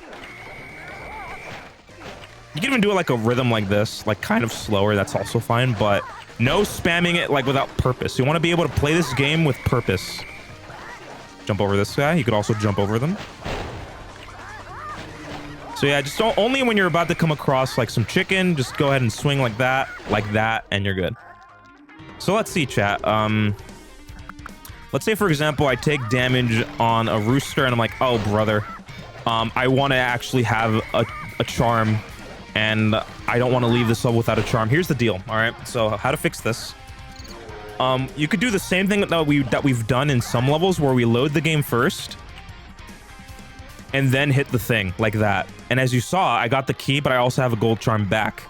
You can even do it like a rhythm like this, like kind of slower. That's also fine, but no spamming it like without purpose. You want to be able to play this game with purpose. Jump over this guy. You could also jump over them. So yeah, just don't, only when you're about to come across like some chicken, just go ahead and swing like that, and you're good. So let's see, chat. Let's say, for example, I take damage on a rooster and I'm like, oh, brother, I want to actually have a charm, and I don't want to leave this level without a charm. Here's the deal, all right? So how to fix this. You could do the same thing that we've done in some levels, where we load the game first and then hit the thing like that. And as you saw, I got the key, but I also have a gold charm back.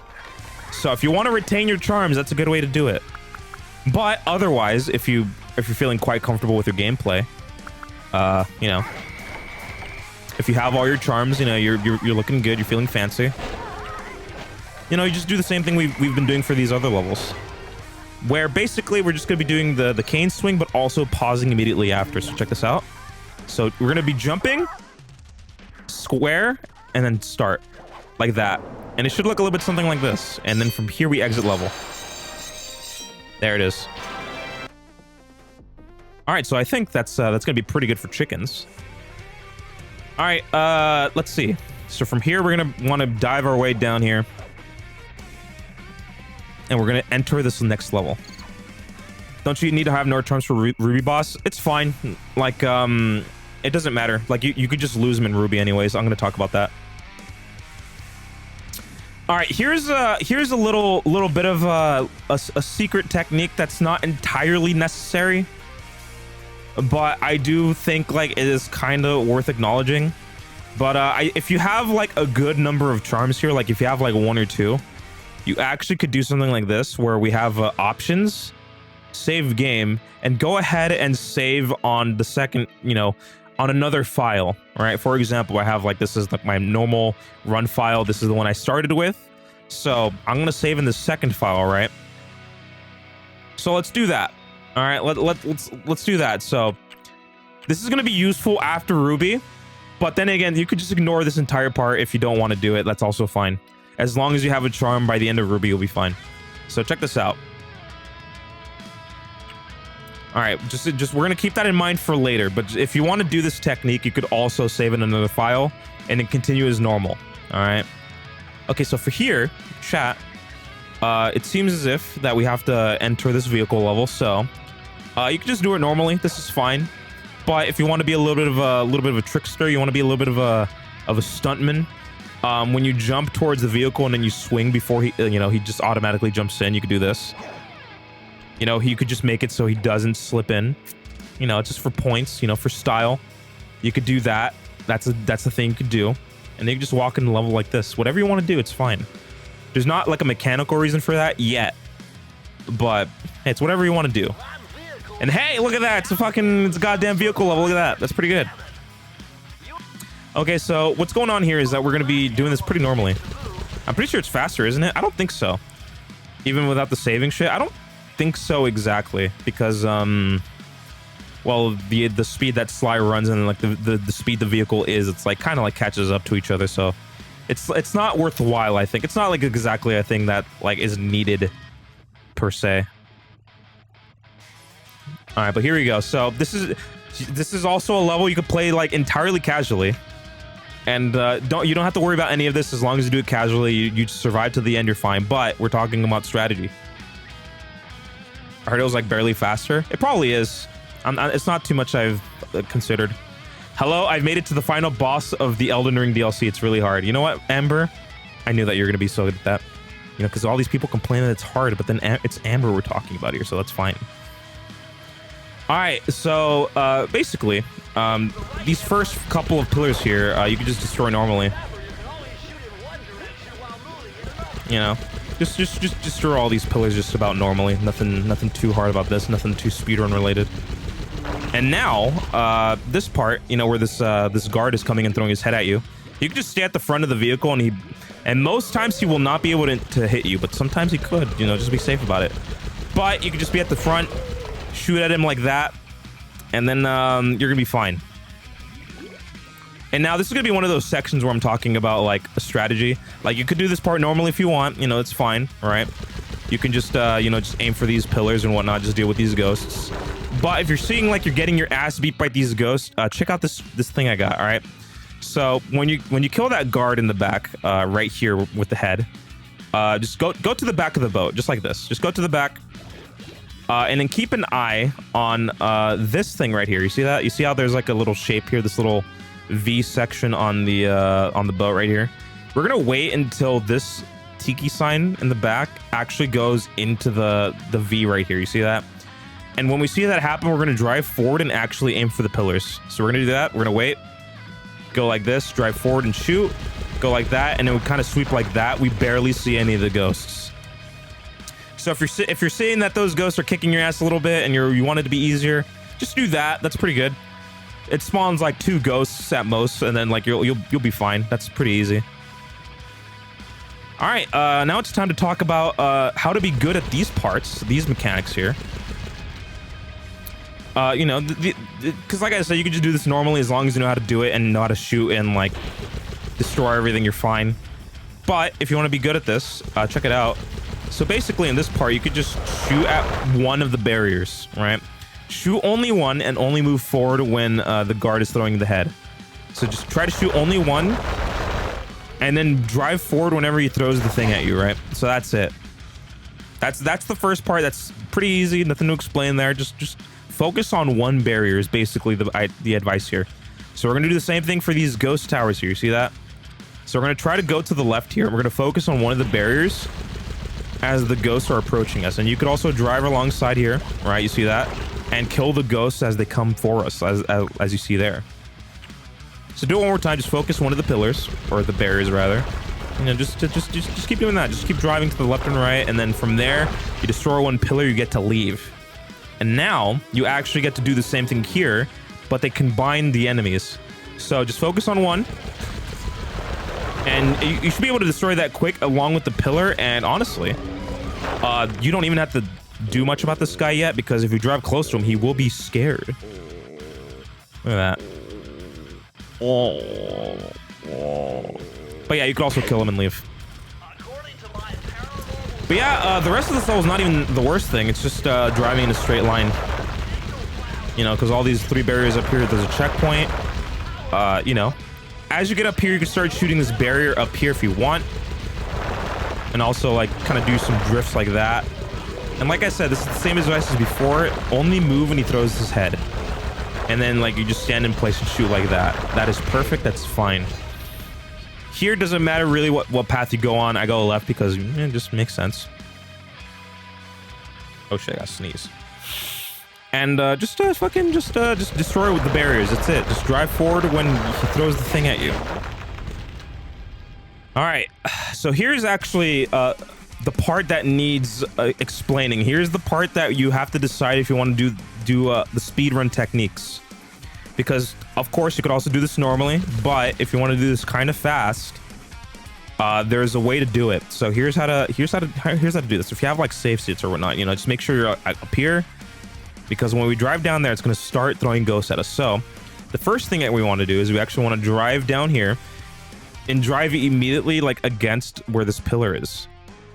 So if you want to retain your charms, that's a good way to do it. But otherwise, if you're feeling quite comfortable with your gameplay, you know, if you have all your charms, you know, you're looking good, you're feeling fancy, you know, you just do the same thing we've been doing for these other levels, where basically we're just going to be doing the cane swing, but also pausing immediately after. So check this out. So we're going to be jumping, square, and then start like that. And it should look a little bit something like this. And then from here, we exit level. There it is. All right, so I think that's gonna be pretty good for chickens. All right, let's see. So from here, we're gonna want to dive our way down here, and we're gonna enter this next level. Don't you need to have no charms for Ruby Boss? It's fine. Like, it doesn't matter. Like, you could just lose them in Ruby anyways. I'm gonna talk about that. All right, here's a little bit of a secret technique that's not entirely necessary, but I do think like it is kind of worth acknowledging. But if you have like a good number of charms here, like if you have like 1 or 2, you actually could do something like this, where we have options, save game, and go ahead and save on the second, you know, on another file. All right, for example, I have like, this is like my normal run file. This is the one I started with, so I'm gonna save in the second file, right? So let's do that. All right, let's do that. So this is gonna be useful after Ruby, but then again, you could just ignore this entire part if you don't want to do it. That's also fine. As long as you have a charm by the end of Ruby, you'll be fine. So check this out. All right, just we're gonna keep that in mind for later. But if you want to do this technique, you could also save in another file and then continue as normal. All right. Okay, so for here, chat, it seems as if that we have to enter this vehicle level. So you can just do it normally. This is fine. But if you want to be a little bit of a trickster, you want to be a little bit of a stuntman. When you jump towards the vehicle and then you swing before he just automatically jumps in, you could do this. You know, you could just make it so he doesn't slip in. You know, just for points, you know, for style. You could do that. That's the thing you could do. And then you can just walk in the level like this. Whatever you want to do, it's fine. There's not like a mechanical reason for that yet. But hey, it's whatever you want to do. And hey, look at that. It's a goddamn vehicle level. Look at that. That's pretty good. Okay, so what's going on here is that we're going to be doing this pretty normally. I'm pretty sure it's faster, isn't it? I don't think so. Even without the saving shit, I don't think so exactly, because well, the speed that Sly runs and like the speed the vehicle is, it's like kind of like catches up to each other, so it's not worthwhile. I think it's not like exactly a thing that like is needed per se. All right, but here we go. So this is also a level you could play like entirely casually, and you don't have to worry about any of this. As long as you do it casually, you survive to the end, you're fine. But we're talking about strategy. I heard it was like barely faster. It probably is. It's not too much I've considered. Hello, I've made it to the final boss of the Elden Ring DLC. It's really hard. You know what, Amber? I knew that you're going to be so good at that. You know, because all these people complain that it's hard, but then it's Amber we're talking about here, so that's fine. All right, so basically, these first couple of pillars here, you can just destroy normally. You know, just destroy all these pillars just about normally. Nothing too hard about this. Nothing too speedrun related. And now, this part, you know, where this guard is coming and throwing his head at you, you can just stay at the front of the vehicle, and most times he will not be able to hit you, but sometimes he could. You know, just be safe about it. But you can just be at the front, shoot at him like that, and then you're gonna be fine. And now this is gonna be one of those sections where I'm talking about like a strategy. Like you could do this part normally if you want, you know, it's fine, all right? You can just, you know, just aim for these pillars and whatnot, just deal with these ghosts. But if you're seeing like you're getting your ass beat by these ghosts, check out this thing I got, all right? So when you kill that guard in the back, right here with the head, just go to the back of the boat, just like this. Just go to the back, and then keep an eye on this thing right here. You see that? You see how there's like a little shape here, this little V section on the boat right here. We're gonna wait until this tiki sign in the back actually goes into the V right here. You see that? And when we see that happen, we're gonna drive forward and actually aim for the pillars. So we're gonna do that. We're gonna wait, go like this, drive forward and shoot, go like that, and then we kind of sweep like that. We barely see any of the ghosts. So if you're seeing that those ghosts are kicking your ass a little bit and you want it to be easier, just do that. That's pretty good. It spawns like 2 ghosts at most, and then like you'll be fine. That's pretty easy. All right, now it's time to talk about how to be good at these parts, these mechanics here. You know, because like I said, you can just do this normally as long as you know how to do it and know how to shoot and like destroy everything. You're fine. But if you want to be good at this, check it out. So basically, in this part, you could just shoot at one of the barriers, right? Shoot only one and only move forward when the guard is throwing the head. So just try to shoot only one, and then drive forward whenever he throws the thing at you, right? So that's it. That's the first part. That's pretty easy. Nothing to explain there. Just focus on one barrier is basically the advice here. So we're gonna do the same thing for these ghost towers here. You see that? So we're gonna try to go to the left here. And we're gonna focus on one of the barriers as the ghosts are approaching us. And you could also drive alongside here, right? You see that? And kill the ghosts as they come for us, as you see there. So do it one more time. Just focus one of the pillars, or the barriers rather. You know, just keep doing that. Just keep driving to the left and right, and then from there, you destroy one pillar, you get to leave. And now you actually get to do the same thing here, but they combine the enemies. So just focus on one, and you should be able to destroy that quick along with the pillar. And honestly, you don't even have to do much about this guy yet, because if you drive close to him, he will be scared. Look at that. But yeah, you could also kill him and leave. But yeah, the rest of this level is not even the worst thing. It's just driving in a straight line. You know, because all these 3 barriers up here, there's a checkpoint. You know, as you get up here, you can start shooting this barrier up here if you want. And also, like, kind of do some drifts like that. And like I said, this is the same advice as before. Only move when he throws his head. And then, like, you just stand in place and shoot like that. That is perfect. That's fine. Here, doesn't matter really what path you go on. I go left because it just makes sense. Oh shit, I got to sneeze. And just destroy with the barriers. That's it. Just drive forward when he throws the thing at you. All right. So here's actually the part that needs explaining. Here's the part that you have to decide if you want to do the speedrun techniques. Because of course you could also do this normally, but if you want to do this kind of fast, there's a way to do it. So here's how to do this. If you have like save states or whatnot, you know, just make sure you're up here, because when we drive down there, it's going to start throwing ghosts at us. So the first thing that we want to do is we actually want to drive down here and drive immediately like against where this pillar is.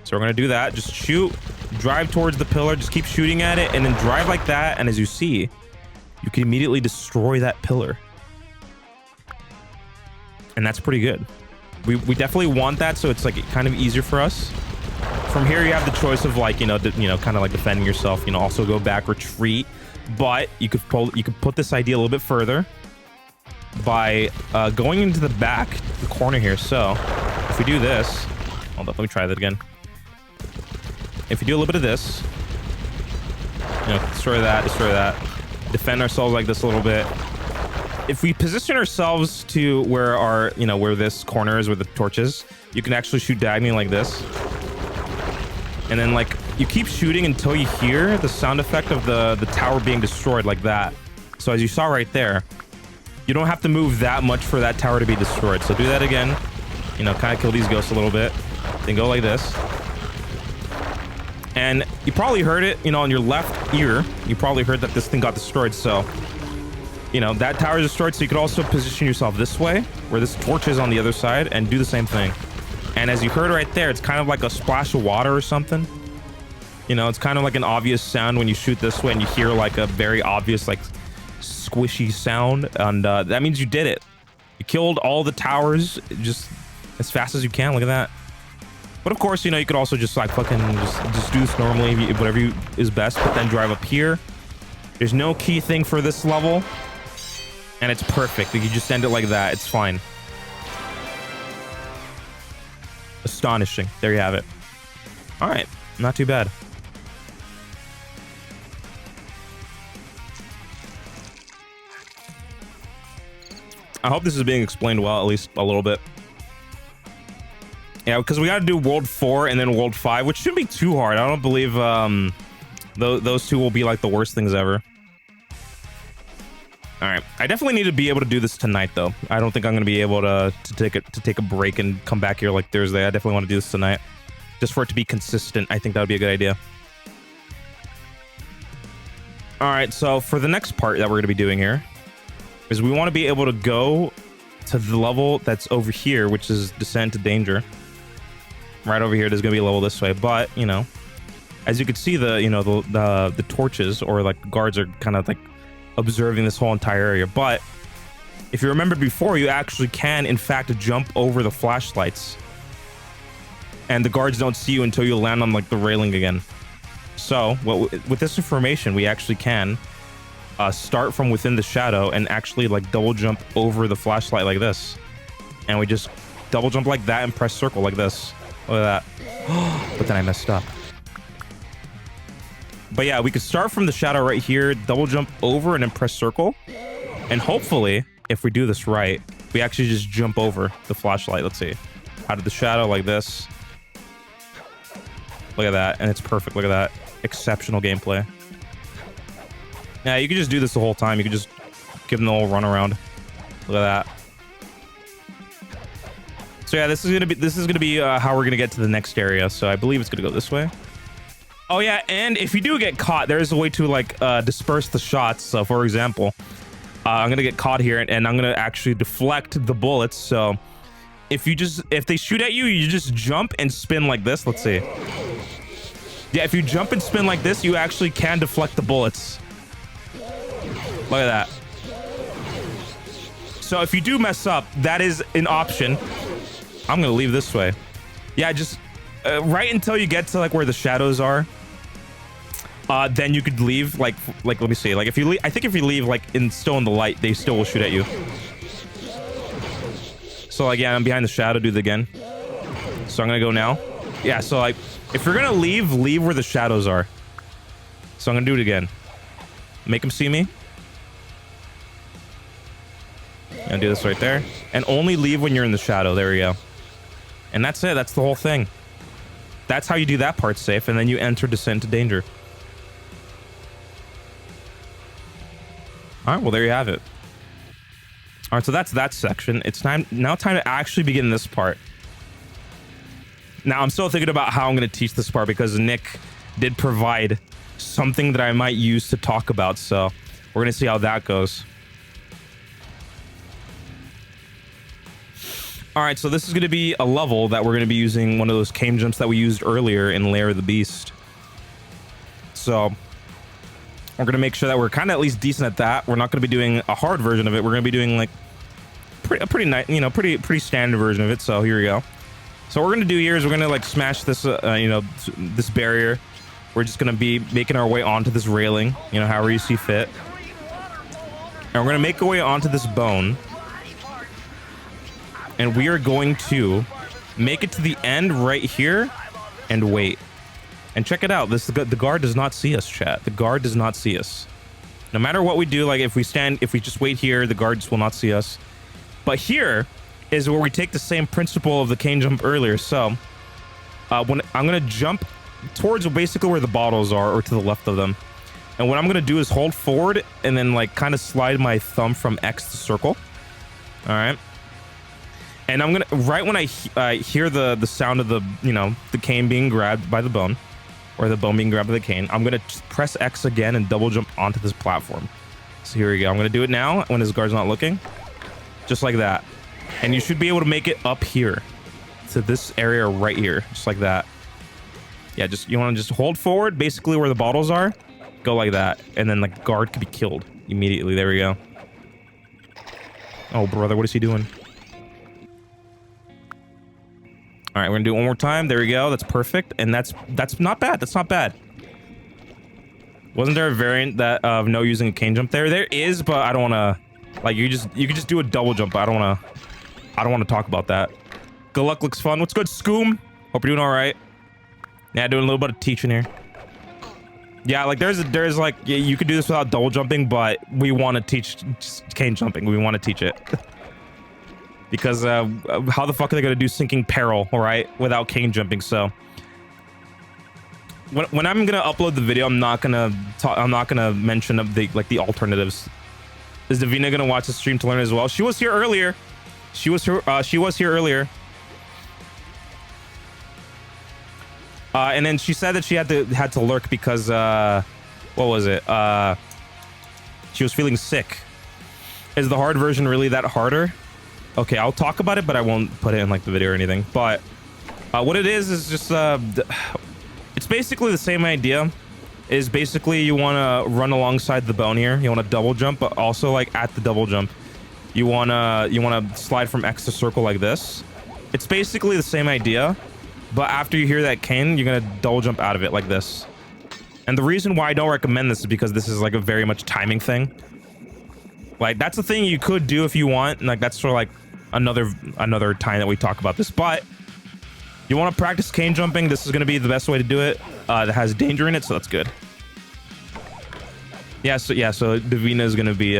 So we're going to do that. Just shoot, drive towards the pillar, just keep shooting at it, and then drive like that. And as you see, you can immediately destroy that pillar. And that's pretty good. We definitely want that, so it's like kind of easier for us. From here, you have the choice of like, kind of like defending yourself, also go back, retreat. But you could put this idea a little bit further by going into the back, the corner here. So if we do this, Hold up, let me try that again. If you do a little bit of this, you know, destroy that, defend ourselves like this a little bit. If we position ourselves to where our, you know, where this corner is with the torches, you can actually shoot diagonally like this. And then like you keep shooting until you hear the sound effect of the tower being destroyed like that. So as you saw right there, you don't have to move that much for that tower to be destroyed. So do that again, you know, kind of kill these ghosts a little bit, then go like this. And you probably heard it, you know, on your left ear, you probably heard that this thing got destroyed. So, you know, that tower is destroyed. So you could also position yourself this way where this torch is on the other side and do the same thing. And as you heard right there, it's kind of like a splash of water or something. You know, it's kind of like an obvious sound when you shoot this way and you hear like a very obvious, like squishy sound. And that means you did it. You killed all the towers just as fast as you can. Look at that. But of course, you know, you could also just like fucking just do this normally, whatever is best, but then drive up here. There's no key thing for this level. And it's perfect. You just end it like that. It's fine. Astonishing. There you have it. All right. Not too bad. I hope this is being explained well, at least a little bit. Yeah, because we got to do World 4 and then World 5, which shouldn't be too hard. I don't believe those two will be like the worst things ever. All right, I definitely need to be able to do this tonight, though. I don't think I'm going to be able to take a break and come back here like Thursday. I definitely want to do this tonight, just for it to be consistent. I think that would be a good idea. All right, so for the next part that we're going to be doing here is we want to be able to go to the level that's over here, which is Descent to Danger. Right over here, there's going to be a level this way, but you know, as you can see, the torches or like guards are kind of like observing this whole entire area. But if you remember before, you actually can in fact jump over the flashlights, and the guards don't see you until you land on like the railing again. So with this information, we actually can start from within the shadow and actually like double jump over the flashlight like this, and we just double jump like that and press circle like this. Look at that. But then I messed up. But yeah, we could start from the shadow right here, double jump over and then press circle. And hopefully, if we do this right, we actually just jump over the flashlight. Let's see. Out of the shadow like this. Look at that. And it's perfect. Look at that. Exceptional gameplay. Yeah, you could just do this the whole time. You could just give them the whole run around. Look at that. So yeah, this is gonna be how we're gonna get to the next area. So I believe it's gonna go this way. Oh yeah, and if you do get caught, there is a way to like disperse the shots. So for example, I'm gonna get caught here, and I'm gonna actually deflect the bullets. So if they shoot at you, you just jump and spin like this. Let's see. Yeah, if you jump and spin like this, you actually can deflect the bullets. Look at that. So if you do mess up, that is an option. I'm gonna leave this way. Yeah, just right until you get to like where the shadows are. Then you could leave. Like let me see. Like if you leave, I think if you leave like still in the light, they still will shoot at you. So like yeah, I'm behind the shadow. Do it again. So I'm gonna go now. Yeah. So like if you're gonna leave where the shadows are. So I'm gonna do it again. Make them see me. And do this right there, and only leave when you're in the shadow. There we go. And that's it. That's the whole thing. That's how you do that part safe, and then you enter Descent to Danger. All right, well, there you have it. All right, so that's that section. It's time to actually begin this part. Now, I'm still thinking about how I'm going to teach this part because Nick did provide something that I might use to talk about, so we're going to see how that goes. All right, so this is going to be a level that we're going to be using one of those came jumps that we used earlier in Lair of the Beast. So we're going to make sure that we're kind of at least decent at that. We're not going to be doing a hard version of it. We're going to be doing like a pretty nice, you know, pretty standard version of it. So here we go. So what we're going to do here is we're going to like smash this, this barrier. We're just going to be making our way onto this railing, you know, however you see fit. And we're going to make our way onto this bone. And we are going to make it to the end right here, and wait. And check it out. The guard does not see us, chat. The guard does not see us. No matter what we do, like if we just wait here, the guards will not see us. But here is where we take the same principle of the cane jump earlier. So when I'm gonna jump towards basically where the bottles are, or to the left of them. And what I'm gonna do is hold forward and then like kind of slide my thumb from X to circle. All right. And I'm gonna, right when I hear the sound of the, you know, the cane being grabbed by the bone, or the bone being grabbed by the cane, I'm gonna press X again and double jump onto this platform. So here we go. I'm gonna do it now when his guard's not looking. Just like that. And you should be able to make it up here to this area right here, just like that. Yeah, you want to just hold forward, basically where the bottles are, go like that, and then the guard could be killed immediately. There we go. Oh, brother, what is he doing? All right, we're gonna do it one more time. There we go. That's perfect, and that's not bad. That's not bad. Wasn't there a variant that of no using a cane jump there? There is, but I don't want to. Like you could just do a double jump. But I don't want to talk about that. Good luck looks fun. What's good, Scoom? Hope you're doing all right. Yeah, doing a little bit of teaching here. Yeah, like there's like, yeah, you could do this without double jumping, but we want to teach cane jumping. We want to teach it. Because how the fuck are they going to do sinking peril, all right, without cane jumping? So when I'm going to upload the video, I'm not going to mention the alternatives. Is Davina going to watch the stream to learn as well? She was here earlier. She was here earlier. And then she said that she had to lurk because what was it? She was feeling sick. Is the hard version really that harder? Okay, I'll talk about it, but I won't put it in like the video or anything. But what it is just it's basically the same idea. Is basically you want to run alongside the bone here. You want to double jump, but also like at the double jump, you want to slide from X to circle like this. It's basically the same idea. But after you hear that cane, you're going to double jump out of it like this. And the reason why I don't recommend this is because this is like a very much timing thing. Like that's the thing you could do if you want. Like that's sort of like another time that we talk about this. But you want to practice cane jumping. This is going to be the best way to do it. It has danger in it, so that's good. So Davina is going to be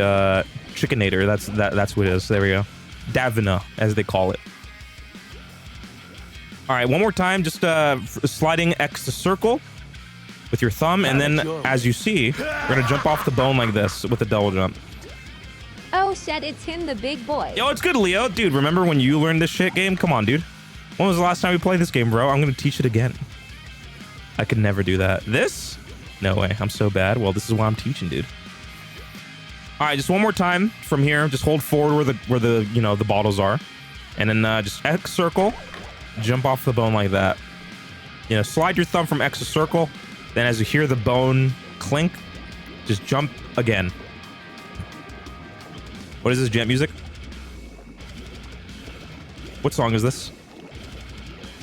Chickinator. That's what it is. There we go. Davina, as they call it. All right, one more time, just sliding X to circle with your thumb, and then as you see, we're gonna jump off the bone like this with a double jump. Oh shit, it's him, the big boy. Yo, it's good, Leo. Dude, remember when you learned this shit game? Come on, dude. When was the last time we played this game, bro? I'm gonna teach it again. I could never do that. This? No way, I'm so bad. Well, this is why I'm teaching, dude. All right, just one more time from here. Just hold forward where the you know, the bottles are, and then just X circle. Jump off the bone like that. You know, slide your thumb from X to circle. Then as you hear the bone clink, just jump again. What is this, Jet Music? What song is this?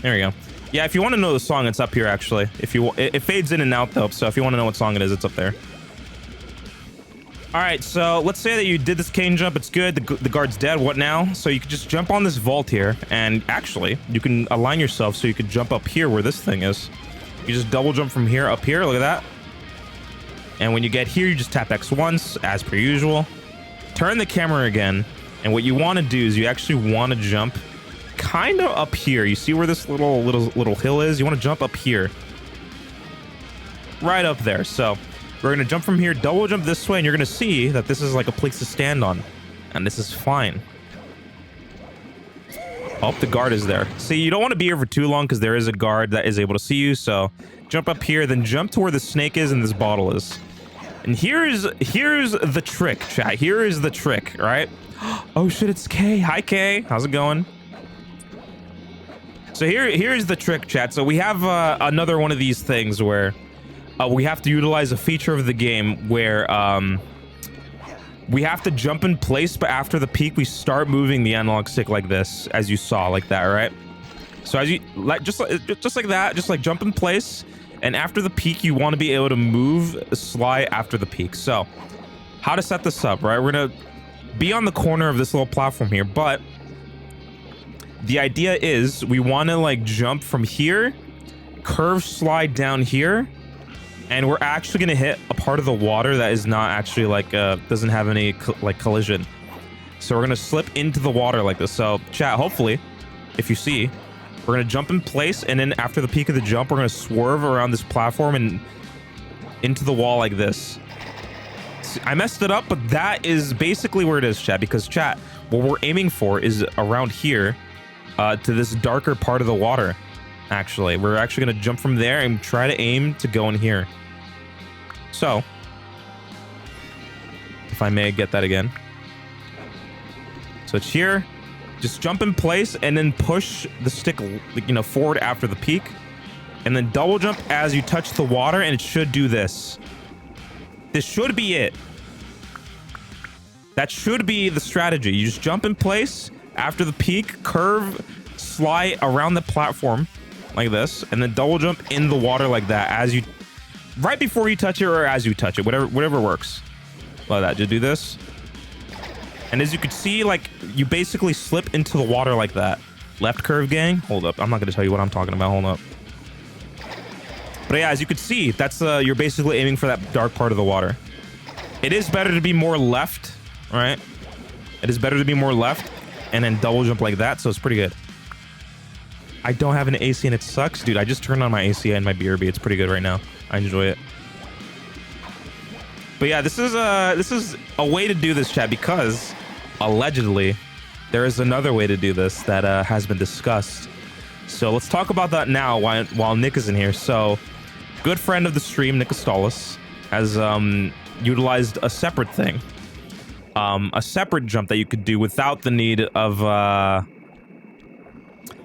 There we go. Yeah, if you want to know the song, it's up here actually. It fades in and out though, so if you want to know what song it is, it's up there. All right, so let's say that you did this cane jump. It's good. The guard's dead. What now? So you can just jump on this vault here, and actually, you can align yourself so you can jump up here where this thing is. You just double jump from here up here. Look at that. And when you get here, you just tap X once, as per usual. Turn the camera again, and what you want to do is you actually want to jump kind of up here. You see where this little hill is? You want to jump up here, right up there. So we're going to jump from here, double jump this way, and you're going to see that this is like a place to stand on. And this is fine. Oh, the guard is there. See, you don't want to be here for too long because there is a guard that is able to see you. So jump up here, then jump to where the snake is and this bottle is. And here's the trick, chat. Here is the trick, right? Oh shit, it's Kay. Hi, Kay. How's it going? So here's the trick, chat. So we have another one of these things where we have to utilize a feature of the game where we have to jump in place, but after the peak, we start moving the analog stick like this, as you saw, like that, right? So as you just like that, just like jump in place, and after the peak, you want to be able to move, slide after the peak. So how to set this up, right? We're gonna be on the corner of this little platform here, but the idea is we want to like jump from here, curve slide down here, and we're actually going to hit a part of the water that is not actually like doesn't have any collision. So we're going to slip into the water like this. So chat, hopefully, if you see, we're going to jump in place, and then after the peak of the jump, we're going to swerve around this platform and into the wall like this. See, I messed it up, but that is basically where it is, chat, because chat, what we're aiming for is around here to this darker part of the water. Actually, we're actually going to jump from there and try to aim to go in here. So, if I may get that again. So it's here. Just jump in place and then push the stick, you know, forward after the peak. And then double jump as you touch the water, and it should do this. This should be it. That should be the strategy. You just jump in place after the peak, curve, slide around the platform like this, and then double jump in the water like that as you, right before you touch it or as you touch it, whatever works. Like that. Just do this. And as you can see, like, you basically slip into the water like that. Left curve, gang. Hold up. I'm not going to tell you what I'm talking about. Hold up. But yeah, as you can see, that's you're basically aiming for that dark part of the water. It is better to be more left, right? It is better to be more left and then double jump like that. So it's pretty good. I don't have an AC and it sucks. Dude, I just turned on my AC and my BRB. It's pretty good right now. I enjoy it. But yeah, this is a way to do this, chat, because allegedly there is another way to do this that has been discussed. So let's talk about that now while Nick is in here. So, good friend of the stream, Nick Astolis, has utilized a separate thing, a separate jump that you could do without the need of,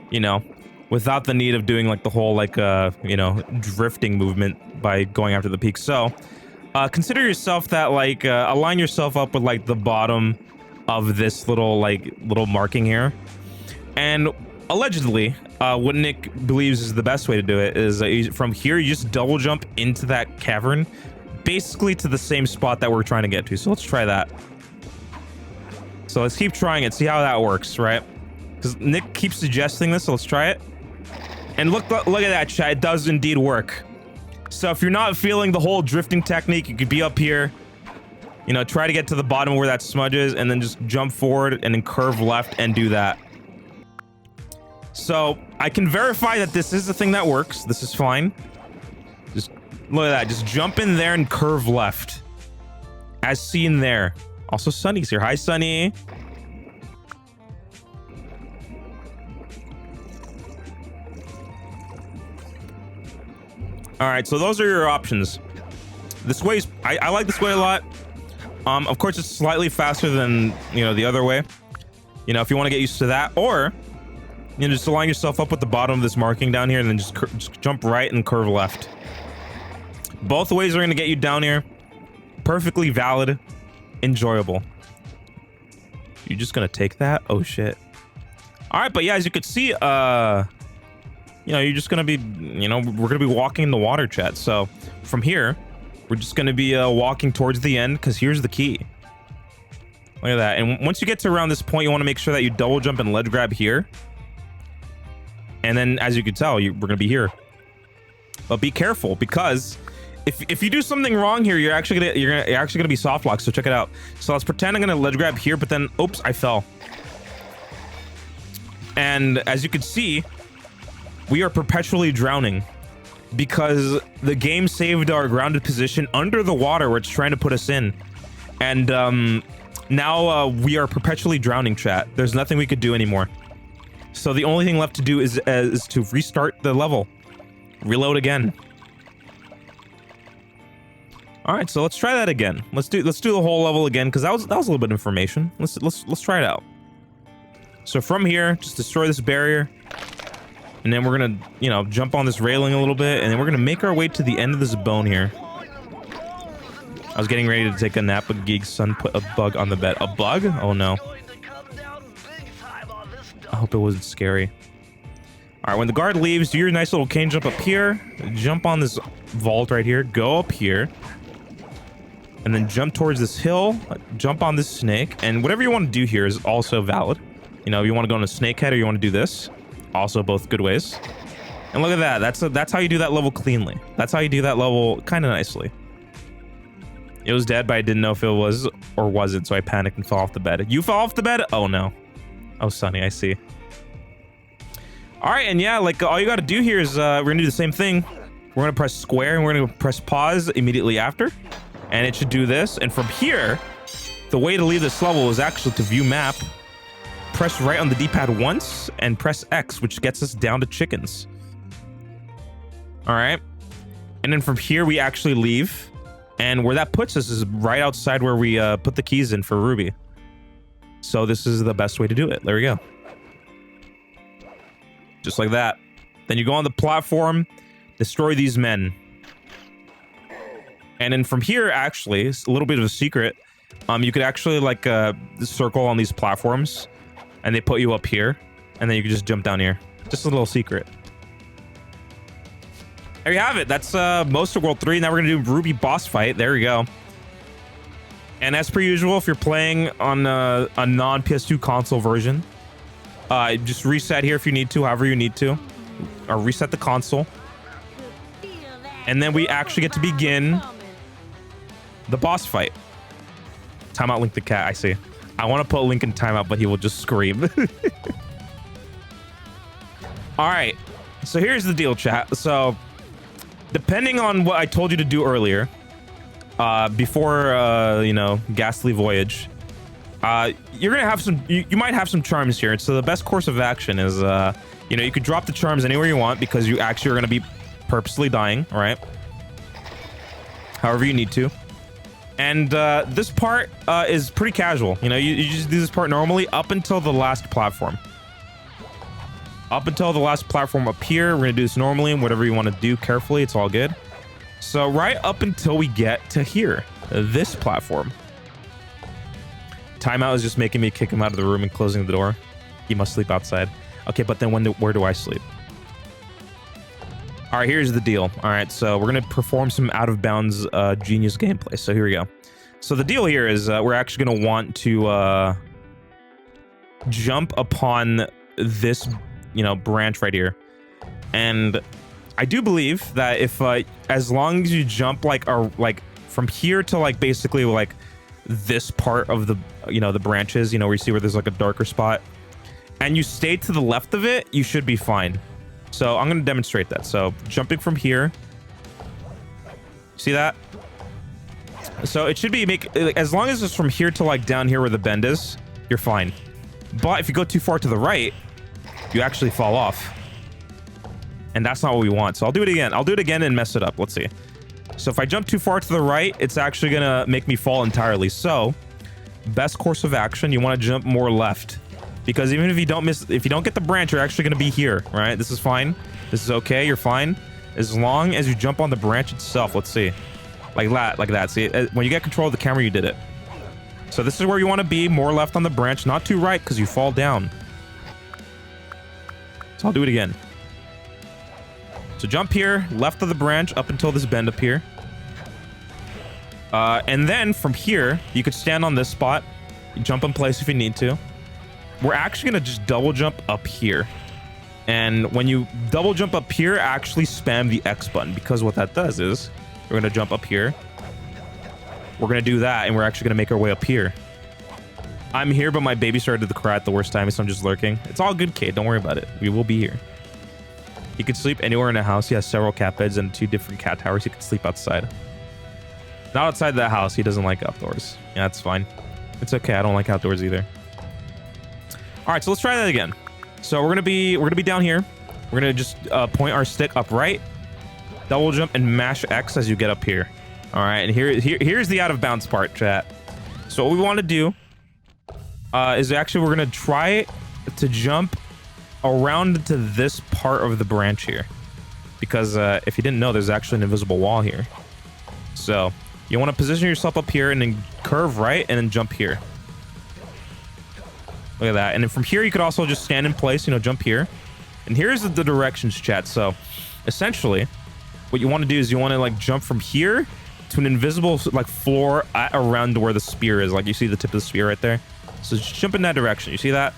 you know, without the need of doing like the whole like you know, drifting movement by going after the peak. So. Consider yourself that like align yourself up with like the bottom of this little marking here, and allegedly what Nick believes is the best way to do it is from here you just double jump into that cavern, basically to the same spot that we're trying to get to. So let's try that. So let's keep trying it, see how that works, right? Because Nick keeps suggesting this, so let's try it. And look at that, chat, it does indeed work. So if you're not feeling the whole drifting technique, you could be up here, you know, try to get to the bottom where that smudge is, and then just jump forward and then curve left and do that. So I can verify that this is the thing that works. This is fine. Just look at that. Just jump in there and curve left, as seen there. Also, Sunny's here. Hi, Sunny. All right, so those are your options. This way is, I like this way a lot. Of course, it's slightly faster than, you know, the other way. You know, if you want to get used to that, or you know, just align yourself up with the bottom of this marking down here, and then just jump right and curve left. Both ways are going to get you down here. Perfectly valid, enjoyable. You're just gonna take that? Oh shit! All right, but yeah, as you could see, you know, you're just gonna be, you know, we're gonna be walking in the water, chat. So from here, we're just gonna be walking towards the end, because here's the key. Look at that. And once you get to around this point, you want to make sure that you double jump and ledge grab here. And then, as you can tell, we're gonna be here. But be careful, because if you do something wrong here, you're actually gonna be soft locked. So check it out. So let's pretend I'm gonna ledge grab here, but then oops, I fell. And as you can see, we are perpetually drowning because the game saved our grounded position under the water where it's trying to put us in. And now we are perpetually drowning, chat. There's nothing we could do anymore. So the only thing left to do is to restart the level. Reload again. All right, so let's try that again. Let's do the whole level again, because that was a little bit of information. Let's try it out. So from here, just destroy this barrier. And then we're gonna, you know, jump on this railing a little bit, and then we're gonna make our way to the end of this bone here. I was getting ready to take a nap, but Geek's son put a bug on the bed. A bug? Oh no. I hope it wasn't scary. All right, when the guard leaves, do your nice little cane jump up here, jump on this vault right here, go up here, and then jump towards this hill, jump on this snake, and whatever you want to do here is also valid. You know, you want to go into Snakehead or you want to do this. Also both good ways. And look at that. That's how you do that level cleanly. That's how you do that level kind of nicely. It was dead, but I didn't know if it was or wasn't, so I panicked and fell off the bed. You fell off the bed? Oh no. Oh, Sunny, I see. All right, and yeah, like all you got to do here is we're gonna do the same thing. We're gonna press square and we're gonna press pause immediately after, and it should do this. And from here, the way to leave this level is actually to view map, press right on the D-pad once, and press X, which gets us down to chickens. All right, and then from here we actually leave, and where that puts us is right outside where we put the keys in for Ruby. So this is the best way to do it. There we go. Just like that. Then you go on the platform, destroy these men. And then from here, actually, it's a little bit of a secret. You could actually like circle on these platforms and they put you up here and then you can just jump down here. Just a little secret. There you have it. That's most of World 3. Now we're going to do Ruby boss fight. There we go. And as per usual, if you're playing on a non-PS2 console version, just reset here if you need to, however you need to, or reset the console. And then we actually get to begin the boss fight. Timeout Link the cat, I see. I want to put Link in timeout, but he will just scream. All right, so here's the deal, chat. So depending on what I told you to do earlier, before, you know, Ghastly Voyage, you're gonna have some, you might have some charms here. So the best course of action is, you know, you could drop the charms anywhere you want because you actually are gonna be purposely dying, all right? However you need to. And this part is pretty casual. You know, you just do this part normally up until the last platform. Up until the last platform up here, we're gonna do this normally, and whatever you want to do carefully, it's all good. So right up until we get to here, this platform. Timeout is just making me kick him out of the room and closing the door. He must sleep outside. Okay, but then where do I sleep? All right, here's the deal. All right, so we're gonna perform some out of bounds genius gameplay. So here we go. So the deal here is we're actually gonna want to jump upon this, you know, branch right here. And I do believe that if as long as you jump like from here to like basically like this part of the, you know, the branches, you know, where you see where there's like a darker spot, and you stay to the left of it, you should be fine. So I'm going to demonstrate that. So jumping from here, see that? So it should be as long as it's from here to like down here where the bend is, you're fine. But if you go too far to the right, you actually fall off. And that's not what we want. So I'll do it again. I'll do it again and mess it up. Let's see. So if I jump too far to the right, it's actually going to make me fall entirely. So best course of action, you want to jump more left. Because even if you don't get the branch, you're actually going to be here, right? This is fine. This is okay. You're fine. As long as you jump on the branch itself. Let's see. Like that. See, when you get control of the camera, you did it. So this is where you want to be, more left on the branch, not too right because you fall down. So I'll do it again. So jump here, left of the branch, up until this bend up here. And then from here, you could stand on this spot, jump in place if you need to. We're actually going to just double jump up here. And when you double jump up here, actually spam the X button, because what that does is we're going to jump up here. We're going to do that, and we're actually going to make our way up here. I'm here, but my baby started to cry at the worst time, so I'm just lurking. It's all good, Kate. Don't worry about it. We will be here. He could sleep anywhere in a house. He has several cat beds and 2 different cat towers. He could sleep outside. Not outside that house. He doesn't like outdoors. Yeah, that's fine. It's okay. I don't like outdoors either. All right, so let's try that again. So we're gonna be down here. We're gonna just point our stick upright, double jump, and mash X as you get up here. All right, and here's the out of bounds part, chat. So what we want to do is actually we're gonna try to jump around to this part of the branch here, because if you didn't know, there's actually an invisible wall here. So you want to position yourself up here and then curve right and then jump here. Look at that. And then from here, you could also just stand in place, you know, jump here. And here's the directions, chat. So essentially, what you want to do is you want to like jump from here to an invisible like floor around where the spear is. Like you see the tip of the spear right there. So just jump in that direction. You see that?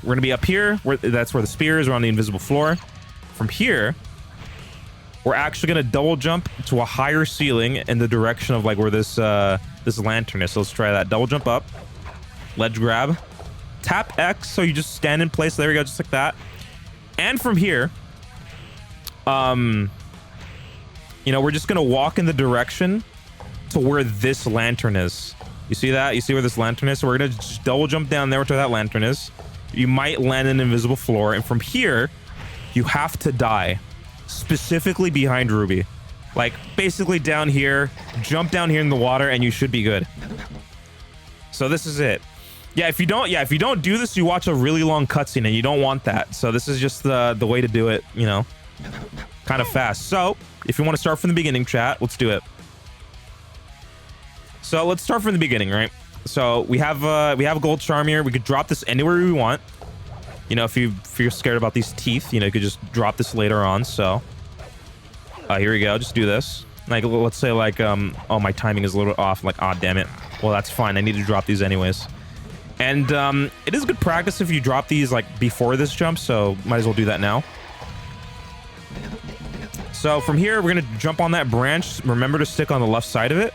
we're gonna be up here. That's where the spear is. We're on the invisible floor. From here, we're actually gonna double jump to a higher ceiling in the direction of like where this this lantern is. So let's try that. Double jump up, ledge grab, tap X. So you just stand in place. There we go, just like that. And from here, you know, we're just gonna walk in the direction to where this lantern is. You see that? You see where this lantern is? So we're gonna just double jump down there to where that lantern is. You might land in an invisible floor, and from here, you have to die. Specifically behind Ruby. Like, basically down here, jump down here in the water, and you should be good. So this is it. Yeah, if you don't do this, you watch a really long cutscene, and you don't want that. So this is just the way to do it, you know, kind of fast. So, if you want to start from the beginning, chat, let's do it. So let's start from the beginning, right? So we have a gold charm here. We could drop this anywhere we want. You know, if you're scared about these teeth, you know, you could just drop this later on. So here we go. Just do this. Like, let's say like oh, my timing is a little bit off. Like, ah, damn it. Well, that's fine. I need to drop these anyways. And it is good practice if you drop these like before this jump. So might as well do that now. So from here, we're gonna jump on that branch. Remember to stick on the left side of it.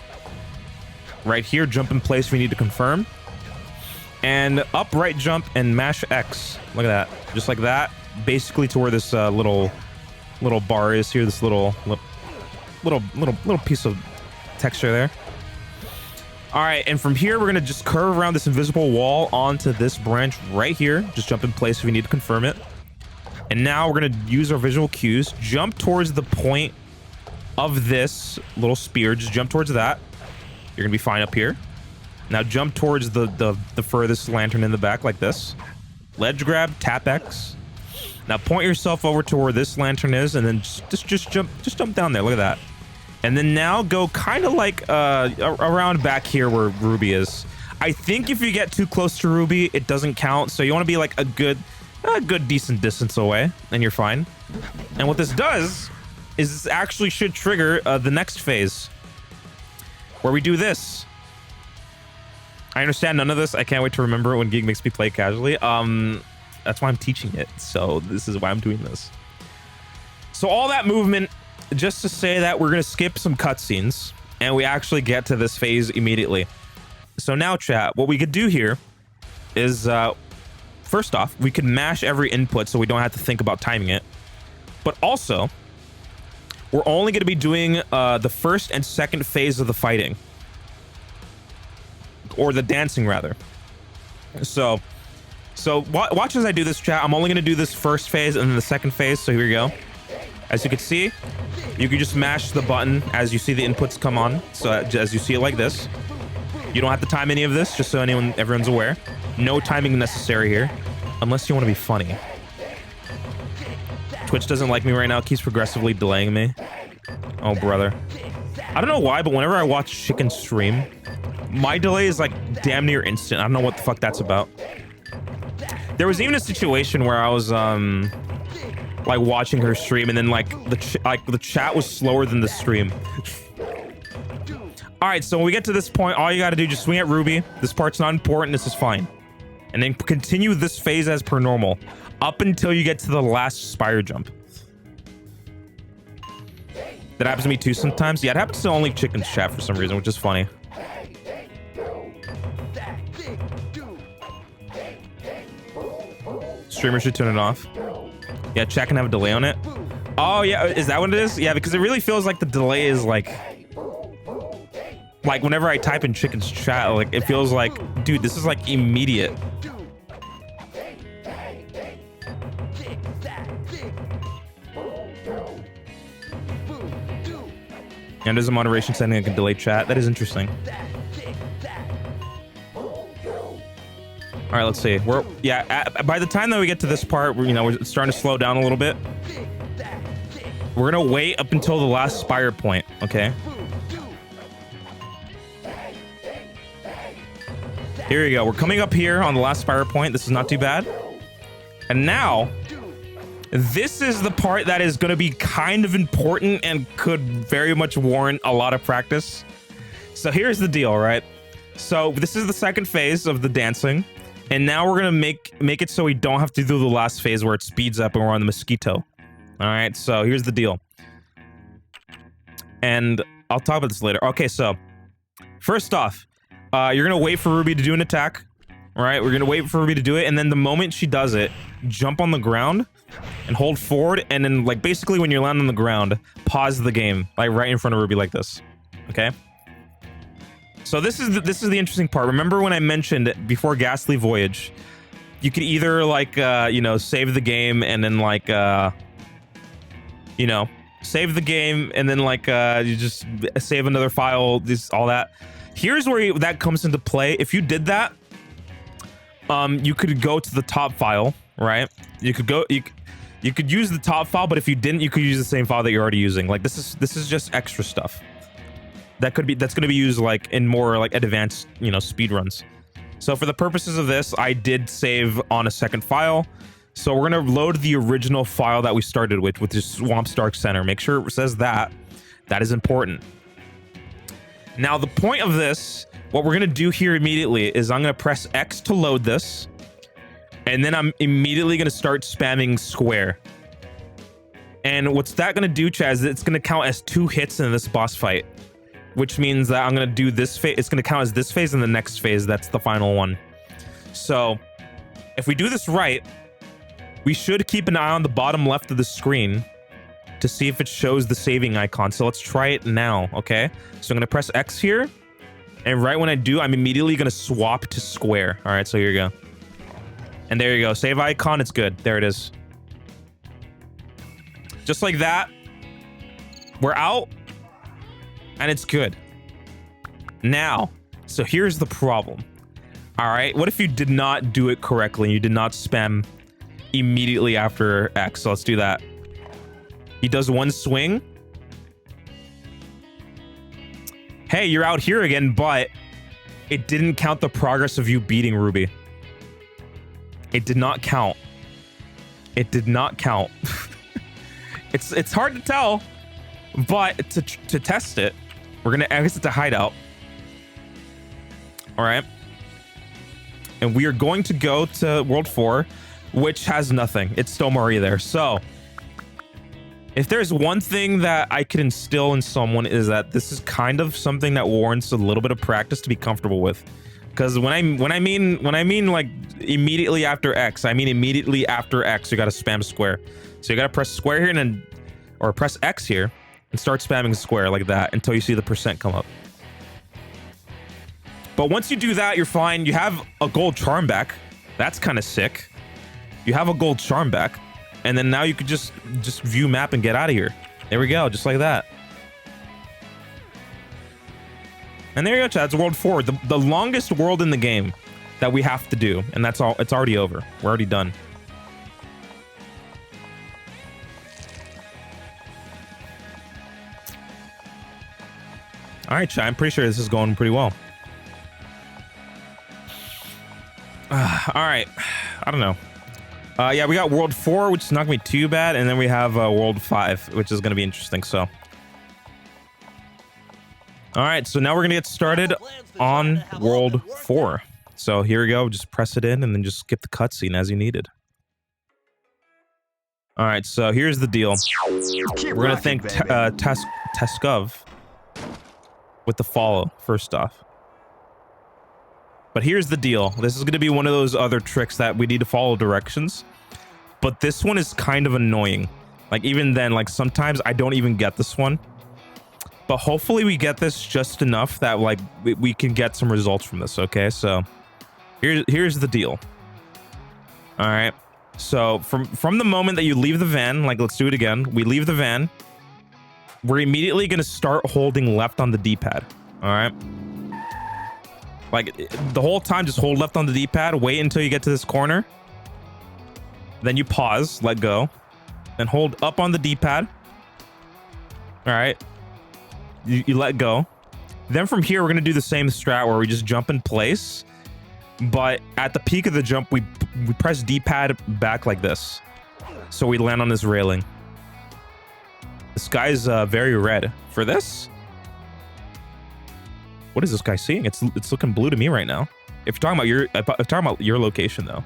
Right here, jump in place if we need to confirm. And upright jump and mash X. Look at that. Just like that. Basically to where this little bar is here. This little piece of texture there. All right, and from here, we're gonna just curve around this invisible wall onto this branch right here. Just jump in place if we need to confirm it. And now we're gonna use our visual cues. Jump towards the point of this little spear. Just jump towards that. You're gonna be fine up here. Now jump towards the furthest lantern in the back like this. Ledge grab, tap X. Now point yourself over to where this lantern is, and then just jump down there. Look at that. And then now go kind of like around back here where Ruby is. I think if you get too close to Ruby, it doesn't count. So you want to be like a good decent distance away, and you're fine. And what this does is this actually should trigger the next phase, where we do this. I understand none of this. I can't wait to remember it when Geek makes me play casually. That's why I'm teaching it. So this is why I'm doing this. So all that movement, just to say that we're gonna skip some cutscenes, and we actually get to this phase immediately. So now, chat, what we could do here is, first off, we could mash every input so we don't have to think about timing it. But also, we're only going to be doing the first and second phase of the fighting. Or the dancing, rather. So watch as I do this, chat. I'm only going to do this first phase and then the second phase. So here we go. As you can see, you can just mash the button as you see the inputs come on. So as you see it like this. You don't have to time any of this, just so everyone's aware. No timing necessary here. Unless you want to be funny. Twitch doesn't like me right now. Keeps progressively delaying me. Oh, brother. I don't know why, but whenever I watch Chicken stream, my delay is like damn near instant. I don't know what the fuck that's about. There was even a situation where I was like watching her stream, and then like the chat was slower than the stream. All right, so when we get to this point, all you got to do is just swing at Ruby. This part's not important. This is fine. And then continue this phase as per normal up until you get to the last spire jump. That happens to me too sometimes. Yeah, it happens to only Chicken's chat for some reason, which is funny. Streamer should turn it off. Yeah, chat can have a delay on it. Oh, yeah. Is that what it is? Yeah, because it really feels like the delay is like whenever I type in Chicken's chat, like it feels like, dude, this is like immediate. And there's a moderation setting that can delay chat. That is interesting. All right, let's see. By the time that we get to this part, we're starting to slow down a little bit. We're gonna wait up until the last spire point, okay? Here we go. We're coming up here on the last spire point. This is not too bad. And now, this is the part that is going to be kind of important and could very much warrant a lot of practice. So here's the deal, right? So this is the second phase of the dancing. And now we're gonna make it so we don't have to do the last phase where it speeds up and we're on the mosquito. All right, so here's the deal. And I'll talk about this later. Okay, so first off, you're gonna wait for Ruby to do an attack. All right, we're gonna wait for Ruby to do it, and then the moment she does it, jump on the ground and hold forward, and then like basically when you land on the ground, pause the game like right in front of Ruby like this. Okay. So this is the interesting part. Remember when I mentioned before Ghastly Voyage, you could either like you know, save the game and then like you know, save the game and then like you just save another file, this all that. Here's where that comes into play. If you did that, you could go to the top file, right? You could go you could use the top file, but if you didn't, you could use the same file that you're already using. Like this is just extra stuff. That's going to be used like in more like advanced, you know, speed runs. So for the purposes of this, I did save on a second file. So we're going to load the original file that we started with, which is Swampstark Center. Make sure it says that. That is important. Now, the point of this, what we're going to do here immediately is I'm going to press X to load this. And then I'm immediately going to start spamming square. And what's that going to do, Chaz? It's going to count as 2 hits in this boss fight. Which means that I'm going to do this phase. It's going to count as this phase and the next phase. That's the final one. So if we do this right, we should keep an eye on the bottom left of the screen to see if it shows the saving icon. So let's try it now, okay? So I'm going to press X here. And right when I do, I'm immediately going to swap to square. All right, so here you go. And there you go. Save icon. It's good. There it is. Just like that. We're out. And it's good. Now, so here's the problem. All right, what if you did not do it correctly? You did not spam immediately after X. So let's do that. He does one swing. Hey, you're out here again, but it didn't count the progress of you beating Ruby. It did not count. It did not count. It's hard to tell, but to test it, we're gonna exit to hideout. All right. And we are going to go to World 4, which has nothing. It's still Marie there. So if there's one thing that I could instill in someone is that this is kind of something that warrants a little bit of practice to be comfortable with. Because when I mean like immediately after X, I mean immediately after X, you gotta spam square. So you gotta press square here and then, or press X here and start spamming square like that until you see the % come up. But once you do that, you're fine. You have a gold charm back. That's kind of sick. You have a gold charm back. And then now you could just view map and get out of here. There we go, just like that. And there you go, Chad. It's World 4, the longest world in the game that we have to do. And that's all. It's already over. We're already done. All right, Chad. I'm pretty sure this is going pretty well. All right. I don't know. Yeah, we got World 4, which is not going to be too bad. And then we have World 5, which is going to be interesting. So, all right. So now we're going to get started on World 4. So here we go. Just press it in and then just skip the cutscene as you needed. All right. So here's the deal. We're going to thank Teskov with the follow first off. But here's the deal. This is going to be one of those other tricks that we need to follow directions. But this one is kind of annoying. Like even then, like sometimes I don't even get this one. But hopefully we get this just enough that like we can get some results from this. Okay, so here's the deal. All right. So from the moment that you leave the van, like let's do it again. We leave the van. We're immediately going to start holding left on the D-pad. All right. Like the whole time, just hold left on the D-pad. Wait until you get to this corner. Then you pause, let go. Then hold up on the D-pad. All right. You let go. Then from here, we're going to do the same strat where we just jump in place. But at the peak of the jump, we press D-pad back like this. So we land on this railing. The sky's very red. For this, what is this guy seeing? It's looking blue to me right now. If you're talking about your location though.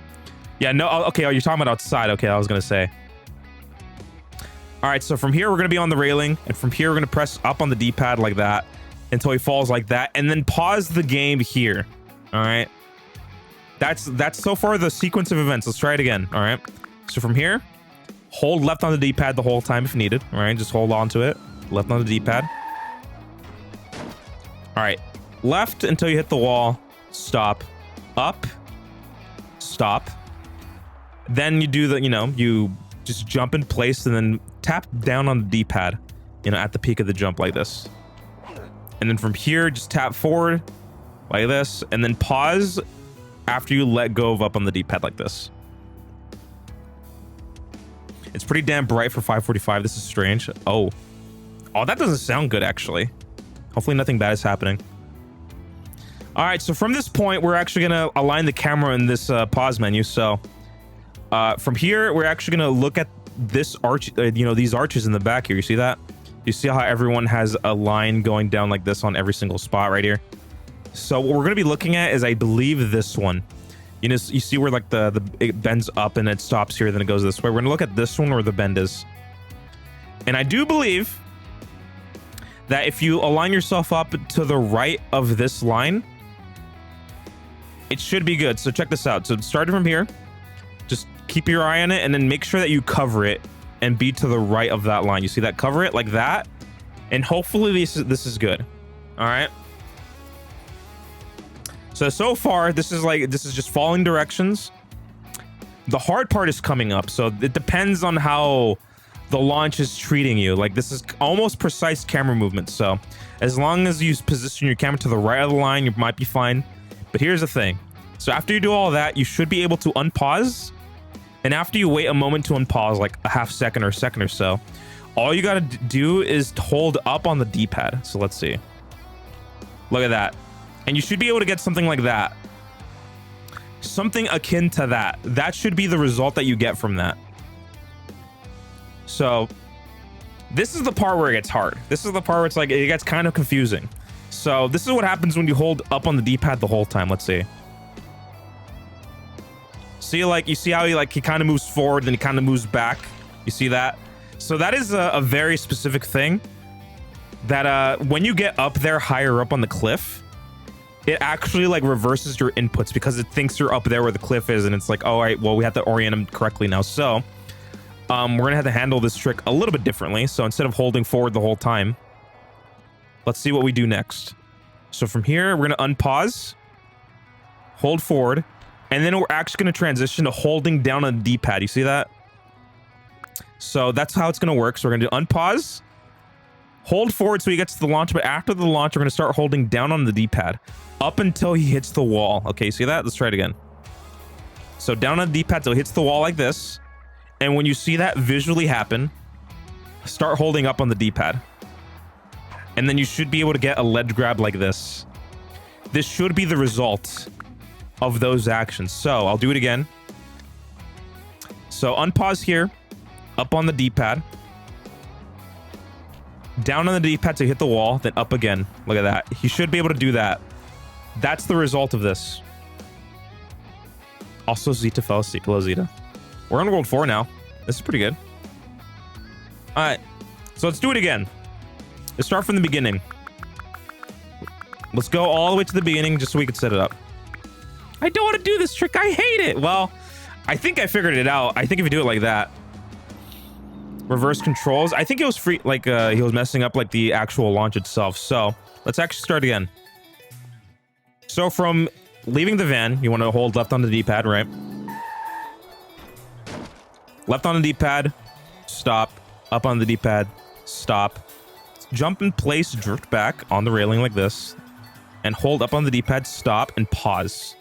Yeah, no, okay, oh, you're talking about outside. Okay, I was gonna say. All right, so from here, we're gonna be on the railing, and from here, we're gonna press up on the D-pad like that until he falls like that, and then pause the game here. All right. That's so far the sequence of events. Let's try it again. All right. So from here, hold left on the D-pad the whole time if needed. All right, just hold on to it. Left on the D-pad. All right, left until you hit the wall. Stop. Up. Stop. Then you do the, you just jump in place and then tap down on the D-pad, at the peak of the jump like this. And then from here, just tap forward like this, and then pause after you let go of up on the D-pad like this. It's pretty damn bright for 5:45. This is strange. Oh, that doesn't sound good, actually. Hopefully nothing bad is happening. All right, so from this point, we're actually going to align the camera in this pause menu. So from here, we're actually going to look at this arch, these arches in the back here. You see that? You see how everyone has a line going down like this on every single spot right here? So what we're going to be looking at is, I believe, this one. You see where like it bends up and it stops here, then it goes this way. We're going to look at this one where the bend is. And I do believe that if you align yourself up to the right of this line, it should be good. So check this out. So starting from here, just keep your eye on it and then make sure that you cover it and be to the right of that line. You see that? Cover it like that. And hopefully this is good. All right. So far, this is just following directions. The hard part is coming up. So it depends on how the launch is treating you. Like, this is almost precise camera movement. So as long as you position your camera to the right of the line, you might be fine. But here's the thing. So after you do all that, you should be able to unpause. And after you wait a moment to unpause, like a half second or a second or so, all you got to do is hold up on the D-pad. So let's see. Look at that. And you should be able to get something like that. Something akin to that. That should be the result that you get from that. So this is the part where it gets hard. This is the part where it gets kind of confusing. So this is what happens when you hold up on the D-pad the whole time. Let's see. See, you see how he kind of moves forward, then he kind of moves back. You see that? So that is a very specific thing that when you get up there higher up on the cliff, it actually reverses your inputs because it thinks you're up there where the cliff is, and it's like, all right, well, we have to orient them correctly now. So we're gonna have to handle this trick a little bit differently. So instead of holding forward the whole time, let's see what we do next. So from here, we're gonna unpause, hold forward, and then we're actually gonna transition to holding down on the D-pad. You see that? So that's how it's gonna work. So we're gonna do unpause, hold forward so he gets to the launch, but after the launch, we're gonna start holding down on the D-pad up until he hits the wall. Okay, see that? Let's try it again. So down on the D-pad till he hits the wall like this. And when you see that visually happen, start holding up on the D-pad. And then you should be able to get a ledge grab like this. This should be the result of those actions. So I'll do it again. So unpause here, up on the D-pad. Down on the D-pad to hit the wall, then up again. Look at that. He should be able to do that. That's the result of this. Also, Zeta fell asleep. Hello, Zeta. We're on World 4 now. This is pretty good. All right. So let's do it again. Let's start from the beginning. Let's go all the way to the beginning just so we can set it up. I don't want to do this trick. I hate it. Well, I think I figured it out. I think if you do it like that. Reverse controls. I think it was free, he was messing up the actual launch itself. So let's actually start again. So from leaving the van, you want to hold left on the D-pad, right? Left on the D-pad, stop. Up on the D-pad, stop. Jump in place, drift back on the railing like this, and hold up on the D-pad, stop, and pause.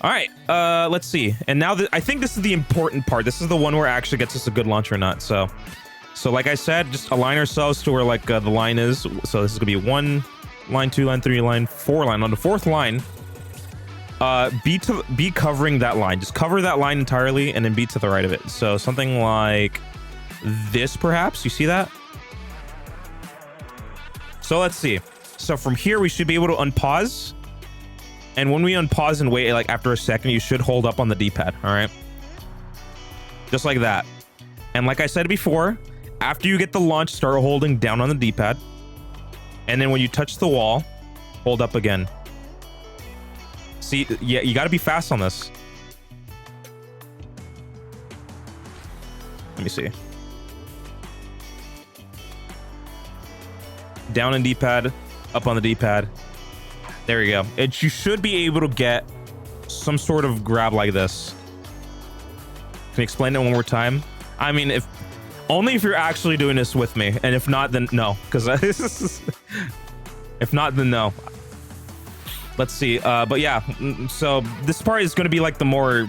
All right, let's see. And now I think this is the important part. This is the one where it actually gets us a good launch or not. So like I said, just align ourselves to where the line is. So this is gonna be 1 line, 2 line, 3 line, 4 line. On the 4th line, be covering that line. Just cover that line entirely and then be to the right of it. So something like this, perhaps. You see that? So let's see. So from here, we should be able to unpause. And when we unpause and wait, like after a second, you should hold up on the D-pad. All right. Just like that. And like I said before, after you get the launch, start holding down on the D-pad. And then when you touch the wall, hold up again. See, yeah, you got to be fast on this. Let me see. Down on D-pad, up on the D-pad. There you go. You should be able to get some sort of grab like this. Can you explain it one more time? I mean, only if you're actually doing this with me, and if not, then no. Because if not, then no. Let's see. But yeah, so this part is going to be like the more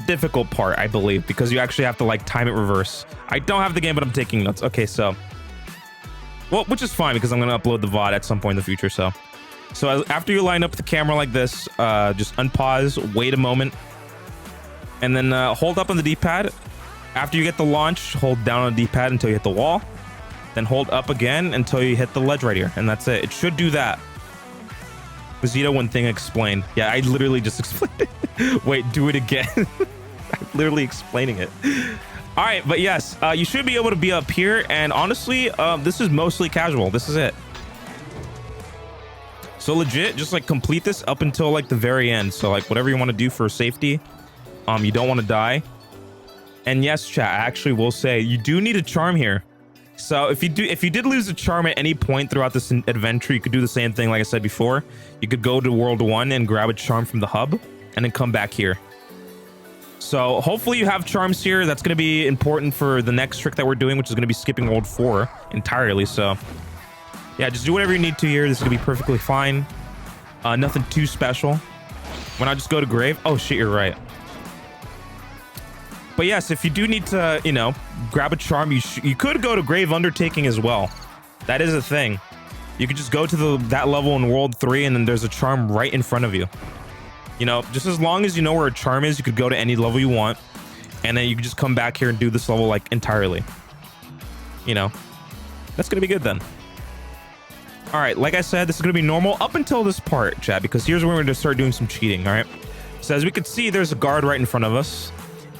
difficult part, I believe, because you actually have to like time it reverse. I don't have the game, but I'm taking notes. Okay, so, well, which is fine because I'm going to upload the VOD at some point in the future. So after you line up the camera like this, just unpause, wait a moment, and then hold up on the D-pad. After you get the launch, hold down on the D-pad until you hit the wall, then hold up again until you hit the ledge right here, and that's it. It should do that. Zito, one thing explained. Yeah, I literally just explained it. Wait, do it again. I'm literally explaining it. All right, but yes, you should be able to be up here, and honestly, this is mostly casual. This is it. So legit, just like complete this up until like the very end. So like whatever you want to do for safety, you don't want to die. And yes, chat, I actually will say you do need a charm here. So if you did lose a charm at any point throughout this adventure, you could do the same thing like I said before. You could go to World 1 and grab a charm from the hub and then come back here. So hopefully you have charms here. That's going to be important for the next trick that we're doing, which is going to be skipping World 4 entirely. So yeah, just do whatever you need to here. This is going to be perfectly fine. Nothing too special. Why not just go to Grave? Oh shit, you're right. But yes, if you do need to, you know, grab a charm, you could go to Grave Undertaking as well. That is a thing. You could just go to that level in World 3 and then there's a charm right in front of you. You know, just as long as you know where a charm is, you could go to any level you want. And then you can just come back here and do this level like entirely. You know, that's going to be good then. All right, like I said, this is going to be normal up until this part, chat, because here's where we're going to start doing some cheating, all right? So as we can see, there's a guard right in front of us.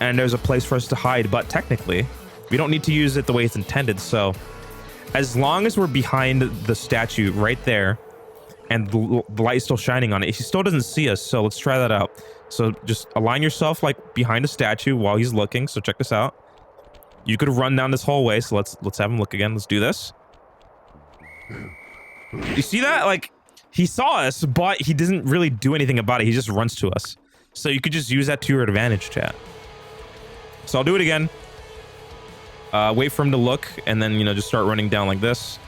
And there's a place for us to hide, but technically we don't need to use it the way it's intended. So as long as we're behind the statue right there and the light is still shining on it, he still doesn't see us. So let's try that out. So just align yourself like behind a statue while he's looking. So check this out. You could run down this hallway. So let's have him look again. Let's do this. You see that? Like he saw us, but he doesn't really do anything about it. He just runs to us. So you could just use that to your advantage, chat. So I'll do it again. Wait for him to look, and then, you know, just start running down like this.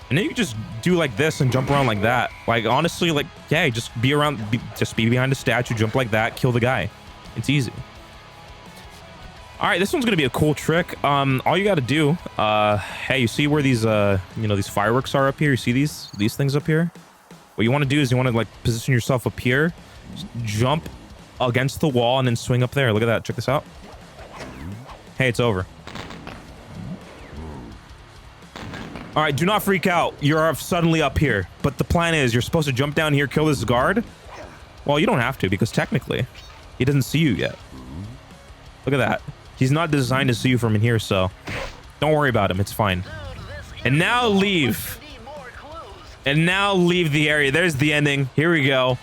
And then you just do like this and jump around like that. Like, honestly, like, yeah, just be around, just be behind a statue, jump like that, kill the guy. It's easy. All right, this one's gonna be a cool trick. All you gotta do, hey, you see where these, you know, these fireworks are up here? You see these things up here? What you want to do is you want to like position yourself up here, jump against the wall, and then swing up there. Look at that. Check this out. Hey, it's over. All right, do not freak out. You're suddenly up here. But the plan is you're supposed to jump down here, kill this guard. Well, you don't have to because technically he doesn't see you yet. Look at that. He's not designed to see you from in here, so don't worry about him. It's fine. And now leave. And now leave the area. There's the ending. Here we go.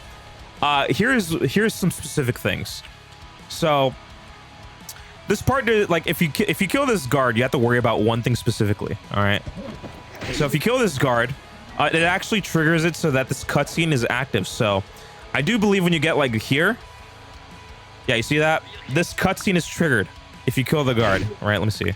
Here's some specific things. So this part, like, if you kill this guard, you have to worry about one thing specifically. All right. So if you kill this guard, it actually triggers it so that this cutscene is active. So I do believe when you get like here, yeah, you see that this cutscene is triggered if you kill the guard. All right, let me see.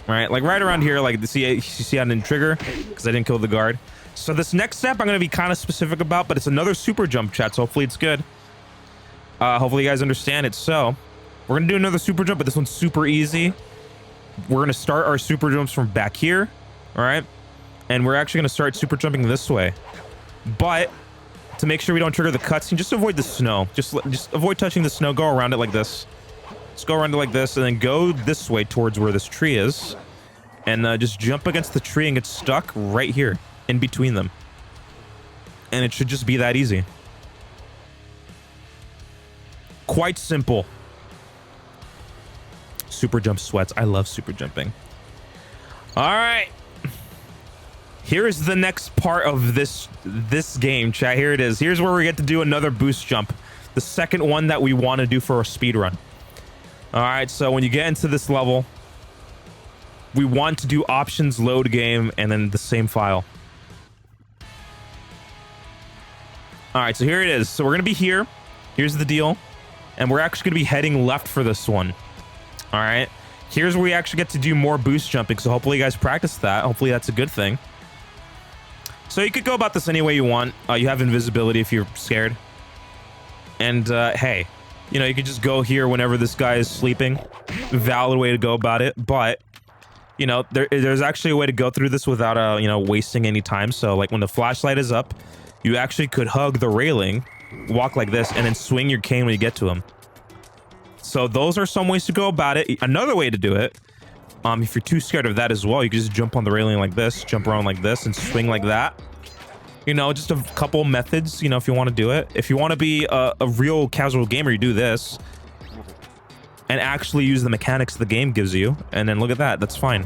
All right, like right around here, like you see I didn't trigger because I didn't kill the guard. So this next step I'm going to be kind of specific about, but it's another super jump, chat. So hopefully it's good. Hopefully you guys understand it. So we're gonna do another super jump, but this one's super easy. We're gonna start our super jumps from back here, all right? And we're actually gonna start super jumping this way. But to make sure we don't trigger the cutscene, just avoid the snow. Just avoid touching the snow. Go around it like this. Just go around it like this, and then go this way towards where this tree is. and just jump against the tree and get stuck right here in between them. And it should just be that easy. Quite simple. Super jump sweats. I love super jumping. All right. Here's the next part of this game, chat. Here it is. Here's where we get to do another boost jump. The second one that we want to do for a speed run. All right, so when you get into this level, we want to do options, load game, and then the same file. All right, so here it is. So we're going to be here. Here's the deal. And we're actually going to be heading left for this one. All right. Here's where we actually get to do more boost jumping. So hopefully you guys practice that. Hopefully that's a good thing. So you could go about this any way you want. You have invisibility if you're scared. And hey, you know, you could just go here whenever this guy is sleeping. Valid way to go about it. But, you know, there's actually a way to go through this without, you know, wasting any time. So like when the flashlight is up, you actually could hug the railing, walk like this, and then swing your cane when you get to him. So those are some ways to go about it. Another way to do it, if you're too scared of that as well, you can just jump on the railing like this, jump around like this, and swing like that. You know, just a couple methods, you know, if you want to do it. If you want to be a real casual gamer, you do this. And actually use the mechanics the game gives you. And then look at that. That's fine.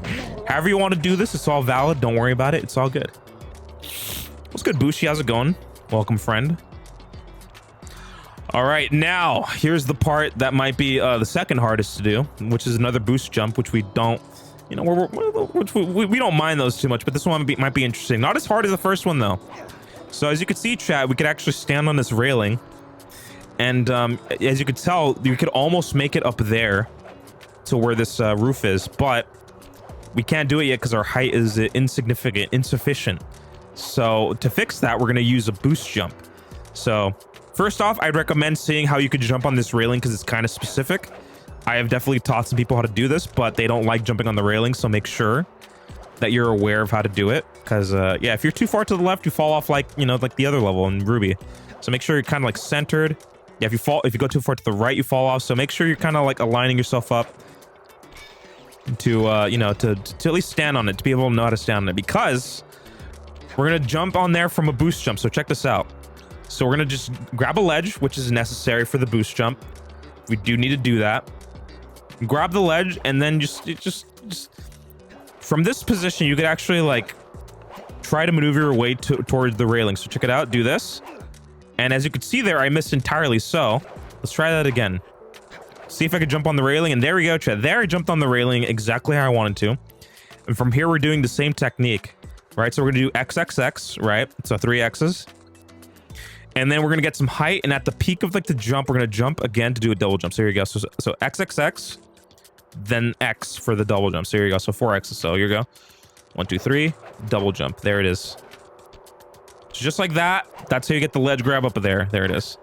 However you want to do this, it's all valid. Don't worry about it. It's all good. What's good, Bushi? How's it going? Welcome, friend. All right, now here's the part that might be the second hardest to do, which is another boost jump, which we don't, you know, we don't mind those too much, but this one might be interesting. Not as hard as the first one though. So as you can see, chat, we could actually stand on this railing, and as you could tell, you could almost make it up there to where this roof is, but we can't do it yet because our height is insufficient. So to fix that, we're gonna use a boost jump. So first off, I'd recommend seeing how you could jump on this railing because it's kind of specific. I have definitely taught some people how to do this, but they don't like jumping on the railing, so make sure that you're aware of how to do it. Because, yeah, if you're too far to the left, you fall off like, you know, like the other level in Ruby. So make sure you're kind of like centered. Yeah, if you go too far to the right, you fall off. So make sure you're kind of like aligning yourself up to, you know, to at least stand on it, to be able to know how to stand on it. Because we're going to jump on there from a boost jump. So check this out. So we're going to just grab a ledge, which is necessary for the boost jump. We do need to do that. Grab the ledge, and then just from this position, you could actually like try to maneuver your way towards the railing. So check it out. Do this. And as you can see there, I missed entirely. So let's try that again. See if I could jump on the railing. And there we go, chat. There I jumped on the railing exactly how I wanted to. And from here, we're doing the same technique, right? So we're going to do XXX, right? So 3 X's. And then we're going to get some height. And at the peak of like the jump, we're going to jump again to do a double jump. So here you go. So XXX, then X for the double jump. So here you go. So 4 X's. So here you go. 1, 2, 3, double jump. There it is. So just like that, that's how you get the ledge grab up there. There it is.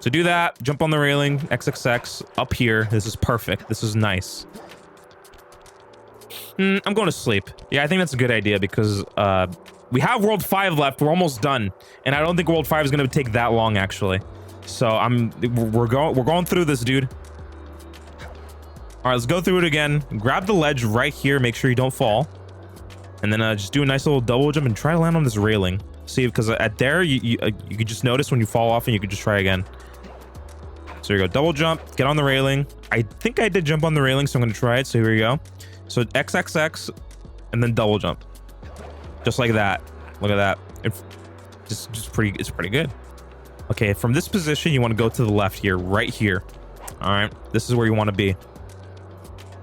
So do that. Jump on the railing. XXX up here. This is perfect. This is nice. I'm going to sleep. Yeah, I think that's a good idea because we have World 5 left. We're almost done. And I don't think World 5 is going to take that long, actually. So we're going through this, dude. All right, let's go through it again. Grab the ledge right here. Make sure you don't fall. And then just do a nice little double jump and try to land on this railing. See, because at there, you could just notice when you fall off and you could just try again. So here you go. Double jump. Get on the railing. I think I did jump on the railing, so I'm going to try it. So here we go. So XXX and then double jump. Just like that. Look at that. It's pretty good. Okay, from this position, you want to go to the left here, right here. All right, this is where you want to be.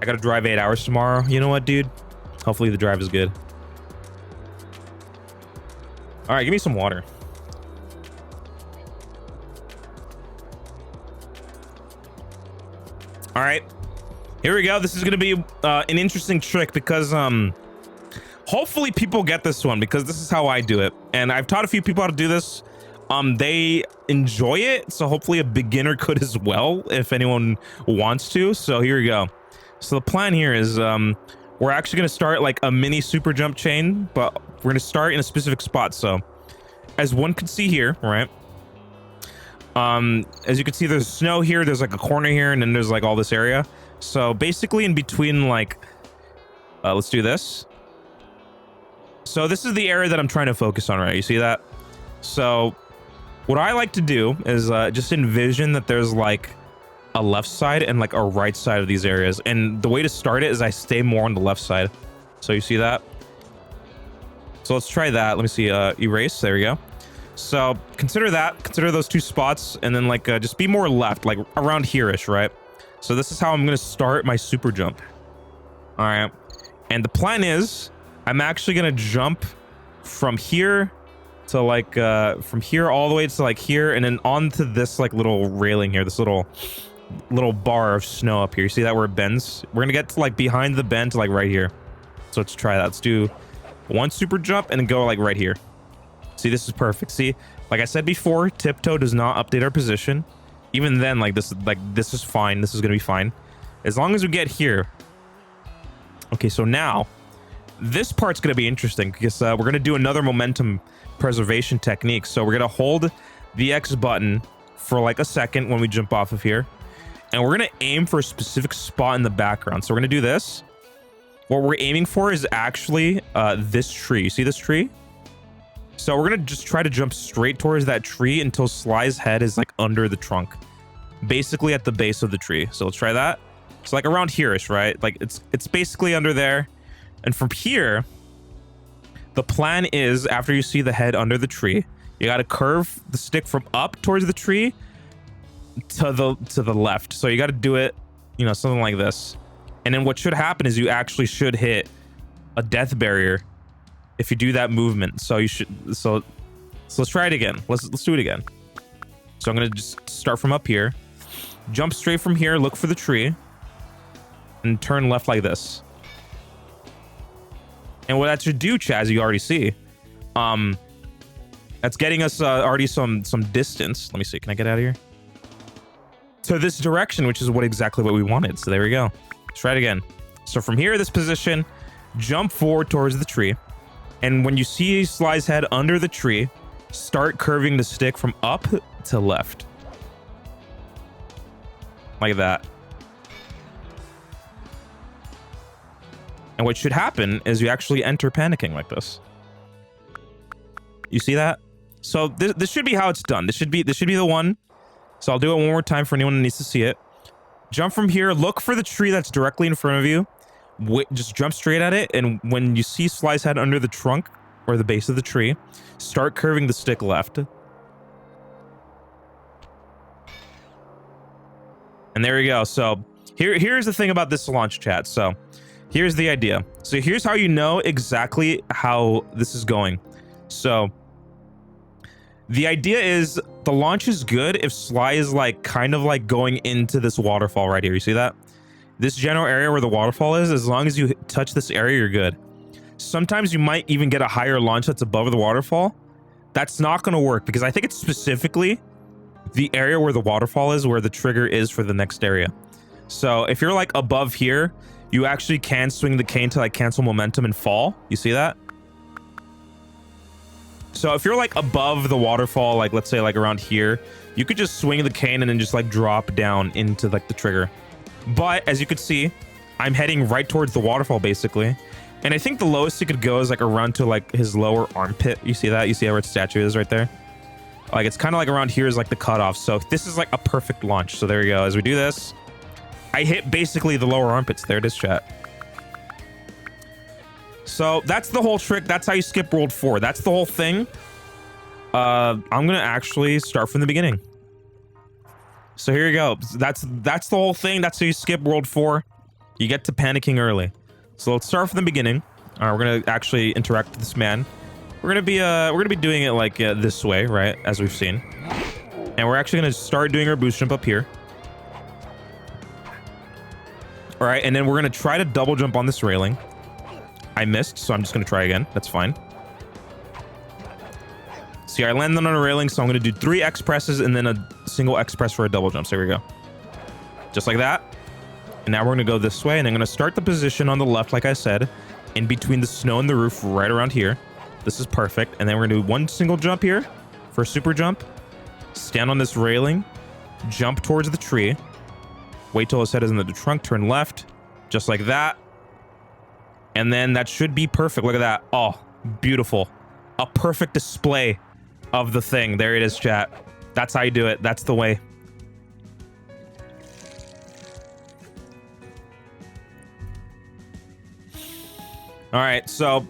I got to drive 8 hours tomorrow. You know what, dude? Hopefully the drive is good. All right, give me some water. All right, here we go. This is going to be an interesting trick because hopefully people get this one because this is how I do it. And I've taught a few people how to do this. They enjoy it. So hopefully a beginner could as well if anyone wants to. So here we go. So the plan here is we're actually going to start like a mini super jump chain, but we're going to start in a specific spot. So as one can see here, right? As you can see, there's snow here. There's like a corner here, and then there's like all this area. So basically in between like Let's do this. So this is the area that I'm trying to focus on, right? You see that? So what I like to do is just envision that there's like a left side and like a right side of these areas. And the way to start it is I stay more on the left side. So you see that? So let's try that. Let me see. Erase. There we go. So consider that. Consider those two spots. And then like just be more left, like around here-ish, right? So this is how I'm going to start my super jump. All right. And the plan is I'm actually going to jump from here to like from here all the way to like here and then onto this like little railing here, this little bar of snow up here. You see that where it bends? We're gonna get to like behind the bend to like right here. So let's try that. Let's do one super jump and then go like right here. See, this is perfect. See, like I said before, tiptoe does not update our position. Even then, like this is fine. This is gonna be fine as long as we get here. Okay, so now this part's gonna be interesting because we're gonna do another momentum preservation technique. So we're gonna hold the X button for like a second when we jump off of here, and we're gonna aim for a specific spot in the background. So we're gonna do this. What we're aiming for is actually this tree. You see this tree? So we're gonna just try to jump straight towards that tree until Sly's head is like under the trunk, basically at the base of the tree. So let's try that. It's like around here-ish, right? Like it's basically under there. And from here, the plan is after you see the head under the tree, you got to curve the stick from up towards the tree to the left. So you got to do it, you know, something like this. And then what should happen is you actually should hit a death barrier if you do that movement. So you should, so let's try it again. Let's do it again. So I'm going to just start from up here, jump straight from here, look for the tree, and turn left like this. And what that should do, Chaz, you already see, that's getting us already some distance. Let me see. Can I get out of here? To this direction, which is exactly what we wanted. So there we go. Let's try it again. So from here, this position, jump forward towards the tree. And when you see Sly's head under the tree, start curving the stick from up to left. Like that. And what should happen is you actually enter panicking like this. You see that? So this should be how it's done. This should be the one. So I'll do it one more time for anyone that needs to see it. Jump from here, look for the tree that's directly in front of you. Just jump straight at it, and when you see Sly's head under the trunk or the base of the tree, start curving the stick left. And there we go. So here's the thing about this launch, chat. So here's the idea. So here's how you know exactly how this is going. So the idea is the launch is good if Sly is like kind of like going into this waterfall right here. You see that? This general area where the waterfall is, as long as you touch this area, you're good. Sometimes you might even get a higher launch that's above the waterfall. That's not going to work because I think it's specifically the area where the waterfall is where the trigger is for the next area. So if you're like above here, you actually can swing the cane to like cancel momentum and fall. You see that? So if you're like above the waterfall, like let's say like around here, you could just swing the cane and then just like drop down into like the trigger. But as you could see, I'm heading right towards the waterfall basically. And I think the lowest he could go is like around to like his lower armpit. You see that? You see where its statue is right there? Like it's kind of like around here is like the cutoff. So this is like a perfect launch. So there you go. As we do this, I hit basically the lower armpits. There it is, chat. So that's the whole trick. That's how you skip World 4. That's the whole thing. I'm gonna actually start from the beginning. So here you go. That's the whole thing. That's how you skip World 4. You get to panicking early. So let's start from the beginning. All right, we're gonna actually interact with this man. We're gonna be doing it like this way, right? As we've seen. And we're actually gonna start doing our boost jump up here. All right, and then we're gonna try to double jump on this railing. I missed, so I'm just gonna try again. That's fine. See, I landed on a railing, so I'm gonna do 3 X presses and then a single X press for a double jump. So here we go. Just like that. And now we're gonna go this way, and I'm gonna start the position on the left, like I said, in between the snow and the roof, right around here. This is perfect. And then we're gonna do 1 single jump here for a super jump. Stand on this railing, jump towards the tree. Wait till his head is in the trunk, turn left, just like that. And then that should be perfect. Look at that. Oh, beautiful. A perfect display of the thing. There it is, chat. That's how you do it. That's the way. All right, so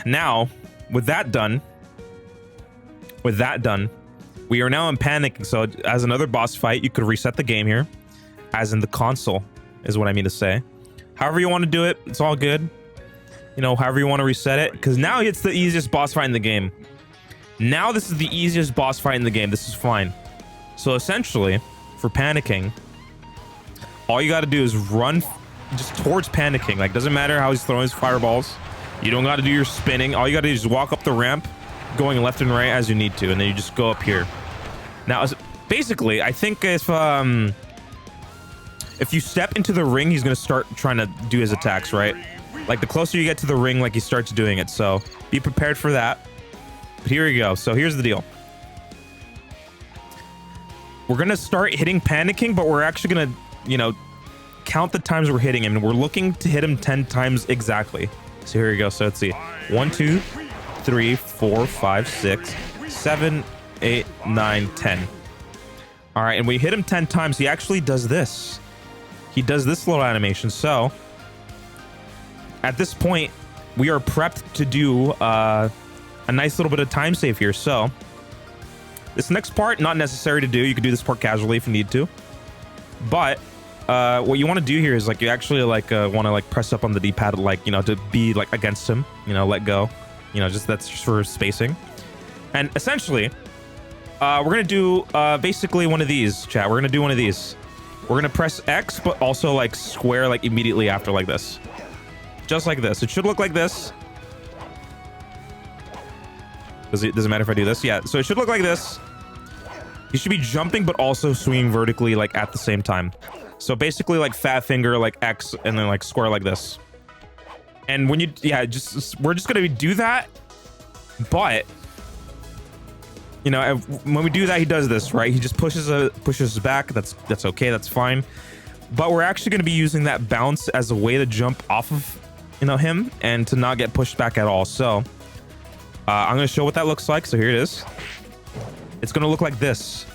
now with that done, we are now in panicking. So as another boss fight, you could reset the game here, as in the console is what I mean to say. However you want to do it, it's all good. You know, however you want to reset it, because now it's the easiest boss fight in the game. Now this is the easiest boss fight in the game. This is fine. So essentially, for panicking, all you got to do is run just towards panicking. Like, doesn't matter how he's throwing his fireballs. You don't got to do your spinning. All you got to do is walk up the ramp, going left and right as you need to, and then you just go up here. Now, basically, I think if you step into the ring, he's gonna start trying to do his attacks, right? Like, the closer you get to the ring, like, he starts doing it. So be prepared for that. But here we go. So here's the deal. We're gonna start hitting panicking, but we're actually gonna, you know, count the times we're hitting him, and we're looking to hit him 10 times exactly. So here we go. So let's see. 1, 2, 3, 4, 5, 6, 7, 8, 9, 10. All right, and we hit him 10 times. He actually does this. He does this little animation. So at this point, we are prepped to do a nice little bit of time save here. So this next part, not necessary to do. You could do this part casually if you need to. But what you want to do here is, like, you actually like want to like press up on the D-pad, like, you know, to be like against him, you know, let go, you know, just that's just for spacing. And essentially we're gonna do basically one of these, chat. We're gonna do one of these. We're gonna press X, but also like square, like immediately after, like this, just like this. It should look like this. Does it matter if I do this? Yeah, so it should look like this. You should be jumping but also swinging vertically, like, at the same time. So basically, like, fat finger, like X, and then like square like this. And when you, yeah, we're just gonna do that. But you know, when we do that, he does this, right? He just pushes us back. That's okay. That's fine. But we're actually gonna be using that bounce as a way to jump off of, you know, him and to not get pushed back at all. So I'm gonna show what that looks like. So here it is. It's gonna look like this,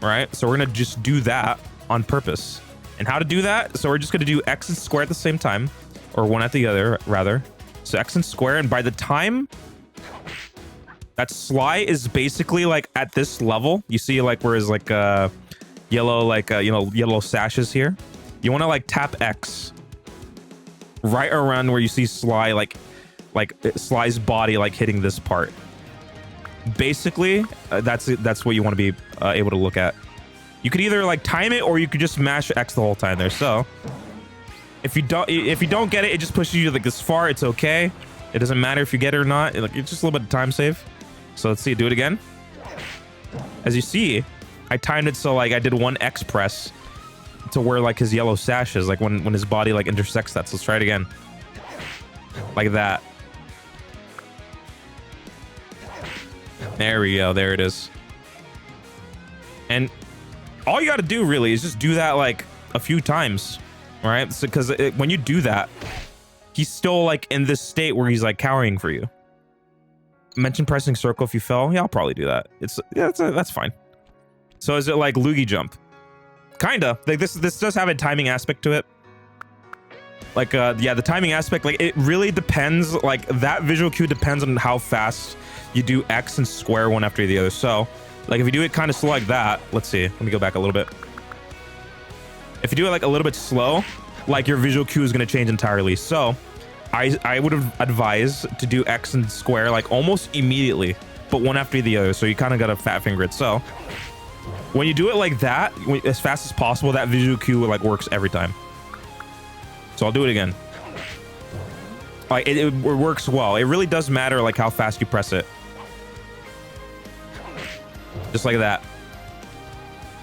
right? So we're gonna just do that on purpose. And how to do that? So we're just gonna do X and square at the same time, or one at the other, rather. So X and square, and by the time that Sly is basically like at this level, you see, like, whereas like yellow, like you know, yellow sashes here, you want to like tap X right around where you see Sly, like Sly's body, like hitting this part. Basically, that's what you want to be able to look at. You could either like time it, or you could just mash X the whole time there. So if you don't get it, it just pushes you like this far. It's okay. It doesn't matter if you get it or not. It's just a little bit of time save. So let's see. Do it again. As you see, I timed it so like I did one X press to where like his yellow sash is, like when his body like intersects that. So let's try it again. Like that. There we go. There it is. And all you got to do really is just do that like a few times, right? So because when you do that, he's still like in this state where he's like cowering for you. Mention pressing circle if you fell. Yeah, I'll probably do that. That's fine. So is it like loogie jump? Kinda. Like this does have a timing aspect to it. Like yeah, the timing aspect, like it really depends. Like that visual cue depends on how fast you do X and square one after the other. So like if you do it kind of slow like that, let's see, let me go back a little bit. If you do it like a little bit slow, like your visual cue is going to change entirely. So I would advise to do X and square like almost immediately, but one after the other. So you kind of got to fat finger it. So when you do it like that, as fast as possible, that visual cue like works every time. So I'll do it again. Like it works well. It really does matter like how fast you press it. Just like that.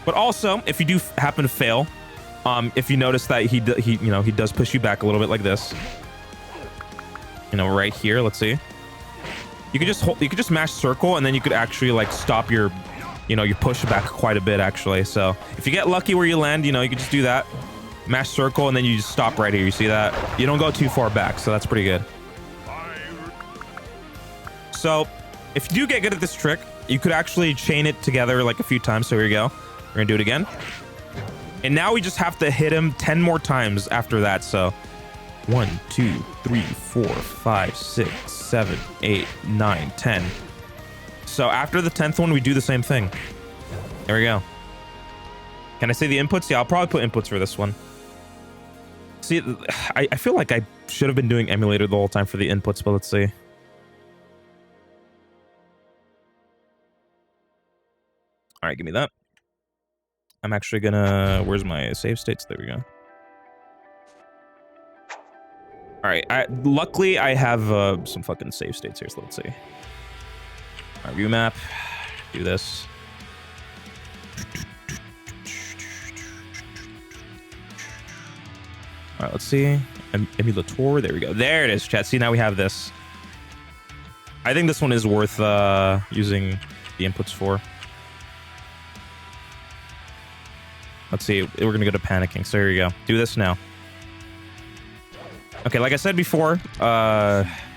But also, if you do happen to fail, if you notice that he does push you back a little bit like this, you know, right here, let's see, you could just mash circle, and then you could actually like stop your, you know, your push back quite a bit actually. So if you get lucky where you land, you know, you could just do that, Mash circle, and then you just stop right here. You see that? You don't go too far back, so that's pretty good. So if you do get good at this trick, you could actually chain it together like a few times. So here you go. We're gonna do it again. And now we just have to hit him 10 more times after that. So 1, 2, 3, 4, 5, 6, 7, 8, 9, 10. So after the 10th one, we do the same thing. There we go. Can I say the inputs? Yeah, I'll probably put inputs for this one. See, I feel like I should have been doing emulator the whole time for the inputs, but let's see. All right, give me that. I'm actually gonna... Where's my save states? There we go. All right. Luckily, I have some fucking save states here, so let's see. All right, view map. Do this. All right, let's see. Emulator. There we go. There it is, chat. See, now we have this. I think this one is worth using the inputs for. Let's see. We're going to go to panicking. So here you go. Do this now. Okay, like I said before,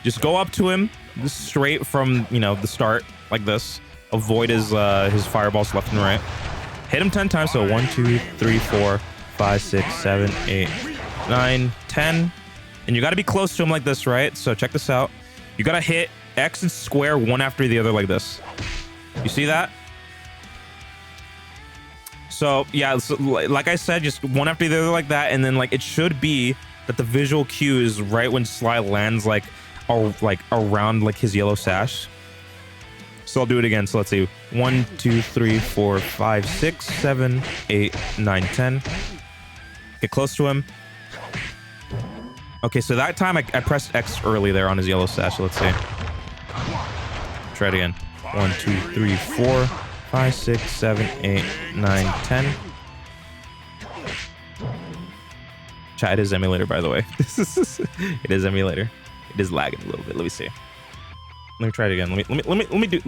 just go up to him just straight from, you know, the start like this. Avoid his fireballs left and right. Hit him 10 times. So 1, 2, 3, 4, 5, 6, 7, 8, 9, 10. And you got to be close to him like this, right? So check this out. You got to hit X and square one after the other like this. You see that? So yeah, so, like I said, just one after the other like that, and then like it should be that the visual cue is right when Sly lands like around like his yellow sash. So I'll do it again. So let's see. 1, 2, 3, 4, 5, 6, 7, 8, 9, 10. Get close to him. Okay, so that time I pressed X early there on his yellow sash. So let's see. Try it again. 1, 2, 3, 4, 5, 6, 7, 8, 9, 10. Chat, it is emulator, by the way. It is emulator. It is lagging a little bit. Let me see. Let me try it again. Let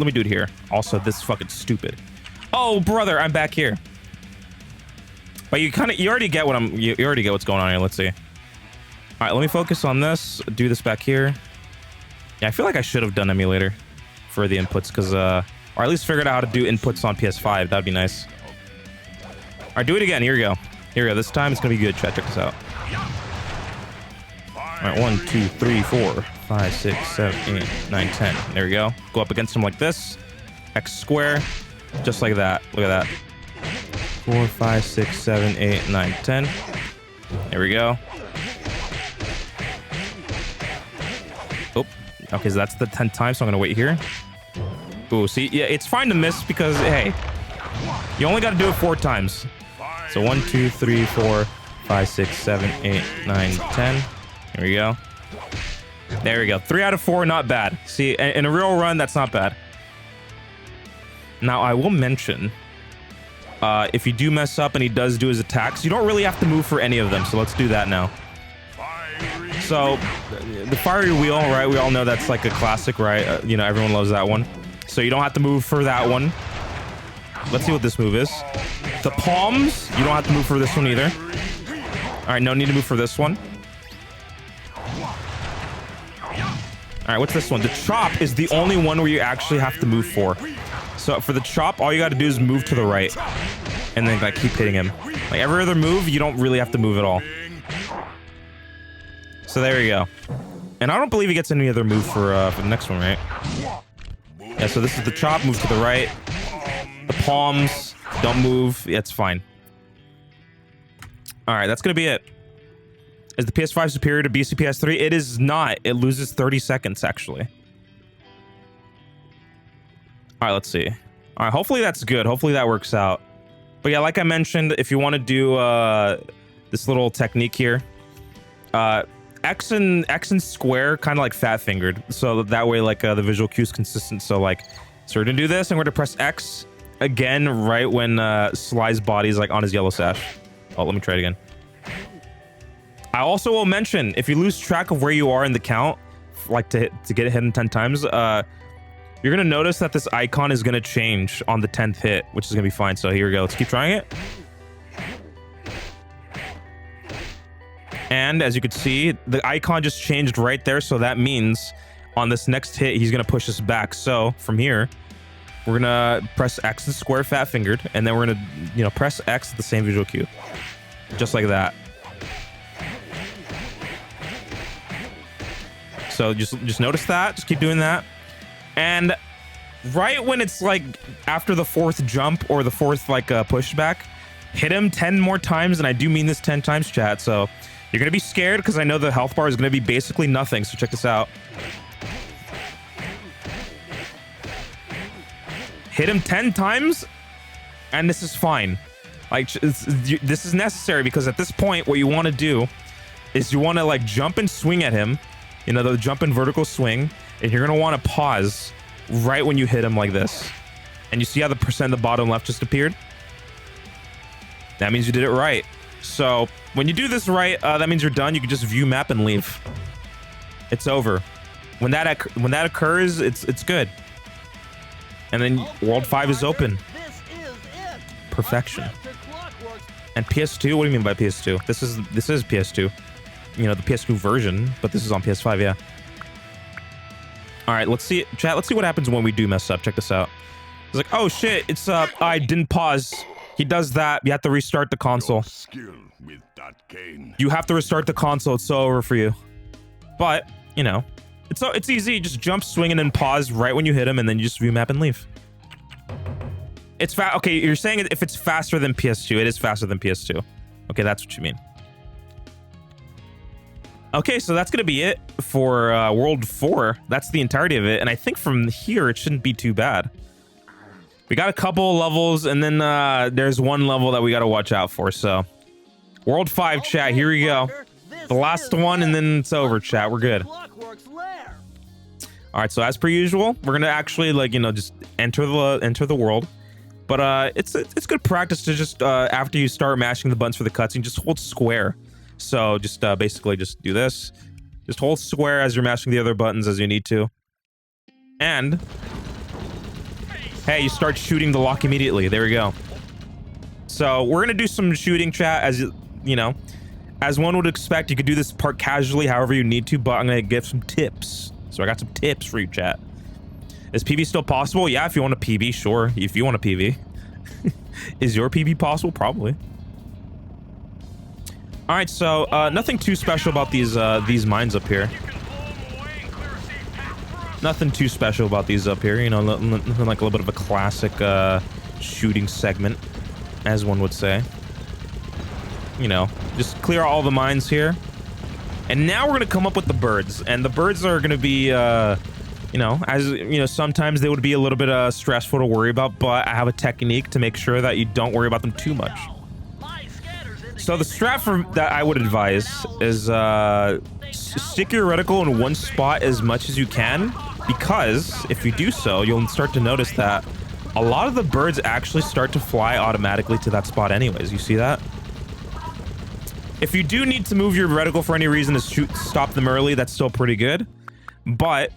me do it here. Also, this is fucking stupid. Oh, brother, I'm back here. But you already get what you already get what's going on here. Let's see. All right, let me focus on this. Do this back here. Yeah, I feel like I should have done emulator for the inputs because or at least figured out how to do inputs on PS5. That'd be nice. All right, do it again. Here we go. Here we go. This time it's gonna be good. Check this out. All right, 1, 2, 3, 4, 5, 6, 7, 8, 9, 10. There we go. Go up against him like this. X square. Just like that. Look at that. 4, 5, 6, 7, 8, 9, 10. There we go. Oh, okay, so that's the 10th time, so I'm gonna wait here. Ooh, see, yeah, it's fine to miss because, hey, you only gotta do it 4 times. So 1, 2, 3, 4, 5, 6, 7, 8, 9, 10. Here we go. There we go. 3 out of 4, not bad. See, in a real run, that's not bad. Now, I will mention, if you do mess up and he does do his attacks, you don't really have to move for any of them. So let's do that now. So the fiery wheel, right? We all know that's like a classic, right? You know, everyone loves that one. So you don't have to move for that one. Let's see what this move is. The palms, you don't have to move for this one either. All right, no need to move for this one. All right, what's this one? The chop is the only one where you actually have to move for. So for the chop, all you got to do is move to the right and then like keep hitting him. Like every other move, you don't really have to move at all. So there you go. And I don't believe he gets any other move for the next one, right? Yeah, so this is the chop, move to the right. The palms, don't move. Yeah, it's fine. All right, that's going to be it. Is the PS5 superior to BCPS3? It is not. It loses 30 seconds, actually. All right, let's see. All right, hopefully that's good. Hopefully that works out. But yeah, like I mentioned, if you want to do this little technique here, X and square kind of like fat fingered. So that way, like the visual cue is consistent. So like, so we're going to do this and we're going to press X again right when Sly's body is like on his yellow sash. Oh, let me try it again. I also will mention, if you lose track of where you are in the count, like to get it hit 10 times, you're going to notice that this icon is going to change on the 10th hit, which is going to be fine. So here we go. Let's keep trying it. And as you can see, the icon just changed right there. So that means on this next hit, he's going to push us back. So from here, we're going to press X and square fat fingered. And then we're going to, press X at the same visual cue. Just like that. So just notice that. Just keep doing that. And right when it's like after the fourth jump or the fourth like pushback, hit him 10 more times. And I do mean this 10 times, chat. So you're going to be scared because I know the health bar is going to be basically nothing. So check this out. Hit him 10 times and this is fine. Like this is necessary because at this point, what you want to do is you want to like jump and swing at him. The jump and vertical swing. And you're going to want to pause right when you hit him like this. And you see how the percent at the bottom left just appeared? That means you did it right. So when you do this right, that means you're done. You can just view map and leave. It's over. When that occurs, it's good. And then World 5 is open. Perfection. And PS2, what do you mean by PS2? This is PS2. The PS2 version, but this is on PS5, yeah. All right, let's see, chat. Let's see what happens when we do mess up. Check this out. It's like, oh shit, it's I didn't pause. He does that. You have to restart the console. You have to restart the console. It's so over for you. But it's easy. Just jump, swing, and then pause right when you hit him, and then you just view map and leave. It's fast. Okay, you're saying if it's faster than PS2, it is faster than PS2. Okay, that's what you mean. Okay, so that's going to be it for World 4. That's the entirety of it. And I think from here, it shouldn't be too bad. We got a couple levels, and then there's one level that we got to watch out for. So, World 5, chat. Here we go. The last one, and then it's over, chat. We're good. All right, so as per usual, we're going to actually, just enter the world. But it's good practice to just, after you start mashing the buttons for the cutscene, just hold square. So just basically just do this. Just hold square as you're mashing the other buttons as you need to. And hey, you start shooting the lock immediately. There we go. So we're going to do some shooting, chat, as as one would expect. You could do this part casually, however you need to, but I'm going to give some tips. So I got some tips for you, chat. Is PB still possible? Yeah, if you want a PB, sure. If you want a PB. Is your PB possible? Probably. All right, so nothing too special about these mines up here. Nothing too special about these up here. Nothing like a little bit of a classic shooting segment, as one would say. Just clear all the mines here. And now we're gonna come up with the birds, and the birds are gonna be, sometimes they would be a little bit stressful to worry about, but I have a technique to make sure that you don't worry about them too much. So the strat that I would advise is stick your reticle in one spot as much as you can, because if you do so, you'll start to notice that a lot of the birds actually start to fly automatically to that spot anyways. You see that? If you do need to move your reticle for any reason to stop them early, that's still pretty good. But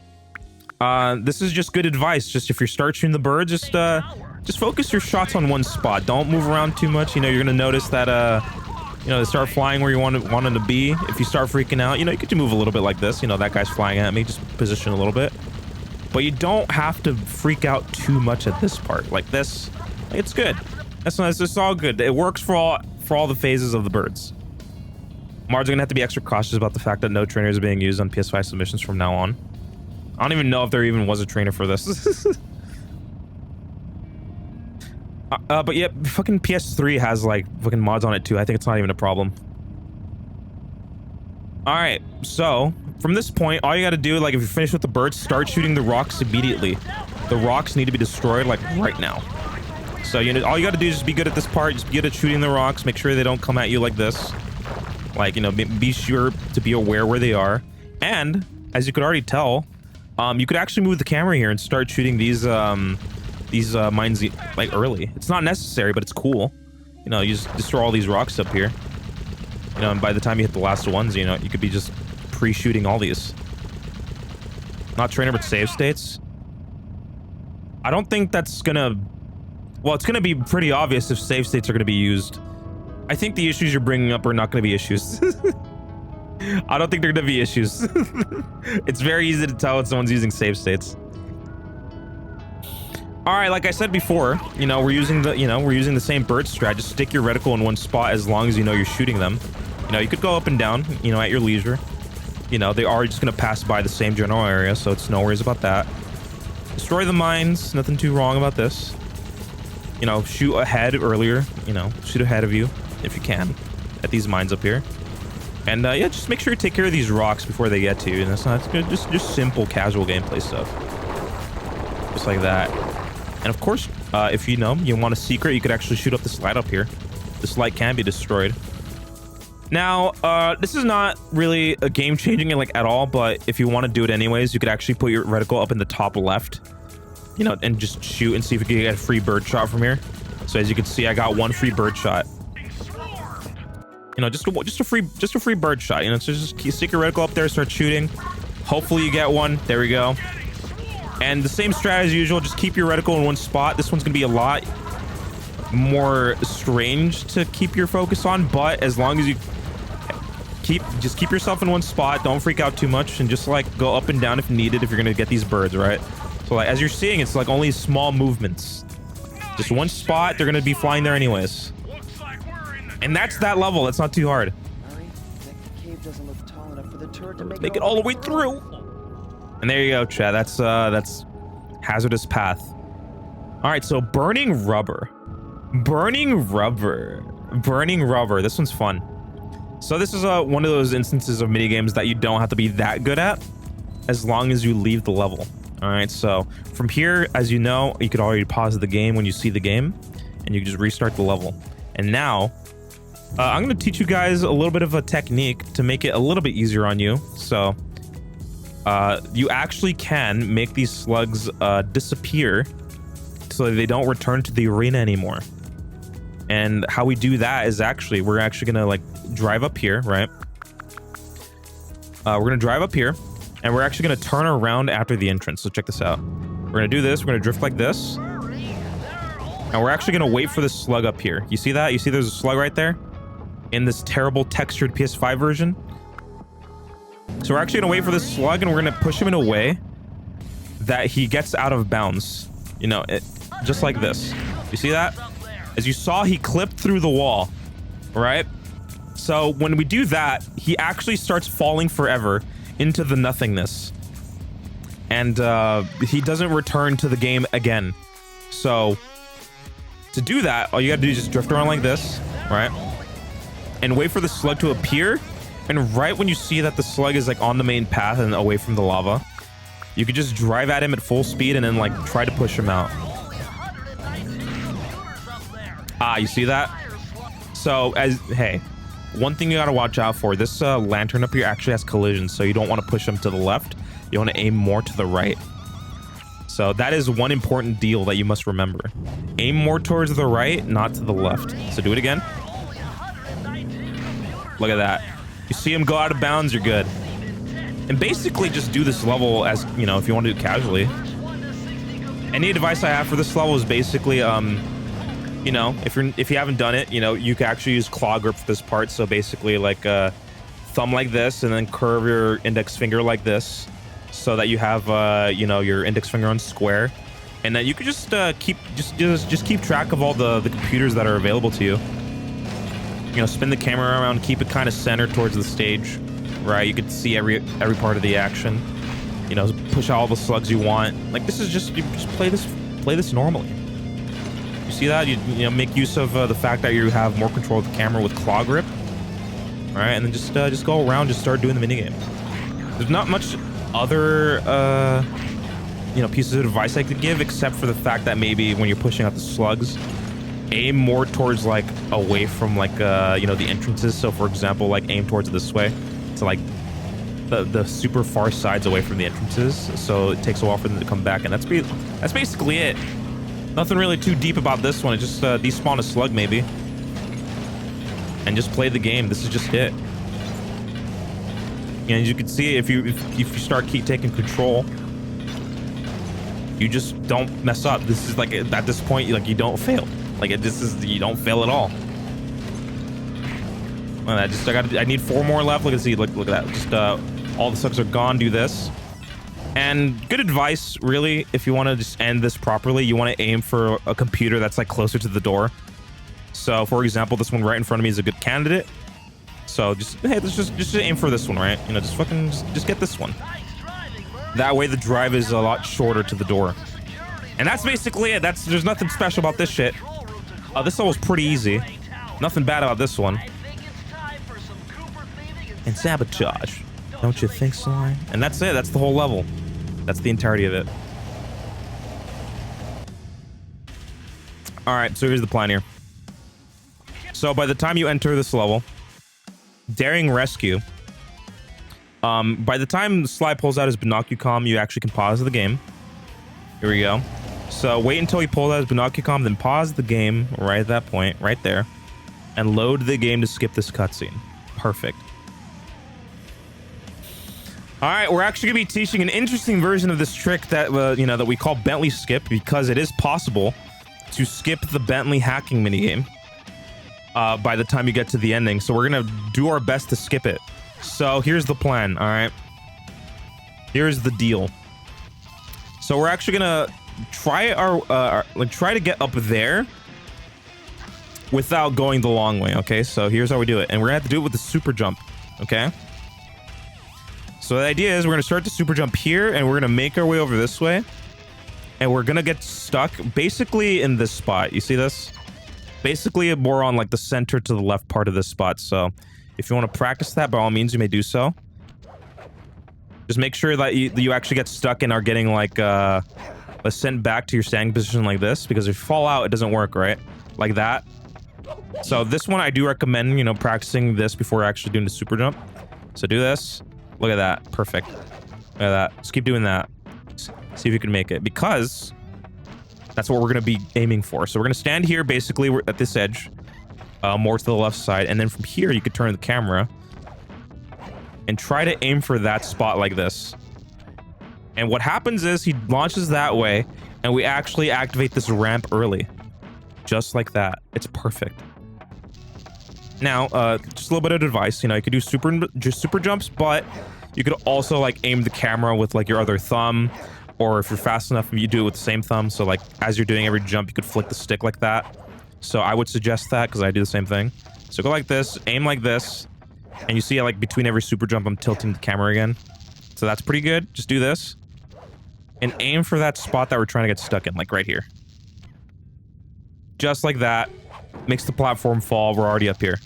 this is just good advice. Just if you start shooting the birds, just focus your shots on one spot. Don't move around too much. You're gonna notice that they start flying where you want them to be. If you start freaking out, you could move a little bit like this. That guy's flying at me. Just position a little bit. But you don't have to freak out too much at this part. Like this, it's good. That's nice. It's all good. It works for all the phases of the birds. Mars are gonna have to be extra cautious about the fact that no trainers are being used on PS5 submissions from now on. I don't even know if there even was a trainer for this. But yeah, fucking PS3 has like fucking mods on it too. I think it's not even a problem. All right, so from this point, all you got to do, like if you finish with the birds, start shooting the rocks immediately. The rocks need to be destroyed like right now. So all you got to do is just be good at this part. Just be good at shooting the rocks. Make sure they don't come at you like this. Like, be sure to be aware where they are. And as you could already tell, you could actually move the camera here and start shooting these mines like early. It's not necessary, but it's cool. You just destroy all these rocks up here. And by the time you hit the last ones, you could be just pre-shooting all these. Not trainer, but save states. I don't think that's gonna... Well, it's gonna be pretty obvious if save states are gonna be used. I think the issues you're bringing up are not gonna be issues. I don't think there are gonna be issues. It's very easy to tell when someone's using save states. All right, like I said before, you know, we're using the same bird strat. Just stick your reticle in one spot as long as you know you're shooting them. You know, you could go up and down, you know, at your leisure. You know, they are just gonna pass by the same general area, so it's no worries about that. Destroy the mines, nothing too wrong about this. You know, shoot ahead earlier, you know, shoot ahead of you if you can at these mines up here. And yeah, just make sure you take care of these rocks before they get to you. And it's not just simple casual gameplay stuff. Just like that. And of course, if you know, you want a secret, you could actually shoot up this light up here. This light can be destroyed. Now, this is not really a game changing like at all, but if you want to do it anyways, you could actually put your reticle up in the top left, you know, and just shoot and see if you can get a free bird shot from here. So as you can see, I got one free bird shot. You know, just a free bird shot. You know, so just stick your reticle up there, start shooting. Hopefully you get one. There we go. And the same strat as usual. Just keep your reticle in one spot. This one's gonna be a lot more strange to keep your focus on, but as long as you just keep yourself in one spot, don't freak out too much, and just like go up and down if needed if you're gonna get these birds, right? So like as you're seeing, it's like only small movements. Just one spot, they're gonna be flying there anyways. And that's that level. That's not too hard. Hurry, the cave doesn't look tall enough for the turret to Make it all the way through. And there you go, chat. That's hazardous path. All right, so burning rubber. Burning rubber. This one's fun. So this is one of those instances of minigames that you don't have to be that good at as long as you leave the level. All right, so from here, as you know, you could already pause the game when you see the game, and you can just restart the level. And now, I'm going to teach you guys a little bit of a technique to make it a little bit easier on you. So you actually can make these slugs disappear so that they don't return to the arena anymore. And how we do that is we're actually gonna like drive up here, right? We're gonna drive up here, and we're actually gonna turn around after the entrance. So check this out. We're gonna do this. We're gonna drift like this, and we're actually gonna wait for this slug up here. You see that? You see there's a slug right there in this terrible textured PS5 version. So we're actually gonna wait for this slug, and we're gonna push him in a way that he gets out of bounds. You know, just like this. You see that? As you saw, he clipped through the wall, right? So when we do that, he actually starts falling forever into the nothingness. And he doesn't return to the game again. So to do that, all you gotta do is just drift around like this, right? And wait for the slug to appear. And right when you see that the slug is like on the main path and away from the lava, you could just drive at him at full speed and then like try to push him out. Ah, you see that? So hey, one thing you gotta watch out for, this lantern up here actually has collisions, so you don't want to push them to the left. You want to aim more to the right. So that is one important deal that you must remember. Aim more towards the right, not to the left. So do it again. Look at that. You see him go out of bounds, you're good. And basically just do this level as, you know, if you want to do it casually. Any advice I have for this level is basically, you know, if you haven't done it, you know, you can actually use claw grip for this part. So basically like thumb like this, and then curve your index finger like this, so that you have you know, your index finger on square, and then you could just keep track of all the computers that are available to you. You know, spin the camera around, keep it kind of centered towards the stage, right? You could see every part of the action. You know, push out all the slugs you want. Like this is just, you just play this normally. You see that? You know, make use of the fact that you have more control of the camera with claw grip. All right, and then just go around, just start doing the minigame. There's not much other you know, pieces of advice I could give, except for the fact that maybe when you're pushing out the slugs, aim more towards like away from like you know, the entrances. So for example, like aim towards this way, to like the super far sides away from the entrances, so it takes a while for them to come back. And that's basically it. Nothing really too deep about this one. It just despawn a slug maybe, and just play the game. This is just it. And as you can see, if you start taking control, you just don't mess up. This is like, at this point, like, you don't fail. Like you don't fail at all. Look at that. I need 4 more left. Look at that. Just all the sucks are gone. Do this. And good advice, really, if you want to just end this properly, you want to aim for a computer that's like closer to the door. So, for example, this one right in front of me is a good candidate. So just hey, let's just aim for this one, right? You know, just get this one. That way the drive is a lot shorter to the door. And that's basically it. There's nothing special about this shit. This level's pretty easy. Nothing bad about this one. And sabotage. Don't you think, Slime? And that's it. That's the whole level. That's the entirety of it. All right, so here's the plan here. So by the time you enter this level, Daring Rescue, by the time Sly pulls out his Binocucom, you actually can pause the game. Here we go. So wait until he pulls out his Binocucom, then pause the game right at that point, right there, and load the game to skip this cutscene. Perfect. All right, we're actually gonna be teaching an interesting version of this trick that you know, that we call Bentley skip, because it is possible to skip the Bentley hacking minigame by the time you get to the ending. So we're gonna do our best to skip it. So here's the plan. All right, here's the deal. So we're actually gonna try try to get up there without going the long way. Okay, so here's how we do it, and we're gonna have to do it with the super jump. Okay. So the idea is we're going to start the super jump here, and we're going to make our way over this way. And we're going to get stuck basically in this spot. You see this? Basically more on like the center to the left part of this spot. So if you want to practice that, by all means, you may do so. Just make sure that you actually get stuck and are getting like sent back to your standing position like this. Because if you fall out, it doesn't work, right? Like that. So this one, I do recommend, you know, practicing this before actually doing the super jump. So do this. Look at that. Perfect. Look at that. Just keep doing that. See if you can make it, because that's what we're going to be aiming for. So we're going to stand here, basically, we're at this edge, more to the left side. And then from here, you could turn the camera and try to aim for that spot like this. And what happens is he launches that way, and we actually activate this ramp early. Just like that. It's perfect. Now, just a little bit of advice. You know, you could do super jumps, but you could also like aim the camera with like your other thumb, or if you're fast enough, you do it with the same thumb. So like as you're doing every jump, you could flick the stick like that. So I would suggest that, because I do the same thing. So go like this, aim like this, and you see like between every super jump, I'm tilting the camera again. So that's pretty good. Just do this and aim for that spot that we're trying to get stuck in, like right here. Just like that. Makes the platform fall. We're already up here.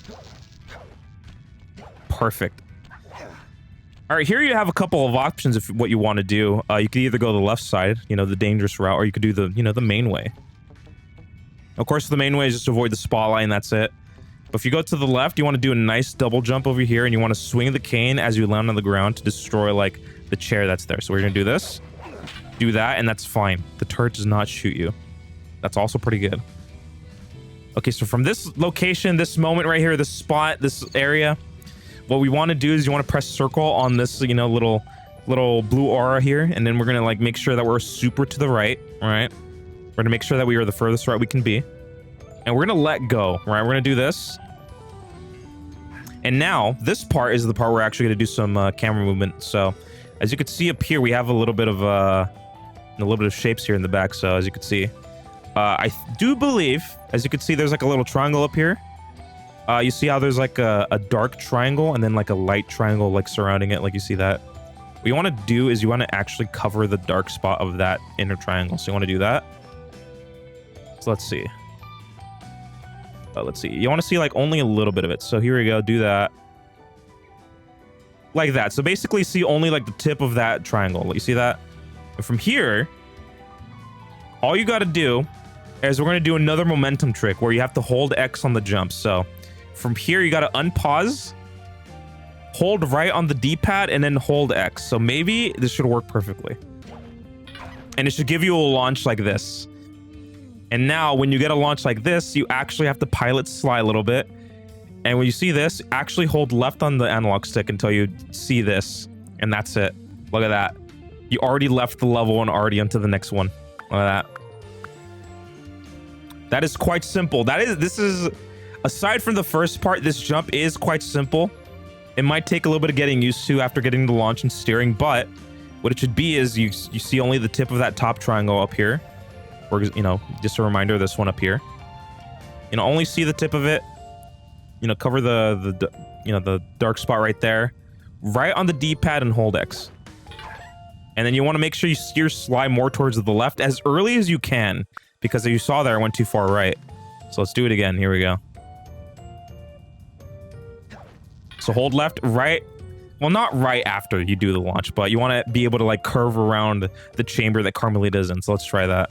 Perfect. All right, here you have a couple of options if what you want to do. You could either go the left side, you know, the dangerous route, or you could do the, you know, the main way. Of course, the main way is just to avoid the spotlight, and that's it. But if you go to the left, you want to do a nice double jump over here, and you want to swing the cane as you land on the ground to destroy like the chair that's there. So we're gonna do this, do that, and that's fine. The turret does not shoot you. That's also pretty good. Okay, so from this location, this moment right here, this spot, this area, what we want to do is you want to press circle on this, you know, little blue aura here, and then we're gonna like make sure that we're super to the right, right? We're gonna make sure that we are the furthest right we can be, and we're gonna let go, right? We're gonna do this, and now this part is the part where we're actually gonna do some camera movement. So as you can see up here, we have a little bit of shapes here in the back. So as you can see, I do believe, as you can see, there's like a little triangle up here. You see how there's like a dark triangle and then like a light triangle like surrounding it, like you see that? What you want to do is you want to actually cover the dark spot of that inner triangle. So you want to do that. So let's see. Let's see. You want to see like only a little bit of it. So here we go. Do that. Like that. So basically see only like the tip of that triangle. You see that? And from here, all you got to do is we're going to do another momentum trick where you have to hold X on the jump. So from here, you got to unpause, hold right on the D-pad, and then hold X. So maybe this should work perfectly. And it should give you a launch like this. And now when you get a launch like this, you actually have to pilot Sly a little bit. And when you see this, actually hold left on the analog stick until you see this. And that's it. Look at that. You already left the level and already onto the next one. Look at that. That is quite simple. This is, Aside from the first part, this jump is quite simple. It might take a little bit of getting used to after getting the launch and steering, but what it should be is you see only the tip of that top triangle up here. Or, you know, just a reminder, this one up here. You know, only see the tip of it. You know, cover the dark spot right there. Right on the D-pad and hold X. And then you want to make sure you steer Sly more towards the left as early as you can. Because as you saw there, I went too far right. So let's do it again. Here we go. So hold left, right. Well, not right after you do the launch, but you want to be able to like curve around the chamber that Carmelita's in. So let's try that.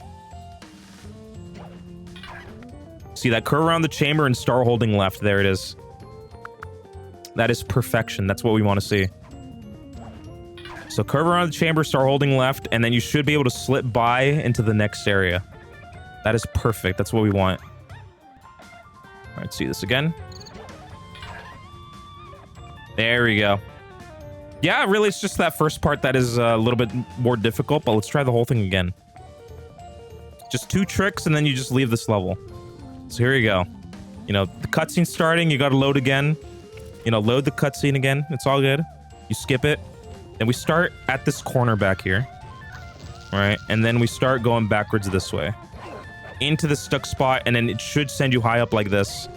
See that? Curve around the chamber and start holding left. There it is. That is perfection. That's what we want to see. So curve around the chamber, start holding left, and then you should be able to slip by into the next area. That is perfect. That's what we want. All right, see this again. There we go. Yeah, really, it's just that first part that is a little bit more difficult, but let's try the whole thing again. Just 2 tricks, and then you just leave this level. So here you go. You know, the cutscene starting, you gotta load again. You know, load the cutscene again. It's all good. You skip it. Then we start at this corner back here. All right, and then we start going backwards this way. Into the stuck spot, and then it should send you high up like this.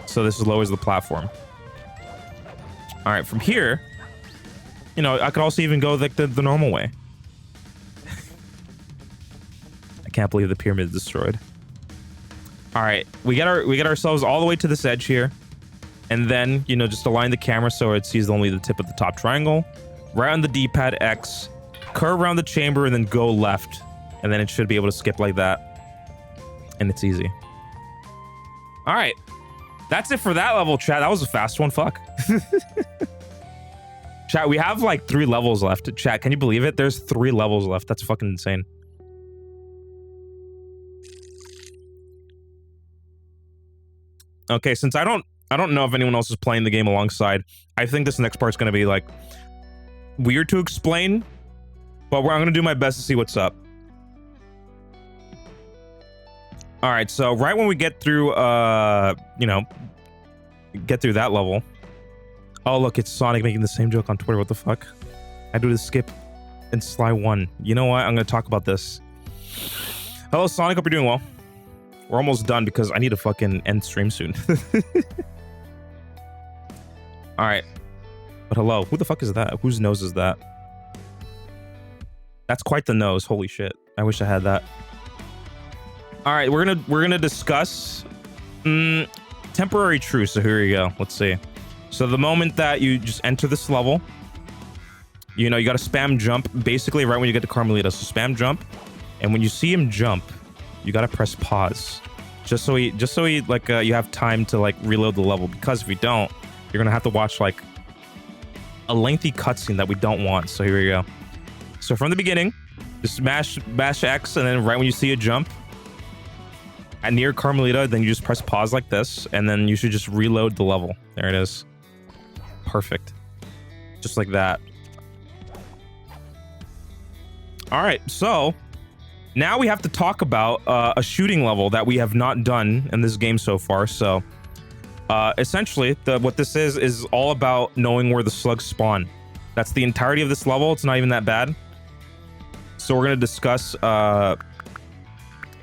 So this lowers the platform. All right, from here, you know, I could also even go like the normal way. I can't believe the pyramid is destroyed. All right, we get ourselves all the way to this edge here, and then, you know, just align the camera so it sees only the tip of the top triangle. Right on the D-pad X, curve around the chamber, and then go left, and then it should be able to skip like that, and it's easy. All right, that's it for that level, chat. That was a fast one. Fuck. Chat, we have like 3 levels left. Chat, can you believe it? There's 3 levels left. That's fucking insane. Okay, since I don't know if anyone else is playing the game alongside, I think this next part's gonna be like weird to explain, but I'm gonna do my best to see what's up. All right, so right when we get through, you know, get through that level. Oh, look, it's Sonic making the same joke on Twitter. What the fuck? I do the skip in Sly 1. You know what? I'm going to talk about this. Hello, Sonic. Hope you're doing well. We're almost done because I need to fucking end stream soon. All right. But hello. Who the fuck is that? Whose nose is that? That's quite the nose. Holy shit. I wish I had that. All right. We're gonna discuss temporary truce. So here you go. Let's see. So the moment that you just enter this level, you know, you got to spam jump basically right when you get to Carmelita. So spam jump, and when you see him jump, you got to press pause, just so he like you have time to like reload the level. Because if you don't, you're gonna have to watch like a lengthy cutscene that we don't want. So here we go. So from the beginning, just mash X, and then right when you see a jump at near Carmelita, then you just press pause like this, and then you should just reload the level. There it is. Perfect. Just like that. All right, so now we have to talk about a shooting level that we have not done in this game so far. So essentially, what this is all about knowing where the slugs spawn. That's the entirety of this level. It's not even that bad. So we're going to discuss,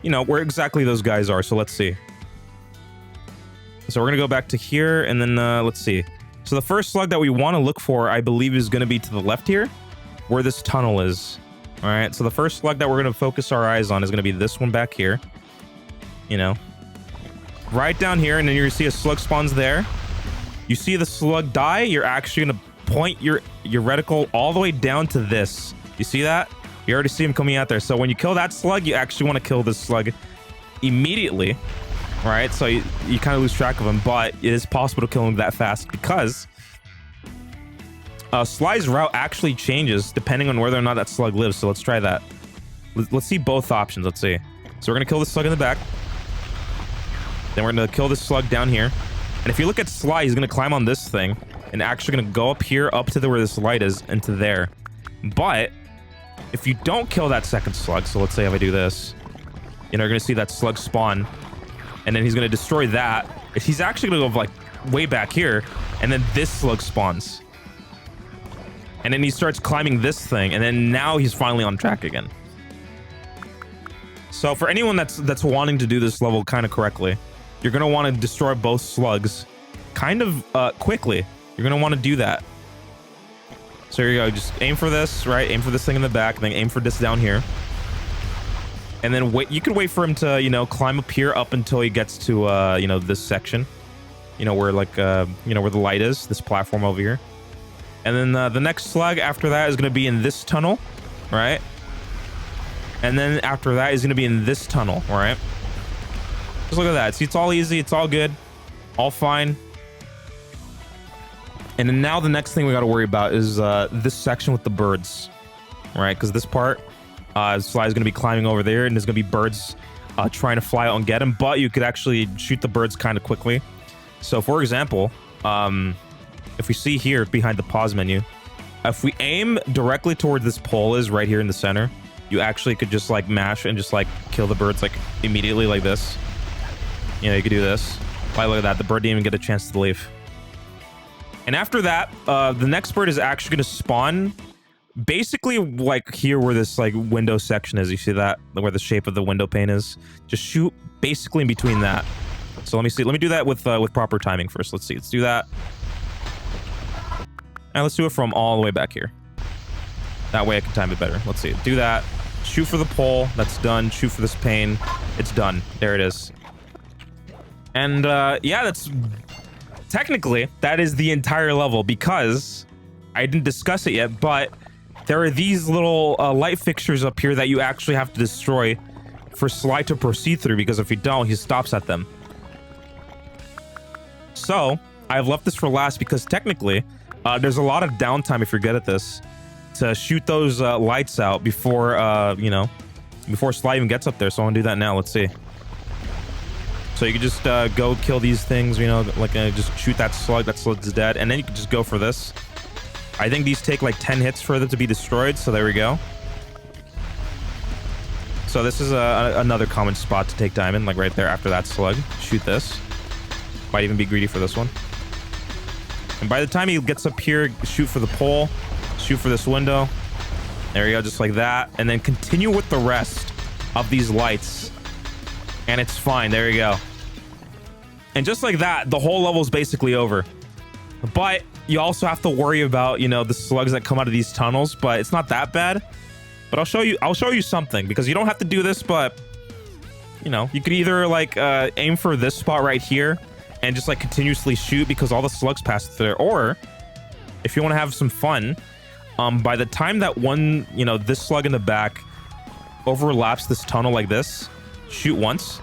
you know, where exactly those guys are. So let's see. So we're going to go back to here, and then let's see. So the first slug that we want to look for, I believe, is going to be to the left here, where this tunnel is. All right, so the first slug that we're going to focus our eyes on is going to be this one back here. You know, right down here, and then you're going to see a slug spawns there. You see the slug die, you're actually going to point your reticle all the way down to this. You see that? You already see him coming out there. So when you kill that slug, you actually want to kill this slug immediately. All right, so you kind of lose track of him, but it is possible to kill him that fast because Sly's route actually changes depending on whether or not that slug lives. So let's try that. Let's see both options. Let's see. So we're going to kill this slug in the back. Then we're going to kill this slug down here. And if you look at Sly, he's going to climb on this thing and actually going to go up here, up to where this light is, into there. But if you don't kill that second slug, so let's say if I do this, you know, you're going to see that slug spawn and then he's gonna destroy that. He's actually gonna go like way back here, and then this slug spawns. And then he starts climbing this thing, and then now he's finally on track again. So for anyone that's wanting to do this level kind of correctly, you're gonna want to destroy both slugs kind of quickly. You're gonna want to do that. So here you go. Just aim for this, right? Aim for this thing in the back, and then aim for this down here. And then wait. You could wait for him to, you know, climb up here up until he gets to, you know, this section. You know, where like, you know, where the light is. This platform over here. And then the next slug after that is gonna be in this tunnel, right? And then after that is going to be in this tunnel, all right? Just look at that. See, it's all easy. It's all good. All fine. And then now the next thing we got to worry about is this section with the birds, right? Because this part, Sly is going to be climbing over there, and there's going to be birds trying to fly out and get him. But you could actually shoot the birds kind of quickly. So, for example, if we see here behind the pause menu, if we aim directly towards this pole is right here in the center, you actually could just like mash and just like kill the birds like immediately like this. You know, you could do this. Like, look at that. The bird didn't even get a chance to leave. And after that, the next bird is actually going to spawn basically like here where this like window section is. You see that? Where the shape of the window pane is. Just shoot basically in between that. So let me see. Let me do that with proper timing first. Let's see. Let's do that. And let's do it from all the way back here. That way I can time it better. Let's see. Do that. Shoot for the pole. That's done. Shoot for this pane. It's done. There it is. And yeah, that's technically that is the entire level, because I didn't discuss it yet, but there are these little light fixtures up here that you actually have to destroy for Sly to proceed through, because if you don't, he stops at them. So I've left this for last because technically there's a lot of downtime if you're good at this to shoot those lights out before, you know, before Sly even gets up there. So I'm gonna do that now. Let's see. So you can just go kill these things, you know, like just shoot that slug. That slug's dead. And then you can just go for this. I think these take like 10 hits for them to be destroyed. So there we go. So this is another common spot to take diamond, like right there after that slug. Shoot this. Might even be greedy for this one. And by the time he gets up here, shoot for the pole. Shoot for this window. There you go, just like that. And then continue with the rest of these lights. And it's fine. There you go. And just like that, the whole level is basically over. But you also have to worry about, you know, the slugs that come out of these tunnels. But it's not that bad. But I'll show you something, because you don't have to do this, but you know, you could either like aim for this spot right here and just like continuously shoot because all the slugs pass through there, or if you want to have some fun, by the time that one, you know, this slug in the back overlaps this tunnel like this, shoot once.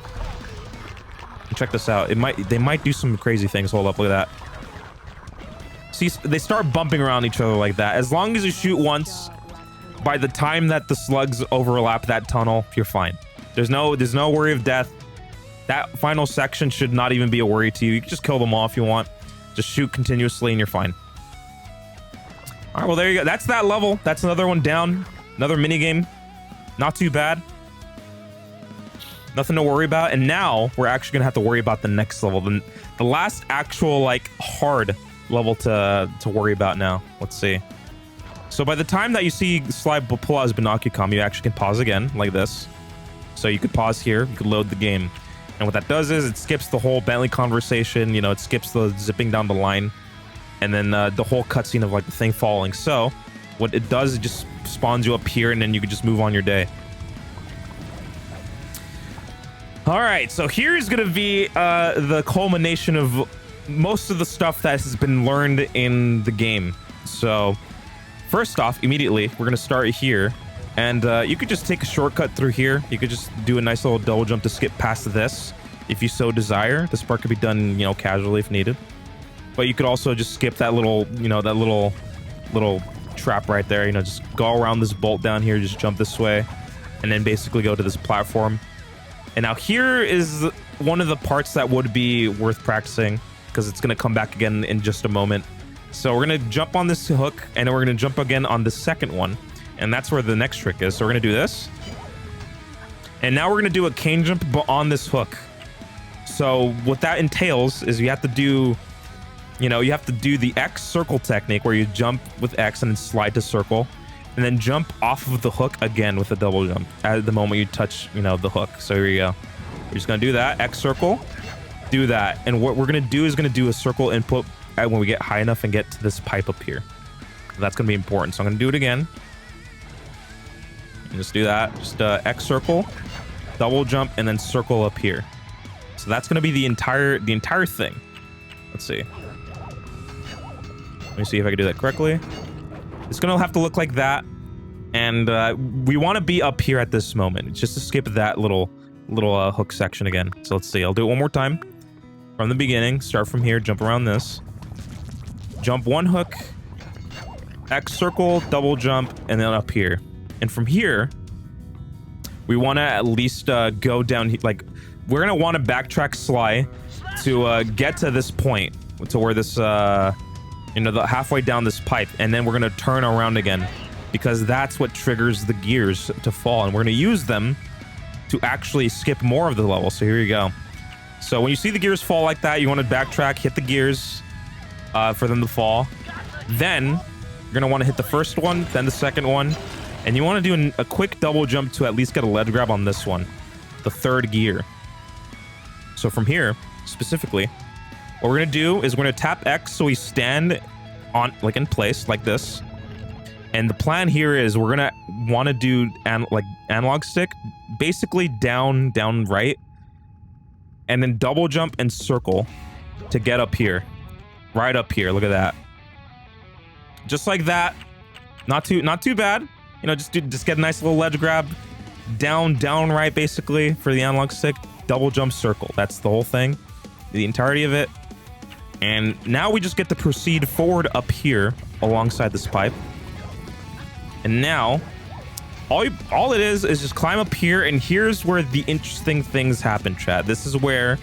And check this out. They might do some crazy things. Hold up, look at that. See, they start bumping around each other like that. As long as you shoot once, by the time that the slugs overlap that tunnel, you're fine. There's no worry of death. That final section should not even be a worry to you. You can just kill them all if you want. Just shoot continuously and you're fine. All right, well, there you go. That's that level. That's another one down. Another mini game. Not too bad. Nothing to worry about. And now we're actually gonna have to worry about the next level. The last actual like hard level to worry about now. Let's see. So by the time that you see Sly pull out his Binocucom, you actually can pause again like this. So you could pause here. You could load the game. And what that does is it skips the whole Bentley conversation. You know, it skips the zipping down the line. And then the whole cutscene of like the thing falling. So what it does, it just spawns you up here, and then you can just move on your day. All right, so here's gonna be the culmination of most of the stuff that has been learned in the game. So first off, immediately we're gonna start here, and you could just take a shortcut through here. You could just do a nice little double jump to skip past this if you so desire. This part could be done, you know, casually if needed. But you could also just skip that little, you know, that little trap right there. You know, just go around this bolt down here, just jump this way, and then basically go to this platform. And now here is one of the parts that would be worth practicing, because it's going to come back again in just a moment. So we're going to jump on this hook, and then we're going to jump again on the second one. And that's where the next trick is. So we're going to do this. And now we're going to do a cane jump, but on this hook. So what that entails is you have to do, you have to do the X circle technique where you jump with X and then slide to circle, and then jump off of the hook again with a double jump at the moment you touch, the hook. So here you go. You're just gonna do that, X circle, do that. And what we're gonna do is gonna do a circle input when we get high enough and get to this pipe up here. That's gonna be important. So I'm gonna do it again. And just do that, just X circle, double jump, and then circle up here. So that's gonna be the entire thing. Let's see. Let me see if I can do that correctly. It's gonna have to look like that, and we want to be up here at this moment, just to skip that little hook section again. So let's see. I'll do it one more time from the beginning. Start from here, jump around this, jump one hook, X circle, double jump, and then up here. And from here, we want to at least go down. Like, we're gonna want to backtrack Sly to get to this point, to where this the halfway down this pipe, and then we're gonna turn around again, because that's what triggers the gears to fall, and we're gonna use them to actually skip more of the level. So here you go. So when you see the gears fall like that, you want to backtrack, hit the gears for them to fall. Then you're gonna want to hit the first one, then the second one, and you want to do a quick double jump to at least get a ledge grab on this one, the third gear. So from here specifically, what we're gonna do is we're gonna tap X so we stand on, like, in place like this. And the plan here is we're gonna want to do analog stick, basically down right, and then double jump and circle to get up here, right up here. Look at that, just like that. Not too bad. Just get a nice little ledge grab, down right, basically, for the analog stick. Double jump, circle. That's the whole thing, the entirety of it. And now we just get to proceed forward up here alongside this pipe. And now all it is just climb up here, and here's where the interesting things happen, chat. This is where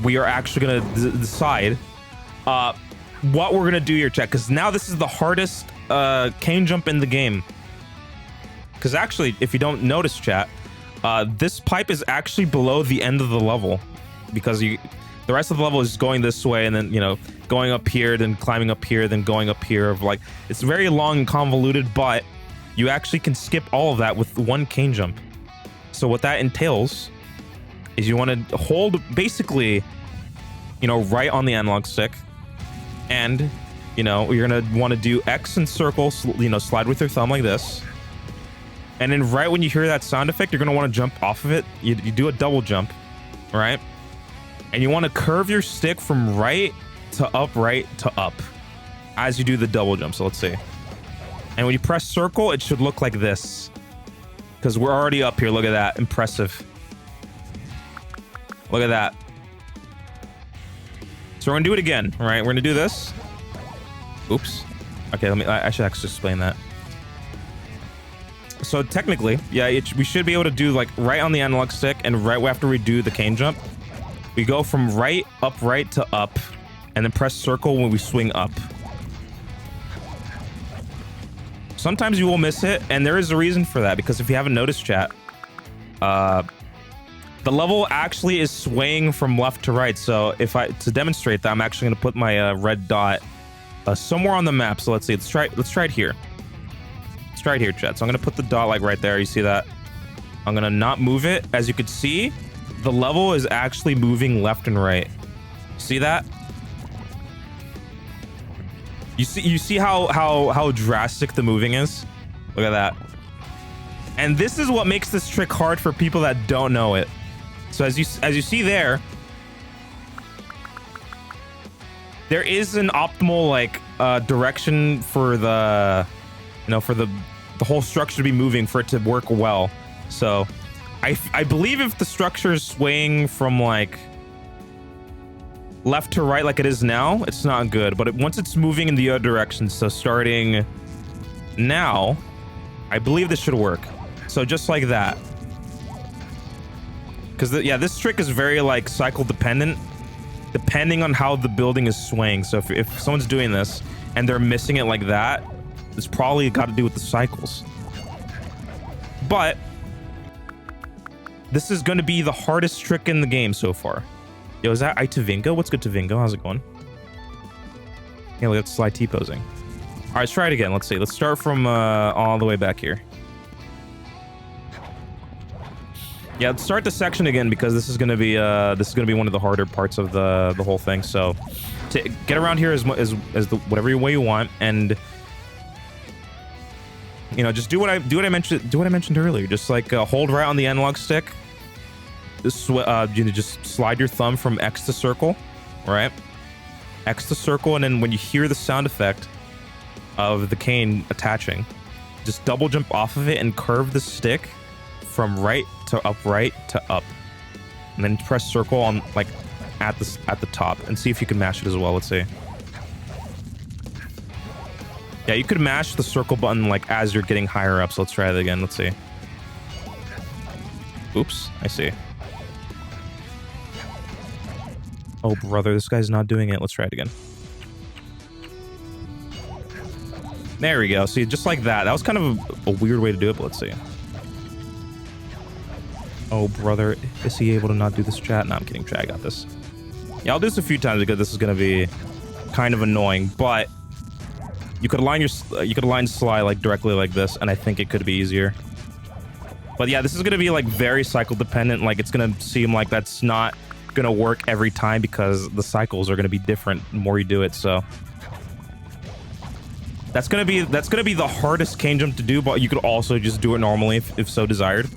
we are actually gonna decide what we're gonna do here, chat, because now this is the hardest cane jump in the game. Because actually, if you don't notice, chat, this pipe is actually below the end of the level, because the rest of the level is going this way, and then going up here, then climbing up here, then going up here. Like, it's very long and convoluted, but you actually can skip all of that with one cane jump. So what that entails is you want to hold basically, right on the analog stick, and you're gonna want to do X and circle, slide with your thumb like this. And then right when you hear that sound effect, you're gonna want to jump off of it. You do a double jump, right? And you want to curve your stick from right to up as you do the double jump. So let's see. And when you press circle, it should look like this, because we're already up here. Look at that. Impressive. Look at that. So we're gonna do it again, right? We're gonna do this. Oops. Okay, I should actually explain that. So technically, yeah, we should be able to do, like, right on the analog stick, and right after we do the cane jump, we go from right to up, and then press circle when we swing up. Sometimes you will miss it, and there is a reason for that, because if you haven't noticed, chat, the level actually is swaying from left to right. So to demonstrate that, I'm actually going to put my red dot somewhere on the map. So let's see. Let's try it here. Let's try it here, chat. So I'm going to put the dot, like, right there. You see that? I'm going to not move it. As you can see, the level is actually moving left and right. See that? You see how drastic the moving is? Look at that. And this is what makes this trick hard for people that don't know it. So as you see there is an optimal, like, direction for the for the whole structure to be moving, for it to work well. So I believe if the structure is swaying from, like, left to right like it is now, it's not good. But once it's moving in the other direction, so starting now, I believe this should work. So just like that. Because this trick is very, like, cycle dependent, depending on how the building is swaying. So if someone's doing this and they're missing it like that, it's probably got to do with the cycles. But this is going to be the hardest trick in the game so far. Yo, is that Itavingo? What's good, Tavingo? How's it going? Yeah, let's slide T-posing. All right, let's try it again. Let's see. Let's start from all the way back here. Yeah, let's start the section again because this is gonna be one of the harder parts of the whole thing. So, to get around here as whatever way you want, and you know, just do what I mentioned earlier. Just like hold right on the analog stick. Just slide your thumb from X to circle, right? X to circle, and then when you hear the sound effect of the cane attaching, just double jump off of it and curve the stick from right to up, and then press circle on like at the top and see if you can mash it as well. Let's see. Yeah, you could mash the circle button like as you're getting higher up. So let's try it again. Let's see. Oops, I see. Oh brother, this guy's not doing it. Let's try it again. There we go. See, just like that. That was kind of a weird way to do it, but let's see. Oh, brother. Is he able to not do this, chat? No, I'm kidding, chat. I got this. Yeah, I'll do this a few times because this is going to be kind of annoying, but you could align Sly like directly like this, and I think it could be easier. But yeah, this is going to be like very cycle dependent. Like it's going to seem like that's not going to work every time because the cycles are going to be different the more you do it. So that's going to be the hardest cane jump to do, but you could also just do it normally if so desired.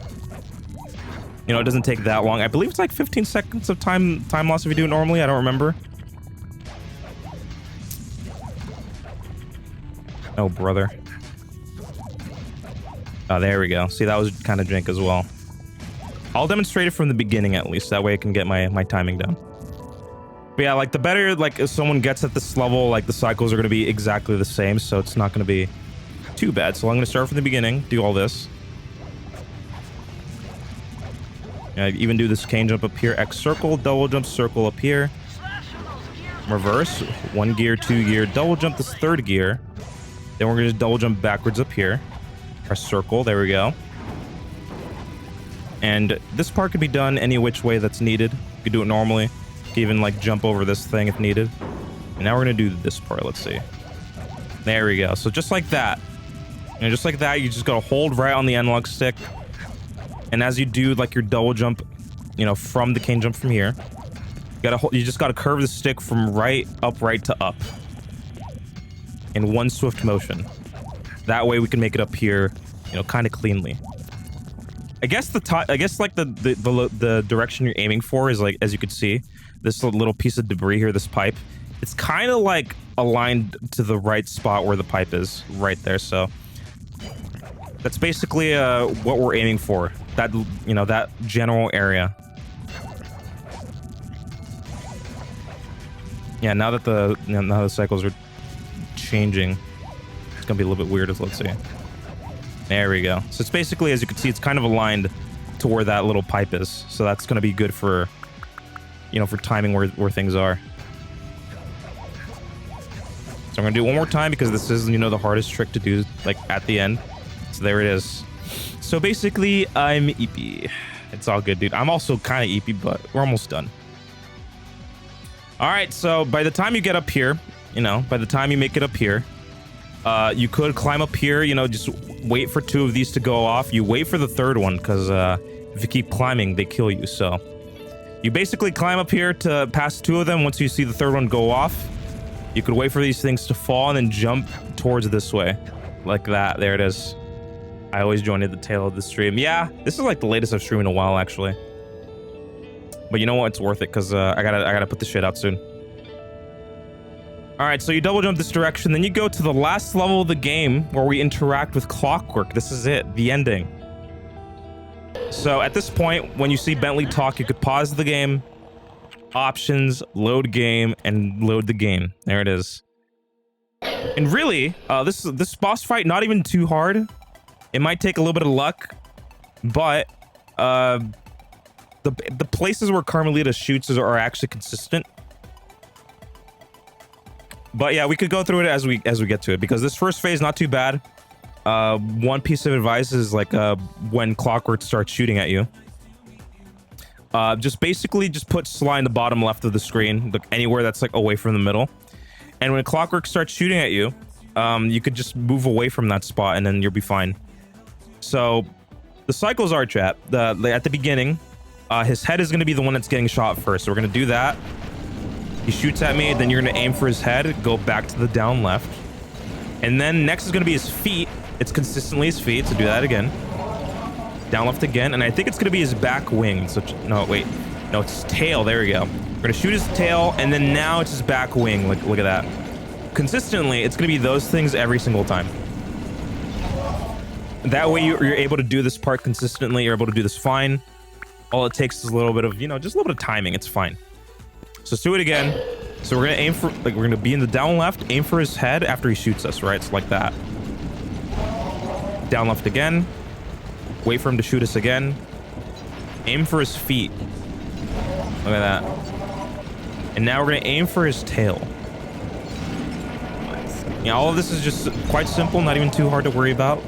You know, it doesn't take that long. I believe it's like 15 seconds of time loss if you do it normally. I don't remember. Oh, brother. Oh, there we go. See, that was kind of jank as well. I'll demonstrate it from the beginning at least. That way I can get my timing down. But yeah, like the better like if someone gets at this level, like the cycles are going to be exactly the same. So it's not going to be too bad. So I'm going to start from the beginning, do all this. I even do this cane jump up here, X circle, double jump, circle up here. Reverse, 1 gear, 2 gear, double jump this 3rd gear. Then we're gonna double jump backwards up here. Press circle, there we go. And this part can be done any which way that's needed. You could do it normally. You can even like jump over this thing if needed. And now we're gonna do this part, let's see. There we go, so just like that. And just like that, you just gotta hold right on the analog stick. And as you do like your double jump, you know, from the cane jump from here, you just gotta curve the stick from right to up in one swift motion. That way we can make it up here, you know, kind of cleanly. I guess like the direction you're aiming for is like, as you could see, this little piece of debris here, this pipe. It's kind of like aligned to the right spot where the pipe is, right there. So that's basically what we're aiming for. That, you know, that general area. Yeah, now that the cycles are changing, it's gonna be a little bit weird. Let's see. There we go. So it's basically, as you can see, it's kind of aligned to where that little pipe is. So that's gonna be good for, you know, for timing where things are. So I'm gonna do it one more time because this is, you know, the hardest trick to do, like at the end. So there it is. So basically, I'm EP. It's all good, dude. I'm also kind of EP, but we're almost done. All right, so by the time you get up here, you know, by the time you make it up here, you could climb up here, you know, just wait for 2 of these to go off. You wait for the 3rd one, because if you keep climbing, they kill you. So you basically climb up here to pass 2 of them. Once you see the 3rd one go off, you could wait for these things to fall and then jump towards this way. Like that. There it is. I always join at the tail of the stream. Yeah, this is like the latest I've streamed in a while, actually. But you know what? It's worth it because I gotta put this shit out soon. All right, so you double jump this direction, then you go to the last level of the game where we interact with Clockwork. This is it, the ending. So at this point, when you see Bentley talk, you could pause the game, options, load game, and load the game. There it is. And really, this boss fight not even too hard. It might take a little bit of luck, but the places where Carmelita shoots are actually consistent. But yeah, we could go through it as we get to it because this first phase not too bad. One piece of advice is like when Clockwork starts shooting at you, just basically just put Sly in the bottom left of the screen, like anywhere that's like away from the middle. And when Clockwork starts shooting at you, you could just move away from that spot and then you'll be fine. So the cycles are, chat, at the beginning, his head is going to be the one that's getting shot first. So we're going to do that. He shoots at me, then you're going to aim for his head, go back to the down left. And then next is going to be his feet. It's consistently his feet, so do that again. Down left again, and I think it's going to be his back wing. So no, wait. No, it's his tail. There we go. We're going to shoot his tail, and then now it's his back wing. Like, look at that. Consistently, it's going to be those things every single time. That way you're able to do this part consistently. You're able to do this fine. All it takes is a little bit of, just a little bit of timing. It's fine. So let's do it again. So we're going to aim for, like, we're going to be in the down left, aim for his head after he shoots us, right? So like that. Down left again. Wait for him to shoot us again. Aim for his feet. Look at that. And now we're going to aim for his tail. Yeah, all of this is just quite simple, not even too hard to worry about.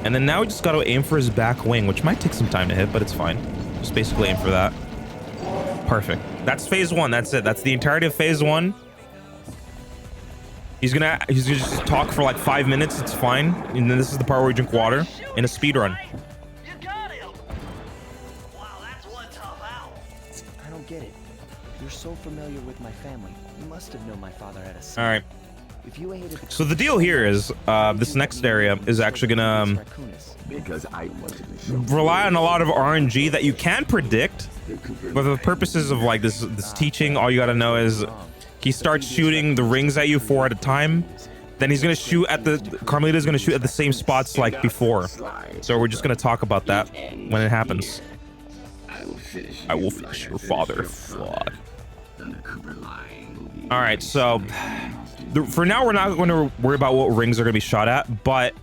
And then now we just got to aim for his back wing, which might take some time to hit, but it's fine. Just basically aim for that. Perfect. That's phase one. That's it. That's the entirety of phase one. He's gonna just talk for like 5 minutes. It's fine. And then this is the part where we drink water in a speed run. You got him. Wow, that's one tough owl. I don't get it. You're so familiar with my family. You must have known my father had a All son. right. If you hated the So the deal here is this next area is actually gonna rely on a lot of RNG that you can predict. But for the purposes of like this teaching, all you gotta know is he starts shooting the rings at you 4 at a time. Then he's gonna shoot at Carmelita's gonna shoot at the same spots like before. So we're just gonna talk about that when it happens. I will finish your father, Flawed. All right, so for now we're not going to worry about what rings are going to be shot at, but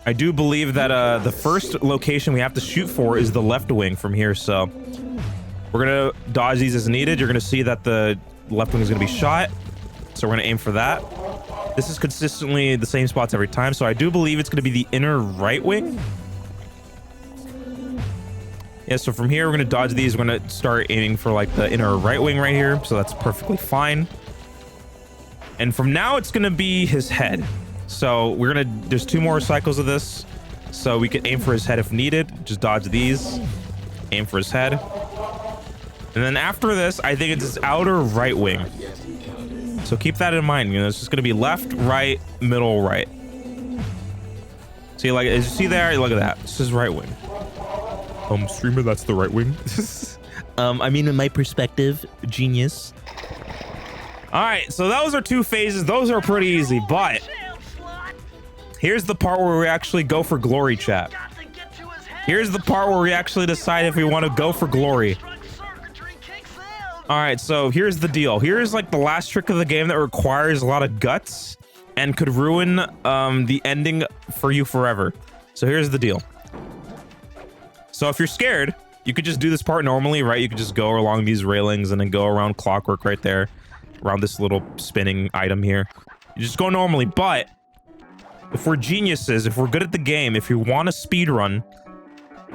I do believe that the first location we have to shoot for is the left wing from here. So we're going to dodge these as needed. You're going to see that the left wing is going to be shot. So we're going to aim for that. This is consistently the same spots every time. So I do believe it's going to be the inner right wing. Yeah, so from here, we're going to dodge these. We're going to start aiming for like the inner right wing right here. So that's perfectly fine. And from now, it's going to be his head. So we're going to, there's 2 more cycles of this. So we can aim for his head if needed. Just dodge these. Aim for his head. And then after this, I think it's his outer right wing. So keep that in mind. It's just going to be left, right, middle, right. See, like, as you see there, look at that. This is right wing. Streamer, that's the right wing. I mean, in my perspective, genius. All right, so those are 2 phases. Those are pretty easy, but here's the part where we actually go for glory, chat. Here's the part where we actually decide if we want to go for glory. All right, so here's the deal. Here's like the last trick of the game that requires a lot of guts and could ruin the ending for you forever. So here's the deal. So if you're scared, you could just do this part normally, right? You could just go along these railings and then go around Clockwork right there, around this little spinning item here. You just go normally, but if we're geniuses, if we're good at the game, if you want to speed run,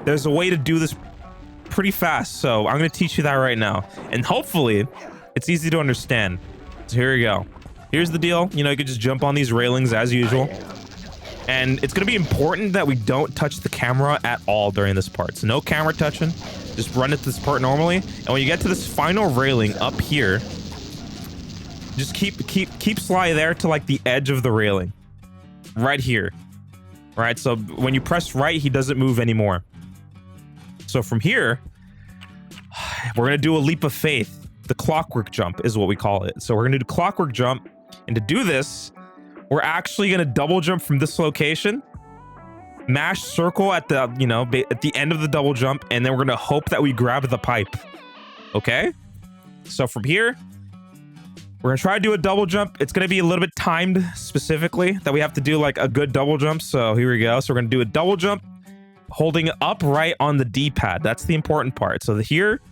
there's a way to do this pretty fast. So I'm going to teach you that right now. And hopefully it's easy to understand. So here we go. Here's the deal. You could just jump on these railings as usual. And it's going to be important that we don't touch the camera at all during this part. So no camera touching. Just run it to this part normally. And when you get to this final railing up here, just keep Sly there to like the edge of the railing. Right here. All right, so when you press right, he doesn't move anymore. So from here, we're going to do a leap of faith. The clockwork jump is what we call it. So we're going to do the clockwork jump. And to do this, we're actually going to double jump from this location, mash circle at the, at the end of the double jump, and then we're going to hope that we grab the pipe. Okay? So from here, we're going to try to do a double jump. It's going to be a little bit timed specifically that we have to do like a good double jump. So here we go. So we're going to do a double jump holding upright on the D-pad. That's the important part. So here,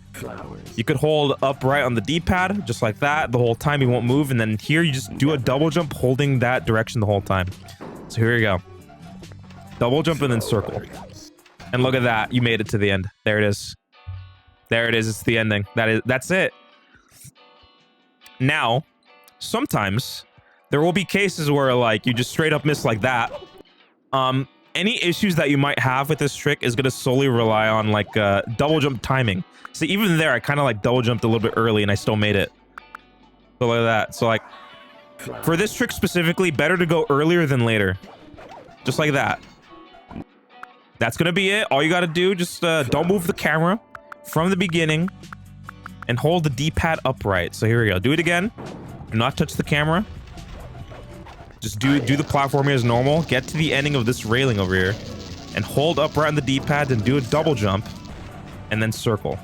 you could hold upright on the D-pad just like that the whole time. You won't move. And then here you just do a double jump holding that direction the whole time. So here you go. Double jump and then circle. And look at that. You made it to the end. There it is. There it is. It's the ending. That's it. Now, sometimes there will be cases where like you just straight up miss like that. Any issues that you might have with this trick is going to solely rely on like double jump timing. See, even there, I kind of like double jumped a little bit early and I still made it. So like that. So like for this trick specifically, better to go earlier than later. Just like that. That's going to be it. All you got to do, just don't move the camera from the beginning and hold the D-pad upright. So here we go. Do it again. Do not touch the camera. Just do the platforming as normal. Get to the ending of this railing over here and hold upright on the D-pad and do a double jump and then circle.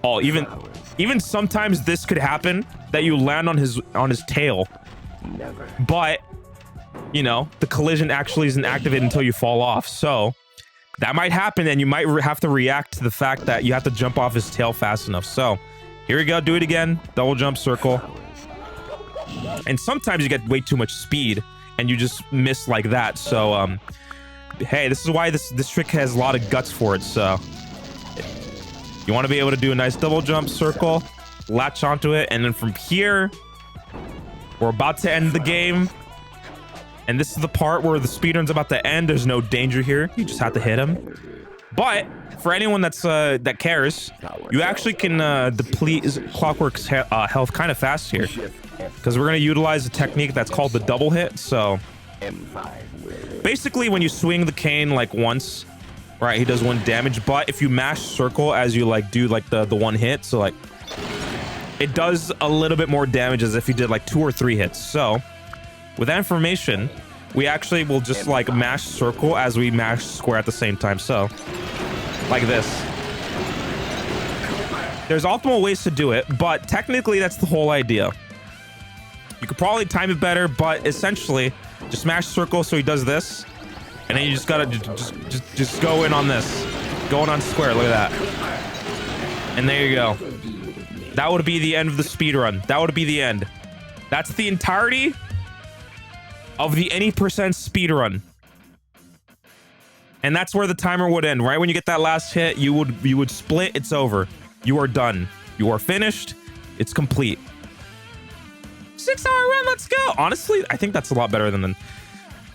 Oh, even sometimes this could happen that you land on his tail. But, you know, the collision actually isn't activated until you fall off. So that might happen and you might have to react to the fact that you have to jump off his tail fast enough. So here we go. Do it again. Double jump, circle. And sometimes you get way too much speed and you just miss like that. So, hey, this is why this trick has a lot of guts for it. So you want to be able to do a nice double jump, circle, latch onto it. And then from here, we're about to end the game. And this is the part where the speedrun's about to end. There's no danger here. You just have to hit him. But for anyone that's that cares, you actually can deplete Clockwork's health kind of fast here. Because we're going to utilize a technique that's called the double hit. So basically when you swing the cane like once, right, he does 1 damage. But if you mash circle as you like do like the 1 hit, so like it does a little bit more damage as if you did like 2 or 3 hits. So with that information, we actually will just like mash circle as we mash square at the same time. So like this. There's optimal ways to do it, but technically that's the whole idea. You could probably time it better, but essentially just smash circle so he does this. And then you just gotta just go in on this. Going on square, look at that. And there you go. That would be the end of the speedrun. That would be the end. That's the entirety of the any percent speedrun. And that's where the timer would end. Right when you get that last hit, you would split, it's over. You are done. You are finished. It's complete. 6-hour run, let's go. Honestly, I think that's a lot better than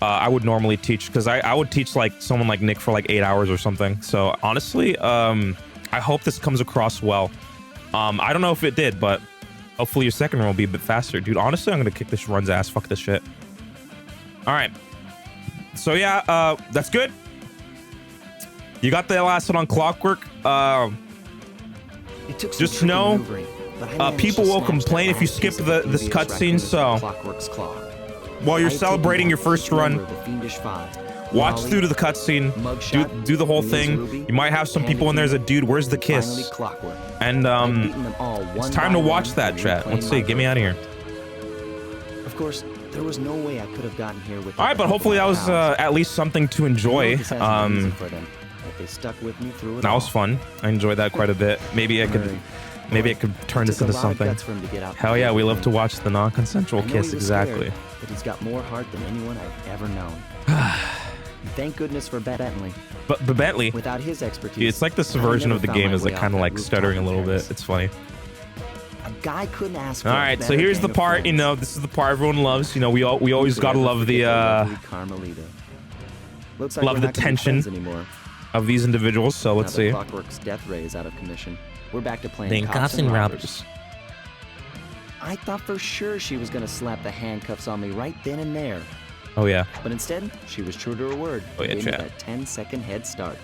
I would normally teach, because I would teach like someone like Nick for like 8 hours or something. So honestly, I hope this comes across well. I don't know if it did, but hopefully your second run will be a bit faster. Dude, honestly, I'm gonna kick this run's ass. Fuck this shit. All right. So yeah, that's good. You got the last one on Clockwork. Just know, people will complain if you skip this cutscene. So while you're celebrating your first run, watch through to the cutscene, do the whole thing. You might have some people in there that, dude, where's the kiss? And it's time to watch that, chat. Let's see, get me out of here. Of course, there was no way I could have gotten here with. All right, but hopefully that was at least something to enjoy. They stuck with me through it. That was fun. I enjoyed that quite a bit. Maybe I could turn this into something. Hell yeah, we love to watch the non-consensual kiss. Exactly. But he's got more heart than anyone I've ever known. Thank goodness for Bentley. But Bentley, without his expertise, dude, it's like this version of the game is like kind of like stuttering a little bit. It's funny. A guy couldn't ask for. All right, so here's the part. You know, this is the part everyone loves. You know, we always gotta love the love the tension of these individuals. So let's see. Clockwork's death ray is out of commission. We're back to playing Then cops and robbers. I thought for sure she was gonna slap the handcuffs on me right then and there. Oh yeah. But instead, she was true to her word. Oh yeah, gave me chat. that 10-second head start.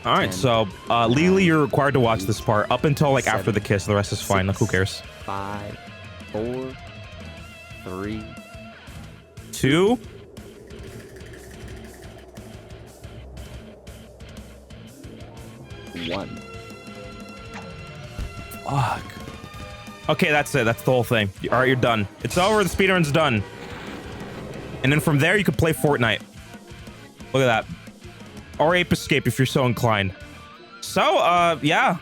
All right, so legally you're required to watch this part up until like after the kiss. The rest is fine. Like, who cares? 5, 4, 3, 2. One. Fuck. Okay, that's it. That's the whole thing. All right, you're done. It's over. The speedrun's done. And then from there, you can play Fortnite. Look at that. Or Ape Escape if you're so inclined. So, yeah.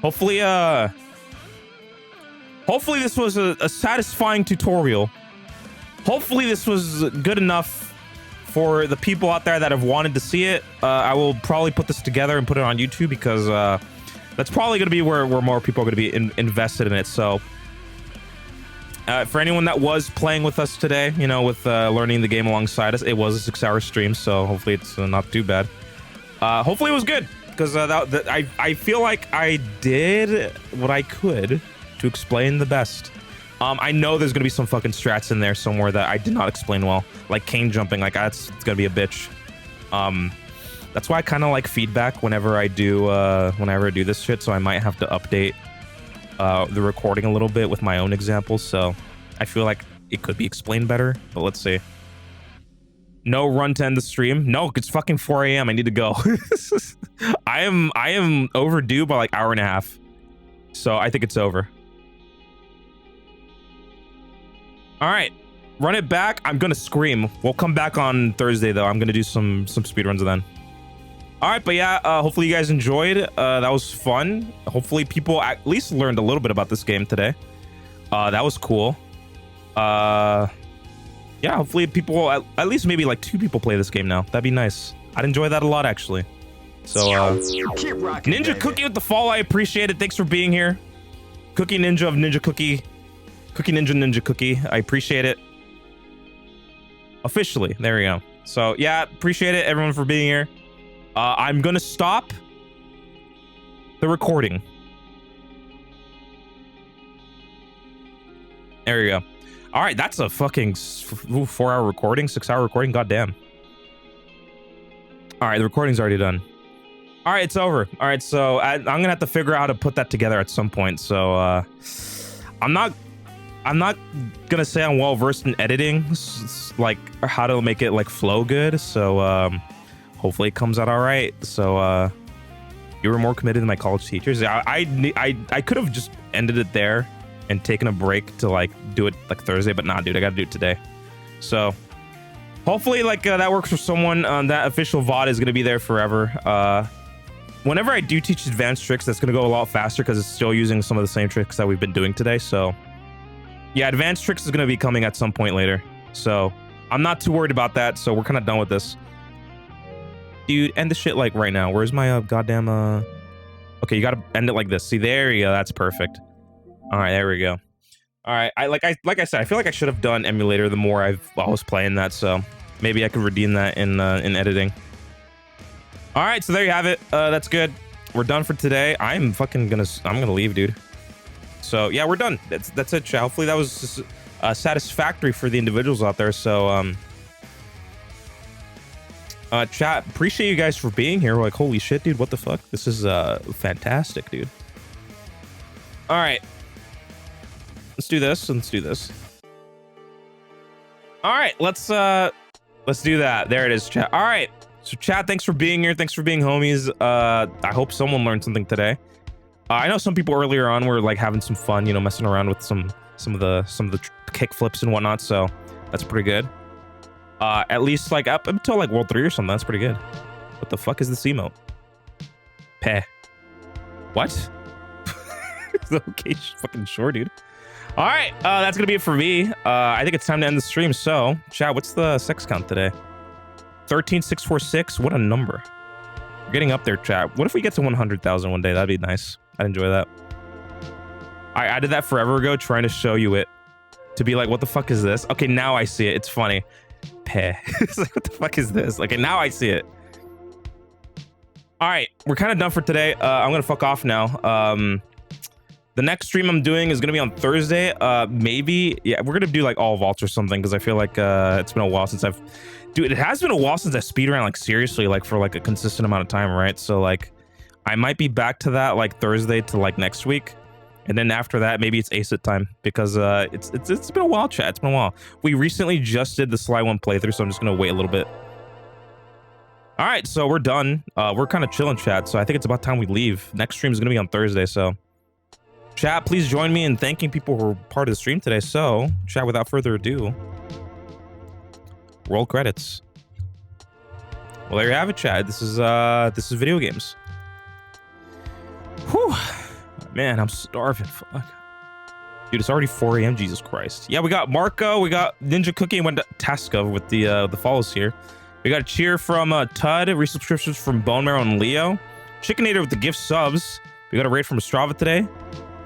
Hopefully this was a satisfying tutorial. Hopefully this was good enough for the people out there that have wanted to see it, I will probably put this together and put it on YouTube because that's probably going to be where more people are going to be invested in it. So for anyone that was playing with us today, you know, with learning the game alongside us, it was a 6-hour stream, so hopefully it's not too bad. Hopefully it was good because I feel like I did what I could to explain the best. I know there's gonna be some fucking strats in there somewhere that I did not explain well, like cane jumping. Like it's gonna be a bitch. That's why I kind of like feedback whenever I do this shit. So I might have to update the recording a little bit with my own examples. So I feel like it could be explained better. But let's see. No run to end the stream. No, it's fucking 4 a.m. I need to go. I am overdue by like hour and a half. So I think it's over. All right, run it back. I'm gonna scream. We'll come back on Thursday though. I'm gonna do some speedruns then. All right, but yeah, hopefully you guys enjoyed. That was fun. Hopefully people at least learned a little bit about this game today. That was cool. Yeah, hopefully people at least maybe like 2 people play this game now. That'd be nice. I'd enjoy that a lot actually. So Keep rocking, Ninja baby. Cookie with the fall. I appreciate it. Thanks for being here. Cookie Ninja of Ninja Cookie. Cookie Ninja Cookie. I appreciate it. Officially. There we go. So yeah, appreciate it everyone for being here. I'm gonna stop the recording. There we go. All right, that's a fucking 4-hour recording, 6-hour recording. Goddamn. All right, the recording's already done. All right, it's over. All right, so I'm gonna have to figure out how to put that together at some point. So I'm not gonna say I'm well versed in editing, like how to make it like flow good. So hopefully it comes out all right. So you were more committed than my college teachers. I could have just ended it there and taken a break to like do it like Thursday, but nah, dude, I gotta do it today. So hopefully like that works for someone. That official VOD is gonna be there forever. Whenever I do teach advanced tricks, that's gonna go a lot faster because it's still using some of the same tricks that we've been doing today. So yeah, advanced tricks is gonna be coming at some point later. So I'm not too worried about that. So we're kind of done with this. Dude, end the shit like right now. Where's my goddamn okay, you gotta end it like this. See, there you go. That's perfect. All right, there we go. All right, like I said, I feel like I should have done emulator the more I was playing that. So maybe I could redeem that in editing. All right, so there you have it. That's good. We're done for today. I'm gonna leave, dude. So yeah, we're done. That's it, chat. Hopefully that was satisfactory for the individuals out there. So chat, appreciate you guys for being here. We're like, holy shit, dude, what the fuck? This is fantastic, dude. All right, let's do this. Let's do this. All right, let's do that. There it is, chat. All right, so chat, thanks for being here. Thanks for being homies. I hope someone learned something today. I know some people earlier on were like having some fun, you know, messing around with some of the kick flips and whatnot. So that's pretty good. At least like up until like World 3 or something. That's pretty good. What the fuck is this emote? Peh. What? Okay, fucking sure, dude. All right, that's gonna be it for me. I think it's time to end the stream. So, chat, what's the sex count today? 13,646. What a number. We're getting up there, chat. What if we get to 100,000 one day? That'd be nice. I'd enjoy that. I did that forever ago, trying to show you it, to be like, what the fuck is this? Okay, now I see it. It's funny. Peh. It's like, what the fuck is this? Okay, now I see it. All right, we're kind of done for today. I'm gonna fuck off now. The next stream I'm doing is gonna be on Thursday. Maybe, yeah, we're gonna do like all vaults or something because I feel like it's been a while since dude, it has been a while since I speedran like seriously, like for like a consistent amount of time, right? So like, I might be back to that like Thursday to like next week, and then after that maybe it's ACID time because it's been a while, chat. It's been a while. We recently just did the Sly 1 playthrough, so I'm just gonna wait a little bit. All right, so we're done. We're kind of chilling, chat. So I think it's about time we leave. Next stream is gonna be on Thursday, so. Chat, please join me in thanking people who were part of the stream today. So, chat, without further ado, roll credits. Well, there you have it, chat. This is video games. Whew, man, I'm starving. Fuck, dude, it's already 4 a.m. Jesus Christ. Yeah, we got Marco, we got Ninja Cookie, and went to Tasca with the follows here. We got a cheer from Tud, resubscriptions from Bone Marrow and Leo. Chickenator with the gift subs. We got a raid from Strava today.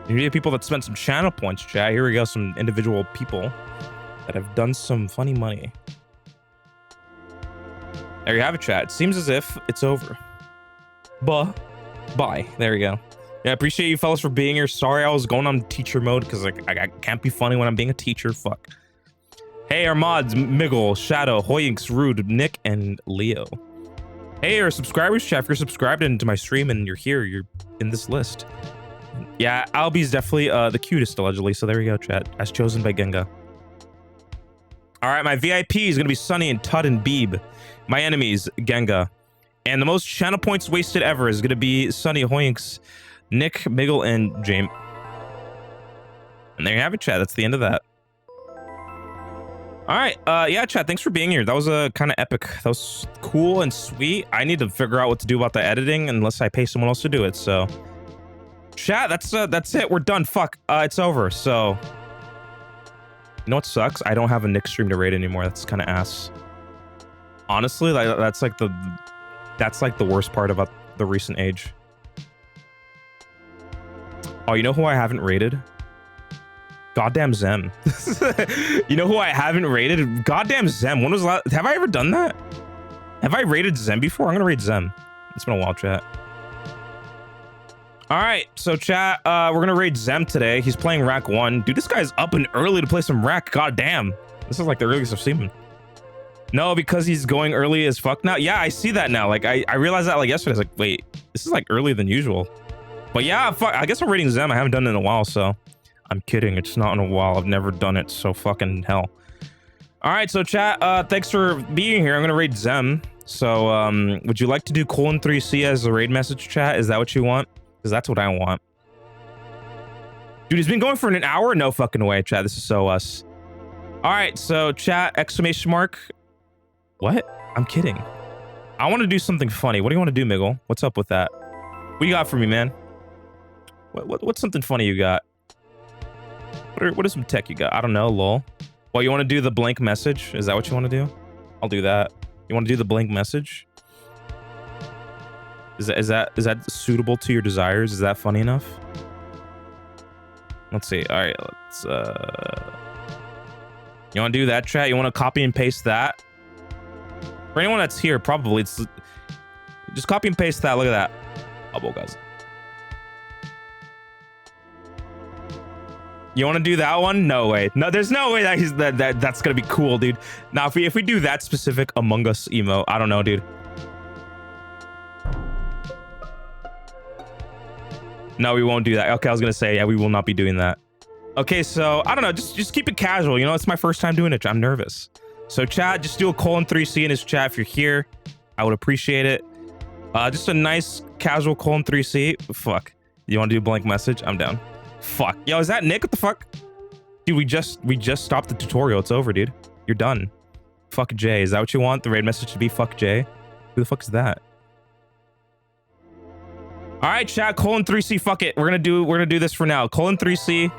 You need people that spent some channel points, chat. Here we go, some individual people that have done some funny money. There you have it, chat. It seems as if it's over. Bye. There we go. Yeah, I appreciate you fellas for being here. Sorry I was going on teacher mode because like I can't be funny when I'm being a teacher. Fuck. Hey, our mods, Miggle, Shadow, Hoyinks, Rude, Nick, and Leo. Hey, our subscribers, chat. If you're subscribed into my stream and you're here, you're in this list. Yeah, Albie's definitely the cutest, allegedly. So there you go, chat. As chosen by Genga. All right, my VIP is going to be Sunny and Tud and Beeb. My enemies, Genga. And the most channel points wasted ever is going to be Sunny, Hoyinks, Nick, Miggle, and James. And there you have it, chat. That's the end of that. All right. Yeah, chat. Thanks for being here. That was a kind of epic. That was cool and sweet. I need to figure out what to do about the editing unless I pay someone else to do it. So, chat. That's it. We're done. Fuck. It's over. So, you know what sucks? I don't have a Nick stream to raid anymore. That's kind of ass. Honestly, that's like the worst part about the recent age. Oh, you know who I haven't raided? Goddamn Zem. You know who I haven't raided? Goddamn Zem. When was the last? Have I ever done that? Have I raided Zem before? I'm gonna raid Zem. It's been a while, chat. All right, so chat, we're gonna raid Zem today. He's playing Rack 1. Dude, this guy's up and early to play some Rack. Goddamn. This is like the earliest I've seen him. No, because he's going early as fuck now. Yeah, I see that now. Like I realized that like yesterday. I was like, wait, this is like earlier than usual. But yeah, fuck, I guess I'm raiding Zem. I haven't done it in a while, so. I'm kidding. It's not in a while. I've never done it, so fucking hell. All right, so chat, thanks for being here. I'm gonna raid Zem. So, would you like to do :3C as a raid message, chat? Is that what you want? Because that's what I want. Dude, he's been going for an hour? No fucking way, chat. This is so us. All right, so chat, exclamation mark. What? I'm kidding. I want to do something funny. What do you want to do, Miggle? What's up with that? What you got for me, man? What's something funny you got? What is some tech you got? I don't know, lol. Well, you want to do the blank message? Is that what you want to do? I'll do that. You want to do the blank message? Is that suitable to your desires? Is that funny enough? Let's see. All right, let's you want to do that, chat? You want to copy and paste that? For anyone that's here, probably it's just copy and paste that. Look at that. Oh, guys. You want to do that one? No way. No, there's no way that's gonna be cool, dude. Now, if we do that specific Among Us emo, I don't know, dude. No, we won't do that. Okay, I was gonna say, yeah, we will not be doing that. Okay, so I don't know. Just keep it casual. You know, it's my first time doing it. I'm nervous. So, chat, just do a :3C in his chat if you're here. I would appreciate it. Just a nice casual :3C. Fuck. You want to do a blank message? I'm down. Fuck. Yo, is that Nick? What the fuck? Dude, we just stopped the tutorial. It's over, dude. You're done. Fuck Jay. Is that what you want? The raid message to be fuck Jay? Who the fuck is that? All right, chat, :3C, fuck it. We're gonna do this for now. :3C,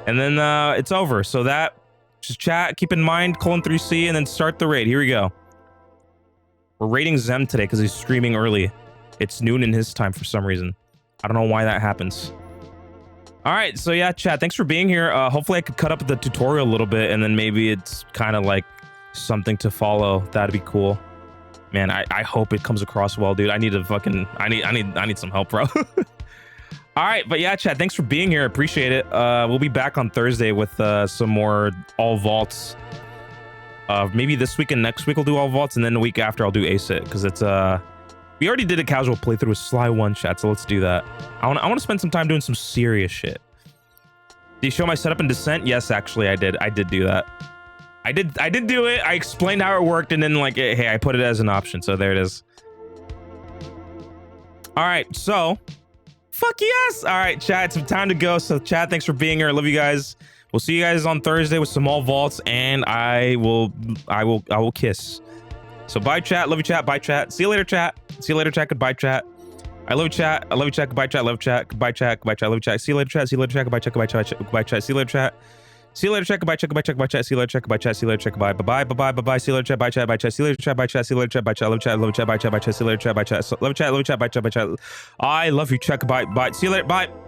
and then it's over. So that, just chat, keep in mind, :3C, and then start the raid. Here we go. We're raiding Zem today because he's streaming early. It's noon in his time for some reason. I don't know why that happens. All right, so yeah, chat, thanks for being here. Hopefully I could cut up the tutorial a little bit, and then maybe it's kind of like something to follow. That'd be cool. Man, I hope it comes across well, dude. I need to fucking, I need some help, bro. All right, but yeah, chat, thanks for being here. Appreciate it. We'll be back on Thursday with some more all vaults. Maybe this week and next week we'll do all vaults, and then the week after I'll do ACIT, because it's we already did a casual playthrough with Sly 1, chat, so let's do that. I want to spend some time doing some serious shit. Did you show my setup in Descent? Yes, actually, I did. I did do that. I did do it. I explained how it worked, and then like, hey, I put it as an option, so there it is. All right, so fuck yes. All right, chat, some time to go. So chat, thanks for being here. I love you guys. We'll see you guys on Thursday with some all vaults, and I will kiss. So bye, chat. Love you, chat. Bye, chat. See you later, chat. See you later, chat. Goodbye, chat. I love you, chat. I love you, chat. Goodbye, chat. Love you, chat. Goodbye, chat. Goodbye, chat. Love you, chat. See you later, chat. See you later, chat. Goodbye, chat. Goodbye, chat. Goodbye, chat. See you later, chat. See you later, chat. Goodbye, chat. Goodbye, chat. Goodbye, chat. See you later, chat. Goodbye, chat. See you later, chat. Goodbye. Bye, bye, bye, bye, bye. See you later, chat. Bye, chat. Bye, chat. See you later, chat. Bye, chat. See you later, chat. Bye, chat. Love chat. Love chat. Bye, chat. Bye, chat. See you later, chat. Bye, chat. Love chat. Love chat. Bye, chat. Bye, chat. I love you, chat. Goodbye. Bye. See you later. Bye.